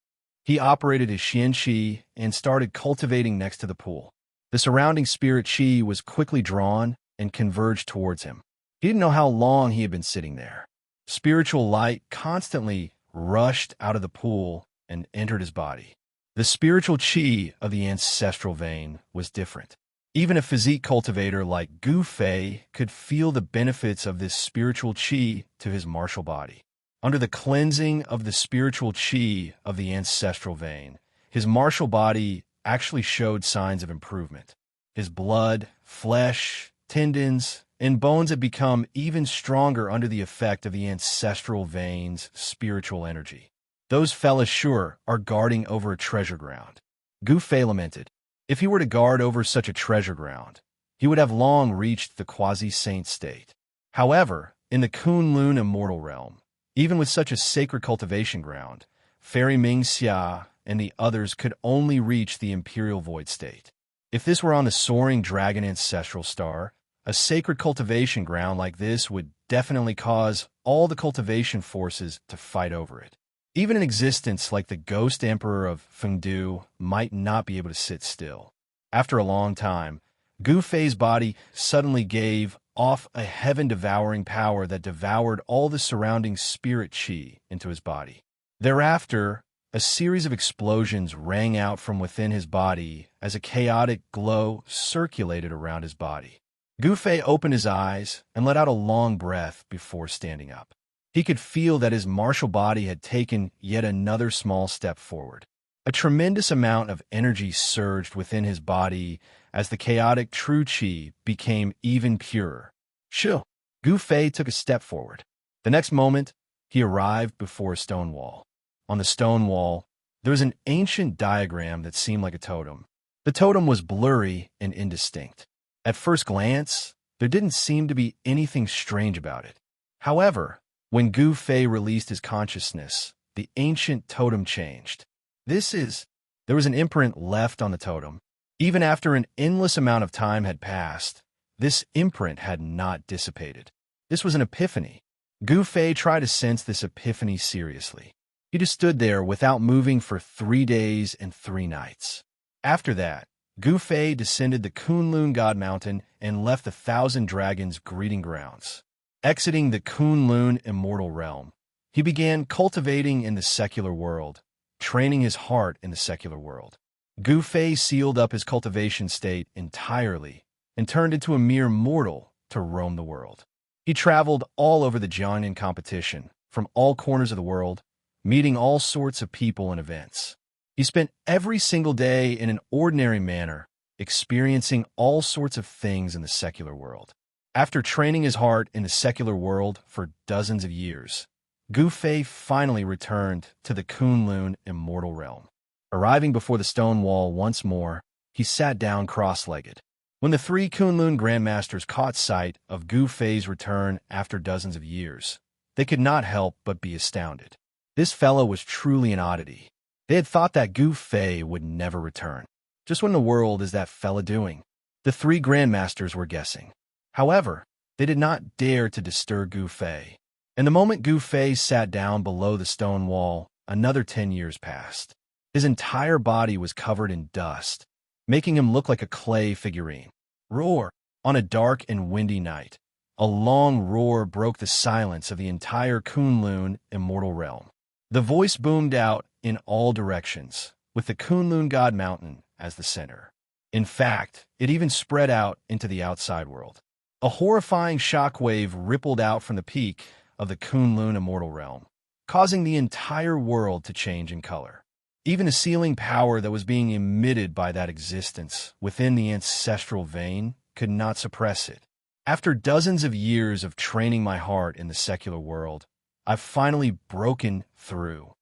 He operated his Xian Qi and started cultivating next to the pool. The surrounding spirit Qi was quickly drawn and converged towards him. He didn't know how long he had been sitting there. Spiritual light constantly rushed out of the pool and entered his body. The spiritual Qi of the ancestral vein was different. Even a physique cultivator like Gu Fei could feel the benefits of this spiritual Qi to his martial body. Under the cleansing of the spiritual Qi of the ancestral vein, his martial body actually showed signs of improvement. His blood, flesh, tendons, and bones had become even stronger under the effect of the ancestral vein's spiritual energy. Those fellas sure are guarding over a treasure ground. Gu Fei lamented. If he were to guard over such a treasure ground, he would have long reached the quasi-saint state. However, in the Kunlun immortal realm, even with such a sacred cultivation ground, Fairy Mingxia and the others could only reach the imperial void state. If this were on the soaring dragon ancestral star, a sacred cultivation ground like this would definitely cause all the cultivation forces to fight over it. Even an existence like the Ghost Emperor of Fengdu might not be able to sit still. After a long time, Gu Fei's body suddenly gave off a heaven-devouring power that devoured all the surrounding spirit Qi into his body. Thereafter, a series of explosions rang out from within his body as a chaotic glow circulated around his body. Gu Fei opened his eyes and let out a long breath before standing up. He could feel that his martial body had taken yet another small step forward. A tremendous amount of energy surged within his body as the chaotic true Qi became even purer. Shoo! Gu Fei took a step forward. The next moment, he arrived before a stone wall. On the stone wall, there was an ancient diagram that seemed like a totem. The totem was blurry and indistinct. At first glance, there didn't seem to be anything strange about it. However, when Gu Fei released his consciousness, the ancient totem changed. There was an imprint left on the totem. Even after an endless amount of time had passed, this imprint had not dissipated. This was an epiphany. Gu Fei tried to sense this epiphany seriously. He just stood there without moving for 3 days and 3 nights. After that, Gu Fei descended the Kunlun God Mountain and left the 1,000 Dragons' greeting grounds. Exiting the Kunlun immortal realm, he began cultivating in the secular world, training his heart in the secular world. Gu Fei sealed up his cultivation state entirely and turned into a mere mortal to roam the world. He traveled all over the Jiangnan competition, from all corners of the world, meeting all sorts of people and events. He spent every single day in an ordinary manner, experiencing all sorts of things in the secular world. After training his heart in the secular world for dozens of years, Gu Fei finally returned to the Kunlun immortal realm. Arriving before the stone wall once more, he sat down cross-legged. When the 3 Kunlun grandmasters caught sight of Gu Fei's return after dozens of years, they could not help but be astounded. This fellow was truly an oddity. They had thought that Gu Fei would never return. Just what in the world is that fella doing? The 3 grandmasters were guessing. However, they did not dare to disturb Gu Fei. And the moment Gu Fei sat down below the stone wall, another 10 years passed. His entire body was covered in dust, making him look like a clay figurine. Roar! On a dark and windy night, a long roar broke the silence of the entire Kunlun immortal realm. The voice boomed out in all directions, with the Kunlun God Mountain as the center. In fact, it even spread out into the outside world. A horrifying shockwave rippled out from the peak of the Kunlun immortal realm, causing the entire world to change in color. Even the sealing power that was being emitted by that existence within the ancestral vein could not suppress it. After dozens of years of training my heart in the secular world, I've finally broken through.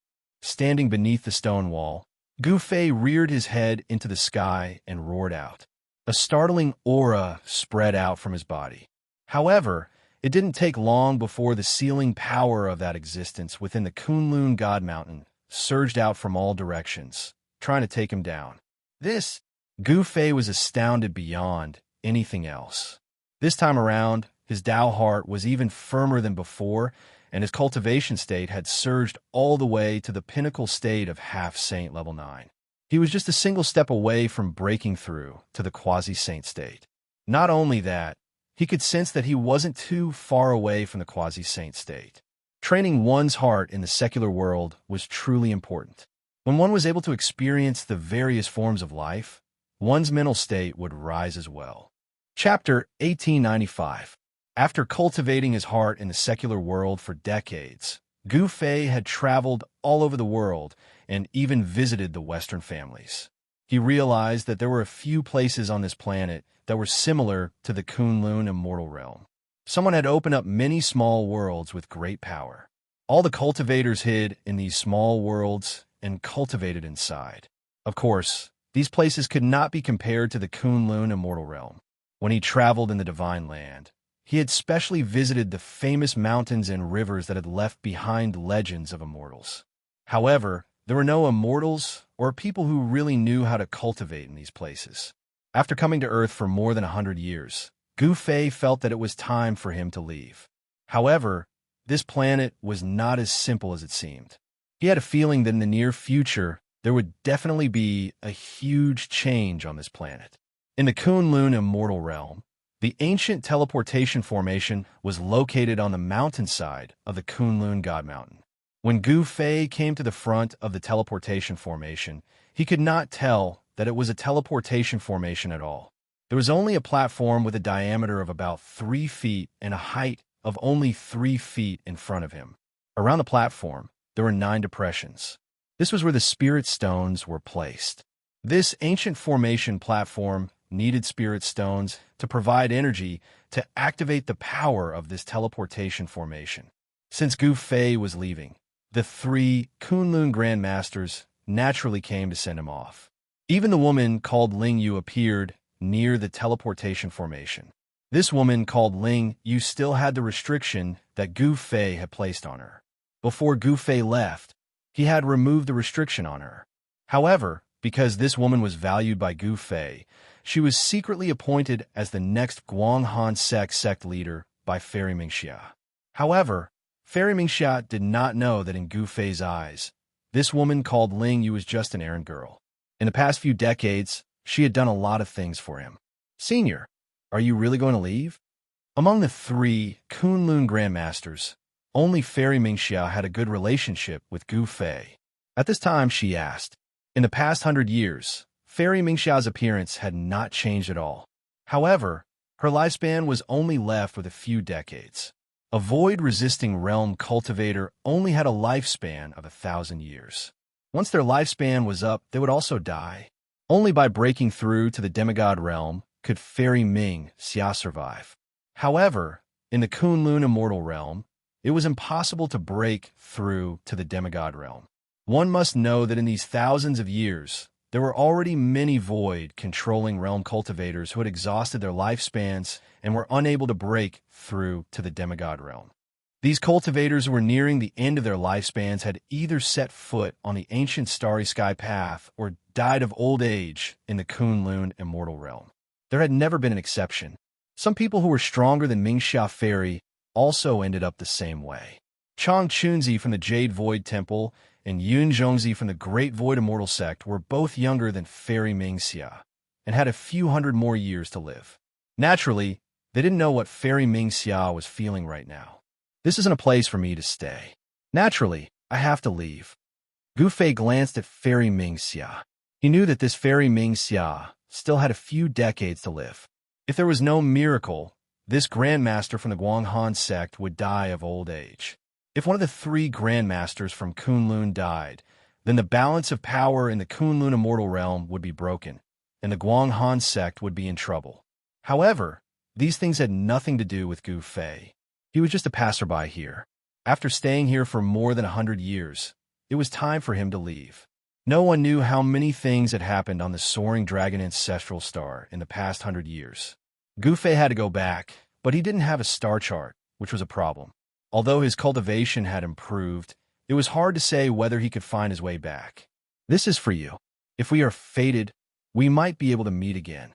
Standing beneath the stone wall, Gu Fei reared his head into the sky and roared out. A startling aura spread out from his body. However, it didn't take long before the sealing power of that existence within the Kunlun God Mountain surged out from all directions, trying to take him down. Gu Fei was astounded beyond anything else. This time around, his Tao heart was even firmer than before, and his cultivation state had surged all the way to the pinnacle state of half-saint level 9. He was just a single step away from breaking through to the quasi-saint state. Not only that, he could sense that he wasn't too far away from the quasi-saint state. Training one's heart in the secular world was truly important. When one was able to experience the various forms of life, one's mental state would rise as well. Chapter 1895. After cultivating his heart in the secular world for decades, Gu Fei had traveled all over the world and even visited the Western families. He realized that there were a few places on this planet that were similar to the Kunlun immortal realm. Someone had opened up many small worlds with great power. All the cultivators hid in these small worlds and cultivated inside. Of course, these places could not be compared to the Kunlun immortal realm. When he traveled in the Divine Land, he had specially visited the famous mountains and rivers that had left behind legends of immortals. However, there were no immortals or people who really knew how to cultivate in these places. After coming to Earth for more than 100 years, Gu Fei felt that it was time for him to leave. However, this planet was not as simple as it seemed. He had a feeling that in the near future, there would definitely be a huge change on this planet. In the Kunlun immortal realm, the ancient teleportation formation was located on the mountainside of the Kunlun God Mountain. When Gu Fei came to the front of the teleportation formation, he could not tell that it was a teleportation formation at all. There was only a platform with a diameter of about 3 feet and a height of only 3 feet in front of him. Around the platform, there were 9 depressions. This was where the spirit stones were placed. This ancient formation platform needed spirit stones to provide energy to activate the power of this teleportation formation. Since Gu Fei was leaving, the 3 Kunlun Grandmasters naturally came to send him off. Even the woman called Ling Yu appeared near the teleportation formation. This woman called Ling Yu still had the restriction that Gu Fei had placed on her. Before Gu Fei left, he had removed the restriction on her. However, because this woman was valued by Gu Fei, she was secretly appointed as the next Guanghan sect leader by Fairy Mingxia. However, Fairy Mingxia did not know that in Gu Fei's eyes, this woman called Ling Yu was just an errand girl. In the past few decades, she had done a lot of things for him. Senior, are you really going to leave? Among the 3 Kunlun Grandmasters, only Fairy Mingxia had a good relationship with Gu Fei. At this time, she asked, in the past 100 years, Fairy Mingxia's appearance had not changed at all. However, her lifespan was only left with a few decades. A void-resisting realm cultivator only had a lifespan of 1,000 years. Once their lifespan was up, they would also die. Only by breaking through to the demigod realm could Fairy Mingxia survive. However, in the Kunlun immortal realm, it was impossible to break through to the demigod realm. One must know that in these thousands of years, there were already many void-controlling realm cultivators who had exhausted their lifespans and were unable to break through to the demigod realm. These cultivators who were nearing the end of their lifespans had either set foot on the ancient starry sky path or died of old age in the Kunlun immortal realm. There had never been an exception. Some people who were stronger than Mingxia Fairy also ended up the same way. Chang Chunzi from the Jade Void Temple and Yun Zhongzi from the Great Void Immortal sect were both younger than Fairy Mingxia and had a few hundred more years to live. Naturally, they didn't know what Fairy Mingxia was feeling right now. This isn't a place for me to stay. Naturally, I have to leave. Gu Fei glanced at Fairy Mingxia. He knew that this Fairy Mingxia still had a few decades to live. If there was no miracle, this Grandmaster from the Guanghan sect would die of old age. If one of the three Grandmasters from Kunlun died, then the balance of power in the Kunlun immortal realm would be broken, and the Guanghan sect would be in trouble. However, these things had nothing to do with Gu Fei. He was just a passerby here. After staying here for more than 100 years, it was time for him to leave. No one knew how many things had happened on the soaring dragon ancestral star in the past 100 years. Gu Fei had to go back, but he didn't have a star chart, which was a problem. Although his cultivation had improved, it was hard to say whether he could find his way back. This is for you. If we are fated, we might be able to meet again.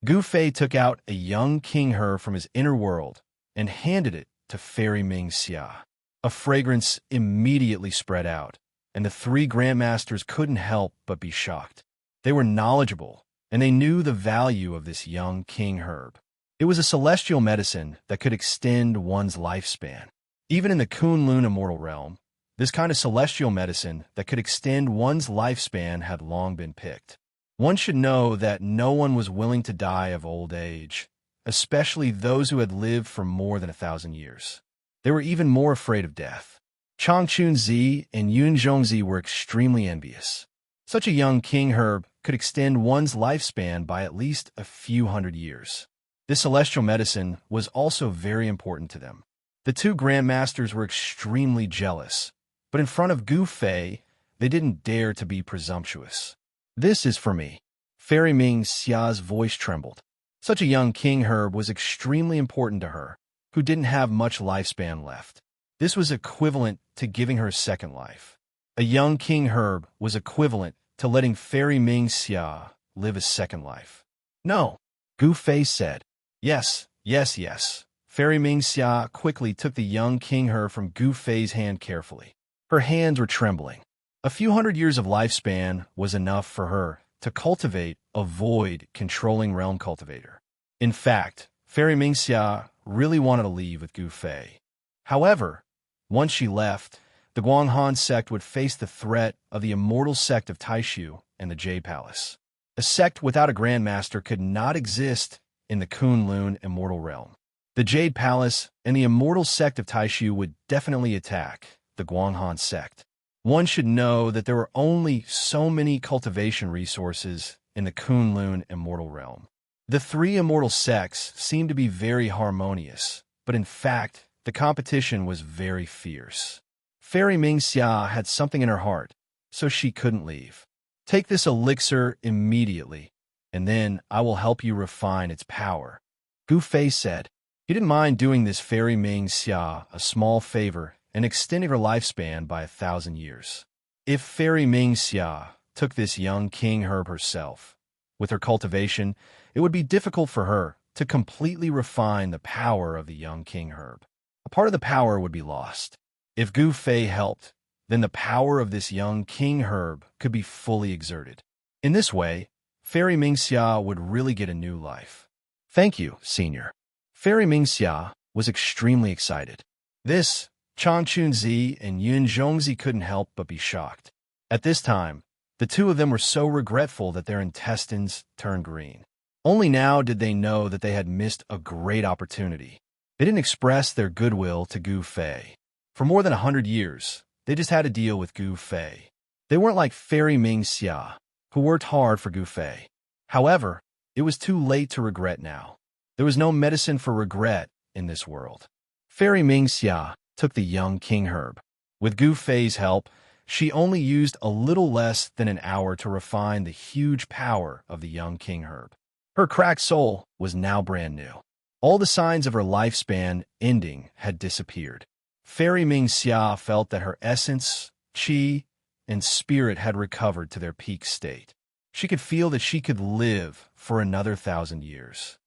Gu Fei took out a young king her from his inner world and handed it to Fairy Mingxia. A fragrance immediately spread out, and the three Grandmasters couldn't help but be shocked. They were knowledgeable, and they knew the value of this young king herb. It was a celestial medicine that could extend one's lifespan. Even in the Kunlun immortal realm, this kind of celestial medicine that could extend one's lifespan had long been picked. One should know that no one was willing to die of old age, especially those who had lived for more than 1,000 years. They were even more afraid of death. Chang Chunzi and Yun Zhongzi were extremely envious. Such a young king herb could extend one's lifespan by at least a few hundred years. This celestial medicine was also very important to them. The two Grandmasters were extremely jealous, but in front of Gu Fei, they didn't dare to be presumptuous. This is for me. Fairy Mingxia's voice trembled. Such a young king herb was extremely important to her, who didn't have much lifespan left. This was equivalent to giving her a second life. A young king herb was equivalent to letting Fairy Mingxia live a second life. No, Gu Fei said. Yes, yes, yes. Fairy Mingxia quickly took the young king herb from Gu Fei's hand carefully. Her hands were trembling. A few hundred years of lifespan was enough for her to cultivate a void-controlling realm cultivator. In fact, Fairy Mingxia really wanted to leave with Gu Fei. However, once she left, the Guanghan sect would face the threat of the immortal sect of Taishu and the Jade Palace. A sect without a Grandmaster could not exist in the Kunlun immortal realm. The Jade Palace and the immortal sect of Taishu would definitely attack the Guanghan sect. One should know that there were only so many cultivation resources in the Kunlun immortal realm. The three immortal sects seemed to be very harmonious, but in fact, the competition was very fierce. Fairy Mingxia had something in her heart, so she couldn't leave. Take this elixir immediately, and then I will help you refine its power, Gu Fei said. He didn't mind doing this Fairy Mingxia a small favor and extending her lifespan by 1,000 years. If Fairy Mingxia took this young king herb herself, with her cultivation, it would be difficult for her to completely refine the power of the young king herb. A part of the power would be lost. If Gu Fei helped, then the power of this young king herb could be fully exerted. In this way, Fairy Mingxia would really get a new life. Thank you, Senior. Fairy Mingxia was extremely excited. This, Chang Chunzi and Yun Zhongzi couldn't help but be shocked. At this time, the two of them were so regretful that their intestines turned green. Only now did they know that they had missed a great opportunity. They didn't express their goodwill to Gu Fei. For more than 100 years, they just had to deal with Gu Fei. They weren't like Fairy Mingxia, who worked hard for Gu Fei. However, it was too late to regret now. There was no medicine for regret in this world. Fairy Mingxia took the young king herb. With Gu Fei's help, she only used a little less than an hour to refine the huge power of the young king herb. Her cracked soul was now brand new. All the signs of her lifespan ending had disappeared. Fairy Mingxia felt that her essence, qi, and spirit had recovered to their peak state. She could feel that she could live for another 1,000 years.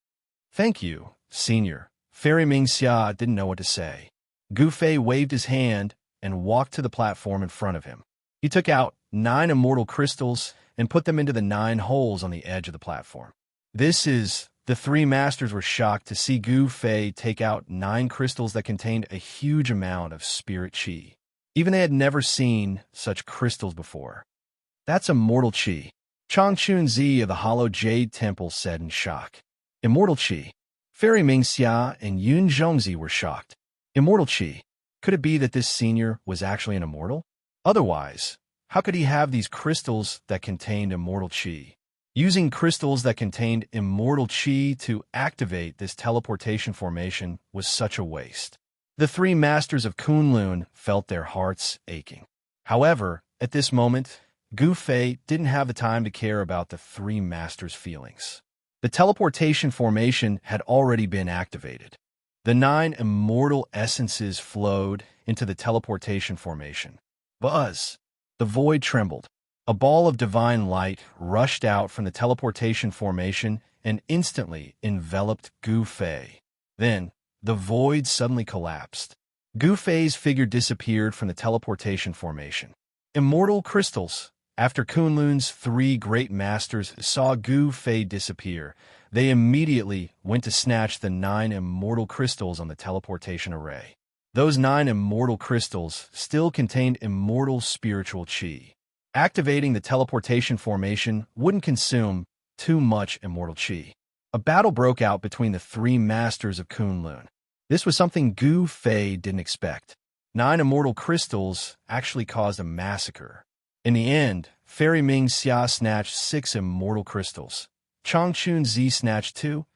Thank you, Senior. Fairy Mingxia didn't know what to say. Gu Fei waved his hand and walked to the platform in front of him. He took out 9 immortal crystals and put them into the 9 holes on the edge of the platform. The 3 masters were shocked to see Gu Fei take out 9 crystals that contained a huge amount of spirit qi. Even they had never seen such crystals before. That's immortal qi, Changchun Zi of the Hollow Jade Temple said in shock. Immortal qi. Fairy Mingxia and Yun Zhongzi were shocked. Immortal qi. Could it be that this senior was actually an immortal? Otherwise, how could he have these crystals that contained immortal qi? Using crystals that contained immortal qi to activate this teleportation formation was such a waste. The 3 masters of Kunlun felt their hearts aching. However, at this moment, Gu Fei didn't have the time to care about the 3 masters' feelings. The teleportation formation had already been activated. The 9 immortal essences flowed into the teleportation formation. Buzz! The void trembled. A ball of divine light rushed out from the teleportation formation and instantly enveloped Gu Fei. Then, the void suddenly collapsed. Gu Fei's figure disappeared from the teleportation formation. Immortal crystals. After Kunlun's 3 great masters saw Gu Fei disappear, they immediately went to snatch the 9 immortal crystals on the teleportation array. Those 9 immortal crystals still contained immortal spiritual qi. Activating the teleportation formation wouldn't consume too much immortal qi. A battle broke out between the 3 masters of Kunlun. This was something Gu Fei didn't expect. 9 immortal crystals actually caused a massacre. In the end, Fairy Mingxia snatched 6 immortal crystals. Changchun Zi snatched 2,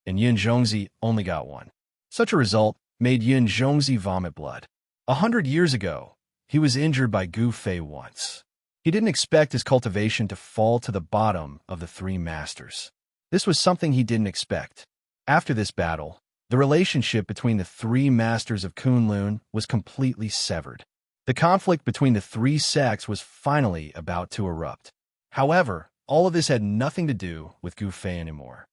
and Yun Zhongzi only got 1. Such a result made Yun Zhongzi vomit blood. 100 years ago, he was injured by Gu Fei once. He didn't expect his cultivation to fall to the bottom of the 3 masters. This was something he didn't expect. After this battle, the relationship between the 3 masters of Kunlun was completely severed. The conflict between the 3 sects was finally about to erupt. However, all of this had nothing to do with Gu Fei anymore.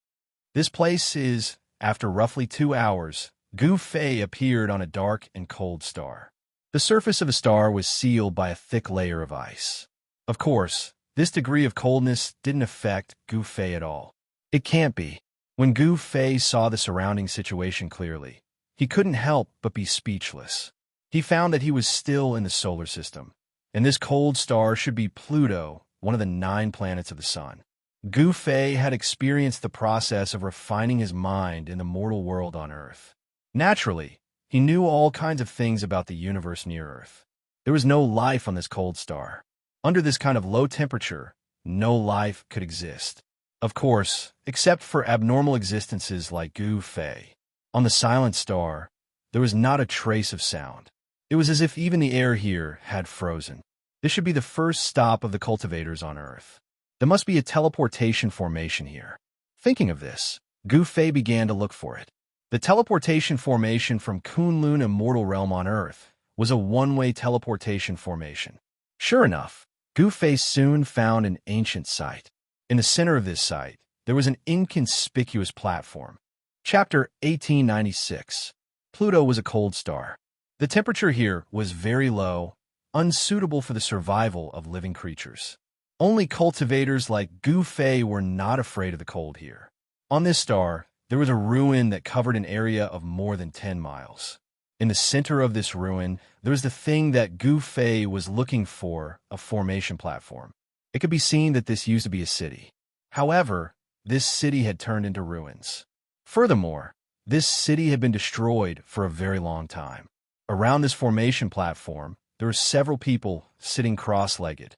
After roughly 2 hours, Gu Fei appeared on a dark and cold star. The surface of the star was sealed by a thick layer of ice. Of course, this degree of coldness didn't affect Gu Fei at all. It can't be. When Gu Fei saw the surrounding situation clearly, he couldn't help but be speechless. He found that he was still in the solar system, and this cold star should be Pluto, one of the 9 planets of the sun. Gu Fei had experienced the process of refining his mind in the mortal world on Earth. Naturally, he knew all kinds of things about the universe near Earth. There was no life on this cold star. Under this kind of low temperature, no life could exist. Of course, except for abnormal existences like Gu Fei. On the silent star, there was not a trace of sound. It was as if even the air here had frozen. This should be the first stop of the cultivators on Earth. There must be a teleportation formation here. Thinking of this, Gu Fei began to look for it. The teleportation formation from Kunlun Immortal Realm on Earth was a one-way teleportation formation. Sure enough, Gu Fei soon found an ancient site. In the center of this site, there was an inconspicuous platform. Chapter 1896. Pluto was a cold star. The temperature here was very low, unsuitable for the survival of living creatures. Only cultivators like Gu Fei were not afraid of the cold here. On this star, there was a ruin that covered an area of more than 10 miles. In the center of this ruin, there was the thing that Gu Fei was looking for, a formation platform. It could be seen that this used to be a city. However, this city had turned into ruins. Furthermore, this city had been destroyed for a very long time. Around this formation platform, there were several people sitting cross-legged.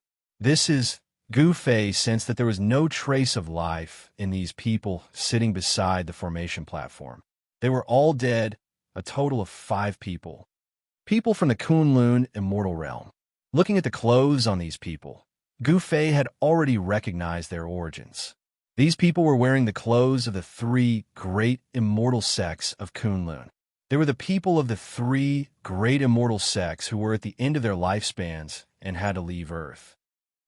Gu Fei sensed that there was no trace of life in these people sitting beside the formation platform. They were all dead, a total of 5 people. People from the Kunlun Immortal Realm. Looking at the clothes on these people, Gu Fei had already recognized their origins. These people were wearing the clothes of the 3 great immortal sects of Kunlun. They were the people of the 3 great immortal sects who were at the end of their lifespans and had to leave Earth.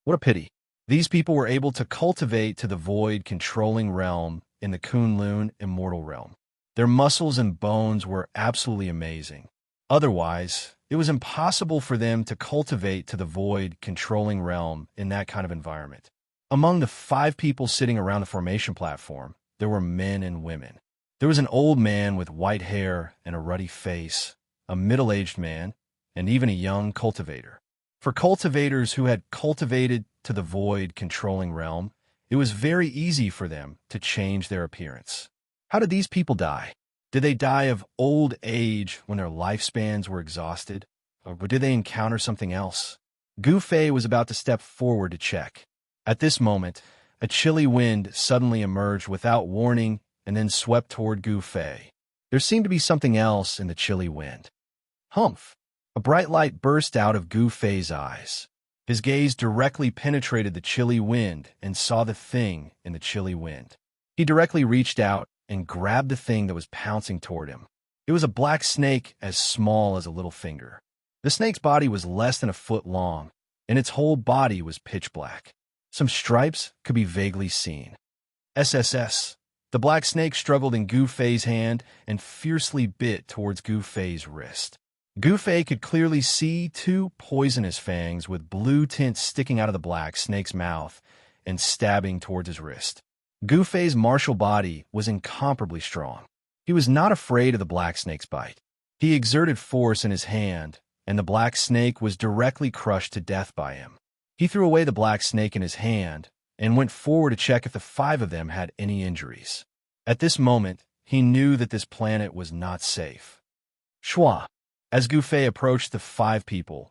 What a pity. These people were able to cultivate to the void-controlling realm in the Kunlun Immortal Realm. Their muscles and bones were absolutely amazing. Otherwise, It was impossible for them to cultivate to the void-controlling realm in that kind of environment. Among the 5 people sitting around the formation platform, there were men and women. There was an old man with white hair and a ruddy face, a middle-aged man, and even a young cultivator. For cultivators who had cultivated to the void-controlling realm, it was very easy for them to change their appearance. How did these people die? Did they die of old age when their lifespans were exhausted? Or did they encounter something else? Gu Fei was about to step forward to check. At this moment, a chilly wind suddenly emerged without warning and then swept toward Gu Fei. There seemed to be something else in the chilly wind. Humph! A bright light burst out of Gu Fei's eyes. His gaze directly penetrated the chilly wind and saw the thing in the chilly wind. He directly reached out and grabbed the thing that was pouncing toward him. It was a black snake as small as a little finger. The snake's body was less than a foot long, and its whole body was pitch black. Some stripes could be vaguely seen. SSS. The black snake struggled in Gu Fei's hand and fiercely bit towards Gu Fei's wrist. Gu Fei could clearly see 2 poisonous fangs with blue tints sticking out of the black snake's mouth and stabbing towards his wrist. Gu Fei's martial body was incomparably strong. He was not afraid of the black snake's bite. He exerted force in his hand, and the black snake was directly crushed to death by him. He threw away the black snake in his hand and went forward to check if the 5 of them had any injuries. At this moment, he knew that this planet was not safe. Shua. As Gu Fei approached the 5 people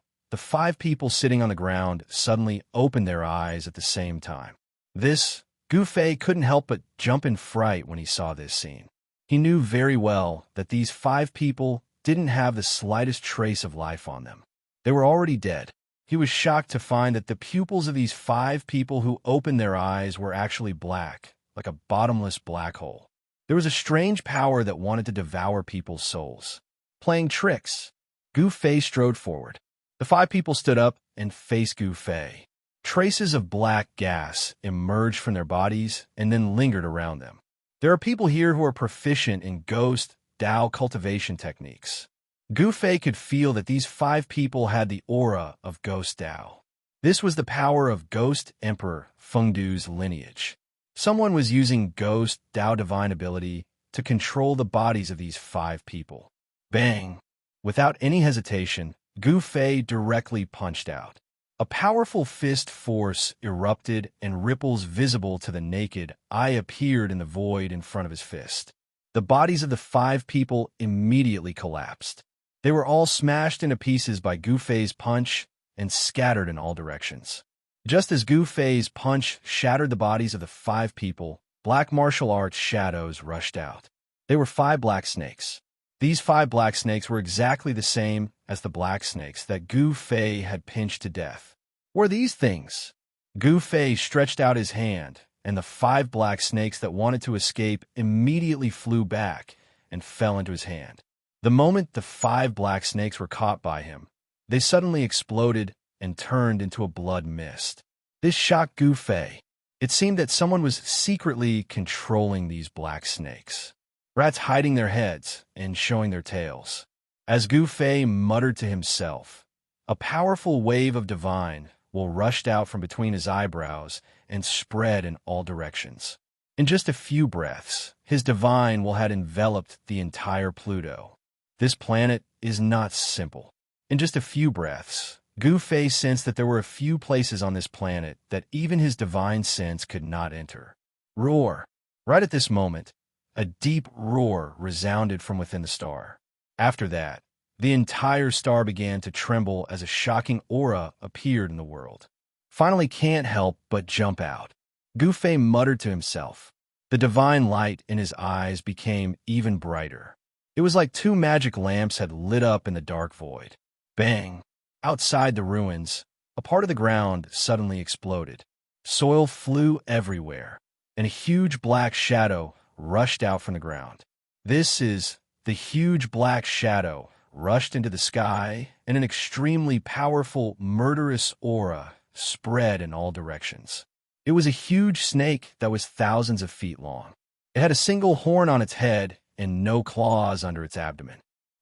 sitting on the ground suddenly opened their eyes at the same time. Gu Fei couldn't help but jump in fright when he saw this scene. He knew very well that these 5 people didn't have the slightest trace of life on them. They were already dead. He was shocked to find that the pupils of these 5 people who opened their eyes were actually black, like a bottomless black hole. There was a strange power that wanted to devour people's souls. Playing tricks. Gu Fei strode forward. The 5 people stood up and faced Gu Fei. Traces of black gas emerged from their bodies and then lingered around them. There are people here who are proficient in ghost Dao cultivation techniques. Gu Fei could feel that these 5 people had the aura of ghost Dao. This was the power of Ghost Emperor Fengdu's lineage. Someone was using ghost Dao divine ability to control the bodies of these 5 people. Bang! Without any hesitation, Gu Fei directly punched out. A powerful fist force erupted and ripples visible to the naked eye appeared in the void in front of his fist. The bodies of the 5 people immediately collapsed. They were all smashed into pieces by Gu Fei's punch and scattered in all directions. Just as Gu Fei's punch shattered the bodies of the 5 people, black martial arts shadows rushed out. They were 5 black snakes. These 5 black snakes were exactly the same as the black snakes that Gu Fei had pinched to death. Were these things? Gu Fei stretched out his hand, and the 5 black snakes that wanted to escape immediately flew back and fell into his hand. The moment the 5 black snakes were caught by him, they suddenly exploded and turned into a blood mist. This shocked Gu Fei. It seemed that someone was secretly controlling these black snakes. Rats hiding their heads and showing their tails. As Gu Fei muttered to himself, a powerful wave of divine will rushed out from between his eyebrows and spread in all directions. In just a few breaths, his divine will had enveloped the entire Pluto. This planet is not simple. In just a few breaths, Gu Fei sensed that there were a few places on this planet that even his divine sense could not enter. Roar! Right at this moment, a deep roar resounded from within the star. After that, the entire star began to tremble as a shocking aura appeared in the world. Finally can't help but jump out. Gu Fei muttered to himself. The divine light in his eyes became even brighter. It was like 2 magic lamps had lit up in the dark void. Bang! Outside the ruins, a part of the ground suddenly exploded. Soil flew everywhere, and a huge black shadow rushed out from the ground. The huge black shadow rushed into the sky, and an extremely powerful, murderous aura spread in all directions. It was a huge snake that was thousands of feet long. It had a single horn on its head and no claws under its abdomen.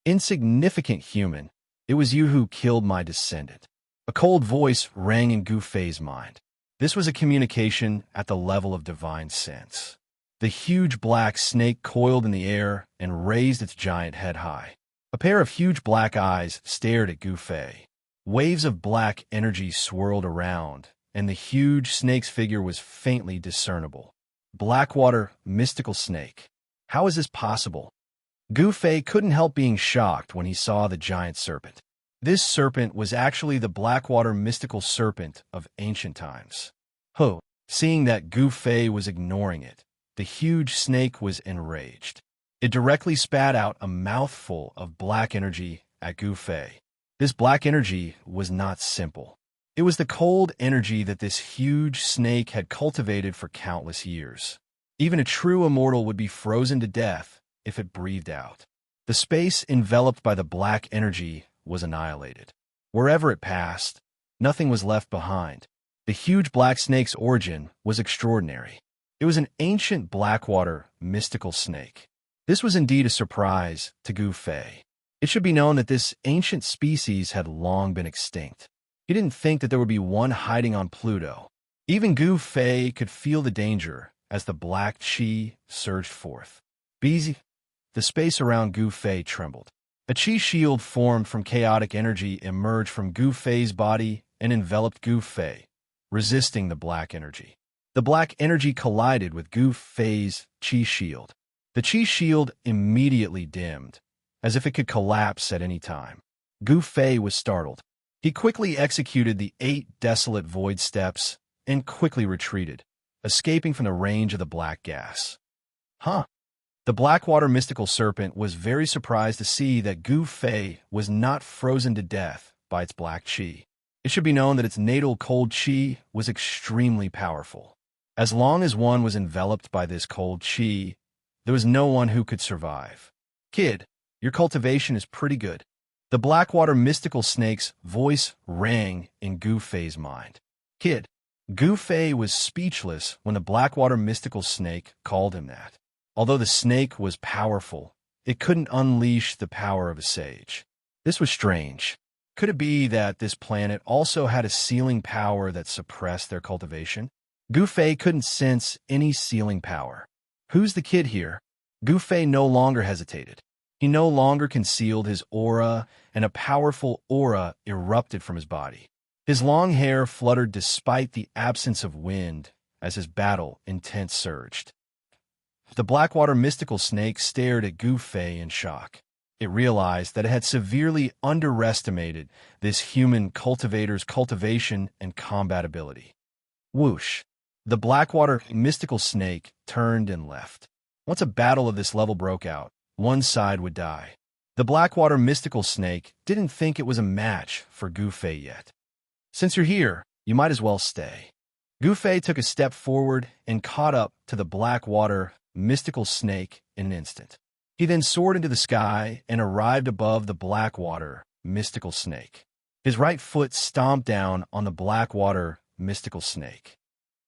Insignificant human, It was you who killed my descendant. A cold voice rang in Gu Fei's mind. This was a communication at the level of divine sense. The huge black snake coiled in the air and raised its giant head high. A pair of huge black eyes stared at Gu Fei. Waves of black energy swirled around, and the huge snake's figure was faintly discernible. Blackwater mystical snake. How is this possible? Gu Fei couldn't help being shocked when he saw the giant serpent. This serpent was actually the Blackwater mystical serpent of ancient times. Seeing that Gu Fei was ignoring it, the huge snake was enraged. It directly spat out a mouthful of black energy at Gu Fei. This black energy was not simple. It was the cold energy that this huge snake had cultivated for countless years. Even a true immortal would be frozen to death if it breathed out. The space enveloped by the black energy was annihilated. Wherever it passed, nothing was left behind. The huge black snake's origin was extraordinary. It was an ancient Blackwater mystical snake. This was indeed a surprise to Gu Fei. It should be known that this ancient species had long been extinct. He didn't think that there would be one hiding on Pluto. Even Gu Fei could feel the danger as the black chi surged forth. The space around Gu Fei trembled. A chi shield formed from chaotic energy emerged from Gu Fei's body and enveloped Gu Fei, resisting the black energy. The black energy collided with Gu Fei's chi shield. The chi shield immediately dimmed, as if it could collapse at any time. Gu Fei was startled. He quickly executed the 8 desolate void steps and quickly retreated, escaping from the range of the black gas. The Blackwater mystical serpent was very surprised to see that Gu Fei was not frozen to death by its black chi. It should be known that its natal cold chi was extremely powerful. As long as one was enveloped by this cold chi, there was no one who could survive. Kid, your cultivation is pretty good. The Blackwater mystical snake's voice rang in Gu Fei's mind. Kid. Gu Fei was speechless when the Blackwater mystical snake called him that. Although the snake was powerful, it couldn't unleash the power of a sage. This was strange. Could it be that this planet also had a sealing power that suppressed their cultivation? Gu Fei couldn't sense any sealing power. Who's the kid here? Gu Fei no longer hesitated. He no longer concealed his aura, and a powerful aura erupted from his body. His long hair fluttered despite the absence of wind as his battle intent surged. The Blackwater mystical snake stared at Gu Fei in shock. It realized that it had severely underestimated this human cultivator's cultivation and combat ability. Whoosh! The Blackwater mystical snake turned and left. Once a battle of this level broke out, one side would die. The Blackwater mystical snake didn't think it was a match for Gu Fei yet. Since you're here, you might as well stay. Gu Fei took a step forward and caught up to the Blackwater mystical snake in an instant. He then soared into the sky and arrived above the Blackwater mystical snake. His right foot stomped down on the Blackwater mystical snake.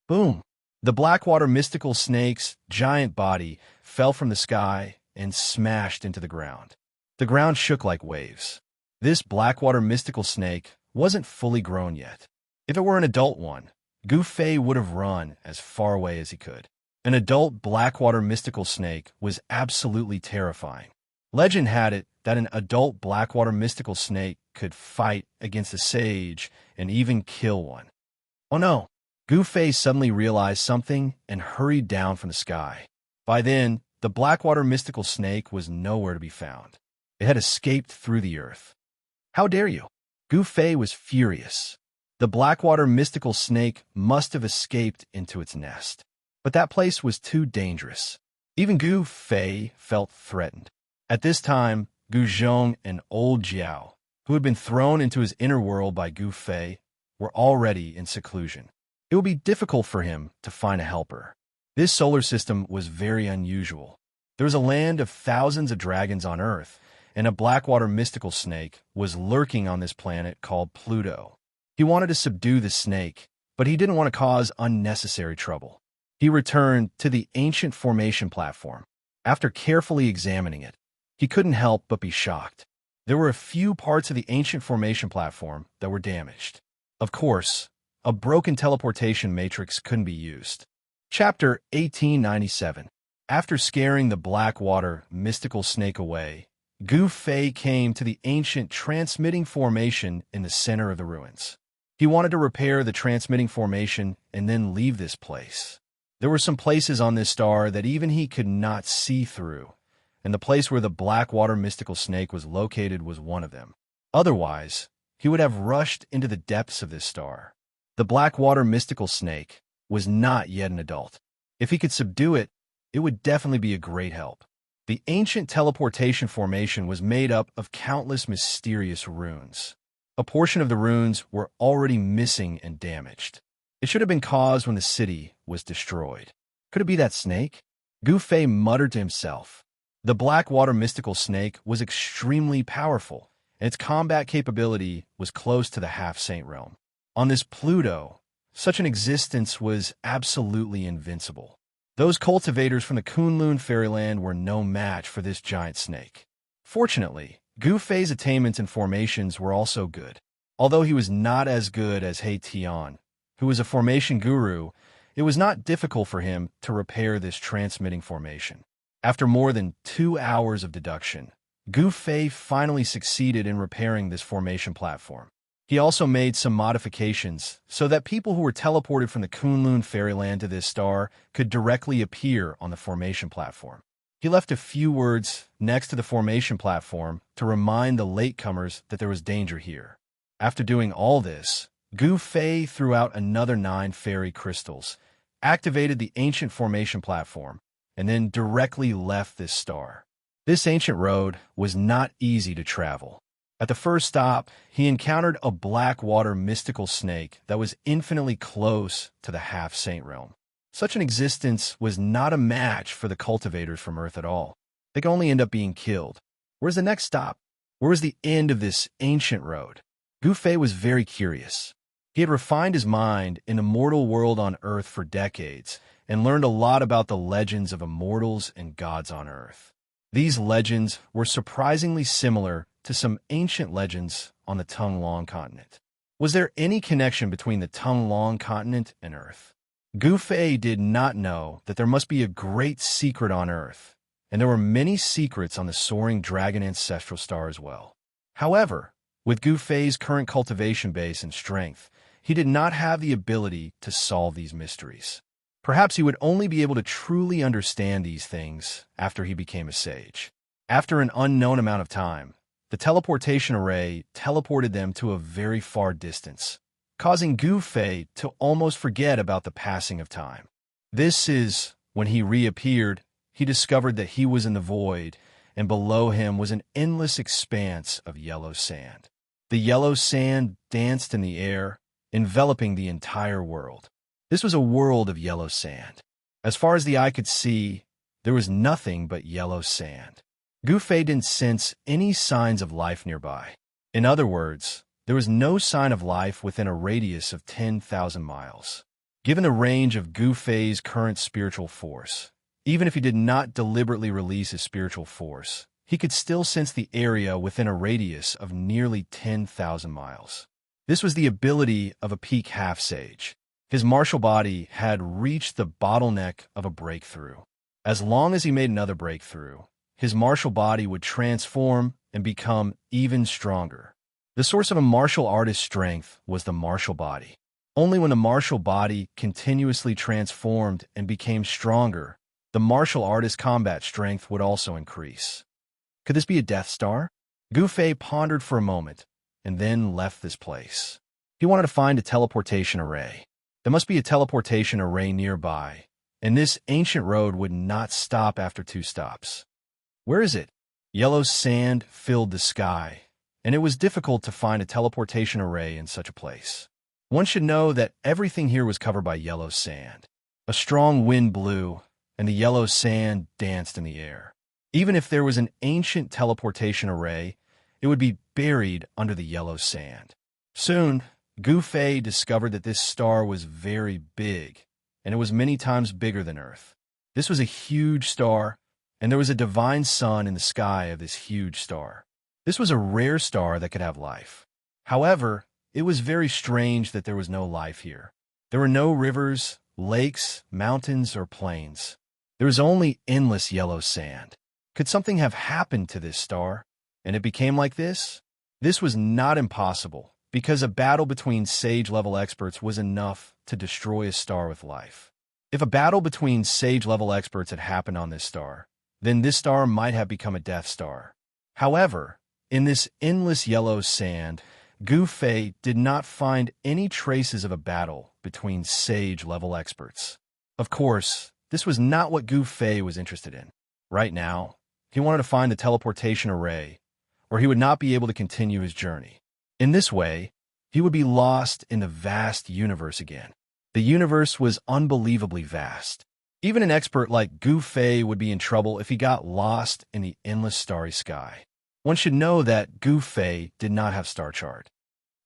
Boom! The Blackwater mystical snake's giant body fell from the sky and smashed into the ground. The ground shook like waves. This Blackwater mystical snake wasn't fully grown yet. If it were an adult one, Gu Fei would have run as far away as he could. An adult Blackwater mystical snake was absolutely terrifying. Legend had it that an adult Blackwater mystical snake could fight against a sage and even kill one. Oh no! Gu Fei suddenly realized something and hurried down from the sky. By then, the Blackwater mystical snake was nowhere to be found. It had escaped through the earth. How dare you? Gu Fei was furious. The Blackwater mystical snake must have escaped into its nest. But that place was too dangerous. Even Gu Fei felt threatened. At this time, Gu Zhong and Old Jiao, who had been thrown into his inner world by Gu Fei, were already in seclusion. It would be difficult for him to find a helper. This solar system was very unusual. There was a land of thousands of dragons on Earth, and a Blackwater mystical snake was lurking on this planet called Pluto. He wanted to subdue the snake, but he didn't want to cause unnecessary trouble. He returned to the ancient formation platform. After carefully examining it, he couldn't help but be shocked. There were a few parts of the ancient formation platform that were damaged. Of course, a broken teleportation matrix couldn't be used. Chapter 1897. After scaring the Blackwater mystical snake away, Gu Fei came to the ancient transmitting formation in the center of the ruins. He wanted to repair the transmitting formation and then leave this place. There were some places on this star that even he could not see through, and the place where the Blackwater mystical snake was located was one of them. Otherwise, he would have rushed into the depths of this star. The Blackwater mystical snake was not yet an adult. If he could subdue it, it would definitely be a great help. The ancient teleportation formation was made up of countless mysterious runes. A portion of the runes were already missing and damaged. It should have been caused when the city was destroyed. Could it be that snake? Gu Fei muttered to himself. The Blackwater mystical snake was extremely powerful, and its combat capability was close to the half-saint realm. On this Pluto, such an existence was absolutely invincible. Those cultivators from the Kunlun fairyland were no match for this giant snake. Fortunately, Gu Fei's attainments and formations were also good. Although he was not as good as He Tian, who was a formation guru, it was not difficult for him to repair this transmitting formation. After more than 2 hours of deduction, Gu Fei finally succeeded in repairing this formation platform. He also made some modifications so that people who were teleported from the Kunlun fairyland to this star could directly appear on the formation platform. He left a few words next to the formation platform to remind the latecomers that there was danger here. After doing all this, Gu Fei threw out another 9 fairy crystals, activated the ancient formation platform, and then directly left this star. This ancient road was not easy to travel. At the first stop, he encountered a Blackwater mystical snake that was infinitely close to the half-saint realm. Such an existence was not a match for the cultivators from Earth at all. They could only end up being killed. Where's the next stop? Where was the end of this ancient road? Gu Fei was very curious. He had refined his mind in a mortal world on Earth for decades and learned a lot about the legends of immortals and gods on Earth. These legends were surprisingly similar to some ancient legends on the Tonglong continent. Was there any connection between the Tonglong continent and Earth? Gu Fei did not know that there must be a great secret on Earth, and there were many secrets on the soaring dragon ancestral star as well. However, with Gu Fei's current cultivation base and strength, he did not have the ability to solve these mysteries. Perhaps he would only be able to truly understand these things after he became a sage. After an unknown amount of time, the teleportation array teleported them to a very far distance, causing Gu Fei to almost forget about the passing of time. This is when he reappeared, he discovered that he was in the void, and below him was an endless expanse of yellow sand. The yellow sand danced in the air, enveloping the entire world. This was a world of yellow sand. As far as the eye could see, there was nothing but yellow sand. Gu Fei didn't sense any signs of life nearby. In other words, there was no sign of life within a radius of 10,000 miles. Given the range of Gu Fei's current spiritual force, even if he did not deliberately release his spiritual force, he could still sense the area within a radius of nearly 10,000 miles. This was the ability of a peak half-sage. His martial body had reached the bottleneck of a breakthrough. As long as he made another breakthrough, his martial body would transform and become even stronger. The source of a martial artist's strength was the martial body. Only when the martial body continuously transformed and became stronger, the martial artist's combat strength would also increase. Could this be a Death Star? Gu Fei pondered for a moment and then left this place. He wanted to find a teleportation array. There must be a teleportation array nearby, and this ancient road would not stop after 2 stops. Where is it? Yellow sand filled the sky, and it was difficult to find a teleportation array in such a place. One should know that everything here was covered by yellow sand. A strong wind blew, and the yellow sand danced in the air. Even if there was an ancient teleportation array, it would be buried under the yellow sand. Soon, Gu Fei discovered that this star was very big, and it was many times bigger than Earth. This was a huge star, and there was a divine sun in the sky of this huge star. This was a rare star that could have life. However, it was very strange that there was no life here. There were no rivers, lakes, mountains, or plains. There was only endless yellow sand. Could something have happened to this star, and it became like this? This was not impossible, because a battle between Sage-level experts was enough to destroy a star with life. If a battle between Sage-level experts had happened on this star, then this star might have become a Death Star. However, in this endless yellow sand, Gu Fei did not find any traces of a battle between Sage-level experts. Of course, this was not what Gu Fei was interested in. Right now, he wanted to find the teleportation array, or he would not be able to continue his journey. In this way, he would be lost in the vast universe again. The universe was unbelievably vast. Even an expert like Gu Fei would be in trouble if he got lost in the endless starry sky. One should know that Gu Fei did not have star chart.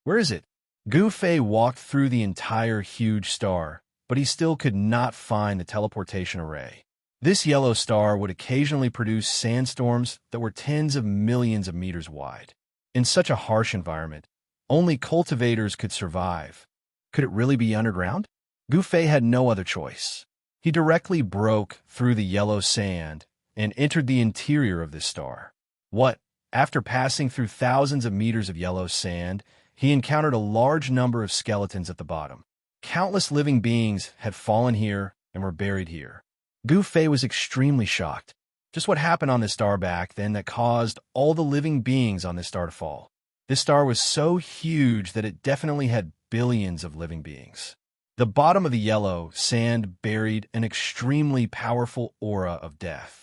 Where is it? Gu Fei walked through the entire huge star, but he still could not find the teleportation array. This yellow star would occasionally produce sandstorms that were tens of millions of meters wide. In such a harsh environment, only cultivators could survive. Could it really be underground? Gu Fei had no other choice. He directly broke through the yellow sand and entered the interior of this star. After passing through thousands of meters of yellow sand, he encountered a large number of skeletons at the bottom. Countless living beings had fallen here and were buried here. Gu Fei was extremely shocked. Just what happened on this star back then that caused all the living beings on this star to fall? This star was so huge that it definitely had billions of living beings. The bottom of the yellow sand buried an extremely powerful aura of death.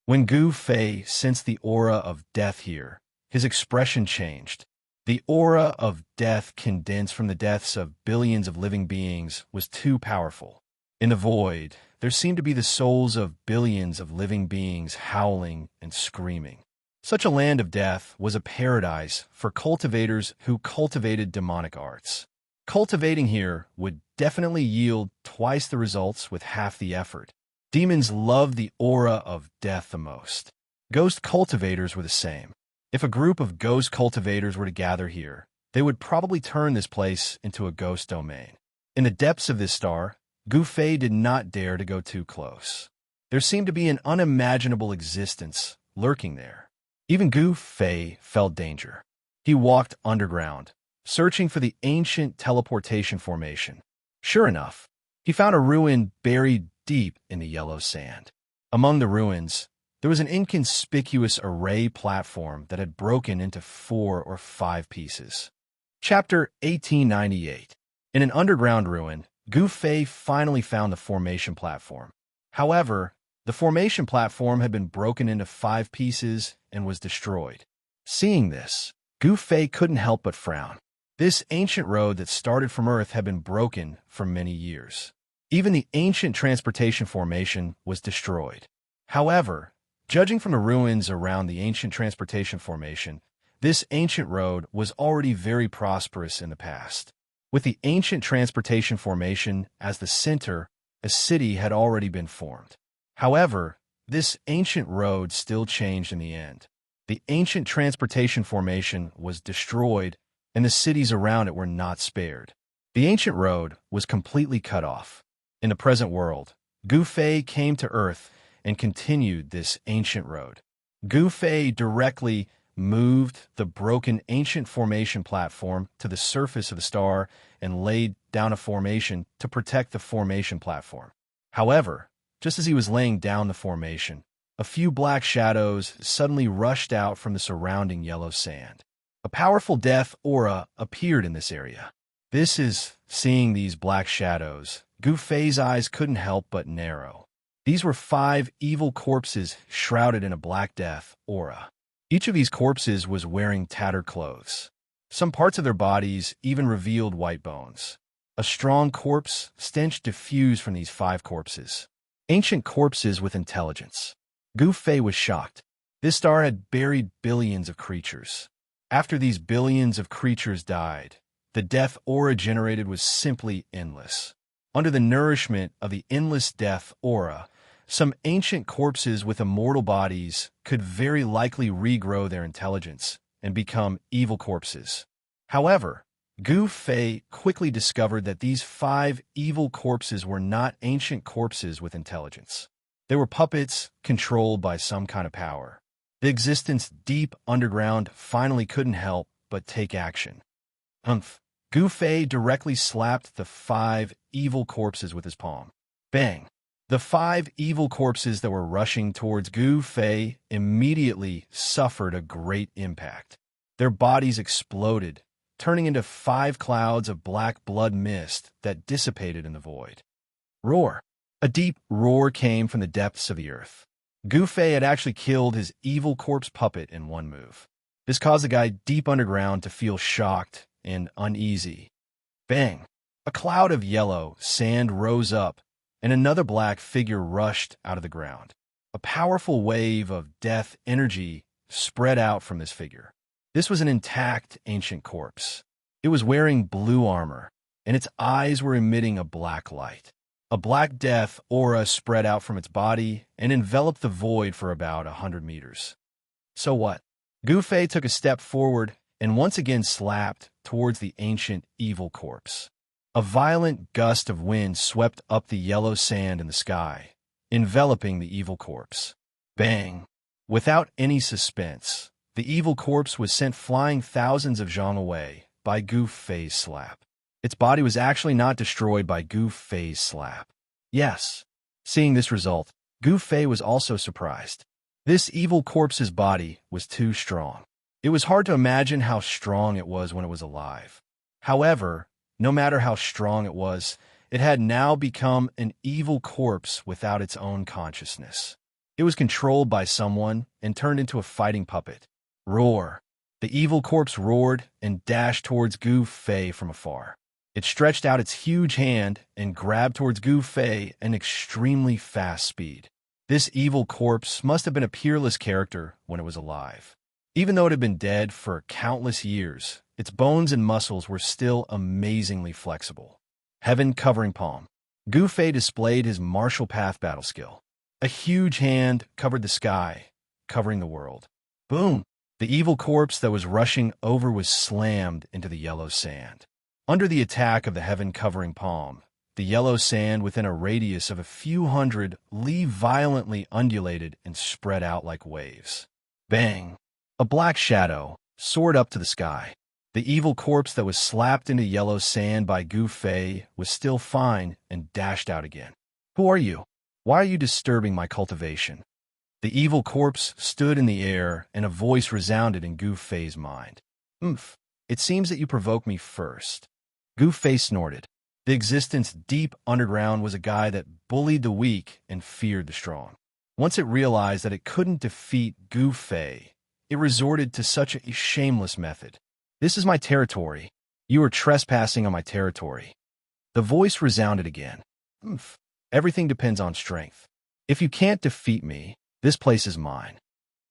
When Gu Fei sensed the aura of death here, his expression changed. The aura of death condensed from the deaths of billions of living beings was too powerful. In the void, there seemed to be the souls of billions of living beings howling and screaming. Such a land of death was a paradise for cultivators who cultivated demonic arts. Cultivating here would definitely yield twice the results with half the effort. Demons loved the aura of death the most. Ghost cultivators were the same. If a group of ghost cultivators were to gather here, they would probably turn this place into a ghost domain. In the depths of this star, Gu Fei did not dare to go too close. There seemed to be an unimaginable existence lurking there. Even Gu Fei felt danger. He walked underground, searching for the ancient teleportation formation. Sure enough, he found a ruin buried deep in the yellow sand. Among the ruins, there was an inconspicuous array platform that had broken into 4 or 5 pieces. Chapter 1898. In an underground ruin, Gu Fei finally found the formation platform. However, the formation platform had been broken into 5 pieces and was destroyed. Seeing this, Gu Fei couldn't help but frown. This ancient road that started from Earth had been broken for many years. Even the ancient transportation formation was destroyed. However, judging from the ruins around the ancient transportation formation, this ancient road was already very prosperous in the past. With the ancient transportation formation as the center, a city had already been formed. However, this ancient road still changed in the end. The ancient transportation formation was destroyed, and the cities around it were not spared. The ancient road was completely cut off. In the present world, Gu Fei came to Earth and continued this ancient road. Gu Fei directly moved the broken ancient formation platform to the surface of the star and laid down a formation to protect the formation platform. However, just as he was laying down the formation, a few black shadows suddenly rushed out from the surrounding yellow sand. A powerful death aura appeared in this area. Seeing these black shadows, Gu Fei's eyes couldn't help but narrow. These were 5 evil corpses shrouded in a black death aura. Each of these corpses was wearing tattered clothes. Some parts of their bodies even revealed white bones. A strong corpse stench diffused from these 5 corpses. Ancient corpses with intelligence. Gu Fei was shocked. This star had buried billions of creatures. After these billions of creatures died, the death aura generated was simply endless. Under the nourishment of the endless death aura, some ancient corpses with immortal bodies could very likely regrow their intelligence and become evil corpses. However, Gu Fei quickly discovered that these 5 evil corpses were not ancient corpses with intelligence. They were puppets controlled by some kind of power. The existence deep underground finally couldn't help but take action. Gu Fei directly slapped the 5 evil corpses with his palm. Bang! The 5 evil corpses that were rushing towards Gu Fei immediately suffered a great impact. Their bodies exploded, turning into 5 clouds of black blood mist that dissipated in the void. Roar! A deep roar came from the depths of the earth. Gu Fei had actually killed his evil corpse puppet in one move. This caused the guy deep underground to feel shocked and uneasy. Bang! A cloud of yellow sand rose up, and another black figure rushed out of the ground. A powerful wave of death energy spread out from this figure. This was an intact ancient corpse. It was wearing blue armor, and its eyes were emitting a black light. A black death aura spread out from its body and enveloped the void for about 100 meters. So what? Gu Fei took a step forward and once again slapped towards the ancient evil corpse. A violent gust of wind swept up the yellow sand in the sky, enveloping the evil corpse. Bang! Without any suspense, the evil corpse was sent flying thousands of zhang away by Gu Fei's slap. Its body was actually not destroyed by Gu Fei's slap. Yes. Seeing this result, Gu Fei was also surprised. This evil corpse's body was too strong. It was hard to imagine how strong it was when it was alive. However, no matter how strong it had now become an evil corpse without its own consciousness. It was controlled by someone and turned into a fighting puppet. Roar! The evil corpse roared and dashed towards Gu Fei from afar. It stretched out its huge hand and grabbed towards Gu Fei at an extremely fast speed. This evil corpse must have been a peerless character when it was alive. Even though it had been dead for countless years, its bones and muscles were still amazingly flexible. Heaven covering palm. Gu Fei displayed his martial path battle skill. A huge hand covered the sky, covering the world. Boom! The evil corpse that was rushing over was slammed into the yellow sand. Under the attack of the heaven-covering palm, the yellow sand within a radius of a few hundred li violently undulated and spread out like waves. Bang! A black shadow soared up to the sky. The evil corpse that was slapped into yellow sand by Gu Fei was still fine and dashed out again. Who are you? Why are you disturbing my cultivation? The evil corpse stood in the air, and a voice resounded in Gu Fei's mind. It seems that you provoked me first. Gu Fei snorted. The existence deep underground was a guy that bullied the weak and feared the strong. Once it realized that it couldn't defeat Gu Fei, it resorted to such a shameless method. This is my territory. You are trespassing on my territory. The voice resounded again. Everything depends on strength. If you can't defeat me, this place is mine.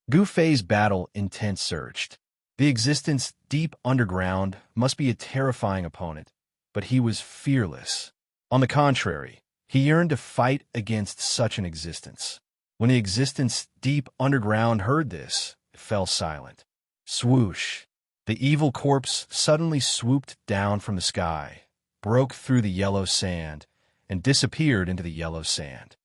Gu Fei's battle intent surged. The existence deep underground must be a terrifying opponent, but he was fearless. On the contrary, he yearned to fight against such an existence. When the existence deep underground heard this, it fell silent. Swoosh! The evil corpse suddenly swooped down from the sky, broke through the yellow sand, and disappeared into the yellow sand.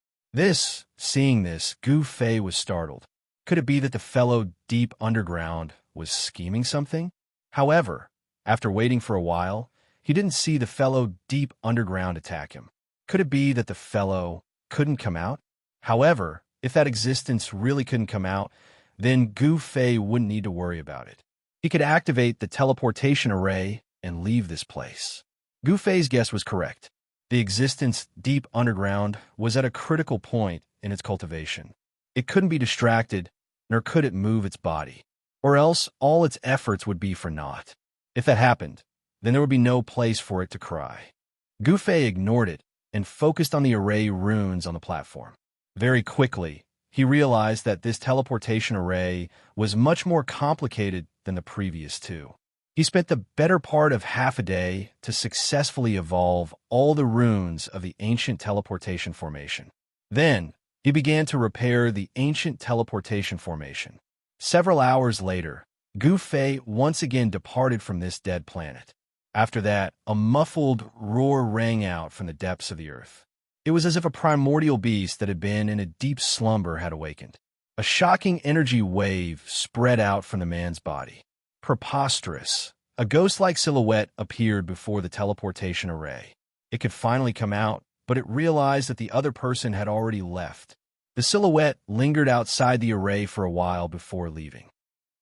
Seeing this, Gu Fei was startled. Could it be that the fellow deep underground was scheming something? However, after waiting for a while, he didn't see the fellow deep underground attack him. Could it be that the fellow couldn't come out? However, if that existence really couldn't come out, then Gu Fei wouldn't need to worry about it. He could activate the teleportation array and leave this place. Gu Fei's guess was correct. The existence deep underground was at a critical point in its cultivation. It couldn't be distracted, nor could it move its body, or else all its efforts would be for naught. If that happened, then there would be no place for it to cry. Gu Fei ignored it and focused on the array runes on the platform. Very quickly, he realized that this teleportation array was much more complicated than the previous two. He spent the better part of half a day to successfully evolve all the runes of the ancient teleportation formation. Then, he began to repair the ancient teleportation formation. Several hours later, Gu Fei once again departed from this dead planet. After that, a muffled roar rang out from the depths of the earth. It was as if a primordial beast that had been in a deep slumber had awakened. A shocking energy wave spread out from the man's body. Preposterous. A ghost-like silhouette appeared before the teleportation array. It could finally come out, but it realized that the other person had already left. The silhouette lingered outside the array for a while before leaving.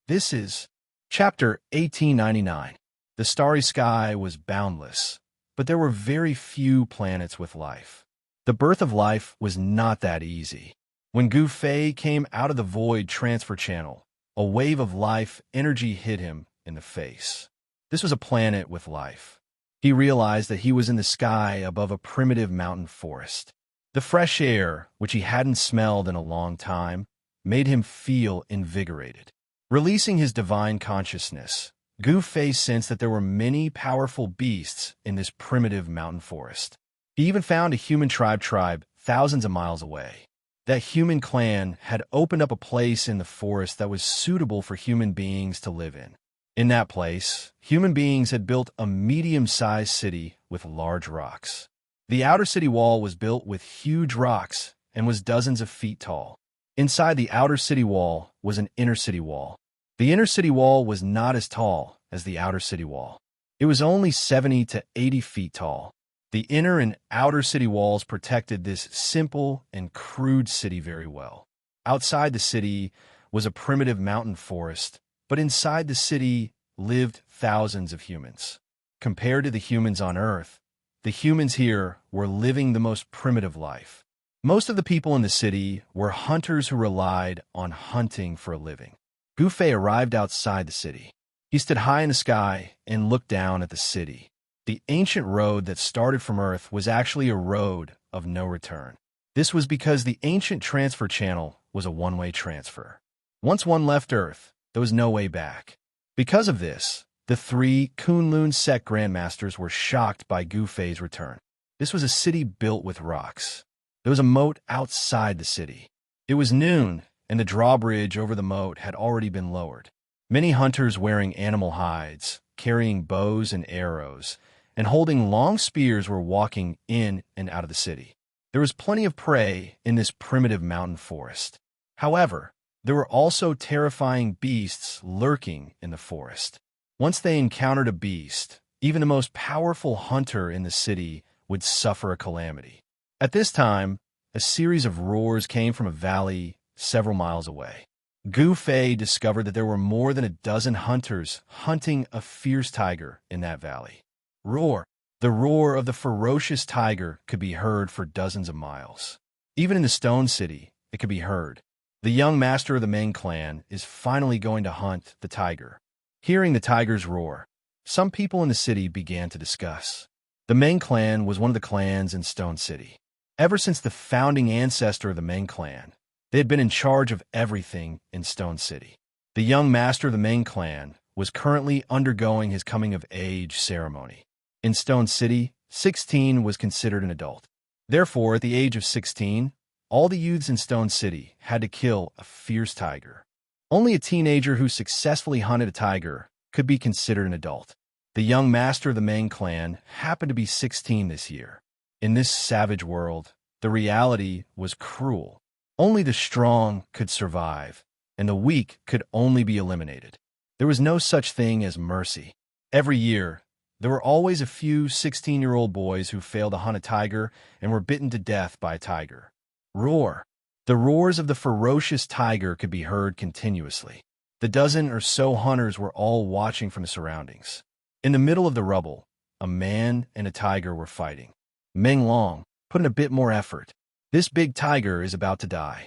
This is Chapter 1899. The starry sky was boundless, but there were very few planets with life. The birth of life was not that easy. When Gu Fei came out of the void transfer channel, a wave of life energy hit him in the face. This was a planet with life. He realized that he was in the sky above a primitive mountain forest. The fresh air, which he hadn't smelled in a long time, made him feel invigorated. Releasing his divine consciousness, Gu Fei sensed that there were many powerful beasts in this primitive mountain forest. He even found a human tribe thousands of miles away. That human clan had opened up a place in the forest that was suitable for human beings to live in. In that place, human beings had built a medium-sized city with large rocks. The outer city wall was built with huge rocks and was dozens of feet tall. Inside the outer city wall was an inner city wall. The inner city wall was not as tall as the outer city wall. It was only 70 to 80 feet tall. The inner and outer city walls protected this simple and crude city very well. Outside the city was a primitive mountain forest, but inside the city lived thousands of humans. Compared to the humans on Earth, the humans here were living the most primitive life. Most of the people in the city were hunters who relied on hunting for a living. Gu Fei arrived outside the city. He stood high in the sky and looked down at the city. The ancient road that started from Earth was actually a road of no return. This was because the ancient transfer channel was a one-way transfer. Once one left Earth, there was no way back. Because of this, the three Kunlun sect grandmasters were shocked by Gu Fei's return. This was a city built with rocks. There was a moat outside the city. It was noon, and the drawbridge over the moat had already been lowered. Many hunters wearing animal hides, carrying bows and arrows, and holding long spears were walking in and out of the city. There was plenty of prey in this primitive mountain forest. However, there were also terrifying beasts lurking in the forest. Once they encountered a beast, even the most powerful hunter in the city would suffer a calamity. At this time, a series of roars came from a valley several miles away. Gu Fei discovered that there were more than a dozen hunters hunting a fierce tiger in that valley. Roar! The roar of the ferocious tiger could be heard for dozens of miles. Even in the Stone City, it could be heard. The young master of the Meng clan is finally going to hunt the tiger. Hearing the tiger's roar, some people in the city began to discuss. The Meng clan was one of the clans in Stone City. Ever since the founding ancestor of the Meng clan, they had been in charge of everything in Stone City. The young master of the Meng clan was currently undergoing his coming-of-age ceremony. In Stone City, 16 was considered an adult. Therefore, at the age of 16, all the youths in Stone City had to kill a fierce tiger. Only a teenager who successfully hunted a tiger could be considered an adult. The young master of the Meng clan happened to be 16 this year. In this savage world, the reality was cruel. Only the strong could survive, and the weak could only be eliminated. There was no such thing as mercy. Every year, there were always a few 16-year-old boys who failed to hunt a tiger and were bitten to death by a tiger. Roar! The roars of the ferocious tiger could be heard continuously. The dozen or so hunters were all watching from the surroundings. In the middle of the rubble, a man and a tiger were fighting. Meng Long put in a bit more effort. This big tiger is about to die.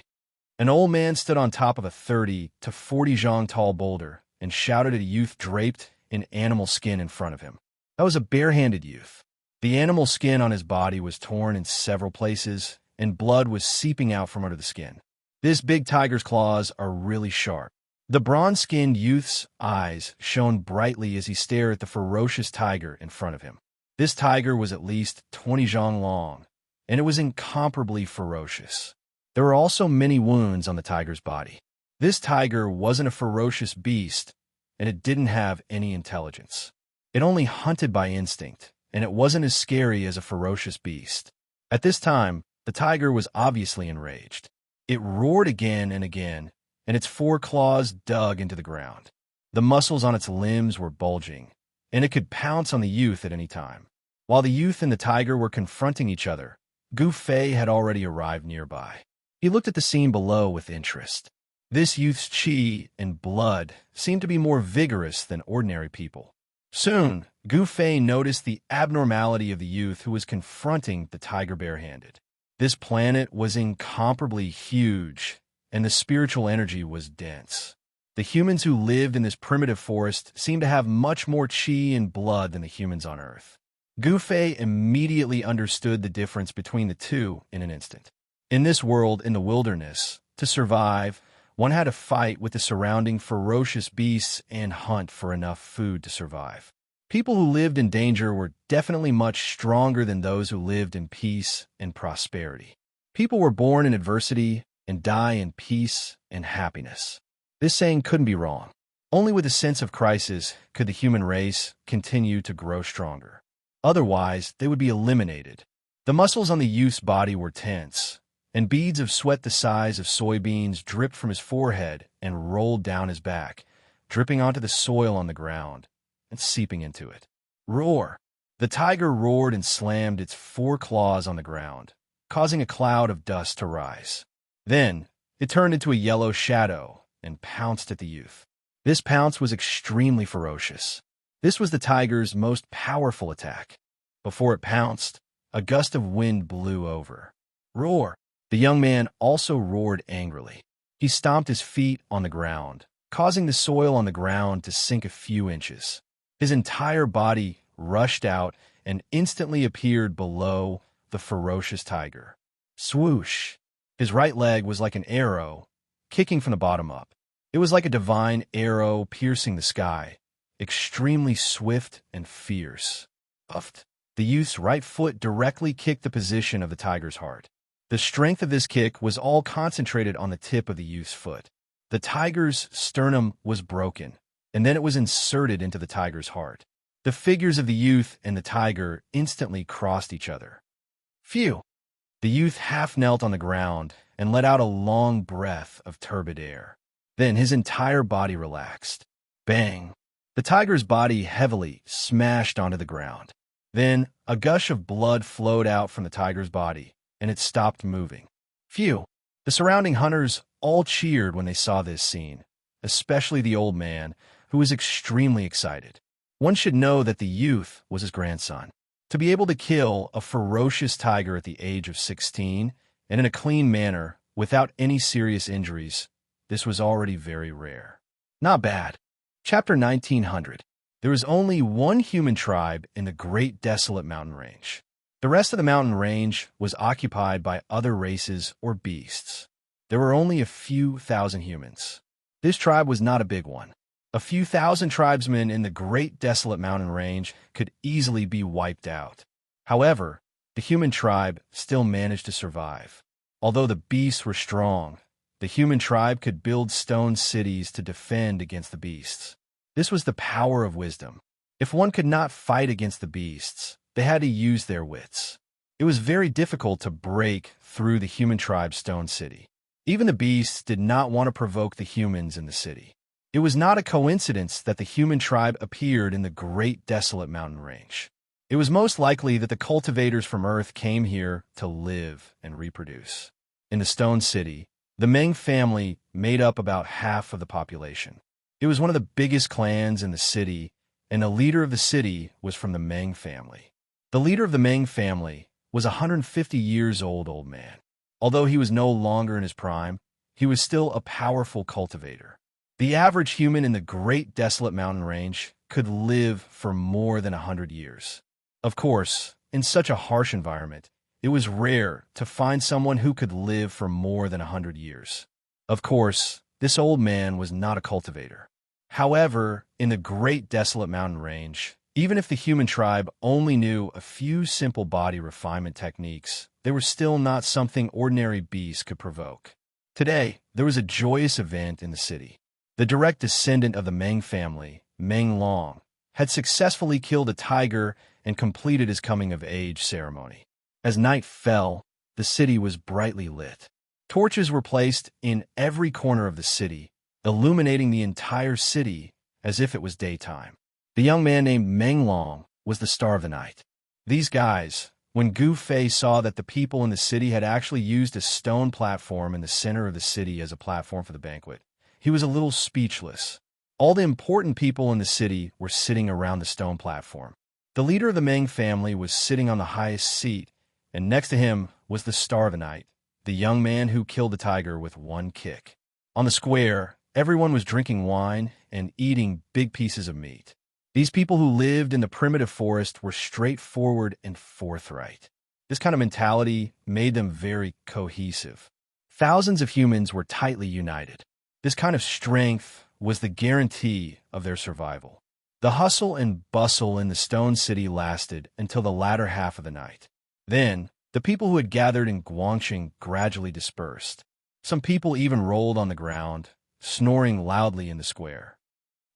An old man stood on top of a 30 to 40 zhang tall boulder and shouted at a youth draped in animal skin in front of him. That was a bare-handed youth. The animal skin on his body was torn in several places, and blood was seeping out from under the skin. This big tiger's claws are really sharp. The bronze-skinned youth's eyes shone brightly as he stared at the ferocious tiger in front of him. This tiger was at least 20 zhang long, and it was incomparably ferocious. There were also many wounds on the tiger's body. This tiger wasn't a ferocious beast, and it didn't have any intelligence. It only hunted by instinct, and it wasn't as scary as a ferocious beast. At this time, the tiger was obviously enraged. It roared again and again, and its 4 claws dug into the ground. The muscles on its limbs were bulging, and it could pounce on the youth at any time. While the youth and the tiger were confronting each other, Gu Fei had already arrived nearby. He looked at the scene below with interest. This youth's qi and blood seemed to be more vigorous than ordinary people. Soon, Gu Fei noticed the abnormality of the youth who was confronting the tiger barehanded. This planet was incomparably huge, and the spiritual energy was dense. The humans who lived in this primitive forest seemed to have much more qi and blood than the humans on Earth. Gu Fei immediately understood the difference between the two in an instant. In this world, in the wilderness, to survive, one had to fight with the surrounding ferocious beasts and hunt for enough food to survive. People who lived in danger were definitely much stronger than those who lived in peace and prosperity. People were born in adversity and die in peace and happiness. This saying couldn't be wrong. Only with a sense of crisis could the human race continue to grow stronger. Otherwise, they would be eliminated. The muscles on the youth's body were tense, and beads of sweat the size of soybeans dripped from his forehead and rolled down his back, dripping onto the soil on the ground and seeping into it. Roar! The tiger roared and slammed its 4 claws on the ground, causing a cloud of dust to rise. Then, it turned into a yellow shadow and pounced at the youth. This pounce was extremely ferocious. This was the tiger's most powerful attack. Before it pounced, a gust of wind blew over. Roar! The young man also roared angrily. He stomped his feet on the ground, causing the soil on the ground to sink a few inches. His entire body rushed out and instantly appeared below the ferocious tiger. Swoosh! His right leg was like an arrow, kicking from the bottom up. It was like a divine arrow piercing the sky, extremely swift and fierce. Uffed! The youth's right foot directly kicked the position of the tiger's heart. The strength of this kick was all concentrated on the tip of the youth's foot. The tiger's sternum was broken, and then it was inserted into the tiger's heart. The figures of the youth and the tiger instantly crossed each other. Phew! The youth half knelt on the ground and let out a long breath of turbid air. Then his entire body relaxed. Bang! The tiger's body heavily smashed onto the ground. Then a gush of blood flowed out from the tiger's body, and it stopped moving. Phew! The surrounding hunters all cheered when they saw this scene, especially the old man, who was extremely excited. One should know that the youth was his grandson. To be able to kill a ferocious tiger at the age of 16, and in a clean manner, without any serious injuries, this was already very rare. Not bad. Chapter 1900. There is only one human tribe in the Great Desolate Mountain Range. The rest of the mountain range was occupied by other races or beasts. There were only a few thousand humans. This tribe was not a big one. A few thousand tribesmen in the Great Desolate Mountain Range could easily be wiped out. However, the human tribe still managed to survive. Although the beasts were strong, the human tribe could build stone cities to defend against the beasts. This was the power of wisdom. If one could not fight against the beasts, they had to use their wits. It was very difficult to break through the human tribe's stone city. Even the beasts did not want to provoke the humans in the city. It was not a coincidence that the human tribe appeared in the Great Desolate Mountain Range. It was most likely that the cultivators from Earth came here to live and reproduce. In the Stone City, the Meng family made up about half of the population. It was one of the biggest clans in the city, and the leader of the city was from the Meng family. The leader of the Meng family was a 150 years old man. Although he was no longer in his prime, he was still a powerful cultivator. The average human in the Great Desolate Mountain Range could live for more than 100 years. Of course, in such a harsh environment, it was rare to find someone who could live for more than 100 years. Of course, this old man was not a cultivator. However, in the Great Desolate Mountain Range, even if the human tribe only knew a few simple body refinement techniques, they were still not something ordinary beasts could provoke. Today, there was a joyous event in the city. the direct descendant of the Meng family, Meng Long, had successfully killed a tiger and completed his coming-of-age ceremony. As night fell, the city was brightly lit. Torches were placed in every corner of the city, illuminating the entire city as if it was daytime. The young man named Meng Long was the star of the night. These guys, when Gu Fei saw that the people in the city had actually used a stone platform in the center of the city as a platform for the banquet, he was a little speechless. All the important people in the city were sitting around the stone platform. The leader of the Meng family was sitting on the highest seat, and next to him was the star of the night, the young man who killed the tiger with one kick. On the square, everyone was drinking wine and eating big pieces of meat. These people who lived in the primitive forest were straightforward and forthright. This kind of mentality made them very cohesive. Thousands of humans were tightly united. This kind of strength was the guarantee of their survival. The hustle and bustle in the stone city lasted until the latter half of the night. Then, the people who had gathered in Guangxing gradually dispersed. Some people even rolled on the ground, snoring loudly in the square.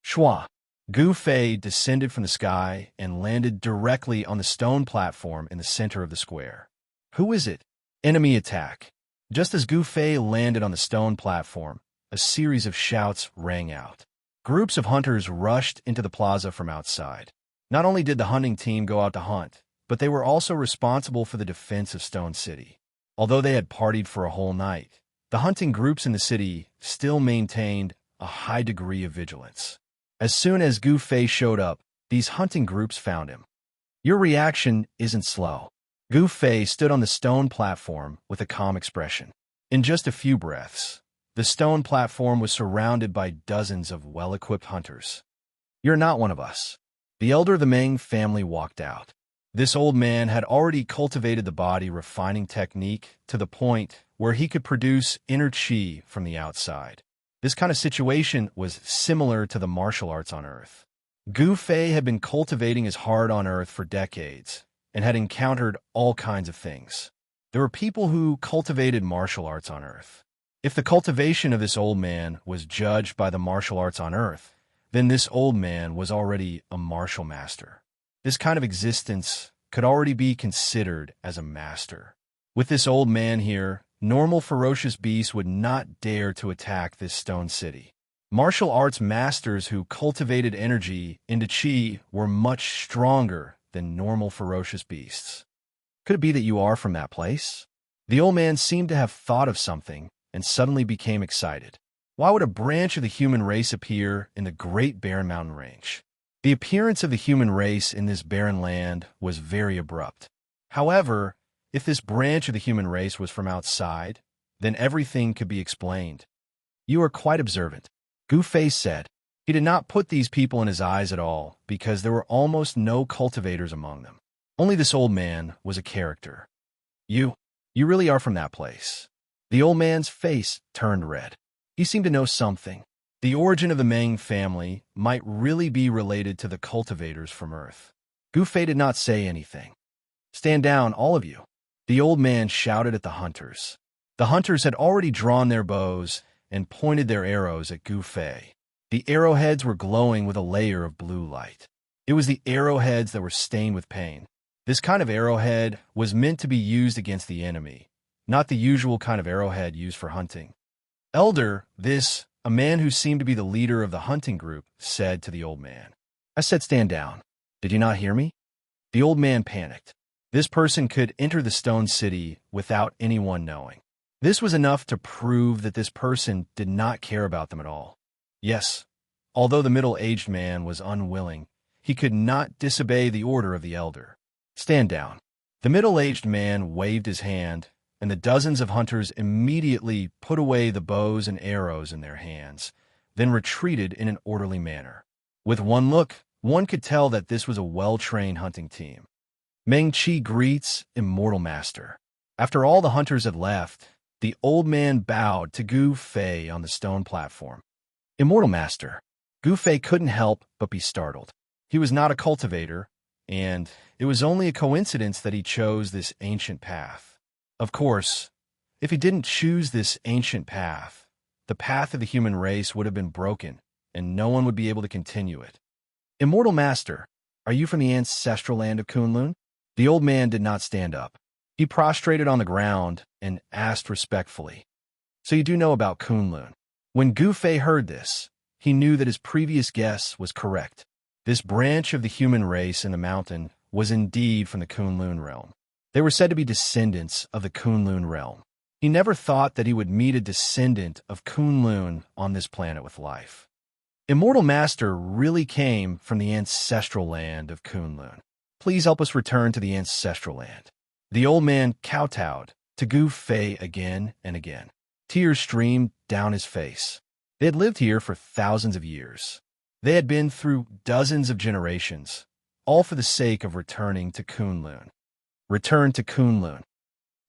Shua! Gu Fei descended from the sky and landed directly on the stone platform in the center of the square. Who is it? Enemy attack. Just as Gu Fei landed on the stone platform, a series of shouts rang out. Groups of hunters rushed into the plaza from outside. Not only did the hunting team go out to hunt, but they were also responsible for the defense of Stone City. Although they had partied for a whole night, the hunting groups in the city still maintained a high degree of vigilance. As soon as Gu Fei showed up, these hunting groups found him. Your reaction isn't slow. Gu Fei stood on the stone platform with a calm expression. In just a few breaths, the stone platform was surrounded by dozens of well-equipped hunters. You're not one of us. The elder of the Meng family walked out. This old man had already cultivated the body refining technique to the point where he could produce inner qi from the outside. This kind of situation was similar to the martial arts on Earth. Gu Fei had been cultivating his heart on Earth for decades and had encountered all kinds of things. There were people who cultivated martial arts on Earth. If the cultivation of this old man was judged by the martial arts on Earth, then this old man was already a martial master. This kind of existence could already be considered as a master. With this old man here, normal ferocious beasts would not dare to attack this stone city. Martial arts masters who cultivated energy into qi were much stronger than normal ferocious beasts. Could it be that you are from that place? The old man seemed to have thought of something and suddenly became excited. Why would a branch of the human race appear in the Great Barren Mountain Range? The appearance of the human race in this barren land was very abrupt. However, if this branch of the human race was from outside, then everything could be explained. You are quite observant, Gu Fei said. He did not put these people in his eyes at all because there were almost no cultivators among them. Only this old man was a character. You really are from that place. The old man's face turned red. He seemed to know something. The origin of the Meng family might really be related to the cultivators from Earth. Gu Fei did not say anything. Stand down, all of you. The old man shouted at the hunters. The hunters had already drawn their bows and pointed their arrows at Gu Fei. The arrowheads were glowing with a layer of blue light. It was the arrowheads that were stained with pain. This kind of arrowhead was meant to be used against the enemy, not the usual kind of arrowhead used for hunting. Elder, a man who seemed to be the leader of the hunting group, said to the old man. I said stand down. Did you not hear me? The old man panicked. This person could enter the stone city without anyone knowing. This was enough to prove that this person did not care about them at all. Yes, although the middle-aged man was unwilling, he could not disobey the order of the elder. Stand down. The middle-aged man waved his hand, and the dozens of hunters immediately put away the bows and arrows in their hands, then retreated in an orderly manner. With one look, one could tell that this was a well-trained hunting team. Meng Qi greets Immortal Master. After all the hunters had left, the old man bowed to Gu Fei on the stone platform. Immortal Master. Gu Fei couldn't help but be startled. He was not a cultivator, and it was only a coincidence that he chose this ancient path. Of course, if he didn't choose this ancient path, the path of the human race would have been broken, and no one would be able to continue it. Immortal Master, are you from the ancestral land of Kunlun? The old man did not stand up. He prostrated on the ground and asked respectfully, So you do know about Kunlun? When Gu Fei heard this, he knew that his previous guess was correct. This branch of the human race in the mountain was indeed from the Kunlun realm. They were said to be descendants of the Kunlun realm. He never thought that he would meet a descendant of Kunlun on this planet with life. Immortal Master really came from the ancestral land of Kunlun. Please help us return to the ancestral land. The old man kowtowed to Gu Fei again and again. Tears streamed down his face. They had lived here for thousands of years. They had been through dozens of generations, all for the sake of returning to Kunlun. Return to Kunlun.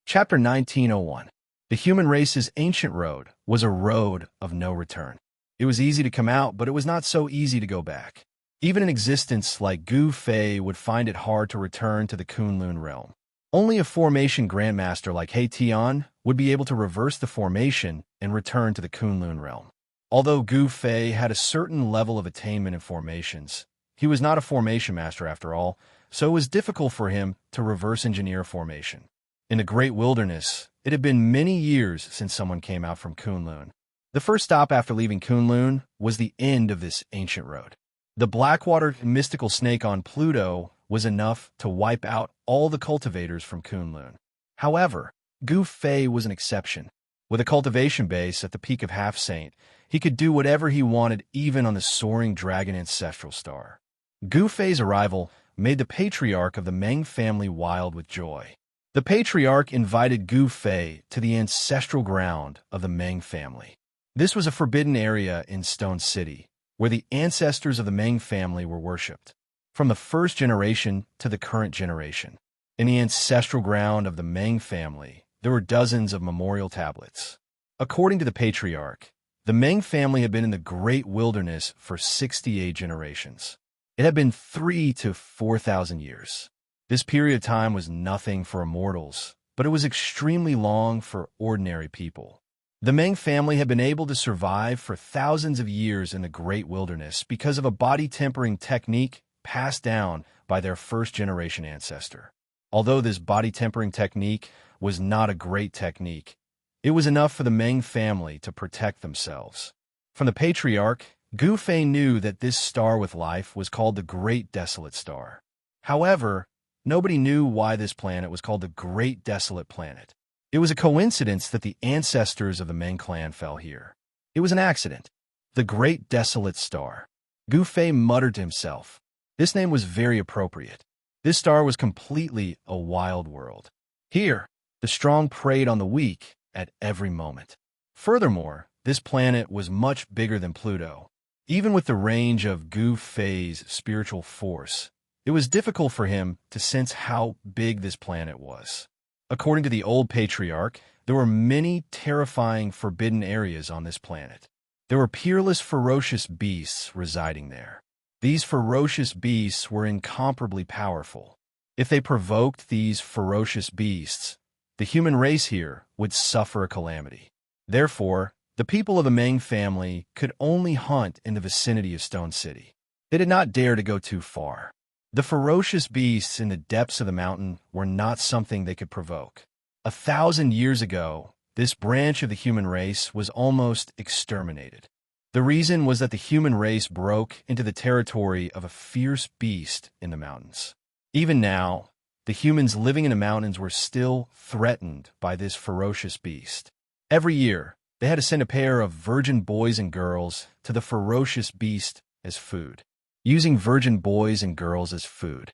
Chapter 1901. The human race's ancient road was a road of no return. It was easy to come out, but it was not so easy to go back. Even an existence like Gu Fei would find it hard to return to the Kunlun realm. Only a formation grandmaster like He Tian would be able to reverse the formation and return to the Kunlun realm. Although Gu Fei had a certain level of attainment in formations, he was not a formation master after all, so it was difficult for him to reverse engineer a formation. In the great wilderness, it had been many years since someone came out from Kunlun. The first stop after leaving Kunlun was the end of this ancient road. The Blackwater mystical snake on Pluto was enough to wipe out all the cultivators from Kunlun. However, Gu Fei was an exception. With a cultivation base at the peak of Half Saint, he could do whatever he wanted even on the soaring dragon ancestral star. Gu Fei's arrival made the patriarch of the Meng family wild with joy. The patriarch invited Gu Fei to the ancestral ground of the Meng family. This was a forbidden area in Stone City, where the ancestors of the Meng family were worshipped, from the first generation to the current generation. In the ancestral ground of the Meng family, there were dozens of memorial tablets. According to the patriarch, the Meng family had been in the great wilderness for 68 generations. It had been 3,000 to 4,000 years. This period of time was nothing for immortals, but it was extremely long for ordinary people. The Meng family had been able to survive for thousands of years in the great wilderness because of a body-tempering technique passed down by their first-generation ancestor. Although this body-tempering technique was not a great technique, it was enough for the Meng family to protect themselves. From the patriarch, Gu Fei knew that this star with life was called the Great Desolate Star. However, nobody knew why this planet was called the Great Desolate Planet. It was a coincidence that the ancestors of the Meng clan fell here. It was an accident. The Great Desolate Star. Gu Fei muttered to himself. This name was very appropriate. This star was completely a wild world. Here, the strong preyed on the weak at every moment. Furthermore, this planet was much bigger than Pluto. Even with the range of Gu Fei's spiritual force, it was difficult for him to sense how big this planet was. According to the old patriarch, there were many terrifying forbidden areas on this planet. There were peerless, ferocious beasts residing there. These ferocious beasts were incomparably powerful. If they provoked these ferocious beasts, the human race here would suffer a calamity. Therefore, the people of the Meng family could only hunt in the vicinity of Stone City. They did not dare to go too far. The ferocious beasts in the depths of the mountain were not something they could provoke. 1,000 years ago, this branch of the human race was almost exterminated. The reason was that the human race broke into the territory of a fierce beast in the mountains. Even now, the humans living in the mountains were still threatened by this ferocious beast. Every year, they had to send a pair of virgin boys and girls to the ferocious beast as food. Using virgin boys and girls as food.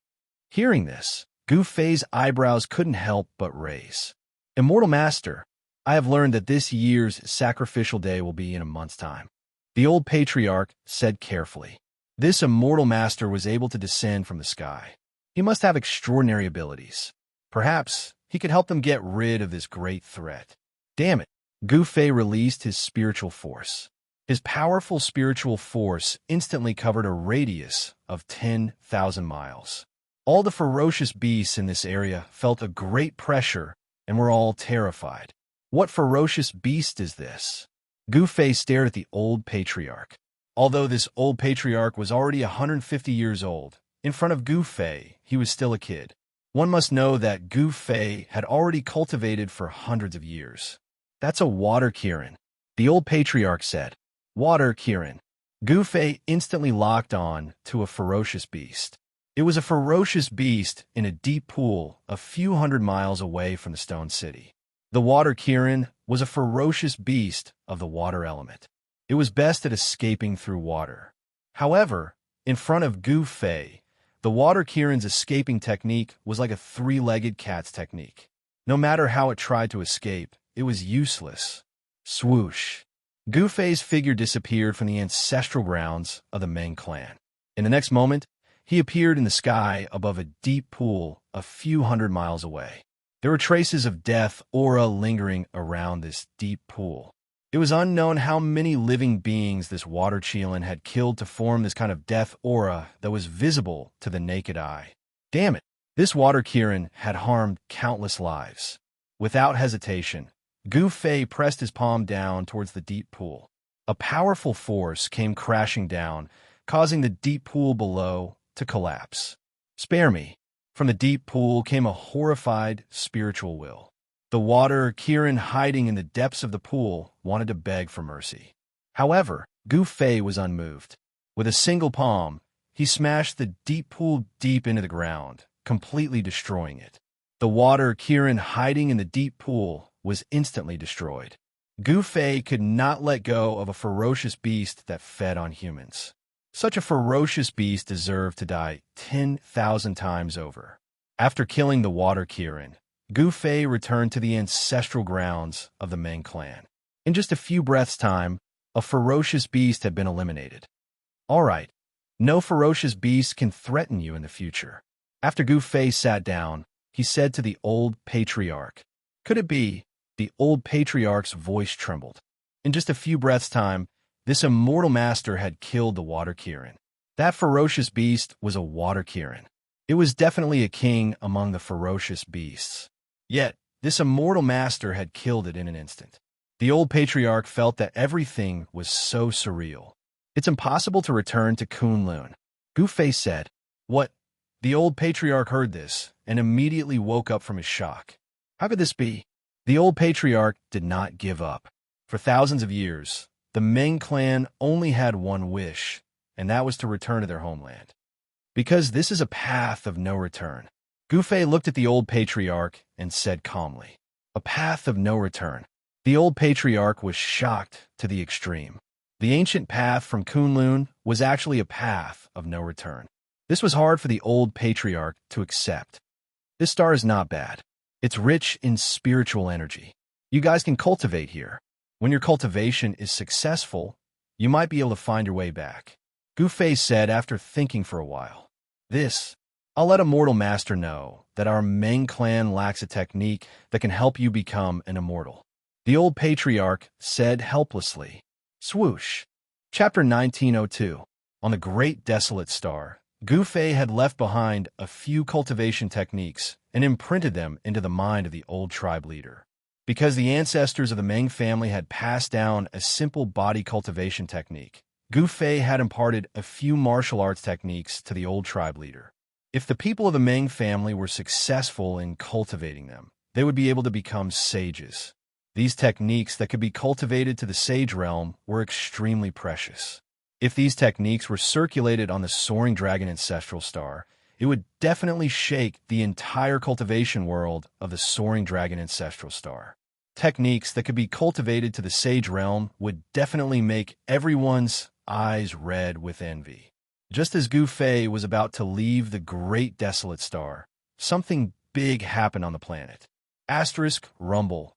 Hearing this, Gu Fei's eyebrows couldn't help but raise. Immortal Master, I have learned that this year's sacrificial day will be in a month's time. The old patriarch said carefully. This Immortal Master was able to descend from the sky. He must have extraordinary abilities. Perhaps he could help them get rid of this great threat. Damn it! Gu Fei released his spiritual force. His powerful spiritual force instantly covered a radius of 10,000 miles. All the ferocious beasts in this area felt a great pressure and were all terrified. What ferocious beast is this? Gu Fei stared at the old patriarch. Although this old patriarch was already 150 years old, in front of Gu Fei, he was still a kid. One must know that Gu Fei had already cultivated for hundreds of years. That's a water Kirin, the old patriarch said. Water Kirin. Gu Fei instantly locked on to a ferocious beast. It was a ferocious beast in a deep pool a few hundred miles away from the stone city. The water Kirin was a ferocious beast of the water element. It was best at escaping through water. However, in front of Gu Fei, the water Kirin's escaping technique was like a three-legged cat's technique. No matter how it tried to escape, it was useless. Swoosh. Gu Fei's figure disappeared from the ancestral grounds of the Meng clan. In the next moment, he appeared in the sky above a deep pool a few hundred miles away. There were traces of death aura lingering around this deep pool. It was unknown how many living beings this water Qilin had killed to form this kind of death aura that was visible to the naked eye. Damn it, this water Kirin had harmed countless lives. Without hesitation, Gu Fei pressed his palm down towards the deep pool. A powerful force came crashing down, causing the deep pool below to collapse. Spare me. From the deep pool came a horrified spiritual will. The water Kirin hiding in the depths of the pool wanted to beg for mercy. However, Gu Fei was unmoved. With a single palm, he smashed the deep pool deep into the ground, completely destroying it. The water Kirin hiding in the deep pool was instantly destroyed. Gu Fei could not let go of a ferocious beast that fed on humans. Such a ferocious beast deserved to die 10,000 times over. After killing the water Kirin, Gu Fei returned to the ancestral grounds of the Meng clan. In just a few breaths' time, a ferocious beast had been eliminated. All right, no ferocious beast can threaten you in the future. After Gu Fei sat down, he said to the old patriarch, "Could it be?" The old patriarch's voice trembled. In just a few breaths' time, this immortal master had killed the water Kirin. That ferocious beast was a water Kirin. It was definitely a king among the ferocious beasts. Yet, this immortal master had killed it in an instant. The old patriarch felt that everything was so surreal. It's impossible to return to Kunlun. Gu Fei said. What? The old patriarch heard this and immediately woke up from his shock. How could this be? The old patriarch did not give up. For thousands of years, the Meng clan only had one wish, and that was to return to their homeland. Because this is a path of no return. Gu Fei looked at the old patriarch and said calmly, "A path of no return." The old patriarch was shocked to the extreme. The ancient path from Kunlun was actually a path of no return. This was hard for the old patriarch to accept. This star is not bad. It's rich in spiritual energy. You guys can cultivate here. When your cultivation is successful, you might be able to find your way back. Gu Fei said after thinking for a while. I'll let a mortal master know that our Meng clan lacks a technique that can help you become an immortal. The old patriarch said helplessly. Swoosh. Chapter 1902. On the Great Desolate Star, Gu Fei had left behind a few cultivation techniques and imprinted them into the mind of the old tribe leader. Because the ancestors of the Meng family had passed down a simple body cultivation technique, Gu Fei had imparted a few martial arts techniques to the old tribe leader. If the people of the Meng family were successful in cultivating them, they would be able to become sages. These techniques that could be cultivated to the sage realm were extremely precious. If these techniques were circulated on the Soaring Dragon Ancestral Star, it would definitely shake the entire cultivation world of the Soaring Dragon Ancestral Star. Techniques that could be cultivated to the sage realm would definitely make everyone's eyes red with envy. Just as Gu Fei was about to leave the Great Desolate Star, something big happened on the planet. Rumble.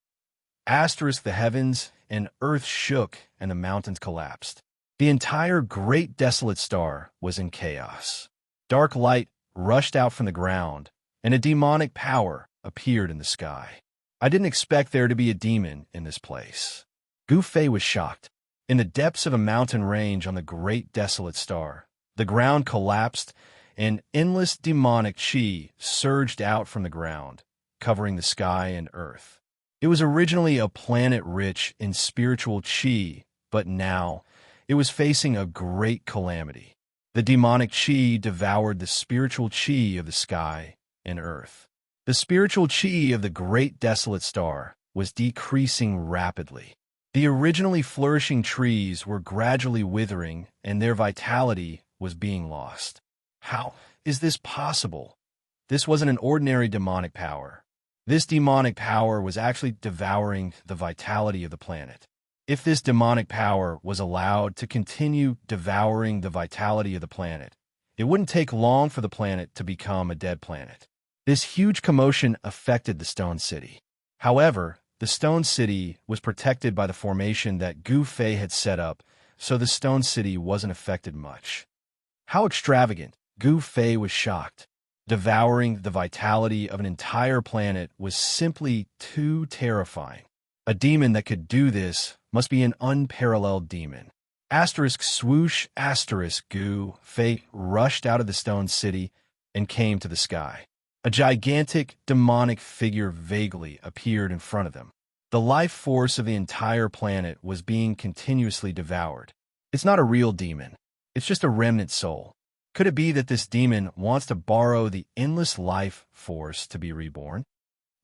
The heavens and earth shook and the mountains collapsed. The entire Great Desolate Star was in chaos. Dark light rushed out from the ground, and a demonic power appeared in the sky. I didn't expect there to be a demon in this place. Gu Fei was shocked. In the depths of a mountain range on the Great Desolate Star, the ground collapsed, and endless demonic chi surged out from the ground, covering the sky and earth. It was originally a planet rich in spiritual chi, but now it was facing a great calamity. The demonic chi devoured the spiritual chi of the sky and earth. The spiritual chi of the great desolate star was decreasing rapidly. The originally flourishing trees were gradually withering, and their vitality was being lost. How is this possible? This wasn't an ordinary demonic power. This demonic power was actually devouring the vitality of the planet. If this demonic power was allowed to continue devouring the vitality of the planet, it wouldn't take long for the planet to become a dead planet. This huge commotion affected the Stone City. However, the Stone City was protected by the formation that Gu Fei had set up, so the Stone City wasn't affected much. How extravagant! Gu Fei was shocked. Devouring the vitality of an entire planet was simply too terrifying. A demon that could do this must be an unparalleled demon. Asterisk swoosh asterisk Gu Fei rushed out of the Stone City and came to the sky. A gigantic, demonic figure vaguely appeared in front of them. The life force of the entire planet was being continuously devoured. It's not a real demon. It's just a remnant soul. Could it be that this demon wants to borrow the endless life force to be reborn?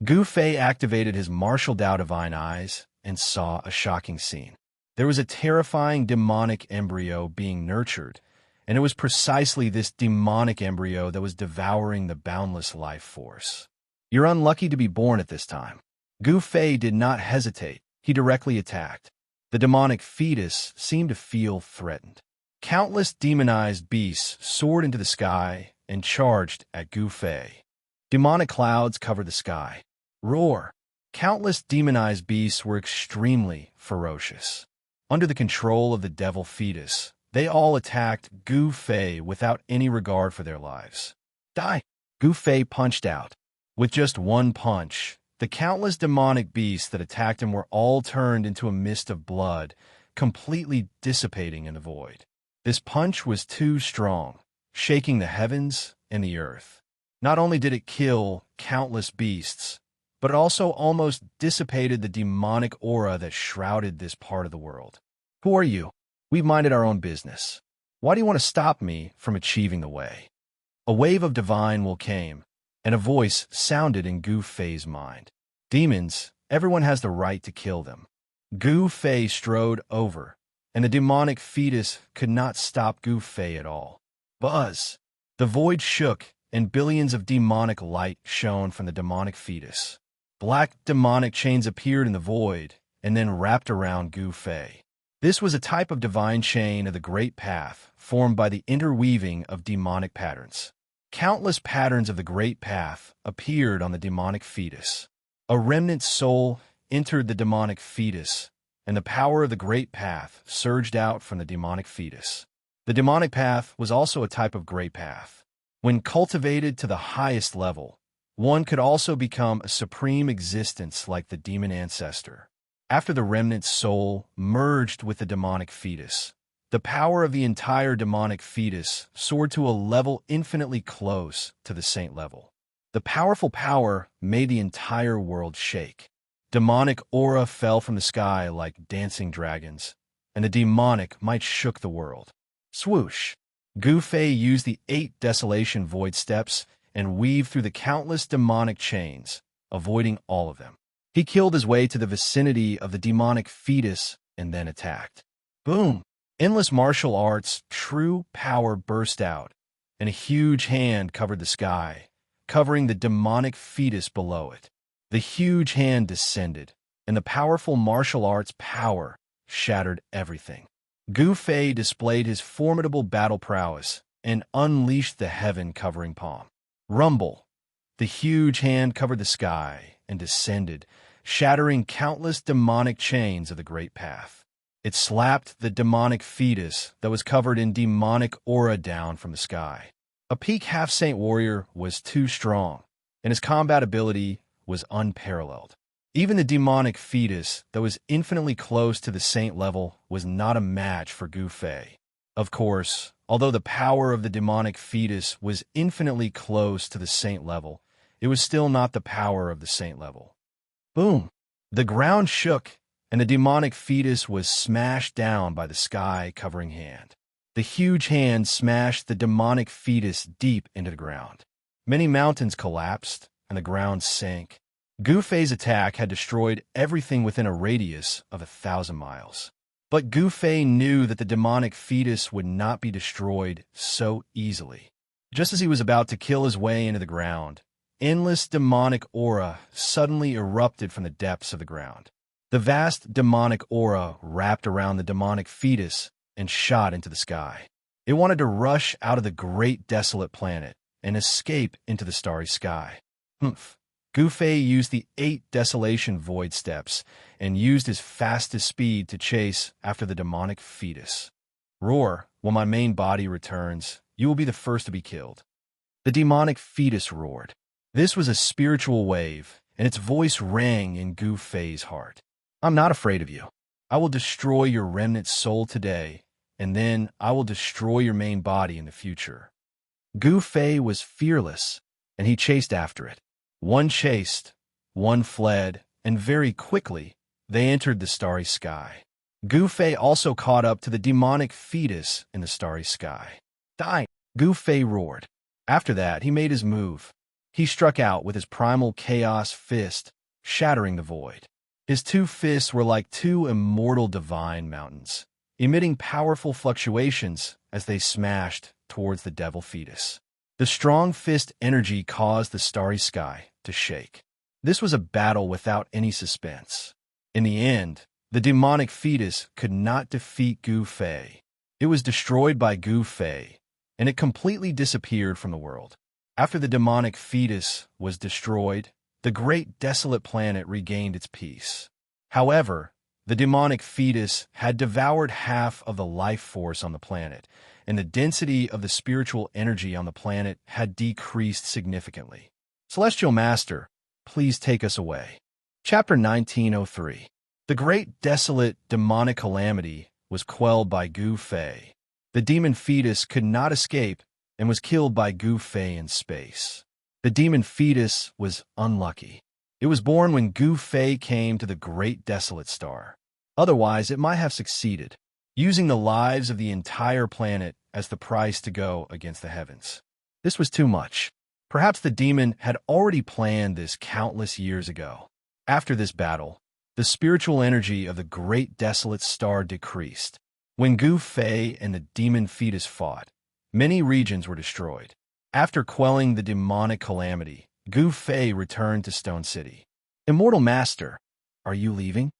Gu Fei activated his martial Dao divine eyes and saw a shocking scene. There was a terrifying demonic embryo being nurtured, and it was precisely this demonic embryo that was devouring the boundless life force. You're unlucky to be born at this time. Gu Fei did not hesitate. He directly attacked. The demonic fetus seemed to feel threatened. Countless demonized beasts soared into the sky and charged at Gu Fei. Demonic clouds covered the sky. Roar! Countless demonized beasts were extremely ferocious. Under the control of the devil fetus, they all attacked Gu Fei without any regard for their lives. Die! Gu Fei punched out. With just one punch, the countless demonic beasts that attacked him were all turned into a mist of blood, completely dissipating in the void. This punch was too strong, shaking the heavens and the earth. Not only did it kill countless beasts, but it also almost dissipated the demonic aura that shrouded this part of the world. Who are you? We've minded our own business. Why do you want to stop me from achieving the way? A wave of divine will came, and a voice sounded in Gu Fei's mind. Demons, everyone has the right to kill them. Gu Fei strode over, and the demonic fetus could not stop Gu Fei at all. Buzz! The void shook, and billions of demonic light shone from the demonic fetus. Black demonic chains appeared in the void, and then wrapped around Gu Fei. This was a type of divine chain of the Great Path, formed by the interweaving of demonic patterns. Countless patterns of the Great Path appeared on the demonic fetus. A remnant soul entered the demonic fetus, and the power of the Great Path surged out from the demonic fetus. The demonic path was also a type of Great Path. When cultivated to the highest level, one could also become a supreme existence like the demon ancestor. After the remnant soul merged with the demonic fetus, the power of the entire demonic fetus soared to a level infinitely close to the saint level. The powerful power made the entire world shake. Demonic aura fell from the sky like dancing dragons, and the demonic might shook the world. Swoosh! Gu Fei used the 8 desolation void steps and weaved through the countless demonic chains, avoiding all of them. He killed his way to the vicinity of the demonic fetus and then attacked. Boom! Endless martial arts, true power burst out, and a huge hand covered the sky, covering the demonic fetus below it. The huge hand descended, and the powerful martial arts power shattered everything. Gu Fei displayed his formidable battle prowess and unleashed the heaven-covering palm. Rumble! The huge hand covered the sky and descended, shattering countless demonic chains of the Great Path. It slapped the demonic fetus that was covered in demonic aura down from the sky. A peak half-saint warrior was too strong, and his combat ability was unparalleled. Even the demonic fetus that was infinitely close to the saint level was not a match for Gu Fei. Of course, although the power of the demonic fetus was infinitely close to the saint level, it was still not the power of the saint level. Boom! The ground shook, and the demonic fetus was smashed down by the sky-covering hand. The huge hand smashed the demonic fetus deep into the ground. Many mountains collapsed, and the ground sank. Gu Fei's attack had destroyed everything within a radius of 1,000 miles. But Gu Fei knew that the demonic fetus would not be destroyed so easily. Just as he was about to kill his way into the ground, endless demonic aura suddenly erupted from the depths of the ground. The vast demonic aura wrapped around the demonic fetus and shot into the sky. It wanted to rush out of the great desolate planet and escape into the starry sky. Gu Fei used the 8 desolation void steps and used his fastest speed to chase after the demonic fetus. Roar, when my main body returns, you will be the first to be killed. The demonic fetus roared. This was a spiritual wave, and its voice rang in Gu Fei's heart. I'm not afraid of you. I will destroy your remnant soul today, and then I will destroy your main body in the future. Gu Fei was fearless, and he chased after it. One chased, one fled, and very quickly they entered the starry sky. Gu Fei also caught up to the demonic fetus in the starry sky. Die! Gu Fei roared. After that, he made his move. He struck out with his primal chaos fist, shattering the void. His 2 fists were like 2 immortal divine mountains, emitting powerful fluctuations as they smashed towards the devil fetus. The strong fist energy caused the starry sky to shake. This was a battle without any suspense. In the end, the demonic fetus could not defeat Gu Fei. It was destroyed by Gu Fei, and it completely disappeared from the world. After the demonic fetus was destroyed, the great desolate planet regained its peace. However, the demonic fetus had devoured half of the life force on the planet, and the density of the spiritual energy on the planet had decreased significantly. Celestial Master, please take us away. Chapter 1903. The great desolate demonic calamity was quelled by Gu Fei. The demon fetus could not escape and was killed by Gu Fei in space. The demon fetus was unlucky. It was born when Gu Fei came to the great desolate star. Otherwise, it might have succeeded, using the lives of the entire planet as the price to go against the heavens. This was too much. Perhaps the demon had already planned this countless years ago. After this battle, the spiritual energy of the great desolate star decreased. When Gu Fei and the demon fetus fought, many regions were destroyed. After quelling the demonic calamity, Gu Fei returned to Stone City. Immortal Master, are you leaving?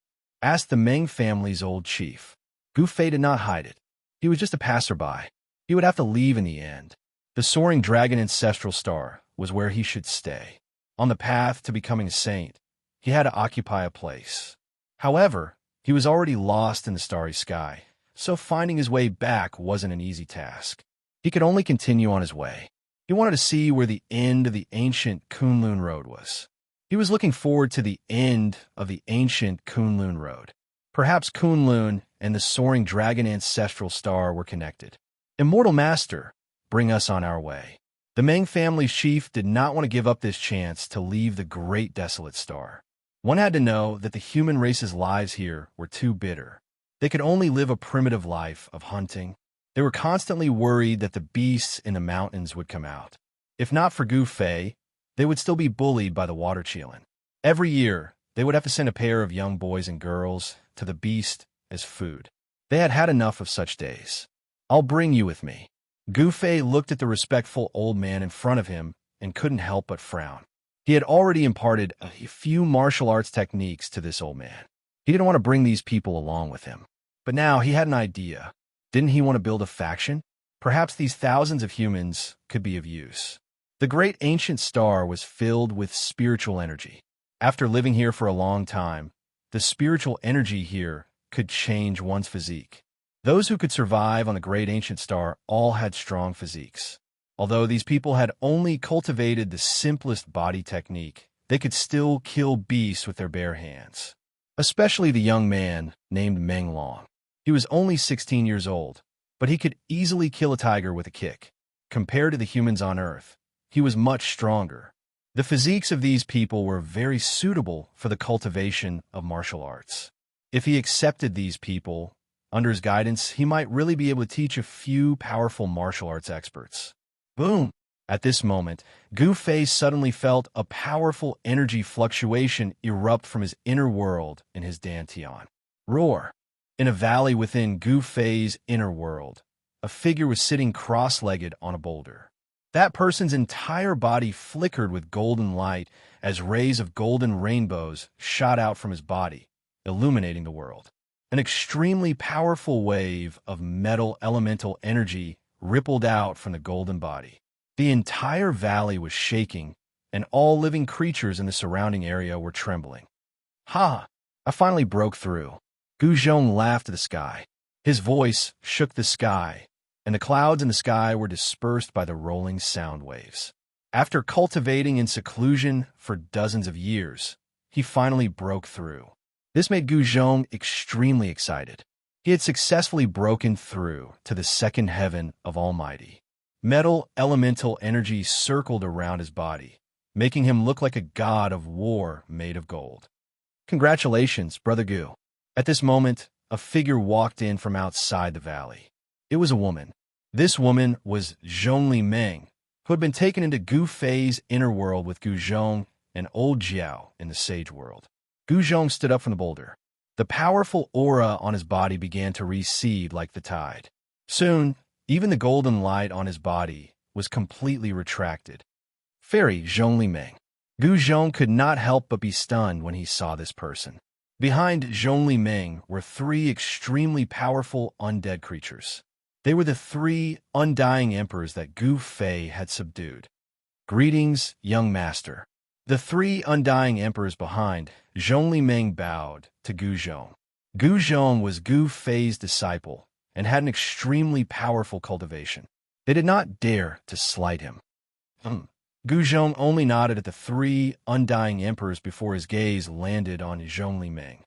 Asked the Meng family's old chief. Gu Fei did not hide it. He was just a passerby. He would have to leave in the end. The soaring dragon ancestral star was where he should stay. On the path to becoming a saint, he had to occupy a place. However, he was already lost in the starry sky, so finding his way back wasn't an easy task. He could only continue on his way. He wanted to see where the end of the ancient Kunlun Road was. He was looking forward to the end of the ancient Kunlun Road. Perhaps Kunlun and the soaring dragon ancestral star were connected. Immortal Master, bring us on our way. The Meng family's chief did not want to give up this chance to leave the great desolate star. One had to know that the human race's lives here were too bitter. They could only live a primitive life of hunting. They were constantly worried that the beasts in the mountains would come out. If not for Gu Fei, they would still be bullied by the water Qilin. Every year, they would have to send a pair of young boys and girls to the beast as food. They had had enough of such days. I'll bring you with me. Gu Fei looked at the respectful old man in front of him and couldn't help but frown. He had already imparted a few martial arts techniques to this old man. He didn't want to bring these people along with him. But now he had an idea. Didn't he want to build a faction? Perhaps these thousands of humans could be of use. The great ancient star was filled with spiritual energy. After living here for a long time, the spiritual energy here could change one's physique. Those who could survive on the great ancient star all had strong physiques. Although these people had only cultivated the simplest body technique, they could still kill beasts with their bare hands. Especially the young man named Meng Long. He was only 16 years old, but he could easily kill a tiger with a kick. Compared to the humans on Earth, he was much stronger. The physiques of these people were very suitable for the cultivation of martial arts. If he accepted these people under his guidance, he might really be able to teach a few powerful martial arts experts. Boom! At this moment, Gu Fei suddenly felt a powerful energy fluctuation erupt from his inner world in his dantian. Roar! In a valley within Gu Fei's inner world, a figure was sitting cross-legged on a boulder. That person's entire body flickered with golden light as rays of golden rainbows shot out from his body, illuminating the world. An extremely powerful wave of metal elemental energy rippled out from the golden body. The entire valley was shaking, and all living creatures in the surrounding area were trembling. Ha! I finally broke through. Gu Zhong laughed to the sky. His voice shook the sky, and the clouds in the sky were dispersed by the rolling sound waves. After cultivating in seclusion for dozens of years, he finally broke through. This made Gu Zhong extremely excited. He had successfully broken through to the second heaven of Almighty. Metal elemental energy circled around his body, making him look like a god of war made of gold. Congratulations, Brother Gu. At this moment, a figure walked in from outside the valley. It was a woman. This woman was Zhongli Meng, who had been taken into Gu Fei's inner world with Gu Zhong and Old Jiao in the sage world. Gu Zhong stood up from the boulder. The powerful aura on his body began to recede like the tide. Soon, even the golden light on his body was completely retracted. Fairy Zhongli Meng. Gu Zhong could not help but be stunned when he saw this person. Behind Zhongli Meng were three extremely powerful undead creatures. They were the three undying emperors that Gu Fei had subdued. Greetings, young master. The three undying emperors behind Zhongli Meng bowed to Gu Zhong. Gu Zhong was Gu Fei's disciple and had an extremely powerful cultivation. They did not dare to slight him. Gu Zhong only nodded at the three undying emperors before his gaze landed on Zhongli Meng.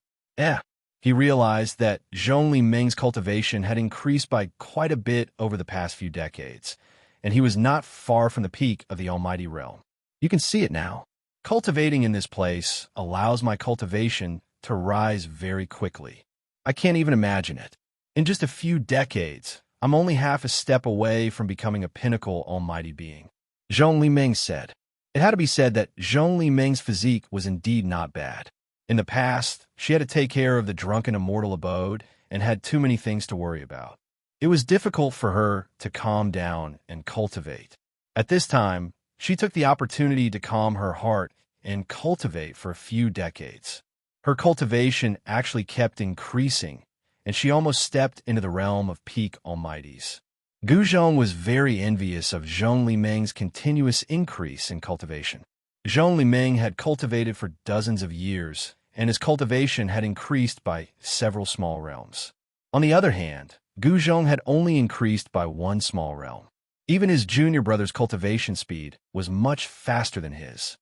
He realized that Zhongli Meng's cultivation had increased by quite a bit over the past few decades, and he was not far from the peak of the Almighty Realm. You can see it now. Cultivating in this place allows my cultivation to rise very quickly. I can't even imagine it. In just a few decades, I'm only half a step away from becoming a pinnacle Almighty being. Zhongli Meng said. It had to be said that Zhongli Meng's physique was indeed not bad. In the past, she had to take care of the drunken immortal abode and had too many things to worry about. It was difficult for her to calm down and cultivate. At this time, she took the opportunity to calm her heart and cultivate for a few decades. Her cultivation actually kept increasing, and she almost stepped into the realm of peak almighties. Gu Zhong was very envious of Zhongli Meng's continuous increase in cultivation. Zhongli Meng had cultivated for dozens of years, and his cultivation had increased by several small realms. On the other hand, Gu Zhong had only increased by one small realm. Even his junior brother's cultivation speed was much faster than his.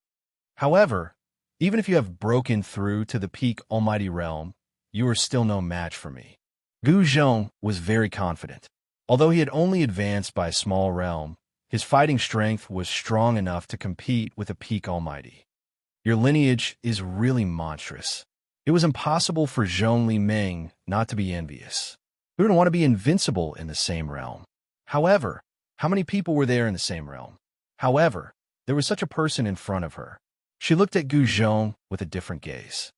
However, even if you have broken through to the peak almighty realm, you are still no match for me. Gu Zhong was very confident. Although he had only advanced by a small realm, his fighting strength was strong enough to compete with a peak almighty. Your lineage is really monstrous. It was impossible for Zhongli Meng not to be envious. Who didn't want to be invincible in the same realm? However, how many people were there in the same realm? However, there was such a person in front of her. She looked at Gu Zhong with a different gaze.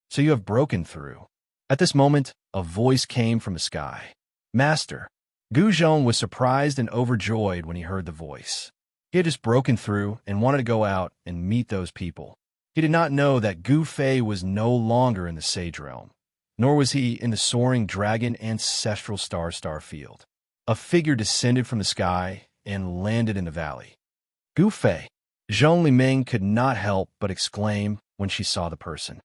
So you have broken through. At this moment, a voice came from the sky. Master. Gu Zhong was surprised and overjoyed when he heard the voice. He had just broken through and wanted to go out and meet those people. He did not know that Gu Fei was no longer in the Sage Realm, nor was he in the soaring dragon ancestral star field. A figure descended from the sky and landed in the valley. Gu Fei. Zhongli Meng could not help but exclaim when she saw the person.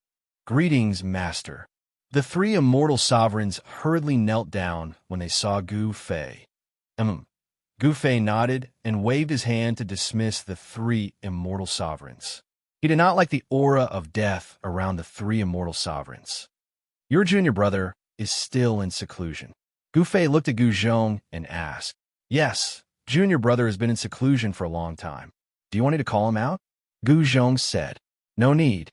Greetings, Master. The three immortal sovereigns hurriedly knelt down when they saw Gu Fei. Gu Fei nodded and waved his hand to dismiss the three immortal sovereigns. He did not like the aura of death around the three immortal sovereigns. Your junior brother is still in seclusion. Gu Fei looked at Gu Zhong and asked, Yes, junior brother has been in seclusion for a long time. Do you want me to call him out? Gu Zhong said. No need.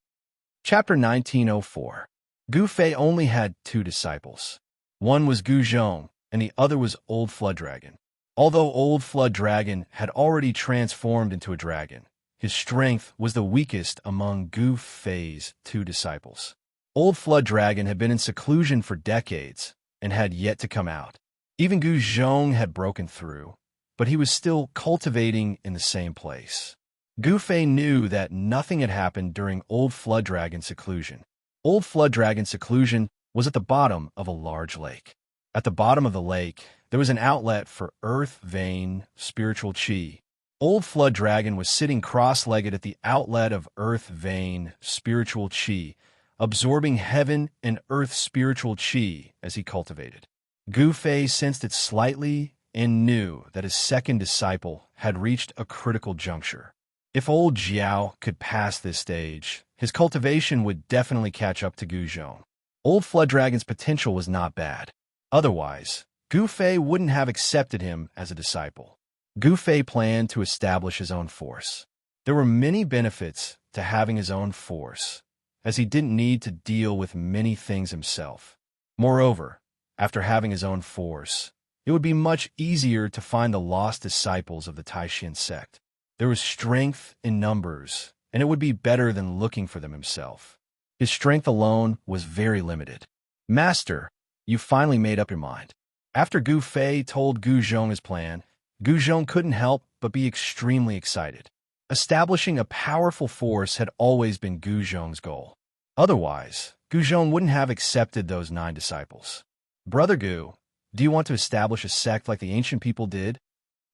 Chapter 1904. Gu Fei only had two disciples. One was Gu Zhong, and the other was Old Flood Dragon. Although Old Flood Dragon had already transformed into a dragon, his strength was the weakest among Gu Fei's two disciples. Old Flood Dragon had been in seclusion for decades and had yet to come out. Even Gu Zhong had broken through, but he was still cultivating in the same place. Gu Fei knew that nothing had happened during Old Flood Dragon's seclusion. Old Flood Dragon's seclusion was at the bottom of a large lake. At the bottom of the lake, there was an outlet for earth vein spiritual qi. Old Flood Dragon was sitting cross-legged at the outlet of earth vein spiritual qi, absorbing heaven and earth spiritual qi as he cultivated. Gu Fei sensed it slightly and knew that his second disciple had reached a critical juncture. If old Jiao could pass this stage, his cultivation would definitely catch up to Gu Zhong. Old Flood Dragon's potential was not bad. Otherwise, Gu Fei wouldn't have accepted him as a disciple. Gu Fei planned to establish his own force. There were many benefits to having his own force, as he didn't need to deal with many things himself. Moreover, after having his own force, it would be much easier to find the lost disciples of the Taishan sect. There was strength in numbers, and it would be better than looking for them himself. His strength alone was very limited. Master, you finally made up your mind. After Gu Fei told Gu Zhong his plan, Gu Zhong couldn't help but be extremely excited. Establishing a powerful force had always been Gu Zhong's goal. Otherwise, Gu Zhong wouldn't have accepted those 9 disciples. Brother Gu, do you want to establish a sect like the ancient people did?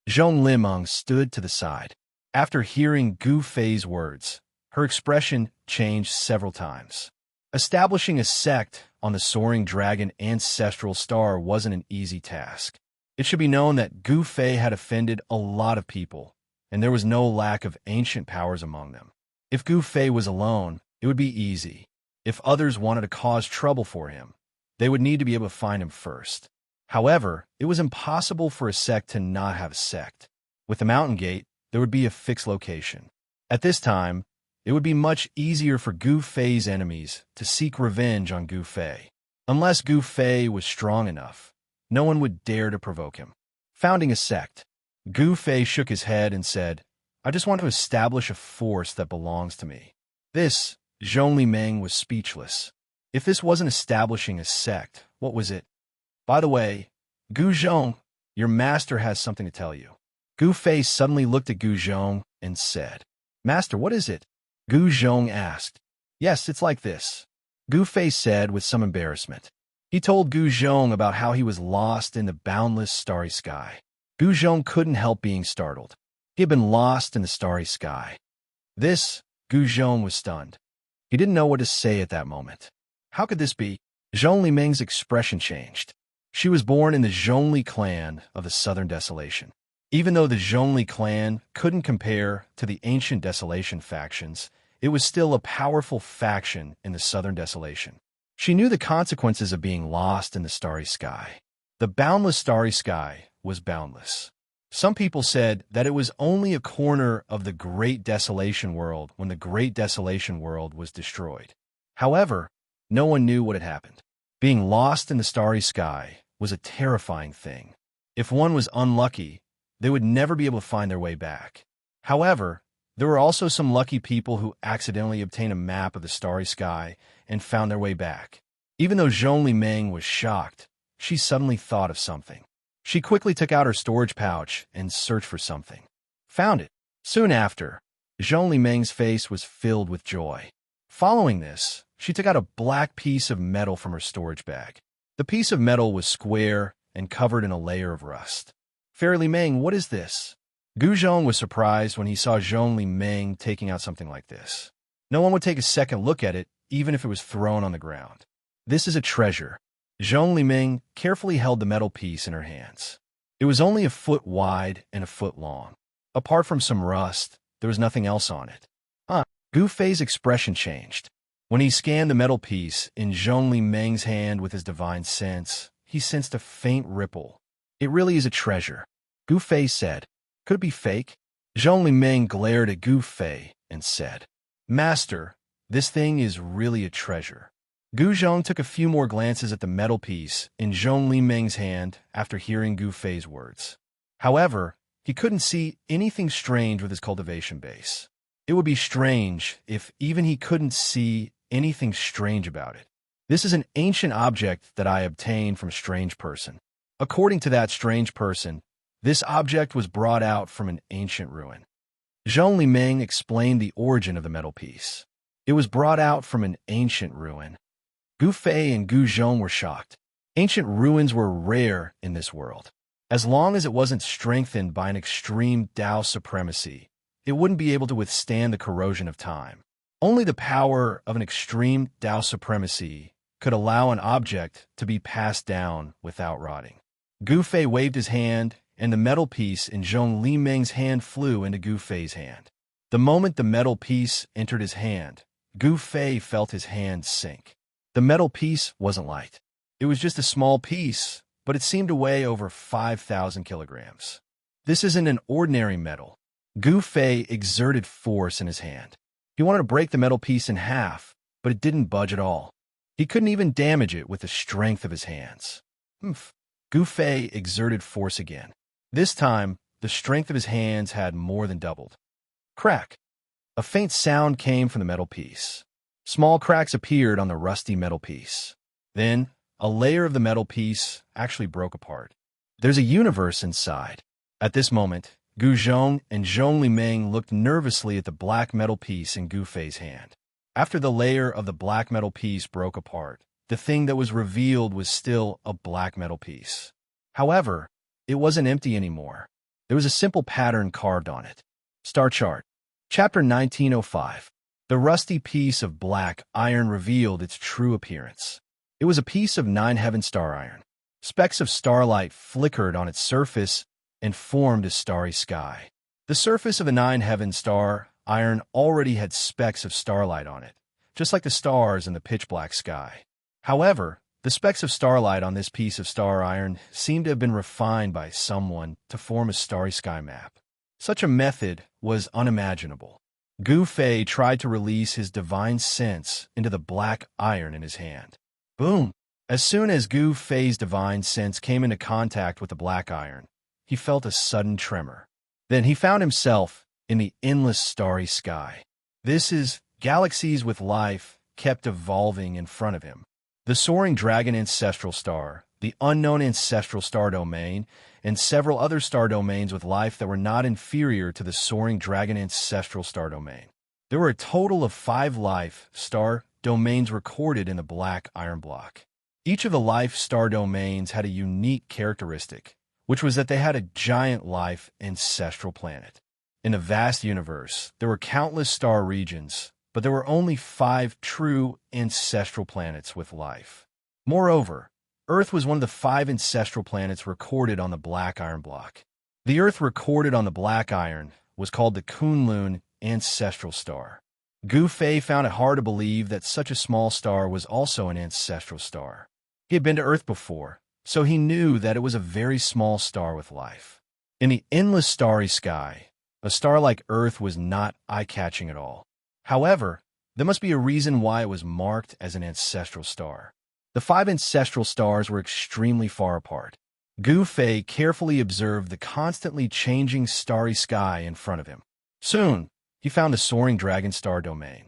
Zhong Limeng stood to the side. After hearing Gu Fei's words, her expression changed several times. Establishing a sect on the Soaring Dragon ancestral star wasn't an easy task. It should be known that Gu Fei had offended a lot of people, and there was no lack of ancient powers among them. If Gu Fei was alone, it would be easy. If others wanted to cause trouble for him, they would need to be able to find him first. However, it was impossible for a sect to not have a sect. With the Mountain Gate, there would be a fixed location. At this time, it would be much easier for Gu Fei's enemies to seek revenge on Gu Fei. Unless Gu Fei was strong enough, no one would dare to provoke him. Founding a sect. Gu Fei shook his head and said, I just want to establish a force that belongs to me. This, Zhong Limeng was speechless. If this wasn't establishing a sect, what was it? By the way, Gu Zhong, your master has something to tell you. Gu Fei suddenly looked at Gu Zhong and said, Master, what is it? Gu Zhong asked. Yes, it's like this. Gu Fei said with some embarrassment. He told Gu Zhong about how he was lost in the boundless starry sky. Gu Zhong couldn't help being startled. He had been lost in the starry sky. This, Gu Zhong was stunned. He didn't know what to say at that moment. How could this be? Zhong Limeng's expression changed. She was born in the Zhongli clan of the Southern Desolation. Even though the Zhongli clan couldn't compare to the ancient Desolation factions, it was still a powerful faction in the Southern Desolation. She knew the consequences of being lost in the starry sky. The boundless starry sky was boundless. Some people said that it was only a corner of the Great Desolation World when the Great Desolation World was destroyed. However, no one knew what had happened. Being lost in the starry sky was a terrifying thing. If one was unlucky, they would never be able to find their way back. However, there were also some lucky people who accidentally obtained a map of the starry sky and found their way back. Even though Zhong Limeng was shocked, she suddenly thought of something. She quickly took out her storage pouch and searched for something. Found it. Soon after, Zhong Limeng's face was filled with joy. Following this, she took out a black piece of metal from her storage bag. The piece of metal was square and covered in a layer of rust. Fairy Limeng, what is this? Gu Zhong was surprised when he saw Zhong Limeng taking out something like this. No one would take a second look at it, even if it was thrown on the ground. This is a treasure. Zhong Limeng carefully held the metal piece in her hands. It was only a foot wide and a foot long. Apart from some rust, there was nothing else on it. Gu Fei's expression changed. When he scanned the metal piece in Zhong Limeng's hand with his divine sense, he sensed a faint ripple. It really is a treasure. Gu Fei said. Could it be fake? Zhong Limeng glared at Gu Fei and said, "Master, this thing is really a treasure." Gu Zhong took a few more glances at the metal piece in Zhong Li Meng's hand after hearing Gu Fei's words. However, he couldn't see anything strange with his cultivation base. It would be strange if even he couldn't see anything strange about it. "This is an ancient object that I obtained from a strange person. According to that strange person, this object was brought out from an ancient ruin." Zhong Li Meng explained the origin of the metal piece. It was brought out from an ancient ruin. Gu Fei and Gu Zhong were shocked. Ancient ruins were rare in this world. As long as it wasn't strengthened by an extreme Dao supremacy, it wouldn't be able to withstand the corrosion of time. Only the power of an extreme Dao supremacy could allow an object to be passed down without rotting. Gu Fei waved his hand, and the metal piece in Zhong Li Meng's hand flew into Gu Fei's hand. The moment the metal piece entered his hand, Gu Fei felt his hand sink. The metal piece wasn't light. It was just a small piece, but it seemed to weigh over 5,000 kilograms. This isn't an ordinary metal. Gu Fei exerted force in his hand. He wanted to break the metal piece in half, but it didn't budge at all. He couldn't even damage it with the strength of his hands. Gu Fei exerted force again. This time, the strength of his hands had more than doubled. Crack! A faint sound came from the metal piece. Small cracks appeared on the rusty metal piece. Then, a layer of the metal piece actually broke apart. "There's a universe inside." At this moment, Gu Zhong and Zhong Li Meng looked nervously at the black metal piece in Gu Fei's hand. After the layer of the black metal piece broke apart, the thing that was revealed was still a black metal piece. However, it wasn't empty anymore. There was a simple pattern carved on it. Star Chart. Chapter 1905. The rusty piece of black iron revealed its true appearance. It was a piece of 9-heaven star iron. Specks of starlight flickered on its surface and formed a starry sky. The surface of the 9-heaven star iron already had specks of starlight on it, just like the stars in the pitch-black sky. However, the specks of starlight on this piece of star iron seemed to have been refined by someone to form a starry sky map. Such a method was unimaginable. Gu Fei tried to release his divine sense into the black iron in his hand. Boom! As soon as Gu Fei's divine sense came into contact with the black iron, he felt a sudden tremor. Then he found himself in the endless starry sky. This is galaxies with life kept evolving in front of him. The soaring dragon ancestral star, the unknown ancestral star domain, and several other star domains with life that were not inferior to the soaring dragon ancestral star domain. There were a total of 5 life star domains recorded in the black iron block. Each of the life star domains had a unique characteristic, which was that they had a giant life ancestral planet. In a vast universe, there were countless star regions, but there were only 5 true ancestral planets with life. Moreover, Earth was one of the 5 ancestral planets recorded on the black iron block. The Earth recorded on the black iron was called the Kunlun ancestral star. Gu Fei found it hard to believe that such a small star was also an ancestral star. He had been to Earth before, so he knew that it was a very small star with life. In the endless starry sky, a star like Earth was not eye-catching at all. However, there must be a reason why it was marked as an ancestral star. The 5 ancestral stars were extremely far apart. Gu Fei carefully observed the constantly changing starry sky in front of him. Soon, he found the soaring dragon star domain.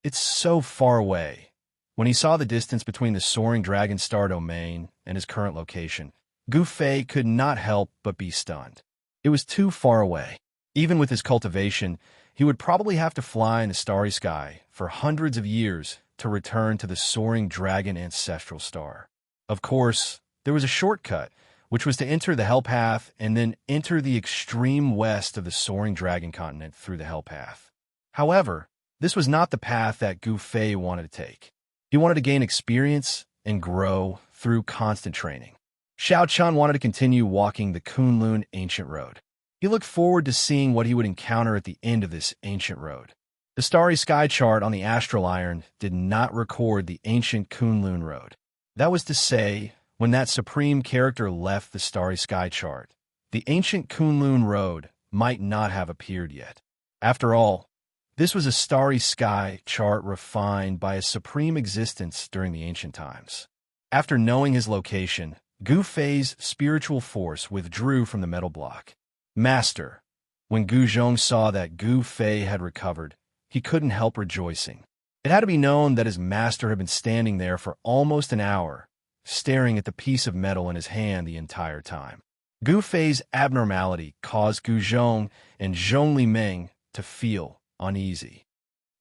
It's so far away. When he saw the distance between the soaring dragon star domain and his current location, Gu Fei could not help but be stunned. It was too far away. Even with his cultivation, he would probably have to fly in the starry sky for hundreds of years to return to the soaring dragon ancestral star. Of course, there was a shortcut, which was to enter the Hell Path and then enter the extreme west of the soaring dragon continent through the Hell Path. However, this was not the path that Gu Fei wanted to take. He wanted to gain experience and grow through constant training. Xiao Chun wanted to continue walking the Kunlun ancient road. He looked forward to seeing what he would encounter at the end of this ancient road. The starry sky chart on the astral iron did not record the ancient Kunlun road. That was to say, when that supreme character left the starry sky chart, the ancient Kunlun road might not have appeared yet. After all, This was a starry sky chart refined by a supreme existence during the ancient times. After knowing his location, Gu Fei's spiritual force withdrew from the metal block. Master. When Gu Zhong saw that Gu Fei had recovered, he couldn't help rejoicing. It had to be known that his master had been standing there for almost an hour, staring at the piece of metal in his hand the entire time. Gu Fei's abnormality caused Gu Zhong and Zhong Li Meng to feel uneasy.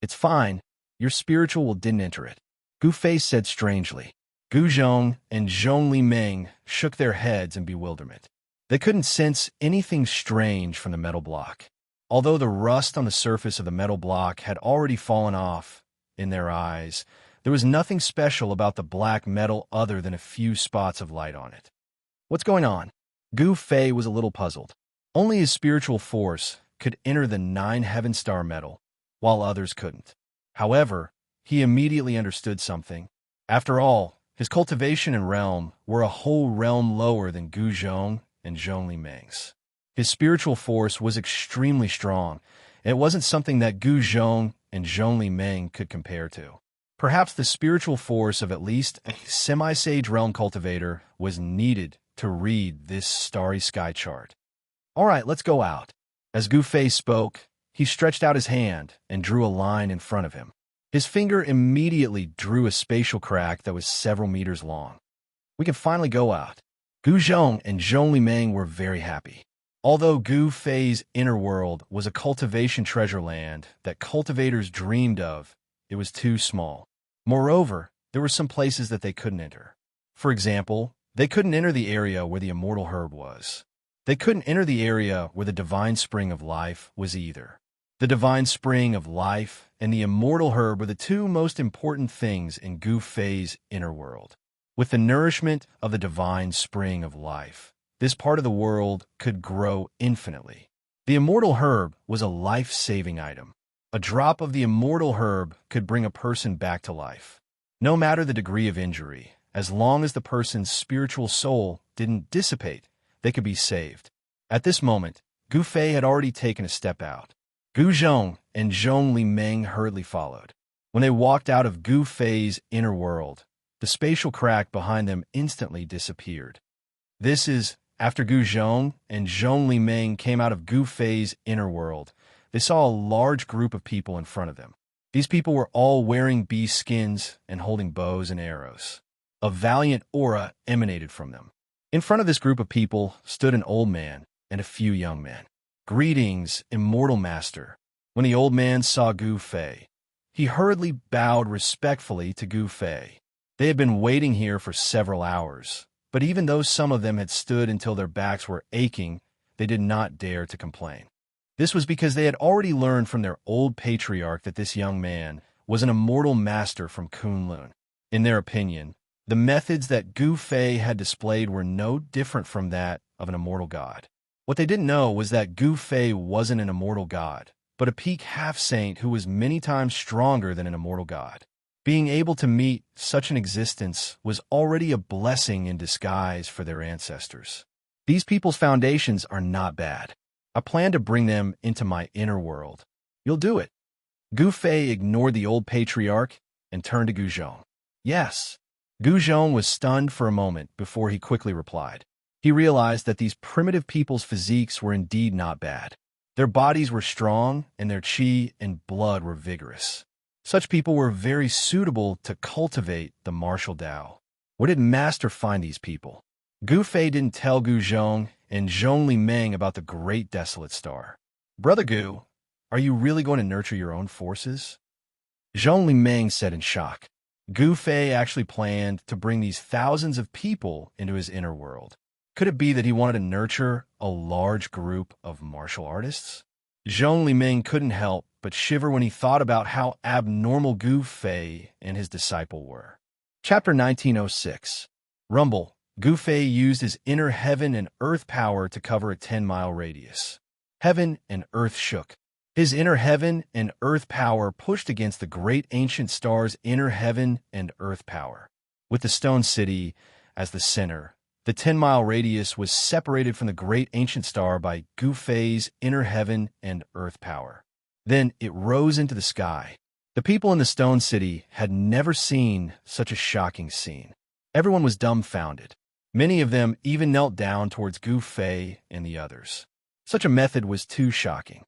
"It's fine. Your spiritual didn't enter it," Gu Fei said strangely. Gu Zhong and Zhong Li Meng shook their heads in bewilderment. They couldn't sense anything strange from the metal block. Although the rust on the surface of the metal block had already fallen off in their eyes, there was nothing special about the black metal other than a few spots of light on it. "What's going on?" Gu Fei was a little puzzled. Only his spiritual force could enter the 9 heaven star metal, while others couldn't. However, he immediately understood something. After all, his cultivation and realm were a whole realm lower than Gu Zhong and Zhong Li Meng's. His spiritual force was extremely strong, and it wasn't something that Gu Zhong and Zhong Li Meng could compare to. Perhaps the spiritual force of at least a semi-sage realm cultivator was needed to read this starry sky chart. "All right, let's go out." As Gu Fei spoke, he stretched out his hand and drew a line in front of him. His finger immediately drew a spatial crack that was several meters long. "We can finally go out." Gu Zhong and Zhong Li Meng were very happy. Although Gu Fei's inner world was a cultivation treasure land that cultivators dreamed of, it was too small. Moreover, there were some places that they couldn't enter. For example, they couldn't enter the area where the immortal herb was. They couldn't enter the area where the divine spring of life was either. The divine spring of life and the immortal herb were the two most important things in Gu Fei's inner world. With the nourishment of the divine spring of life, this part of the world could grow infinitely. The immortal herb was a life-saving item. A drop of the immortal herb could bring a person back to life. No matter the degree of injury, as long as the person's spiritual soul didn't dissipate, they could be saved. At this moment, Gu Fei had already taken a step out. Gu Zhong and Zhong Li Meng hurriedly followed. When they walked out of Gu Fei's inner world, the spatial crack behind them instantly disappeared. This is, after Gu Zhong and Zhong Li Meng came out of Gu Fei's inner world, they saw a large group of people in front of them. These people were all wearing bee skins and holding bows and arrows. A valiant aura emanated from them. In front of this group of people stood an old man and a few young men. "Greetings, immortal master." When the old man saw Gu Fei, he hurriedly bowed respectfully to Gu Fei. They had been waiting here for several hours, but even though some of them had stood until their backs were aching, they did not dare to complain. This was because they had already learned from their old patriarch that this young man was an immortal master from Kunlun. In their opinion, the methods that Gu Fei had displayed were no different from that of an immortal god. What they didn't know was that Gu Fei wasn't an immortal god, but a peak half-saint who was many times stronger than an immortal god. Being able to meet such an existence was already a blessing in disguise for their ancestors. These people's foundations are not bad. I plan to bring them into my inner world. You'll do it. Gu Fei ignored the old patriarch and turned to Gu Zhong. "Yes." Gu Zhong was stunned for a moment before he quickly replied. He realized that these primitive people's physiques were indeed not bad. Their bodies were strong, and their qi and blood were vigorous. Such people were very suitable to cultivate the martial Tao. Where did Master find these people? Gu Fei didn't tell Gu Zhong and Zhong Li Meng about the great desolate star. "Brother Gu, are you really going to nurture your own forces?" Zhong Li Meng said in shock. Gu Fei actually planned to bring these thousands of people into his inner world. Could it be that he wanted to nurture a large group of martial artists? Zhong Li Meng couldn't help but shiver when he thought about how abnormal Gu Fei and his disciple were. Chapter 1906. Rumble. Gu Fei used his inner heaven and earth power to cover a 10-mile radius. Heaven and earth shook. His inner heaven and earth power pushed against the great ancient star's inner heaven and earth power. With the stone city as the center, the 10-mile radius was separated from the great ancient star by Gu Fei's inner heaven and earth power. Then it rose into the sky. The people in the stone city had never seen such a shocking scene. Everyone was dumbfounded. Many of them even knelt down towards Gu Fei and the others. Such a method was too shocking.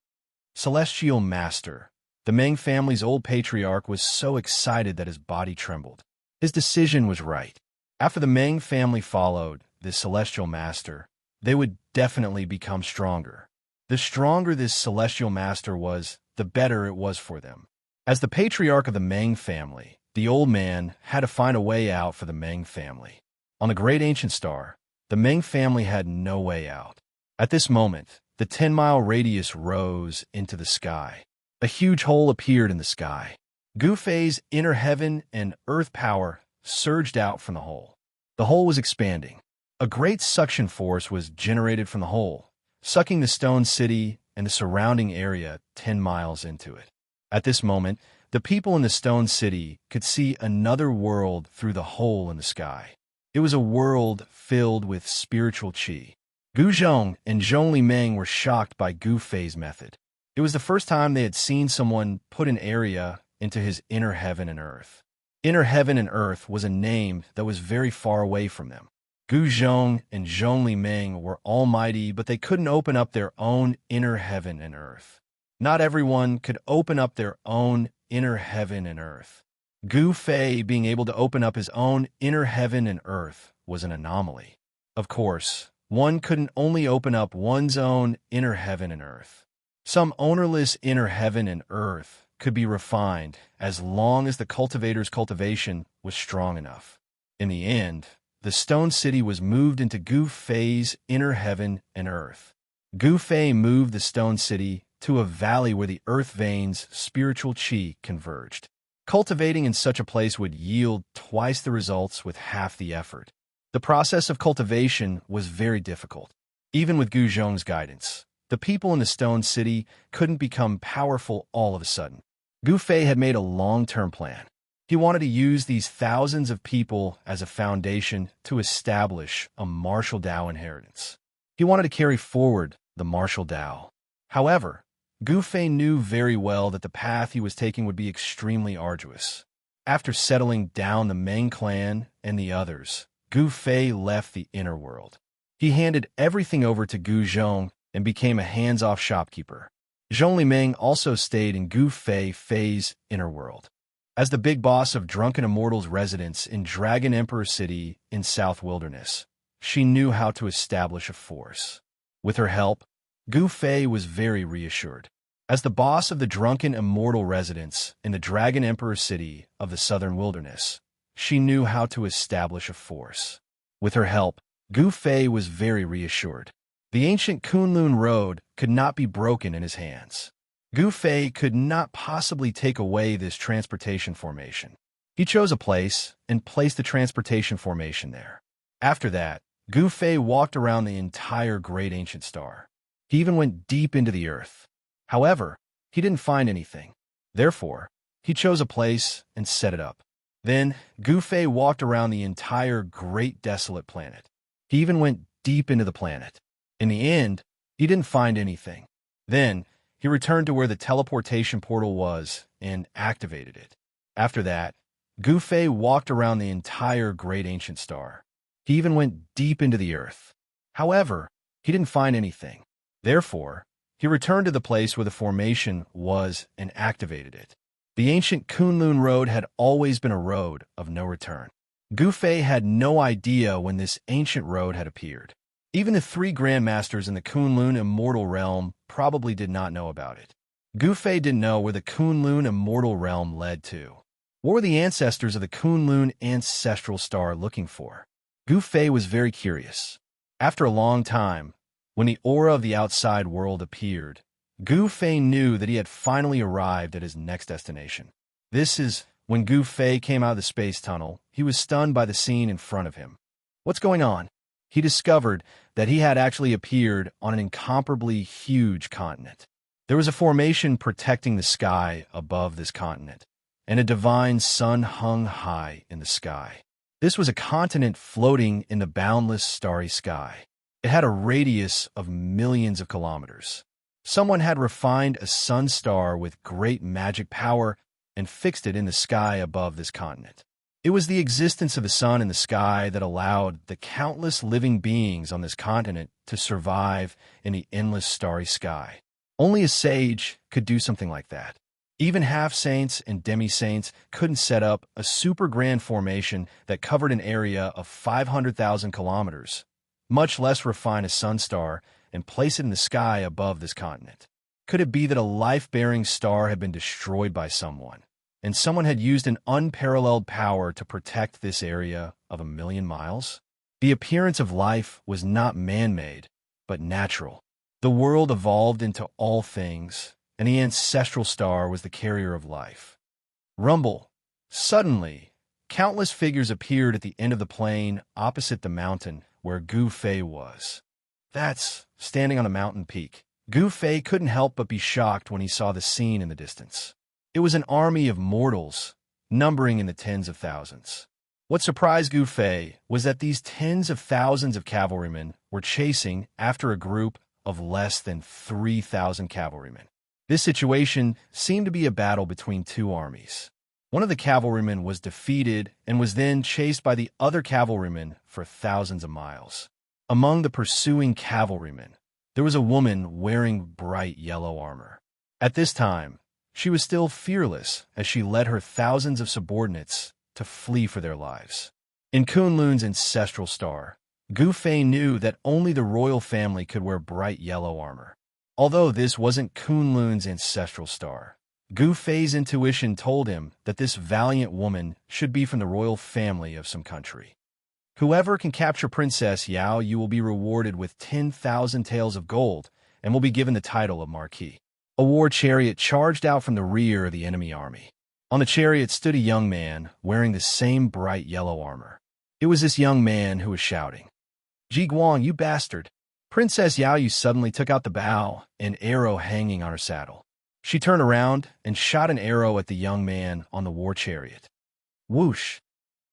Celestial Master. The Meng family's old patriarch was so excited that his body trembled. His decision was right. After the Meng family followed this Celestial Master, they would definitely become stronger. The stronger this Celestial Master was, the better it was for them. As the patriarch of the Meng family, the old man had to find a way out for the Meng family. On the great ancient star, the Meng family had no way out. At this moment, the 10-mile radius rose into the sky. A huge hole appeared in the sky. Gu Fei's inner heaven and earth power surged out from the hole. The hole was expanding. A great suction force was generated from the hole, sucking the stone city and the surrounding area 10 miles into it. At this moment, the people in the stone city could see another world through the hole in the sky. It was a world filled with spiritual qi. Gu Zhong and Zhongli Meng were shocked by Gu Fei's method. It was the first time they had seen someone put an area into his inner heaven and earth. Inner heaven and earth was a name that was very far away from them. Gu Zhong and Zhongli Meng were almighty, but they couldn't open up their own inner heaven and earth. Not everyone could open up their own inner heaven and earth. Gu Fei being able to open up his own inner heaven and earth was an anomaly. Of course, one couldn't only open up one's own inner heaven and earth. Some ownerless inner heaven and earth could be refined as long as the cultivator's cultivation was strong enough. In the end, the stone city was moved into Gu Fei's inner heaven and earth. Gu Fei moved the stone city to a valley where the earth veins' spiritual qi converged. Cultivating in such a place would yield twice the results with half the effort. The process of cultivation was very difficult. Even with Gu Zhong's guidance, the people in the stone city couldn't become powerful all of a sudden. Gu Fei had made a long-term plan. He wanted to use these thousands of people as a foundation to establish a martial Dao inheritance. He wanted to carry forward the martial Dao. However, Gu Fei knew very well that the path he was taking would be extremely arduous. After settling down the Meng clan and the others, Gu Fei left the inner world. He handed everything over to Gu Zhong and became a hands-off shopkeeper. Zhongli Meng also stayed in Gu Fei's inner world. As the big boss of Drunken Immortal's residence in Dragon Emperor City in South Wilderness, she knew how to establish a force. With her help, Gu Fei was very reassured. As the boss of the Drunken Immortal residence in the Dragon Emperor City of the Southern Wilderness, she knew how to establish a force. With her help, Gu Fei was very reassured. The ancient Kunlun road could not be broken in his hands. Gu Fei could not possibly take away this transportation formation. He chose a place and placed the transportation formation there. After that, Gu Fei walked around the entire great ancient star. He even went deep into the earth. However, he didn't find anything. Therefore, he chose a place and set it up. Then, Gu Fei walked around the entire great desolate planet. He even went deep into the planet. In the end, he didn't find anything. Then, he returned to where the teleportation portal was and activated it. After that, Gu Fei walked around the entire great ancient star. He even went deep into the earth. However, he didn't find anything. Therefore, he returned to the place where the formation was and activated it. The ancient Kunlun road had always been a road of no return. Gu Fei had no idea when this ancient road had appeared. Even the 3 grandmasters in the Kunlun immortal realm probably did not know about it. Gu Fei didn't know where the Kunlun immortal realm led to. What were the ancestors of the Kunlun ancestral star looking for? Gu Fei was very curious. After a long time, when the aura of the outside world appeared, Gu Fei knew that he had finally arrived at his next destination. This is when Gu Fei came out of the space tunnel. He was stunned by the scene in front of him. What's going on? He discovered that he had actually appeared on an incomparably huge continent. There was a formation protecting the sky above this continent, and a divine sun hung high in the sky. This was a continent floating in the boundless starry sky. It had a radius of millions of kilometers. Someone had refined a sun star with great magic power and fixed it in the sky above this continent. It was the existence of the sun in the sky that allowed the countless living beings on this continent to survive in the endless starry sky. Only a sage could do something like that. Even half-saints and demi-saints couldn't set up a super grand formation that covered an area of 500,000 kilometers, much less refine a sun star and place it in the sky above this continent. Could it be that a life-bearing star had been destroyed by someone, and someone had used an unparalleled power to protect this area of 1,000,000 miles? The appearance of life was not man-made, but natural. The world evolved into all things, and the ancestral star was the carrier of life. Rumble. Suddenly, countless figures appeared at the end of the plain opposite the mountain where Gu Fei was. That's standing on a mountain peak. Gu Fei couldn't help but be shocked when he saw the scene in the distance. It was an army of mortals, numbering in the tens of thousands. What surprised Gu Fei was that these tens of thousands of cavalrymen were chasing after a group of less than 3,000 cavalrymen. This situation seemed to be a battle between two armies. One of the cavalrymen was defeated and was then chased by the other cavalrymen for thousands of miles. Among the pursuing cavalrymen, there was a woman wearing bright yellow armor. At this time, she was still fearless as she led her thousands of subordinates to flee for their lives. In Kunlun's ancestral star, Gu Fei knew that only the royal family could wear bright yellow armor. Although this wasn't Kunlun's ancestral star, Gu Fei's intuition told him that this valiant woman should be from the royal family of some country. Whoever can capture Princess Yao, you will be rewarded with 10,000 taels of gold and will be given the title of Marquis. A war chariot charged out from the rear of the enemy army. On the chariot stood a young man wearing the same bright yellow armor. It was this young man who was shouting, "Ji Guang, you bastard!" Princess Yao Yu suddenly took out the bow, an arrow hanging on her saddle. She turned around and shot an arrow at the young man on the war chariot. Whoosh!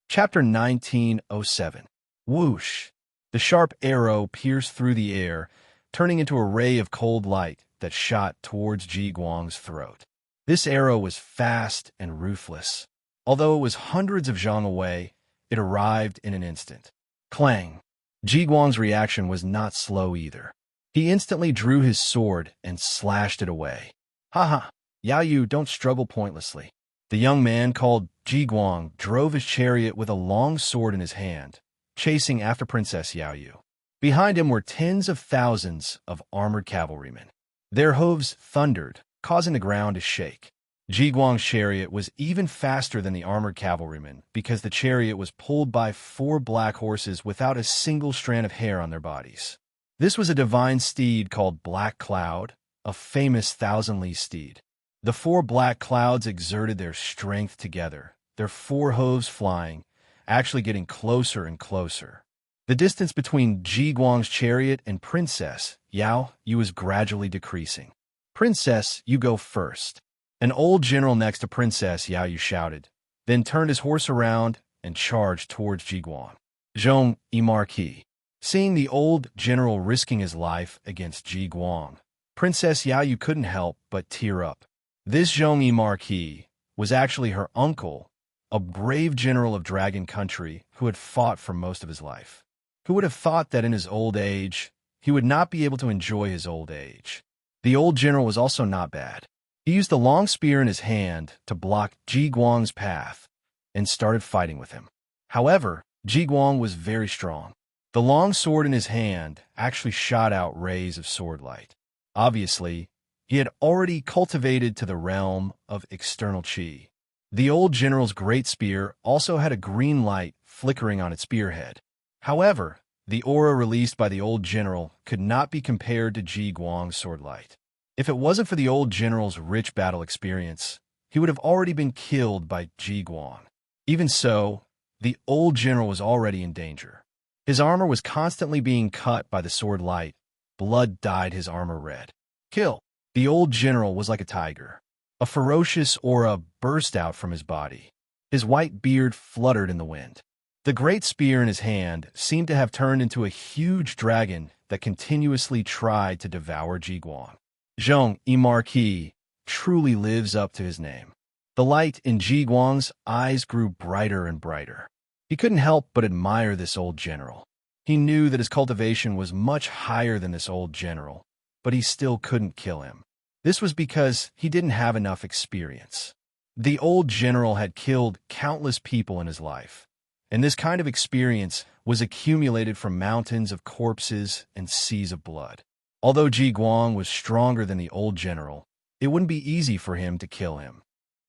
Chapter 1907. Whoosh! The sharp arrow pierced through the air, turning into a ray of cold light that shot towards Ji Guang's throat. This arrow was fast and ruthless. Although it was hundreds of zhang away, it arrived in an instant. Clang! Ji Guang's reaction was not slow either. He instantly drew his sword and slashed it away. "Ha! Yao Yu, don't struggle pointlessly." The young man called Ji Guang drove his chariot with a long sword in his hand, chasing after Princess Yao Yu. Behind him were tens of thousands of armored cavalrymen. Their hooves thundered, causing the ground to shake. Ji Guang's chariot was even faster than the armored cavalrymen because the chariot was pulled by 4 black horses without a single strand of hair on their bodies. This was a divine steed called Black Cloud, a famous 1,000-li steed. The 4 black clouds exerted their strength together, their 4 hooves flying, actually getting closer and closer. The distance between Ji Guang's chariot and Princess Yao Yu was gradually decreasing. "Princess, you go first." An old general next to Princess Yao Yu shouted, then turned his horse around and charged towards Ji Guang. Zhong Marquis. Seeing the old general risking his life against Ji Guang, Princess Yao Yu couldn't help but tear up. This Zhong Marquis was actually her uncle, a brave general of Dragon Country who had fought for most of his life. Who would have thought that in his old age, he would not be able to enjoy his old age? The old general was also not bad. He used the long spear in his hand to block Ji Guang's path and started fighting with him. However, Ji Guang was very strong. The long sword in his hand actually shot out rays of sword light. Obviously, he had already cultivated to the realm of external chi. The old general's great spear also had a green light flickering on its spearhead. However, the aura released by the old general could not be compared to Ji Guang's sword light. If it wasn't for the old general's rich battle experience, he would have already been killed by Ji Guang. Even so, the old general was already in danger. His armor was constantly being cut by the sword light. Blood dyed his armor red. Kill! The old general was like a tiger. A ferocious aura burst out from his body. His white beard fluttered in the wind. The great spear in his hand seemed to have turned into a huge dragon that continuously tried to devour Ji Guang. Zhong Immerse truly lives up to his name. The light in Ji Guang's eyes grew brighter and brighter. He couldn't help but admire this old general. He knew that his cultivation was much higher than this old general, but he still couldn't kill him. This was because he didn't have enough experience. The old general had killed countless people in his life, and this kind of experience was accumulated from mountains of corpses and seas of blood. Although Ji Guang was stronger than the old general, it wouldn't be easy for him to kill him.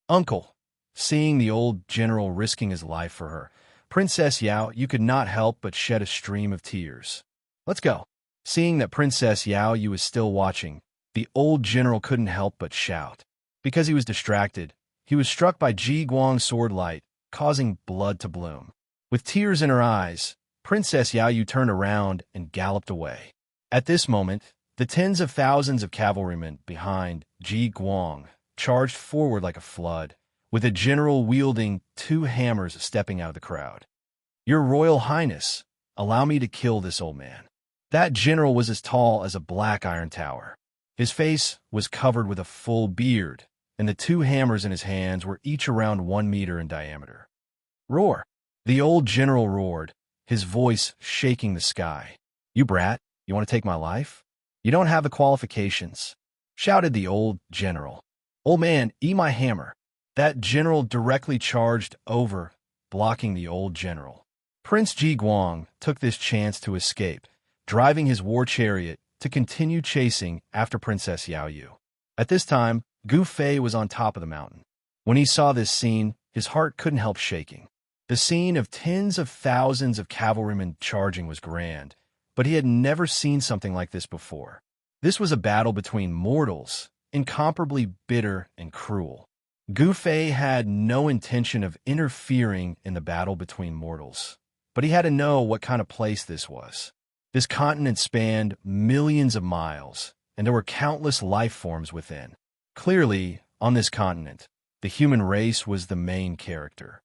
Uncle, seeing the old general risking his life for her, Princess Yao, you could not help but shed a stream of tears. Let's go. Seeing that Princess Yao Yu was still watching, the old general couldn't help but shout. Because he was distracted, he was struck by Ji Guang's sword light, causing blood to bloom. With tears in her eyes, Princess Yao Yu turned around and galloped away. At this moment, the tens of thousands of cavalrymen behind Ji Guang charged forward like a flood, with a general wielding 2 hammers stepping out of the crowd. Your Royal Highness, allow me to kill this old man. That general was as tall as a black iron tower. His face was covered with a full beard, and the 2 hammers in his hands were each around 1 meter in diameter. Roar! The old general roared, his voice shaking the sky. You brat, you want to take my life? You don't have the qualifications, shouted the old general. Old man, eat my hammer. That general directly charged over, blocking the old general. Prince Ji Guang took this chance to escape, driving his war chariot to continue chasing after Princess Yao Yu. At this time, Gu Fei was on top of the mountain. When he saw this scene, his heart couldn't help shaking. The scene of tens of thousands of cavalrymen charging was grand, but he had never seen something like this before. This was a battle between mortals, incomparably bitter and cruel. Gu Fei had no intention of interfering in the battle between mortals, but he had to know what kind of place this was. This continent spanned millions of miles, and there were countless life forms within. Clearly, on this continent, the human race was the main character.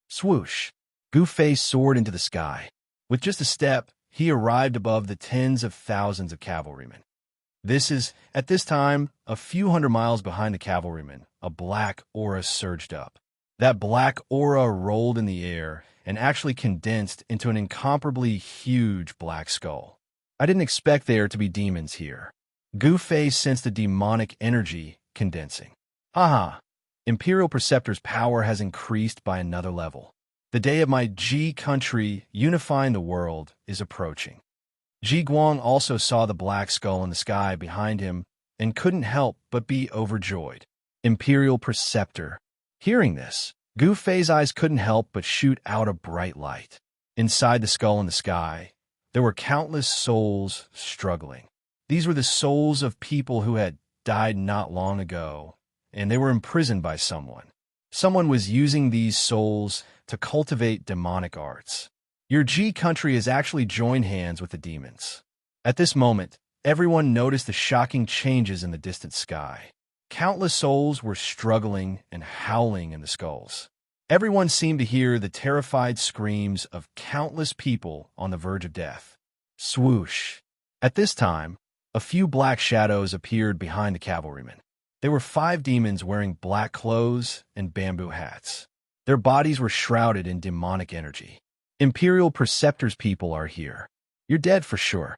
Swoosh! Gu Fei soared into the sky. With just a step, he arrived above the tens of thousands of cavalrymen. At this time, a few hundred miles behind the cavalrymen, a black aura surged up. That black aura rolled in the air and actually condensed into an incomparably huge black skull. I didn't expect there to be demons here. Gu Fei sensed the demonic energy condensing. Haha! Imperial Preceptor's power has increased by another level. The day of my Ji country unifying the world is approaching. Ji Guang also saw the black skull in the sky behind him and couldn't help but be overjoyed. Imperial Preceptor. Hearing this, Gu Fei's eyes couldn't help but shoot out a bright light. Inside the skull in the sky, there were countless souls struggling. These were the souls of people who had died not long ago, and they were imprisoned by someone. Someone was using these souls to cultivate demonic arts. Your Ji country has actually joined hands with the demons. At this moment, everyone noticed the shocking changes in the distant sky. Countless souls were struggling and howling in the skulls. Everyone seemed to hear the terrified screams of countless people on the verge of death. Swoosh! At this time, a few black shadows appeared behind the cavalrymen. They were 5 demons wearing black clothes and bamboo hats. Their bodies were shrouded in demonic energy. Imperial Preceptor's people are here. You're dead for sure.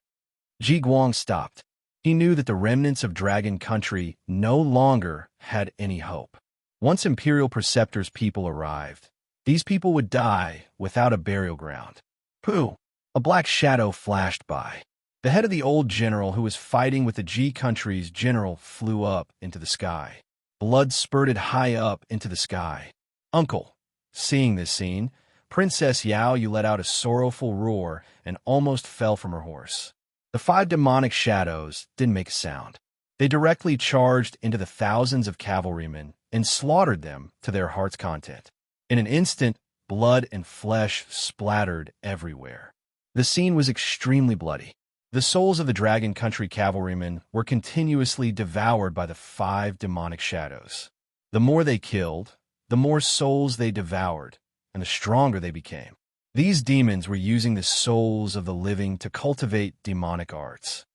Ji Guang stopped. He knew that the remnants of Dragon Country no longer had any hope. Once Imperial Preceptor's people arrived, these people would die without a burial ground. Pooh! A black shadow flashed by. The head of the old general who was fighting with the Ji country's general flew up into the sky. Blood spurted high up into the sky. Uncle! Seeing this scene, Princess Yao Yu let out a sorrowful roar and almost fell from her horse. The 5 demonic shadows didn't make a sound. They directly charged into the thousands of cavalrymen and slaughtered them to their heart's content. In an instant, blood and flesh splattered everywhere. The scene was extremely bloody. The souls of the Dragon Country cavalrymen were continuously devoured by the 5 demonic shadows. The more they killed, the more souls they devoured, and the stronger they became. These demons were using the souls of the living to cultivate demonic arts.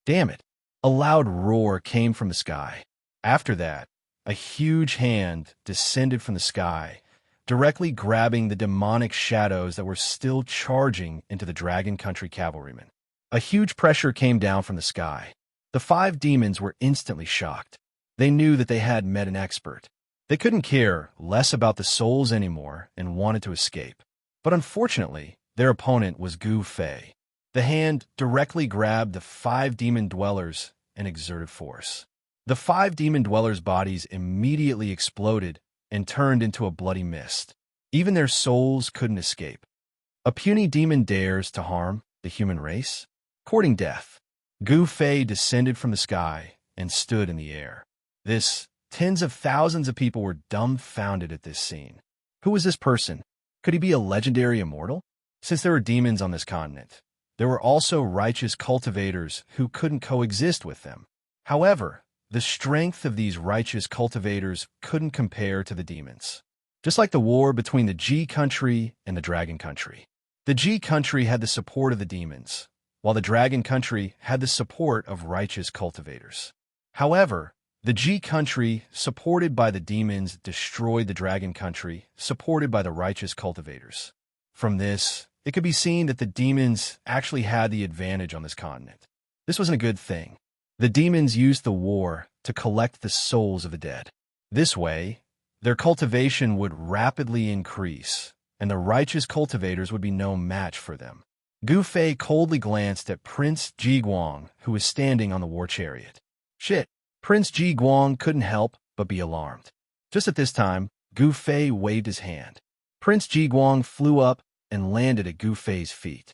Damn it! A loud roar came from the sky. After that, a huge hand descended from the sky, directly grabbing the demonic shadows that were still charging into the Dragon Country cavalrymen. A huge pressure came down from the sky. The 5 demons were instantly shocked. They knew that they had met an expert. They couldn't care less about the souls anymore and wanted to escape. But unfortunately, their opponent was Gu Fei. The hand directly grabbed the 5 demon dwellers and exerted force. The 5 demon dwellers' bodies immediately exploded and turned into a bloody mist. Even their souls couldn't escape. A puny demon dares to harm the human race? Courting death, Gu Fei descended from the sky and stood in the air. Tens of thousands of people were dumbfounded at this scene. Who was this person? Could he be a legendary immortal? Since there were demons on this continent, there were also righteous cultivators who couldn't coexist with them. However, the strength of these righteous cultivators couldn't compare to the demons. Just like the war between the G Country and the Dragon Country. The G Country had the support of the demons, while the Dragon Country had the support of righteous cultivators. However, the G Country, supported by the demons, destroyed the Dragon Country, supported by the righteous cultivators. From this, it could be seen that the demons actually had the advantage on this continent. This wasn't a good thing. The demons used the war to collect the souls of the dead. This way, their cultivation would rapidly increase, and the righteous cultivators would be no match for them. Gu Fei coldly glanced at Prince Ji Guang, who was standing on the war chariot. Shit! Prince Ji Guang couldn't help but be alarmed. Just at this time, Gu Fei waved his hand. Prince Ji Guang flew up and landed at Gu Fei's feet.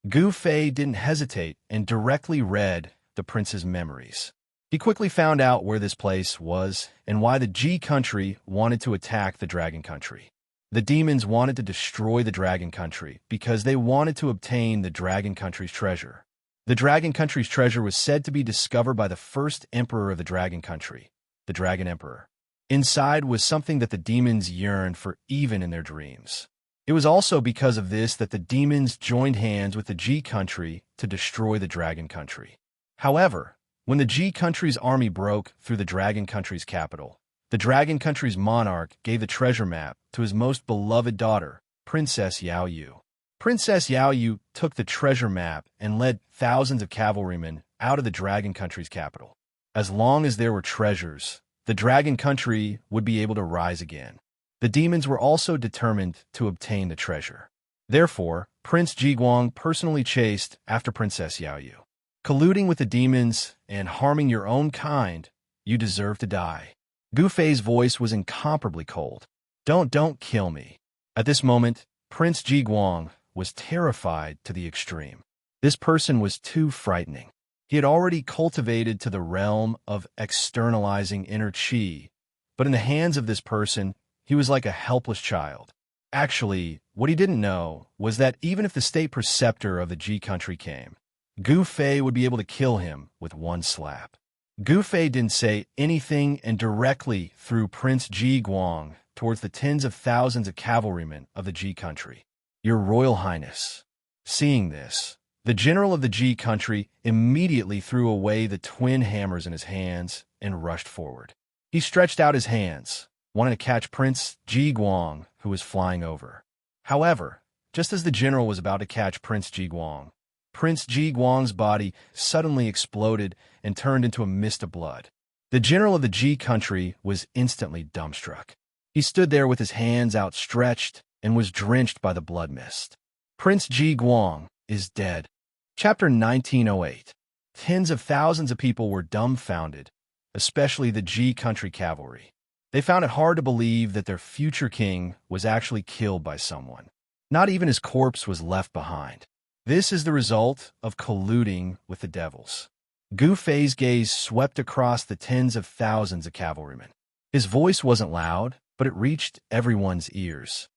Gu Fei didn't hesitate and directly read the prince's memories. He quickly found out where this place was and why the G Country wanted to attack the Dragon Country. The demons wanted to destroy the Dragon Country because they wanted to obtain the Dragon Country's treasure. The Dragon Country's treasure was said to be discovered by the first emperor of the Dragon Country, the Dragon Emperor. Inside was something that the demons yearned for even in their dreams. It was also because of this that the demons joined hands with the G Country to destroy the Dragon Country. However, when the G Country's army broke through the Dragon Country's capital, the Dragon Country's monarch gave the treasure map to his most beloved daughter, Princess Yao Yu. Princess Yao Yu took the treasure map and led thousands of cavalrymen out of the Dragon Country's capital. As long as there were treasures, the Dragon Country would be able to rise again. The demons were also determined to obtain the treasure. Therefore, Prince Ji Guang personally chased after Princess Yao Yu. Colluding with the demons and harming your own kind, you deserve to die. Gu Fei's voice was incomparably cold. Don't kill me. At this moment, Prince Ji Guang was terrified to the extreme. This person was too frightening. He had already cultivated to the realm of externalizing inner chi, but in the hands of this person, he was like a helpless child. Actually, what he didn't know was that even if the state preceptor of the G Country came, Gu Fei would be able to kill him with one slap. Gu Fei didn't say anything and directly threw Prince Ji Guang towards the tens of thousands of cavalrymen of the G Country. Your Royal Highness. Seeing this, the general of the G Country immediately threw away the twin hammers in his hands and rushed forward. He stretched out his hands, wanting to catch Prince Ji Guang, who was flying over. However, just as the general was about to catch Prince Ji Guang, Prince Ji Guang's body suddenly exploded and turned into a mist of blood. The general of the G Country was instantly dumbstruck. He stood there with his hands outstretched and was drenched by the blood mist. Prince Ji Guang is dead. Chapter 1908. Tens of thousands of people were dumbfounded, especially the G Country cavalry. They found it hard to believe that their future king was actually killed by someone. Not even his corpse was left behind. This is the result of colluding with the devils. Gu Fei's gaze swept across the tens of thousands of cavalrymen. His voice wasn't loud, but it reached everyone's ears.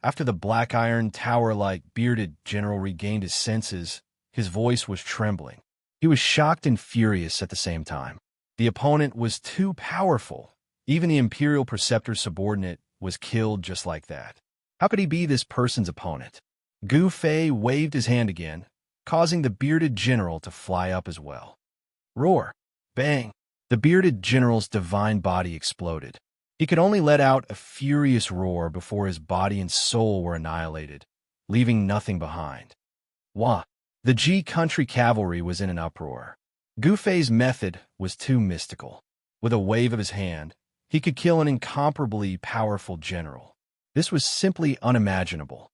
After the black iron tower-like bearded general regained his senses, his voice was trembling. He was shocked and furious at the same time. The opponent was too powerful. Even the imperial preceptor's subordinate was killed just like that. How could he be this person's opponent? Gu Fei waved his hand again, causing the bearded general to fly up as well. Roar! Bang! The bearded general's divine body exploded. He could only let out a furious roar before his body and soul were annihilated, leaving nothing behind. Wah! The G Country cavalry was in an uproar. Gu Fei's method was too mystical. With a wave of his hand, he could kill an incomparably powerful general. This was simply unimaginable.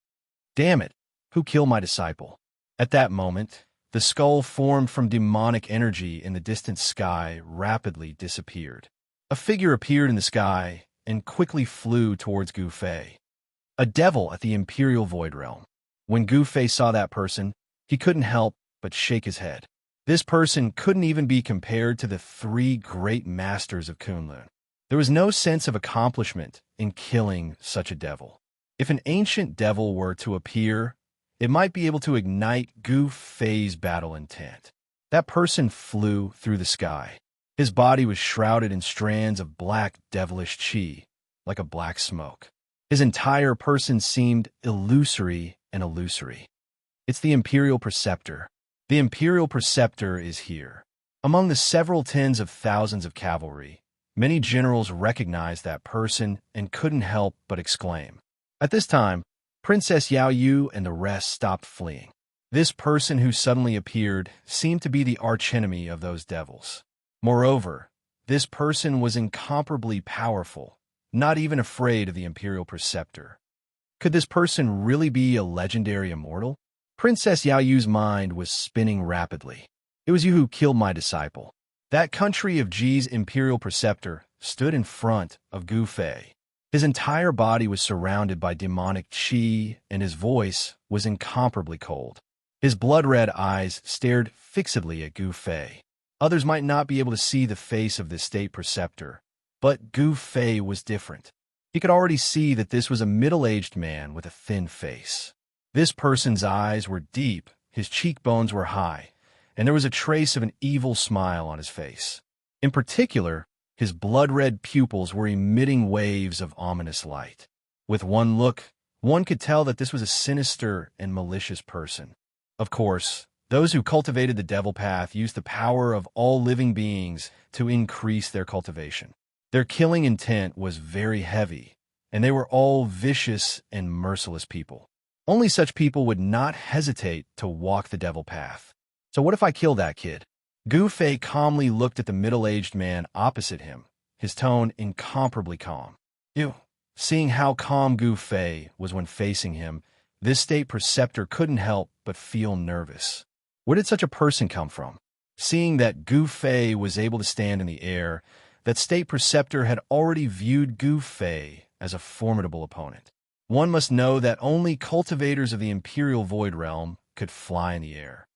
Damn it! Who killed my disciple? At that moment, the skull formed from demonic energy in the distant sky rapidly disappeared. A figure appeared in the sky and quickly flew towards Gu Fei. A devil at the Imperial Void Realm. When Gu Fei saw that person, he couldn't help but shake his head. This person couldn't even be compared to the three great masters of Kunlun. There was no sense of accomplishment in killing such a devil. If an ancient devil were to appear, it might be able to ignite Gu Fei's battle intent. That person flew through the sky. His body was shrouded in strands of black devilish chi, like a black smoke. His entire person seemed illusory and illusory. It's the Imperial Preceptor. The Imperial Preceptor is here. Among the several tens of thousands of cavalry, many generals recognized that person and couldn't help but exclaim. At this time, Princess Yao Yu and the rest stopped fleeing. This person who suddenly appeared seemed to be the archenemy of those devils. Moreover, this person was incomparably powerful, not even afraid of the Imperial Preceptor. Could this person really be a legendary immortal? Princess Yao Yu's mind was spinning rapidly. It was you who killed my disciple. That country of Ji's Imperial Preceptor stood in front of Gu Fei. His entire body was surrounded by demonic chi, and his voice was incomparably cold. His blood-red eyes stared fixedly at Gu Fei. Others might not be able to see the face of this state preceptor, but Gu Fei was different. He could already see that this was a middle-aged man with a thin face. This person's eyes were deep, his cheekbones were high, and there was a trace of an evil smile on his face. In particular, his blood-red pupils were emitting waves of ominous light. With one look, one could tell that this was a sinister and malicious person. Of course, those who cultivated the devil path used the power of all living beings to increase their cultivation. Their killing intent was very heavy, and they were all vicious and merciless people. Only such people would not hesitate to walk the devil path. So what if I kill that kid? Gu Fei calmly looked at the middle-aged man opposite him, his tone incomparably calm. Seeing how calm Gu Fei was when facing him, this state preceptor couldn't help but feel nervous. Where did such a person come from? Seeing that Gu Fei was able to stand in the air, that state preceptor had already viewed Gu Fei as a formidable opponent. One must know that only cultivators of the Imperial Void Realm could fly in the air.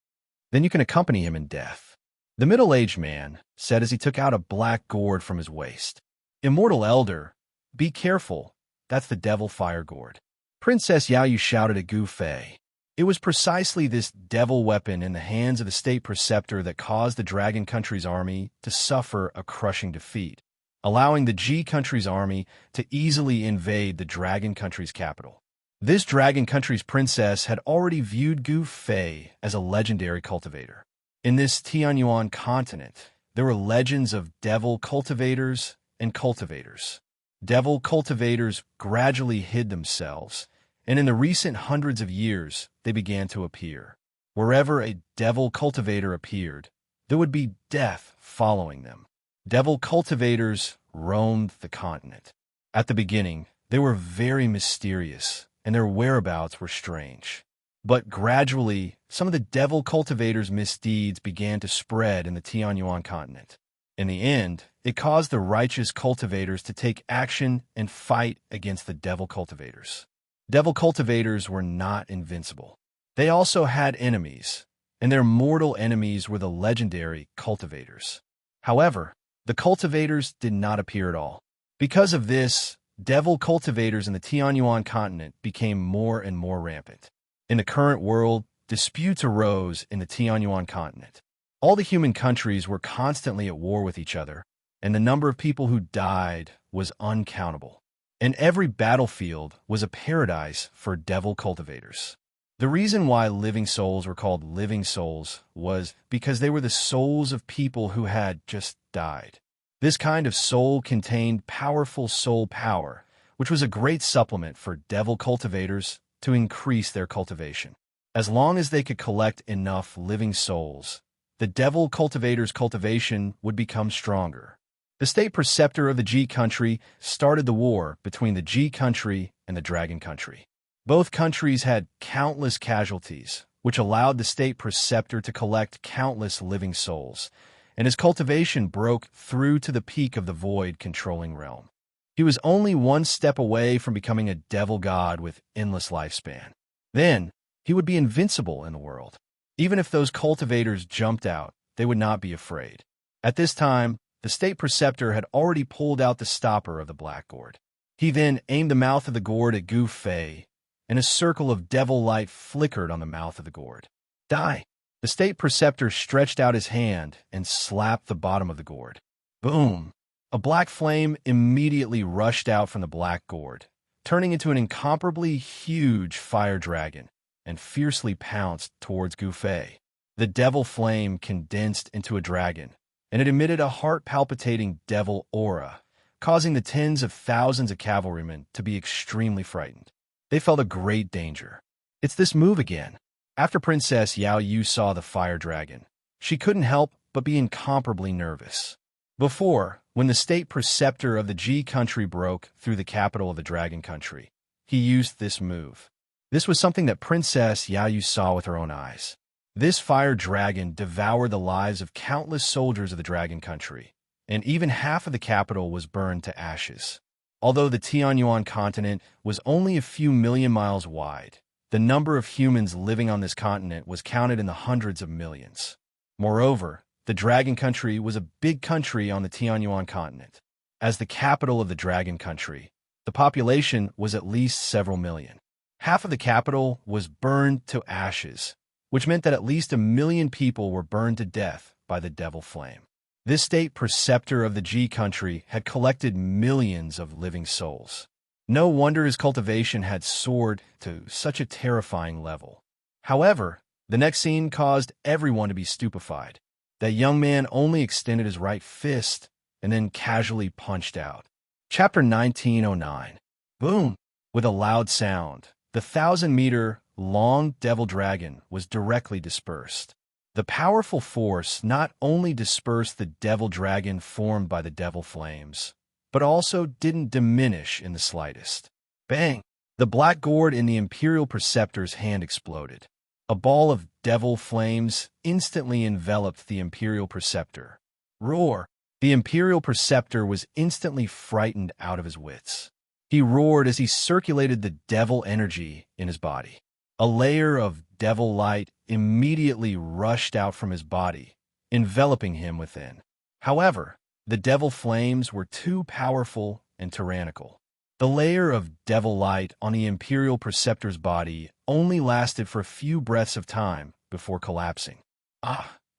Then you can accompany him in death. The middle-aged man said as he took out a black gourd from his waist. Immortal Elder, be careful, that's the devil fire gourd. Princess Yao Yu shouted at Gu Fei. It was precisely this devil weapon in the hands of the state preceptor that caused the Dragon Country's army to suffer a crushing defeat, allowing the G Country's army to easily invade the Dragon Country's capital. This Dragon Country's princess had already viewed Gu Fei as a legendary cultivator. In this Tianyuan continent, there were legends of devil cultivators and cultivators. Devil cultivators gradually hid themselves, and in the recent hundreds of years, they began to appear. Wherever a devil cultivator appeared, there would be death following them. Devil cultivators roamed the continent. At the beginning, they were very mysterious, and their whereabouts were strange. But gradually, some of the devil cultivators' misdeeds began to spread in the Tianyuan continent. In the end, it caused the righteous cultivators to take action and fight against the devil cultivators. Devil cultivators were not invincible. They also had enemies, and their mortal enemies were the legendary cultivators. However, the cultivators did not appear at all. Because of this, devil cultivators in the Tianyuan continent became more and more rampant. In the current world, disputes arose in the Tianyuan continent. All the human countries were constantly at war with each other, and the number of people who died was uncountable. And every battlefield was a paradise for devil cultivators. The reason why living souls were called living souls was because they were the souls of people who had just died. This kind of soul contained powerful soul power, which was a great supplement for devil cultivators to increase their cultivation. As long as they could collect enough living souls, the devil cultivators' cultivation would become stronger. The state preceptor of the G country started the war between the G country and the Dragon country. Both countries had countless casualties, which allowed the state preceptor to collect countless living souls, and his cultivation broke through to the peak of the void-controlling realm. He was only one step away from becoming a devil god with endless lifespan. Then, he would be invincible in the world. Even if those cultivators jumped out, they would not be afraid. At this time, the state preceptor had already pulled out the stopper of the black gourd. He then aimed the mouth of the gourd at Gu Fei, and a circle of devil light flickered on the mouth of the gourd. Die! The state preceptor stretched out his hand and slapped the bottom of the gourd. Boom! A black flame immediately rushed out from the black gourd, turning into an incomparably huge fire dragon, and fiercely pounced towards Gu Fei. The devil flame condensed into a dragon, and it emitted a heart-palpitating devil aura, causing the tens of thousands of cavalrymen to be extremely frightened. They felt a great danger. It's this move again. After Princess Yao Yu saw the fire dragon, she couldn't help but be incomparably nervous. Before, when the state preceptor of the G country broke through the capital of the Dragon country, he used this move. This was something that Princess Yao Yu saw with her own eyes. This fire dragon devoured the lives of countless soldiers of the Dragon country, and even half of the capital was burned to ashes. Although the Tianyuan continent was only a few million miles wide, the number of humans living on this continent was counted in the hundreds of millions. Moreover, the Dragon country was a big country on the Tianyuan continent. As the capital of the Dragon country, the population was at least several million. Half of the capital was burned to ashes, which meant that at least 1 million people were burned to death by the devil flame. This state preceptor of the G country had collected millions of living souls. No wonder his cultivation had soared to such a terrifying level. However, the next scene caused everyone to be stupefied. That young man only extended his right fist and then casually punched out. Chapter 1909. Boom! With a loud sound, the 1,000-meter-long devil dragon was directly dispersed. The powerful force not only dispersed the devil dragon formed by the devil flames, but also didn't diminish in the slightest. Bang! The black gourd in the Imperial Preceptor's hand exploded. A ball of devil flames instantly enveloped the Imperial Preceptor. Roar! The Imperial Preceptor was instantly frightened out of his wits. He roared as he circulated the devil energy in his body. A layer of devil light immediately rushed out from his body, enveloping him within. However, the devil flames were too powerful and tyrannical. The layer of devil light on the Imperial Preceptor's body only lasted for a few breaths of time before collapsing.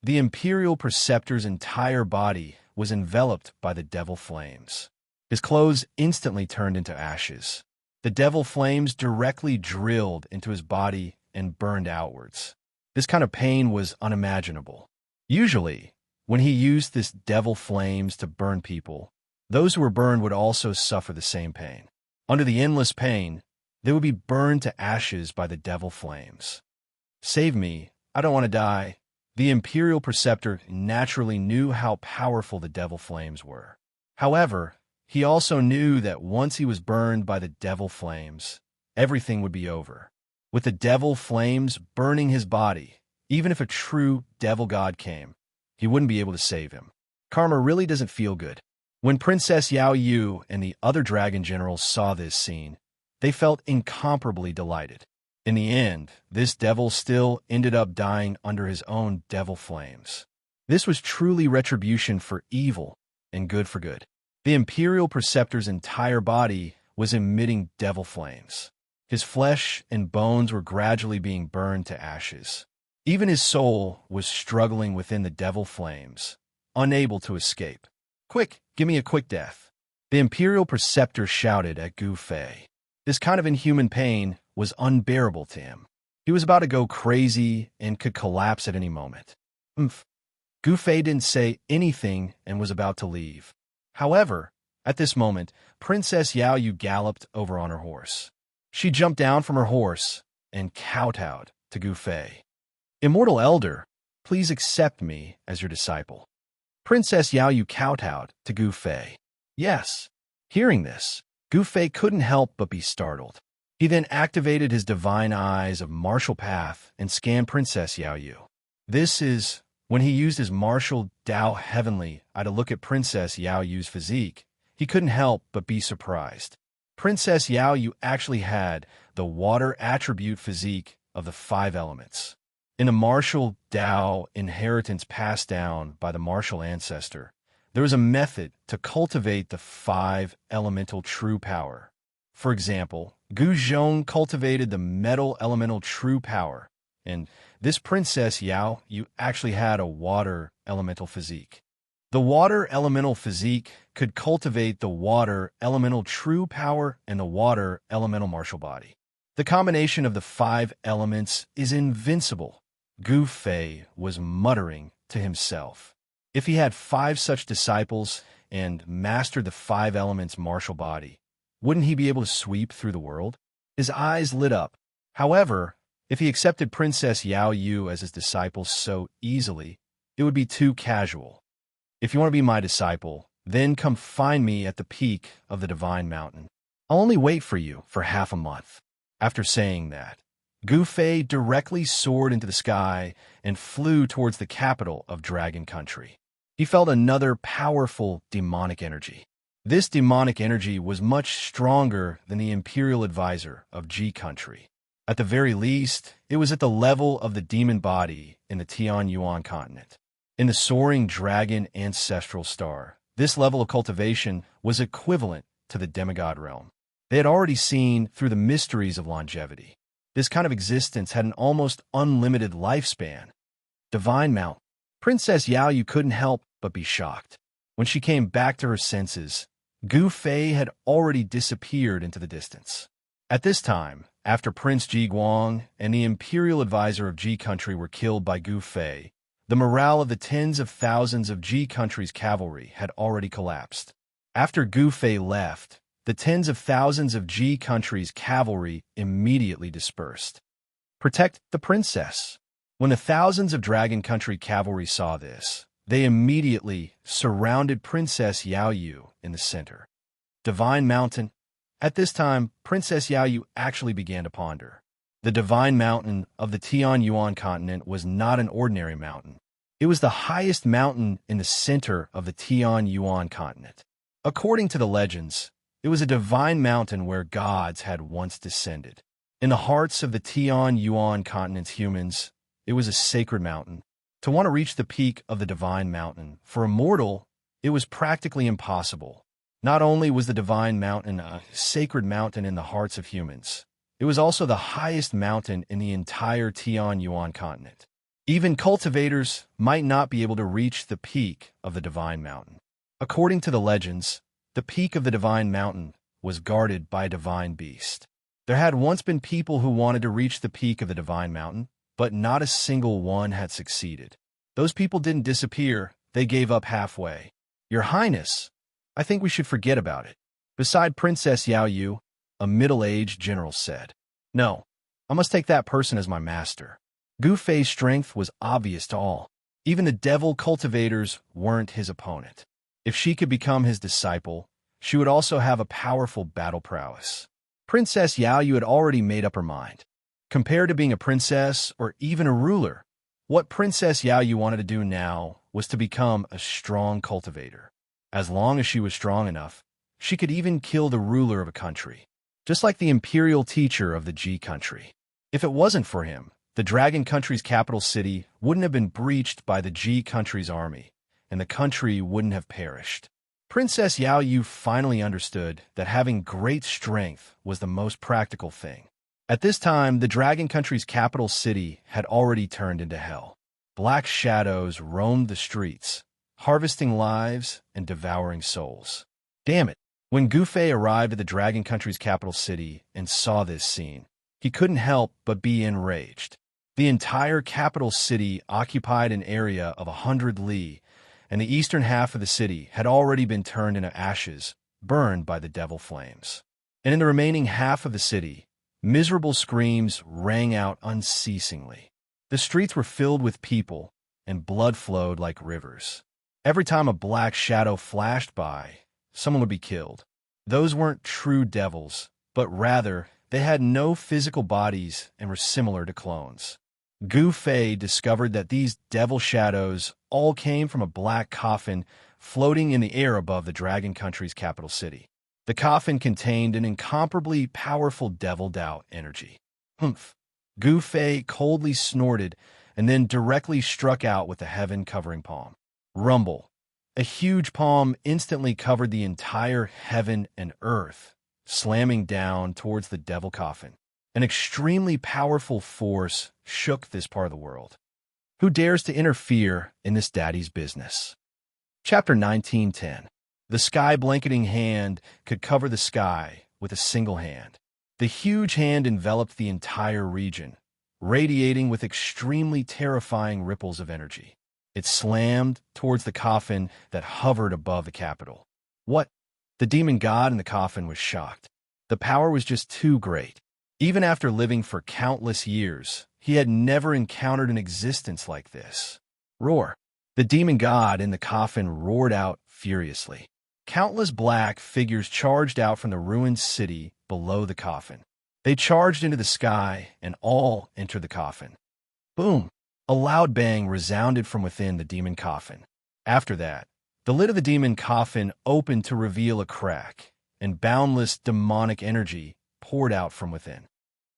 The Imperial Preceptor's entire body was enveloped by the devil flames. His clothes instantly turned into ashes. The devil flames directly drilled into his body and burned outwards. This kind of pain was unimaginable. Usually, when he used this devil flames to burn people, those who were burned would also suffer the same pain. Under the endless pain, they would be burned to ashes by the devil flames. Save me, I don't want to die. The Imperial Preceptor naturally knew how powerful the devil flames were. However, he also knew that once he was burned by the devil flames, everything would be over. With the devil flames burning his body, even if a true devil god came, he wouldn't be able to save him. Karma really doesn't feel good. When Princess Yao Yu and the other dragon generals saw this scene, they felt incomparably delighted. In the end, this devil still ended up dying under his own devil flames. This was truly retribution for evil and good for good. The Imperial Preceptor's entire body was emitting devil flames. His flesh and bones were gradually being burned to ashes. Even his soul was struggling within the devil flames, unable to escape. Quick, give me a quick death. The Imperial Preceptor shouted at Gu Fei. This kind of inhuman pain was unbearable to him. He was about to go crazy and could collapse at any moment. Umph. Gu Fei didn't say anything and was about to leave. However, at this moment, Princess Yao Yu galloped over on her horse. She jumped down from her horse and kowtowed to Gu Fei. "Immortal Elder, please accept me as your disciple." Princess Yao Yu kowtowed to Gu Fei. Yes. Hearing this, Gu Fei couldn't help but be startled. He then activated his divine eyes of martial path and scanned Princess Yao Yu. This is when he used his martial Dao Heavenly Eye to look at Princess Yao Yu's physique. He couldn't help but be surprised. Princess Yao Yu actually had the water attribute physique of the 5 elements. In the martial Dao inheritance passed down by the martial ancestor, there was a method to cultivate the 5 elemental true power. For example, Gu Zhong cultivated the metal elemental true power, and this Princess Yao Yu actually had a water elemental physique. The water elemental physique could cultivate the water elemental true power and the water elemental martial body. The combination of the 5 elements is invincible. Gu Fei was muttering to himself. If he had 5 such disciples and mastered the 5 elements martial body, wouldn't he be able to sweep through the world? His eyes lit up. However, if he accepted Princess Yao Yu as his disciple so easily, it would be too casual. If you want to be my disciple, then come find me at the peak of the Divine Mountain. I'll only wait for you for half a month. After saying that, Gu Fei directly soared into the sky and flew towards the capital of Dragon Country. He felt another powerful demonic energy. This demonic energy was much stronger than the Imperial Advisor of Ji Country. At the very least, it was at the level of the demon body in the Tian Yuan continent. In the soaring dragon ancestral star, this level of cultivation was equivalent to the demigod realm. They had already seen through the mysteries of longevity. This kind of existence had an almost unlimited lifespan. Divine Mount. Princess Yao Yu couldn't help but be shocked. When she came back to her senses, Gu Fei had already disappeared into the distance. At this time, after Prince Ji Guang and the Imperial Advisor of Ji Country were killed by Gu Fei, the morale of the tens of thousands of Ji Country's cavalry had already collapsed. After Gu Fei left, the tens of thousands of Ji Country's cavalry immediately dispersed. Protect the princess. When the thousands of Dragon Country cavalry saw this, they immediately surrounded Princess Yao Yu in the center. Divine Mountain. At this time, Princess Yao Yu actually began to ponder. The Divine Mountain of the Tian Yuan continent was not an ordinary mountain. It was the highest mountain in the center of the Tian Yuan continent. According to the legends, it was a divine mountain where gods had once descended. In the hearts of the Tian Yuan continent's humans, it was a sacred mountain. To want to reach the peak of the Divine Mountain, for a mortal, it was practically impossible. Not only was the Divine Mountain a sacred mountain in the hearts of humans, it was also the highest mountain in the entire Tian Yuan continent. Even cultivators might not be able to reach the peak of the Divine Mountain. According to the legends, the peak of the Divine Mountain was guarded by a divine beast. There had once been people who wanted to reach the peak of the Divine Mountain, but not a single one had succeeded. Those people didn't disappear, they gave up halfway. Your Highness, I think we should forget about it. Beside Princess Yao Yu, a middle-aged general said. No, I must take that person as my master. Gu Fei's strength was obvious to all. Even the devil cultivators weren't his opponent. If she could become his disciple, she would also have a powerful battle prowess. Princess Yao Yu had already made up her mind. Compared to being a princess or even a ruler, what Princess Yao Yu wanted to do now was to become a strong cultivator. As long as she was strong enough, she could even kill the ruler of a country, just like the imperial teacher of the Ji country. If it wasn't for him, the Dragon Country's capital city wouldn't have been breached by the Ji country's army, and the country wouldn't have perished. Princess Yao Yu finally understood that having great strength was the most practical thing. At this time, the Dragon Country's capital city had already turned into hell. Black shadows roamed the streets, harvesting lives and devouring souls. Damn it! When Gu Fei arrived at the Dragon Country's capital city and saw this scene, he couldn't help but be enraged. The entire capital city occupied an area of 100 li, and the eastern half of the city had already been turned into ashes, burned by the devil flames. And in the remaining half of the city, miserable screams rang out unceasingly. The streets were filled with people, and blood flowed like rivers. Every time a black shadow flashed by, someone would be killed. Those weren't true devils, but rather, they had no physical bodies and were similar to clones. Gu Fei discovered that these devil shadows all came from a black coffin floating in the air above the Dragon Country's capital city. The coffin contained an incomparably powerful devil doubt energy. Humph! Gu Fei coldly snorted and then directly struck out with a heaven-covering palm. Rumble! A huge palm instantly covered the entire heaven and earth, slamming down towards the devil coffin. An extremely powerful force shook this part of the world. Who dares to interfere in this daddy's business? Chapter 1910. The sky-blanketing hand could cover the sky with a single hand. The huge hand enveloped the entire region, radiating with extremely terrifying ripples of energy. It slammed towards the coffin that hovered above the capital. What? The demon god in the coffin was shocked. The power was just too great. Even after living for countless years, he had never encountered an existence like this. Roar! The demon god in the coffin roared out furiously. Countless black figures charged out from the ruined city below the coffin. They charged into the sky and all entered the coffin. Boom! A loud bang resounded from within the demon coffin. After that, the lid of the demon coffin opened to reveal a crack, and boundless demonic energy poured out from within.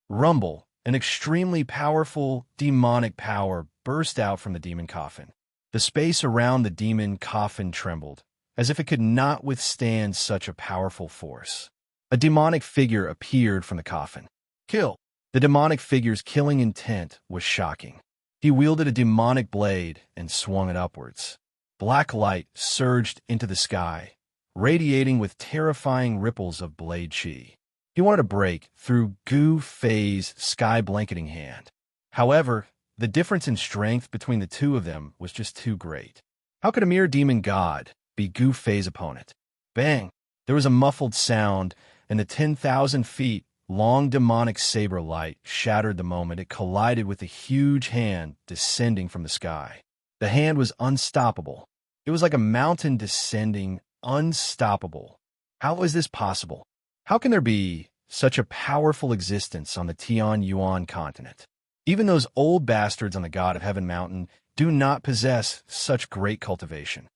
Rumble! An extremely powerful demonic power burst out from the demon coffin. The space around the demon coffin trembled, as if it could not withstand such a powerful force. A demonic figure appeared from the coffin. Kill! The demonic figure's killing intent was shocking. He wielded a demonic blade and swung it upwards. Black light surged into the sky, radiating with terrifying ripples of blade chi. He wanted to break through Gu Fei's sky-blanketing hand. However, the difference in strength between the two of them was just too great. How could a mere demon god be Gu Fei's opponent? Bang! There was a muffled sound, and the 10,000 feet long demonic saber light shattered the moment it collided with a huge hand descending from the sky. The hand was unstoppable. It was like a mountain descending, unstoppable. How is this possible? How can there be such a powerful existence on the Tianyuan continent? Even those old bastards on the God of Heaven mountain do not possess such great cultivation.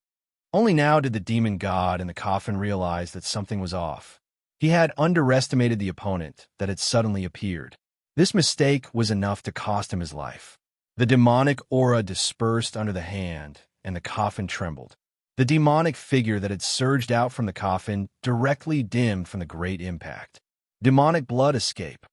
Only now did the demon god in the coffin realize that something was off. He had underestimated the opponent that had suddenly appeared. This mistake was enough to cost him his life. The demonic aura dispersed under the hand, and the coffin trembled. The demonic figure that had surged out from the coffin directly dimmed from the great impact. Demonic blood escape.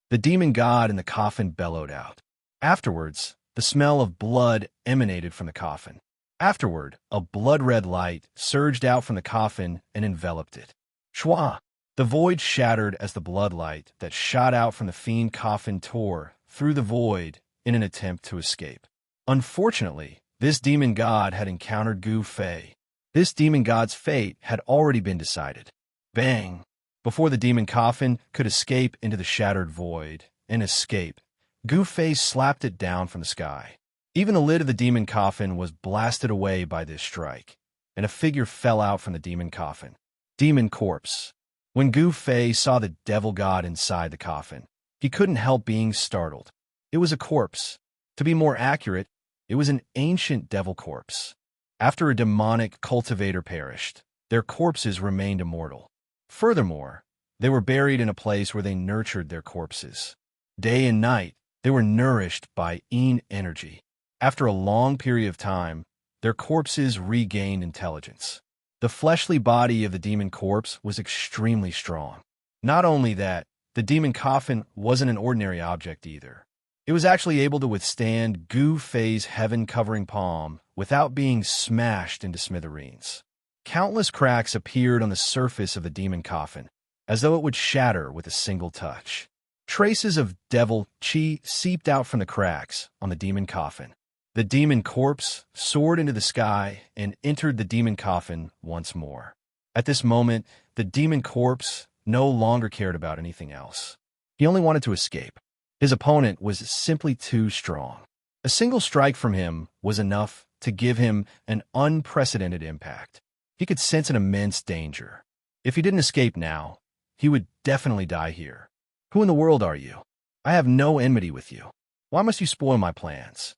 The demon god in the coffin bellowed out. Afterwards, the smell of blood emanated from the coffin. Afterward, a blood-red light surged out from the coffin and enveloped it. Shwa! The void shattered as the bloodlight that shot out from the fiend coffin tore through the void in an attempt to escape. Unfortunately, this demon god had encountered Gu Fei. This demon god's fate had already been decided. Bang! Before the demon coffin could escape into the shattered void and escape, Gu Fei slapped it down from the sky. Even the lid of the demon coffin was blasted away by this strike, and a figure fell out from the demon coffin. Demon corpse. When Gu Fei saw the devil god inside the coffin, he couldn't help being startled. It was a corpse. To be more accurate, it was an ancient devil corpse. After a demonic cultivator perished, their corpses remained immortal. Furthermore, they were buried in a place where they nurtured their corpses. Day and night, they were nourished by En energy. After a long period of time, their corpses regained intelligence. The fleshly body of the demon corpse was extremely strong. Not only that, the demon coffin wasn't an ordinary object either. It was actually able to withstand Gu Fei's heaven-covering palm without being smashed into smithereens. Countless cracks appeared on the surface of the demon coffin, as though it would shatter with a single touch. Traces of devil chi seeped out from the cracks on the demon coffin. The demon corpse soared into the sky and entered the demon coffin once more. At this moment, the demon corpse no longer cared about anything else. He only wanted to escape. His opponent was simply too strong. A single strike from him was enough to give him an unprecedented impact. He could sense an immense danger. If he didn't escape now, he would definitely die here. Who in the world are you? I have no enmity with you. Why must you spoil my plans?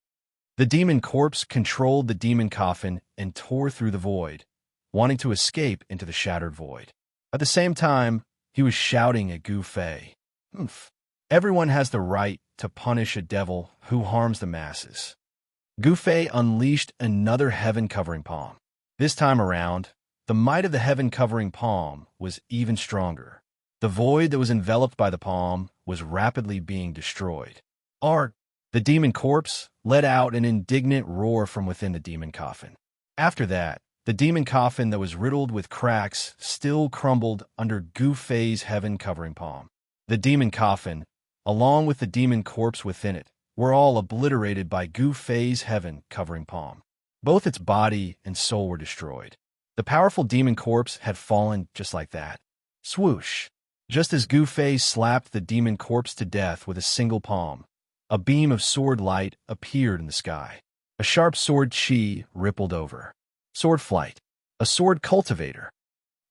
The demon corpse controlled the demon coffin and tore through the void, wanting to escape into the shattered void. At the same time, he was shouting at Gu Fei. Everyone has the right to punish a devil who harms the masses. Gu Fei unleashed another heaven-covering palm. This time around, the might of the heaven-covering palm was even stronger. The void that was enveloped by the palm was rapidly being destroyed. The demon corpse let out an indignant roar from within the demon coffin. After that, the demon coffin that was riddled with cracks still crumbled under Gu Fei's heaven-covering palm. The demon coffin, along with the demon corpse within it, were all obliterated by Gu Fei's heaven-covering palm. Both its body and soul were destroyed. The powerful demon corpse had fallen just like that. Swoosh! Just as Gu Fei slapped the demon corpse to death with a single palm, a beam of sword light appeared in the sky. A sharp sword chi rippled over. Sword flight. A sword cultivator.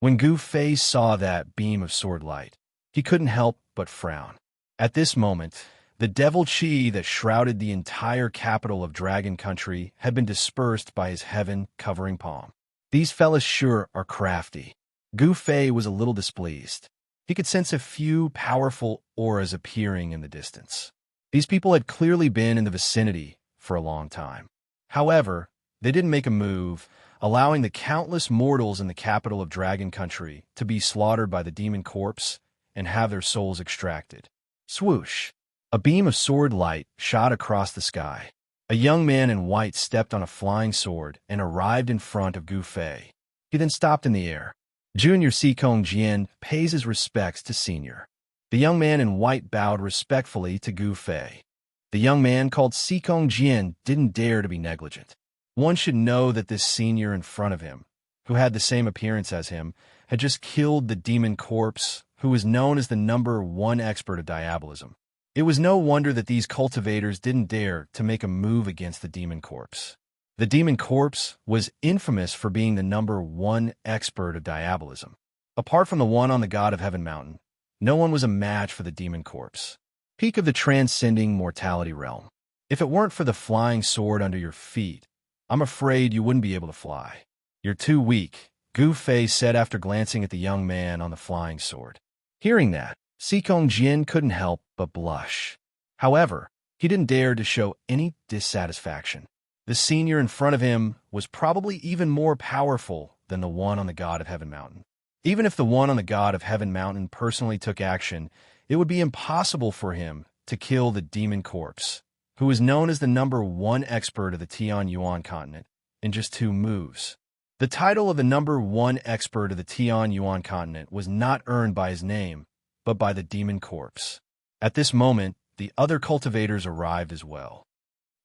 When Gu Fei saw that beam of sword light, he couldn't help but frown. At this moment, the devil chi that shrouded the entire capital of Dragon Country had been dispersed by his heaven-covering palm. These fellas sure are crafty. Gu Fei was a little displeased. He could sense a few powerful auras appearing in the distance. These people had clearly been in the vicinity for a long time. However, they didn't make a move, allowing the countless mortals in the capital of Dragon Country to be slaughtered by the demon corpse and have their souls extracted. Swoosh! A beam of sword light shot across the sky. A young man in white stepped on a flying sword and arrived in front of Gu Fei. He then stopped in the air. Junior Sikong Jian pays his respects to Senior. The young man in white bowed respectfully to Gu Fei. The young man called Sikong Jian didn't dare to be negligent. One should know that this senior in front of him, who had the same appearance as him, had just killed the demon corpse, who was known as the #1 expert of diabolism. It was no wonder that these cultivators didn't dare to make a move against the demon corpse. The demon corpse was infamous for being the #1 expert of diabolism. Apart from the one on the god of Heaven Mountain, no one was a match for the demon corpse. Peak of the transcending mortality realm. If it weren't for the flying sword under your feet, I'm afraid you wouldn't be able to fly. You're too weak, Gu Fei said after glancing at the young man on the flying sword. Hearing that, Sikong Jian couldn't help but blush. However, he didn't dare to show any dissatisfaction. The senior in front of him was probably even more powerful than the one on the god of Heaven Mountain. Even if the one on the god of Heaven Mountain personally took action, it would be impossible for him to kill the demon corpse, who is known as the #1 expert of the Tian Yuan continent, in just 2 moves. The title of the #1 expert of the Tian Yuan continent was not earned by his name, but by the demon corpse. At this moment, the other cultivators arrived as well.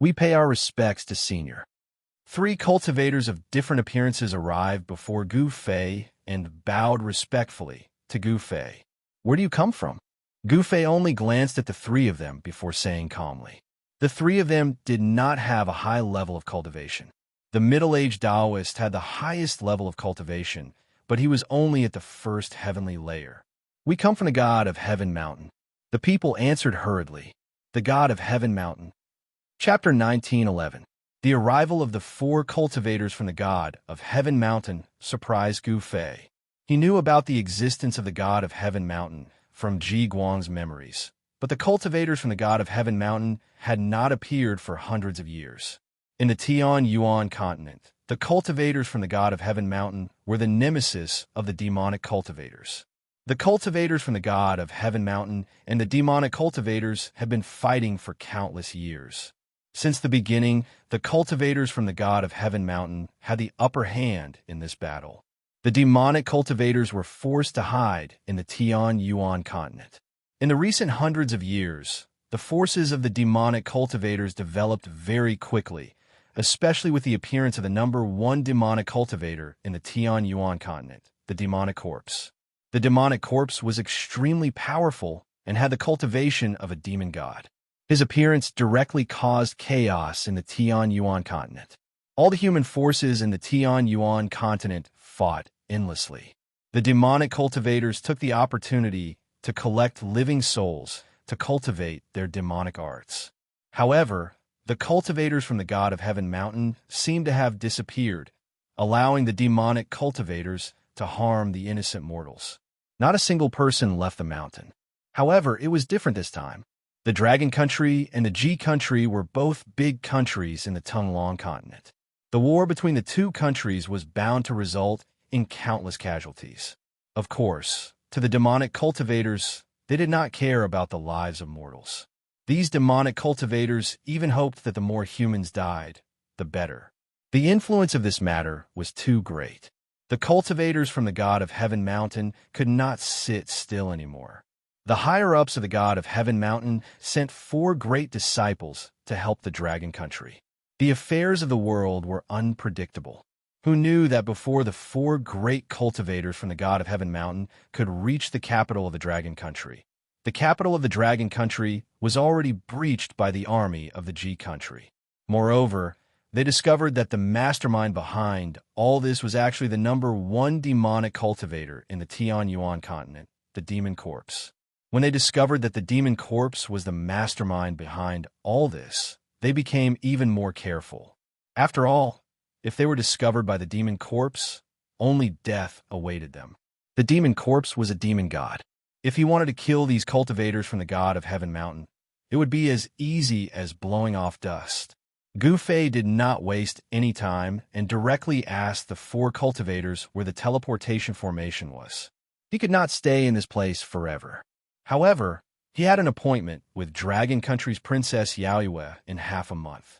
We pay our respects to Senior. 3 cultivators of different appearances arrived before Gu Fei and bowed respectfully to Gu Fei. Where do you come from? Gu Fei only glanced at the 3 of them before saying calmly. The 3 of them did not have a high level of cultivation. The middle-aged Taoist had the highest level of cultivation, but he was only at the first heavenly layer. We come from the god of Heaven Mountain. The people answered hurriedly. The god of Heaven Mountain. Chapter 19:11. The arrival of the 4 cultivators from the god of Heaven Mountain surprised Gu Fei. He knew about the existence of the god of Heaven Mountain from Ji Guang's memories, but the cultivators from the god of Heaven Mountain had not appeared for hundreds of years. In the Tian Yuan continent, the cultivators from the god of Heaven Mountain were the nemesis of the demonic cultivators. The cultivators from the god of Heaven Mountain and the demonic cultivators had been fighting for countless years. Since the beginning, the cultivators from the god of Heaven Mountain had the upper hand in this battle. The demonic cultivators were forced to hide in the Tian Yuan continent. In the recent hundreds of years, the forces of the demonic cultivators developed very quickly, especially with the appearance of the number one demonic cultivator in the Tian-Yuan continent, the demonic corpse. The demonic corpse was extremely powerful and had the cultivation of a demon god. His appearance directly caused chaos in the Tian-Yuan continent. All the human forces in the Tian-Yuan continent fought endlessly. The demonic cultivators took the opportunity to collect living souls to cultivate their demonic arts. However, the cultivators from the god of Heaven Mountain seemed to have disappeared, allowing the demonic cultivators to harm the innocent mortals. Not a single person left the mountain. However, it was different this time. The Dragon Country and the Ji Country were both big countries in the Tunglong continent. The war between the two countries was bound to result in countless casualties. Of course, to the demonic cultivators, they did not care about the lives of mortals. These demonic cultivators even hoped that the more humans died, the better. The influence of this matter was too great. The cultivators from the god of Heaven Mountain could not sit still anymore. The higher-ups of the god of Heaven Mountain sent 4 great disciples to help the Dragon Country. The affairs of the world were unpredictable. Who knew that before the 4 great cultivators from the god of Heaven Mountain could reach the capital of the Dragon Country? The capital of the Dragon Country was already breached by the army of the Ji Country. Moreover, they discovered that the mastermind behind all this was actually the number one demonic cultivator in the Tian-Yuan continent, the Demon Corpse. When they discovered that the Demon Corpse was the mastermind behind all this, they became even more careful. After all, if they were discovered by the Demon Corpse, only death awaited them. The Demon Corpse was a demon god. If he wanted to kill these cultivators from the god of Heaven Mountain, it would be as easy as blowing off dust. Gu Fei did not waste any time and directly asked the 4 cultivators where the teleportation formation was. He could not stay in this place forever. However, he had an appointment with Dragon Country's Princess Yaoyue in half a month.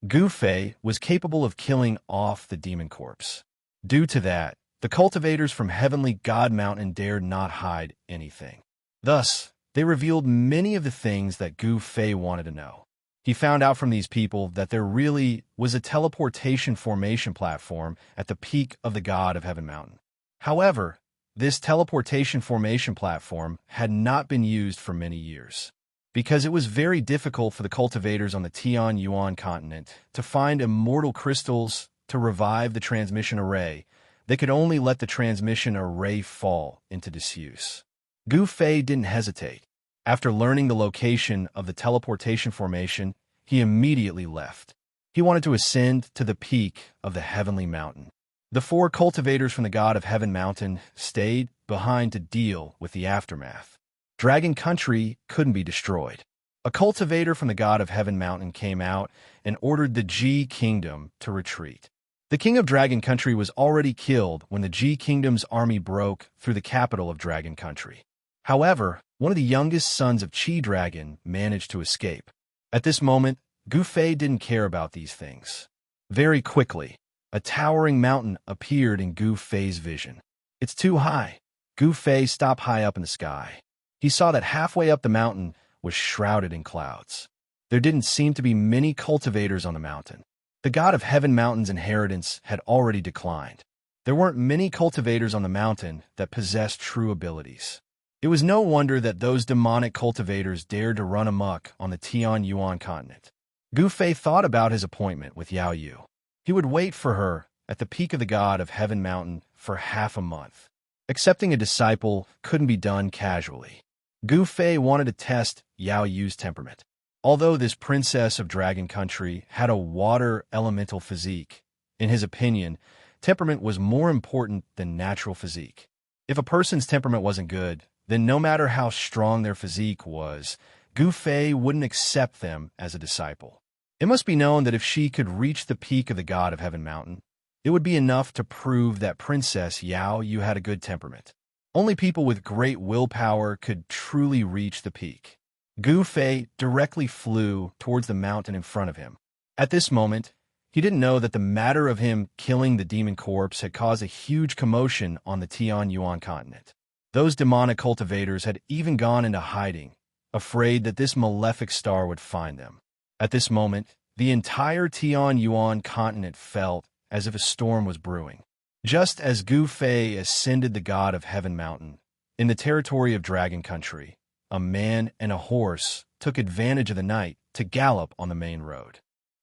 Gu Fei was capable of killing off the Demon Corpse. Due to that, the cultivators from Heavenly God Mountain dared not hide anything. Thus, they revealed many of the things that Gu Fei wanted to know. He found out from these people that there really was a teleportation formation platform at the peak of the god of Heaven Mountain. However, this teleportation formation platform had not been used for many years, because it was very difficult for the cultivators on the Tian-Yuan continent to find immortal crystals to revive the transmission array. They could only let the transmission array fall into disuse. Gu Fei didn't hesitate. After learning the location of the teleportation formation, he immediately left. He wanted to ascend to the peak of the Heavenly Mountain. The 4 cultivators from the god of Heaven Mountain stayed behind to deal with the aftermath. Dragon Country couldn't be destroyed. A cultivator from the god of Heaven Mountain came out and ordered the Ji Kingdom to retreat. The king of Dragon Country was already killed when the Ji Kingdom's army broke through the capital of Dragon Country. However, one of the youngest sons of Chi Dragon managed to escape. At this moment, Gu Fei didn't care about these things. Very quickly, a towering mountain appeared in Gu Fei's vision. It's too high. Gu Fei stopped high up in the sky. He saw that halfway up the mountain was shrouded in clouds. There didn't seem to be many cultivators on the mountain. The god of Heaven Mountain's inheritance had already declined. There weren't many cultivators on the mountain that possessed true abilities. It was no wonder that those demonic cultivators dared to run amok on the Tian-Yuan continent. Gu Fei thought about his appointment with Yao Yu. He would wait for her at the peak of the god of Heaven Mountain for half a month. Accepting a disciple couldn't be done casually. Gu Fei wanted to test Yao Yu's temperament. Although this princess of Dragon Country had a water elemental physique, in his opinion, temperament was more important than natural physique. If a person's temperament wasn't good, then no matter how strong their physique was, Gu Fei wouldn't accept them as a disciple. It must be known that if she could reach the peak of the god of Heaven Mountain, it would be enough to prove that Princess Yao Yu had a good temperament. Only people with great willpower could truly reach the peak. Gu Fei directly flew towards the mountain in front of him. At this moment, he didn't know that the matter of him killing the demon corpse had caused a huge commotion on the Tian-Yuan continent. Those demonic cultivators had even gone into hiding, afraid that this malefic star would find them. At this moment, the entire Tianyuan continent felt as if a storm was brewing. Just as Gu Fei ascended the god of Heaven Mountain, in the territory of Dragon Country, a man and a horse took advantage of the night to gallop on the main road.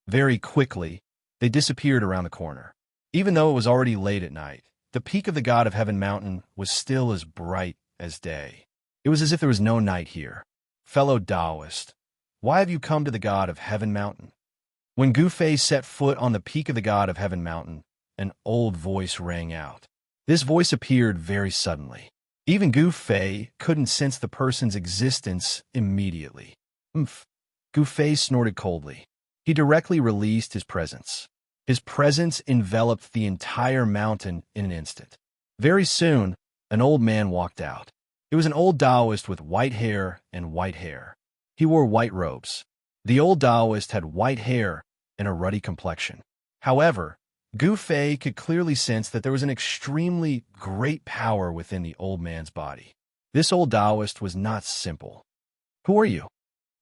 Very quickly, they disappeared around the corner. Even though it was already late at night, the peak of the god of Heaven Mountain was still as bright as day. It was as if there was no night here. Fellow Taoist, why have you come to the god of Heaven Mountain? When Gu Fei set foot on the peak of the god of Heaven Mountain, an old voice rang out. This voice appeared very suddenly. Even Gu Fei couldn't sense the person's existence immediately. Umph. Gu Fei snorted coldly. He directly released his presence. His presence enveloped the entire mountain in an instant. Very soon, an old man walked out. It was an old Taoist with white hair and white hair. He wore white robes. The old Taoist had white hair and a ruddy complexion. However, Gu Fei could clearly sense that there was an extremely great power within the old man's body. This old Taoist was not simple. Who are you?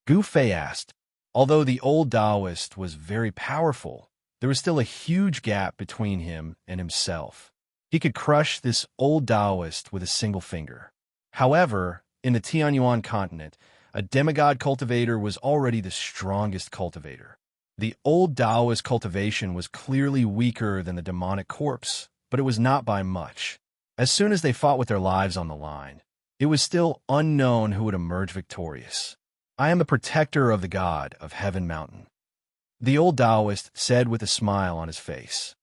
Gu Fei asked. Although the old Taoist was very powerful, there was still a huge gap between him and himself. He could crush this old Taoist with a single finger. However, in the Tianyuan continent, a demigod cultivator was already the strongest cultivator. The old Taoist cultivation was clearly weaker than the demonic corpse, but it was not by much. As soon as they fought with their lives on the line, it was still unknown who would emerge victorious. I am the protector of the god of Heaven Mountain, the old Taoist said with a smile on his face.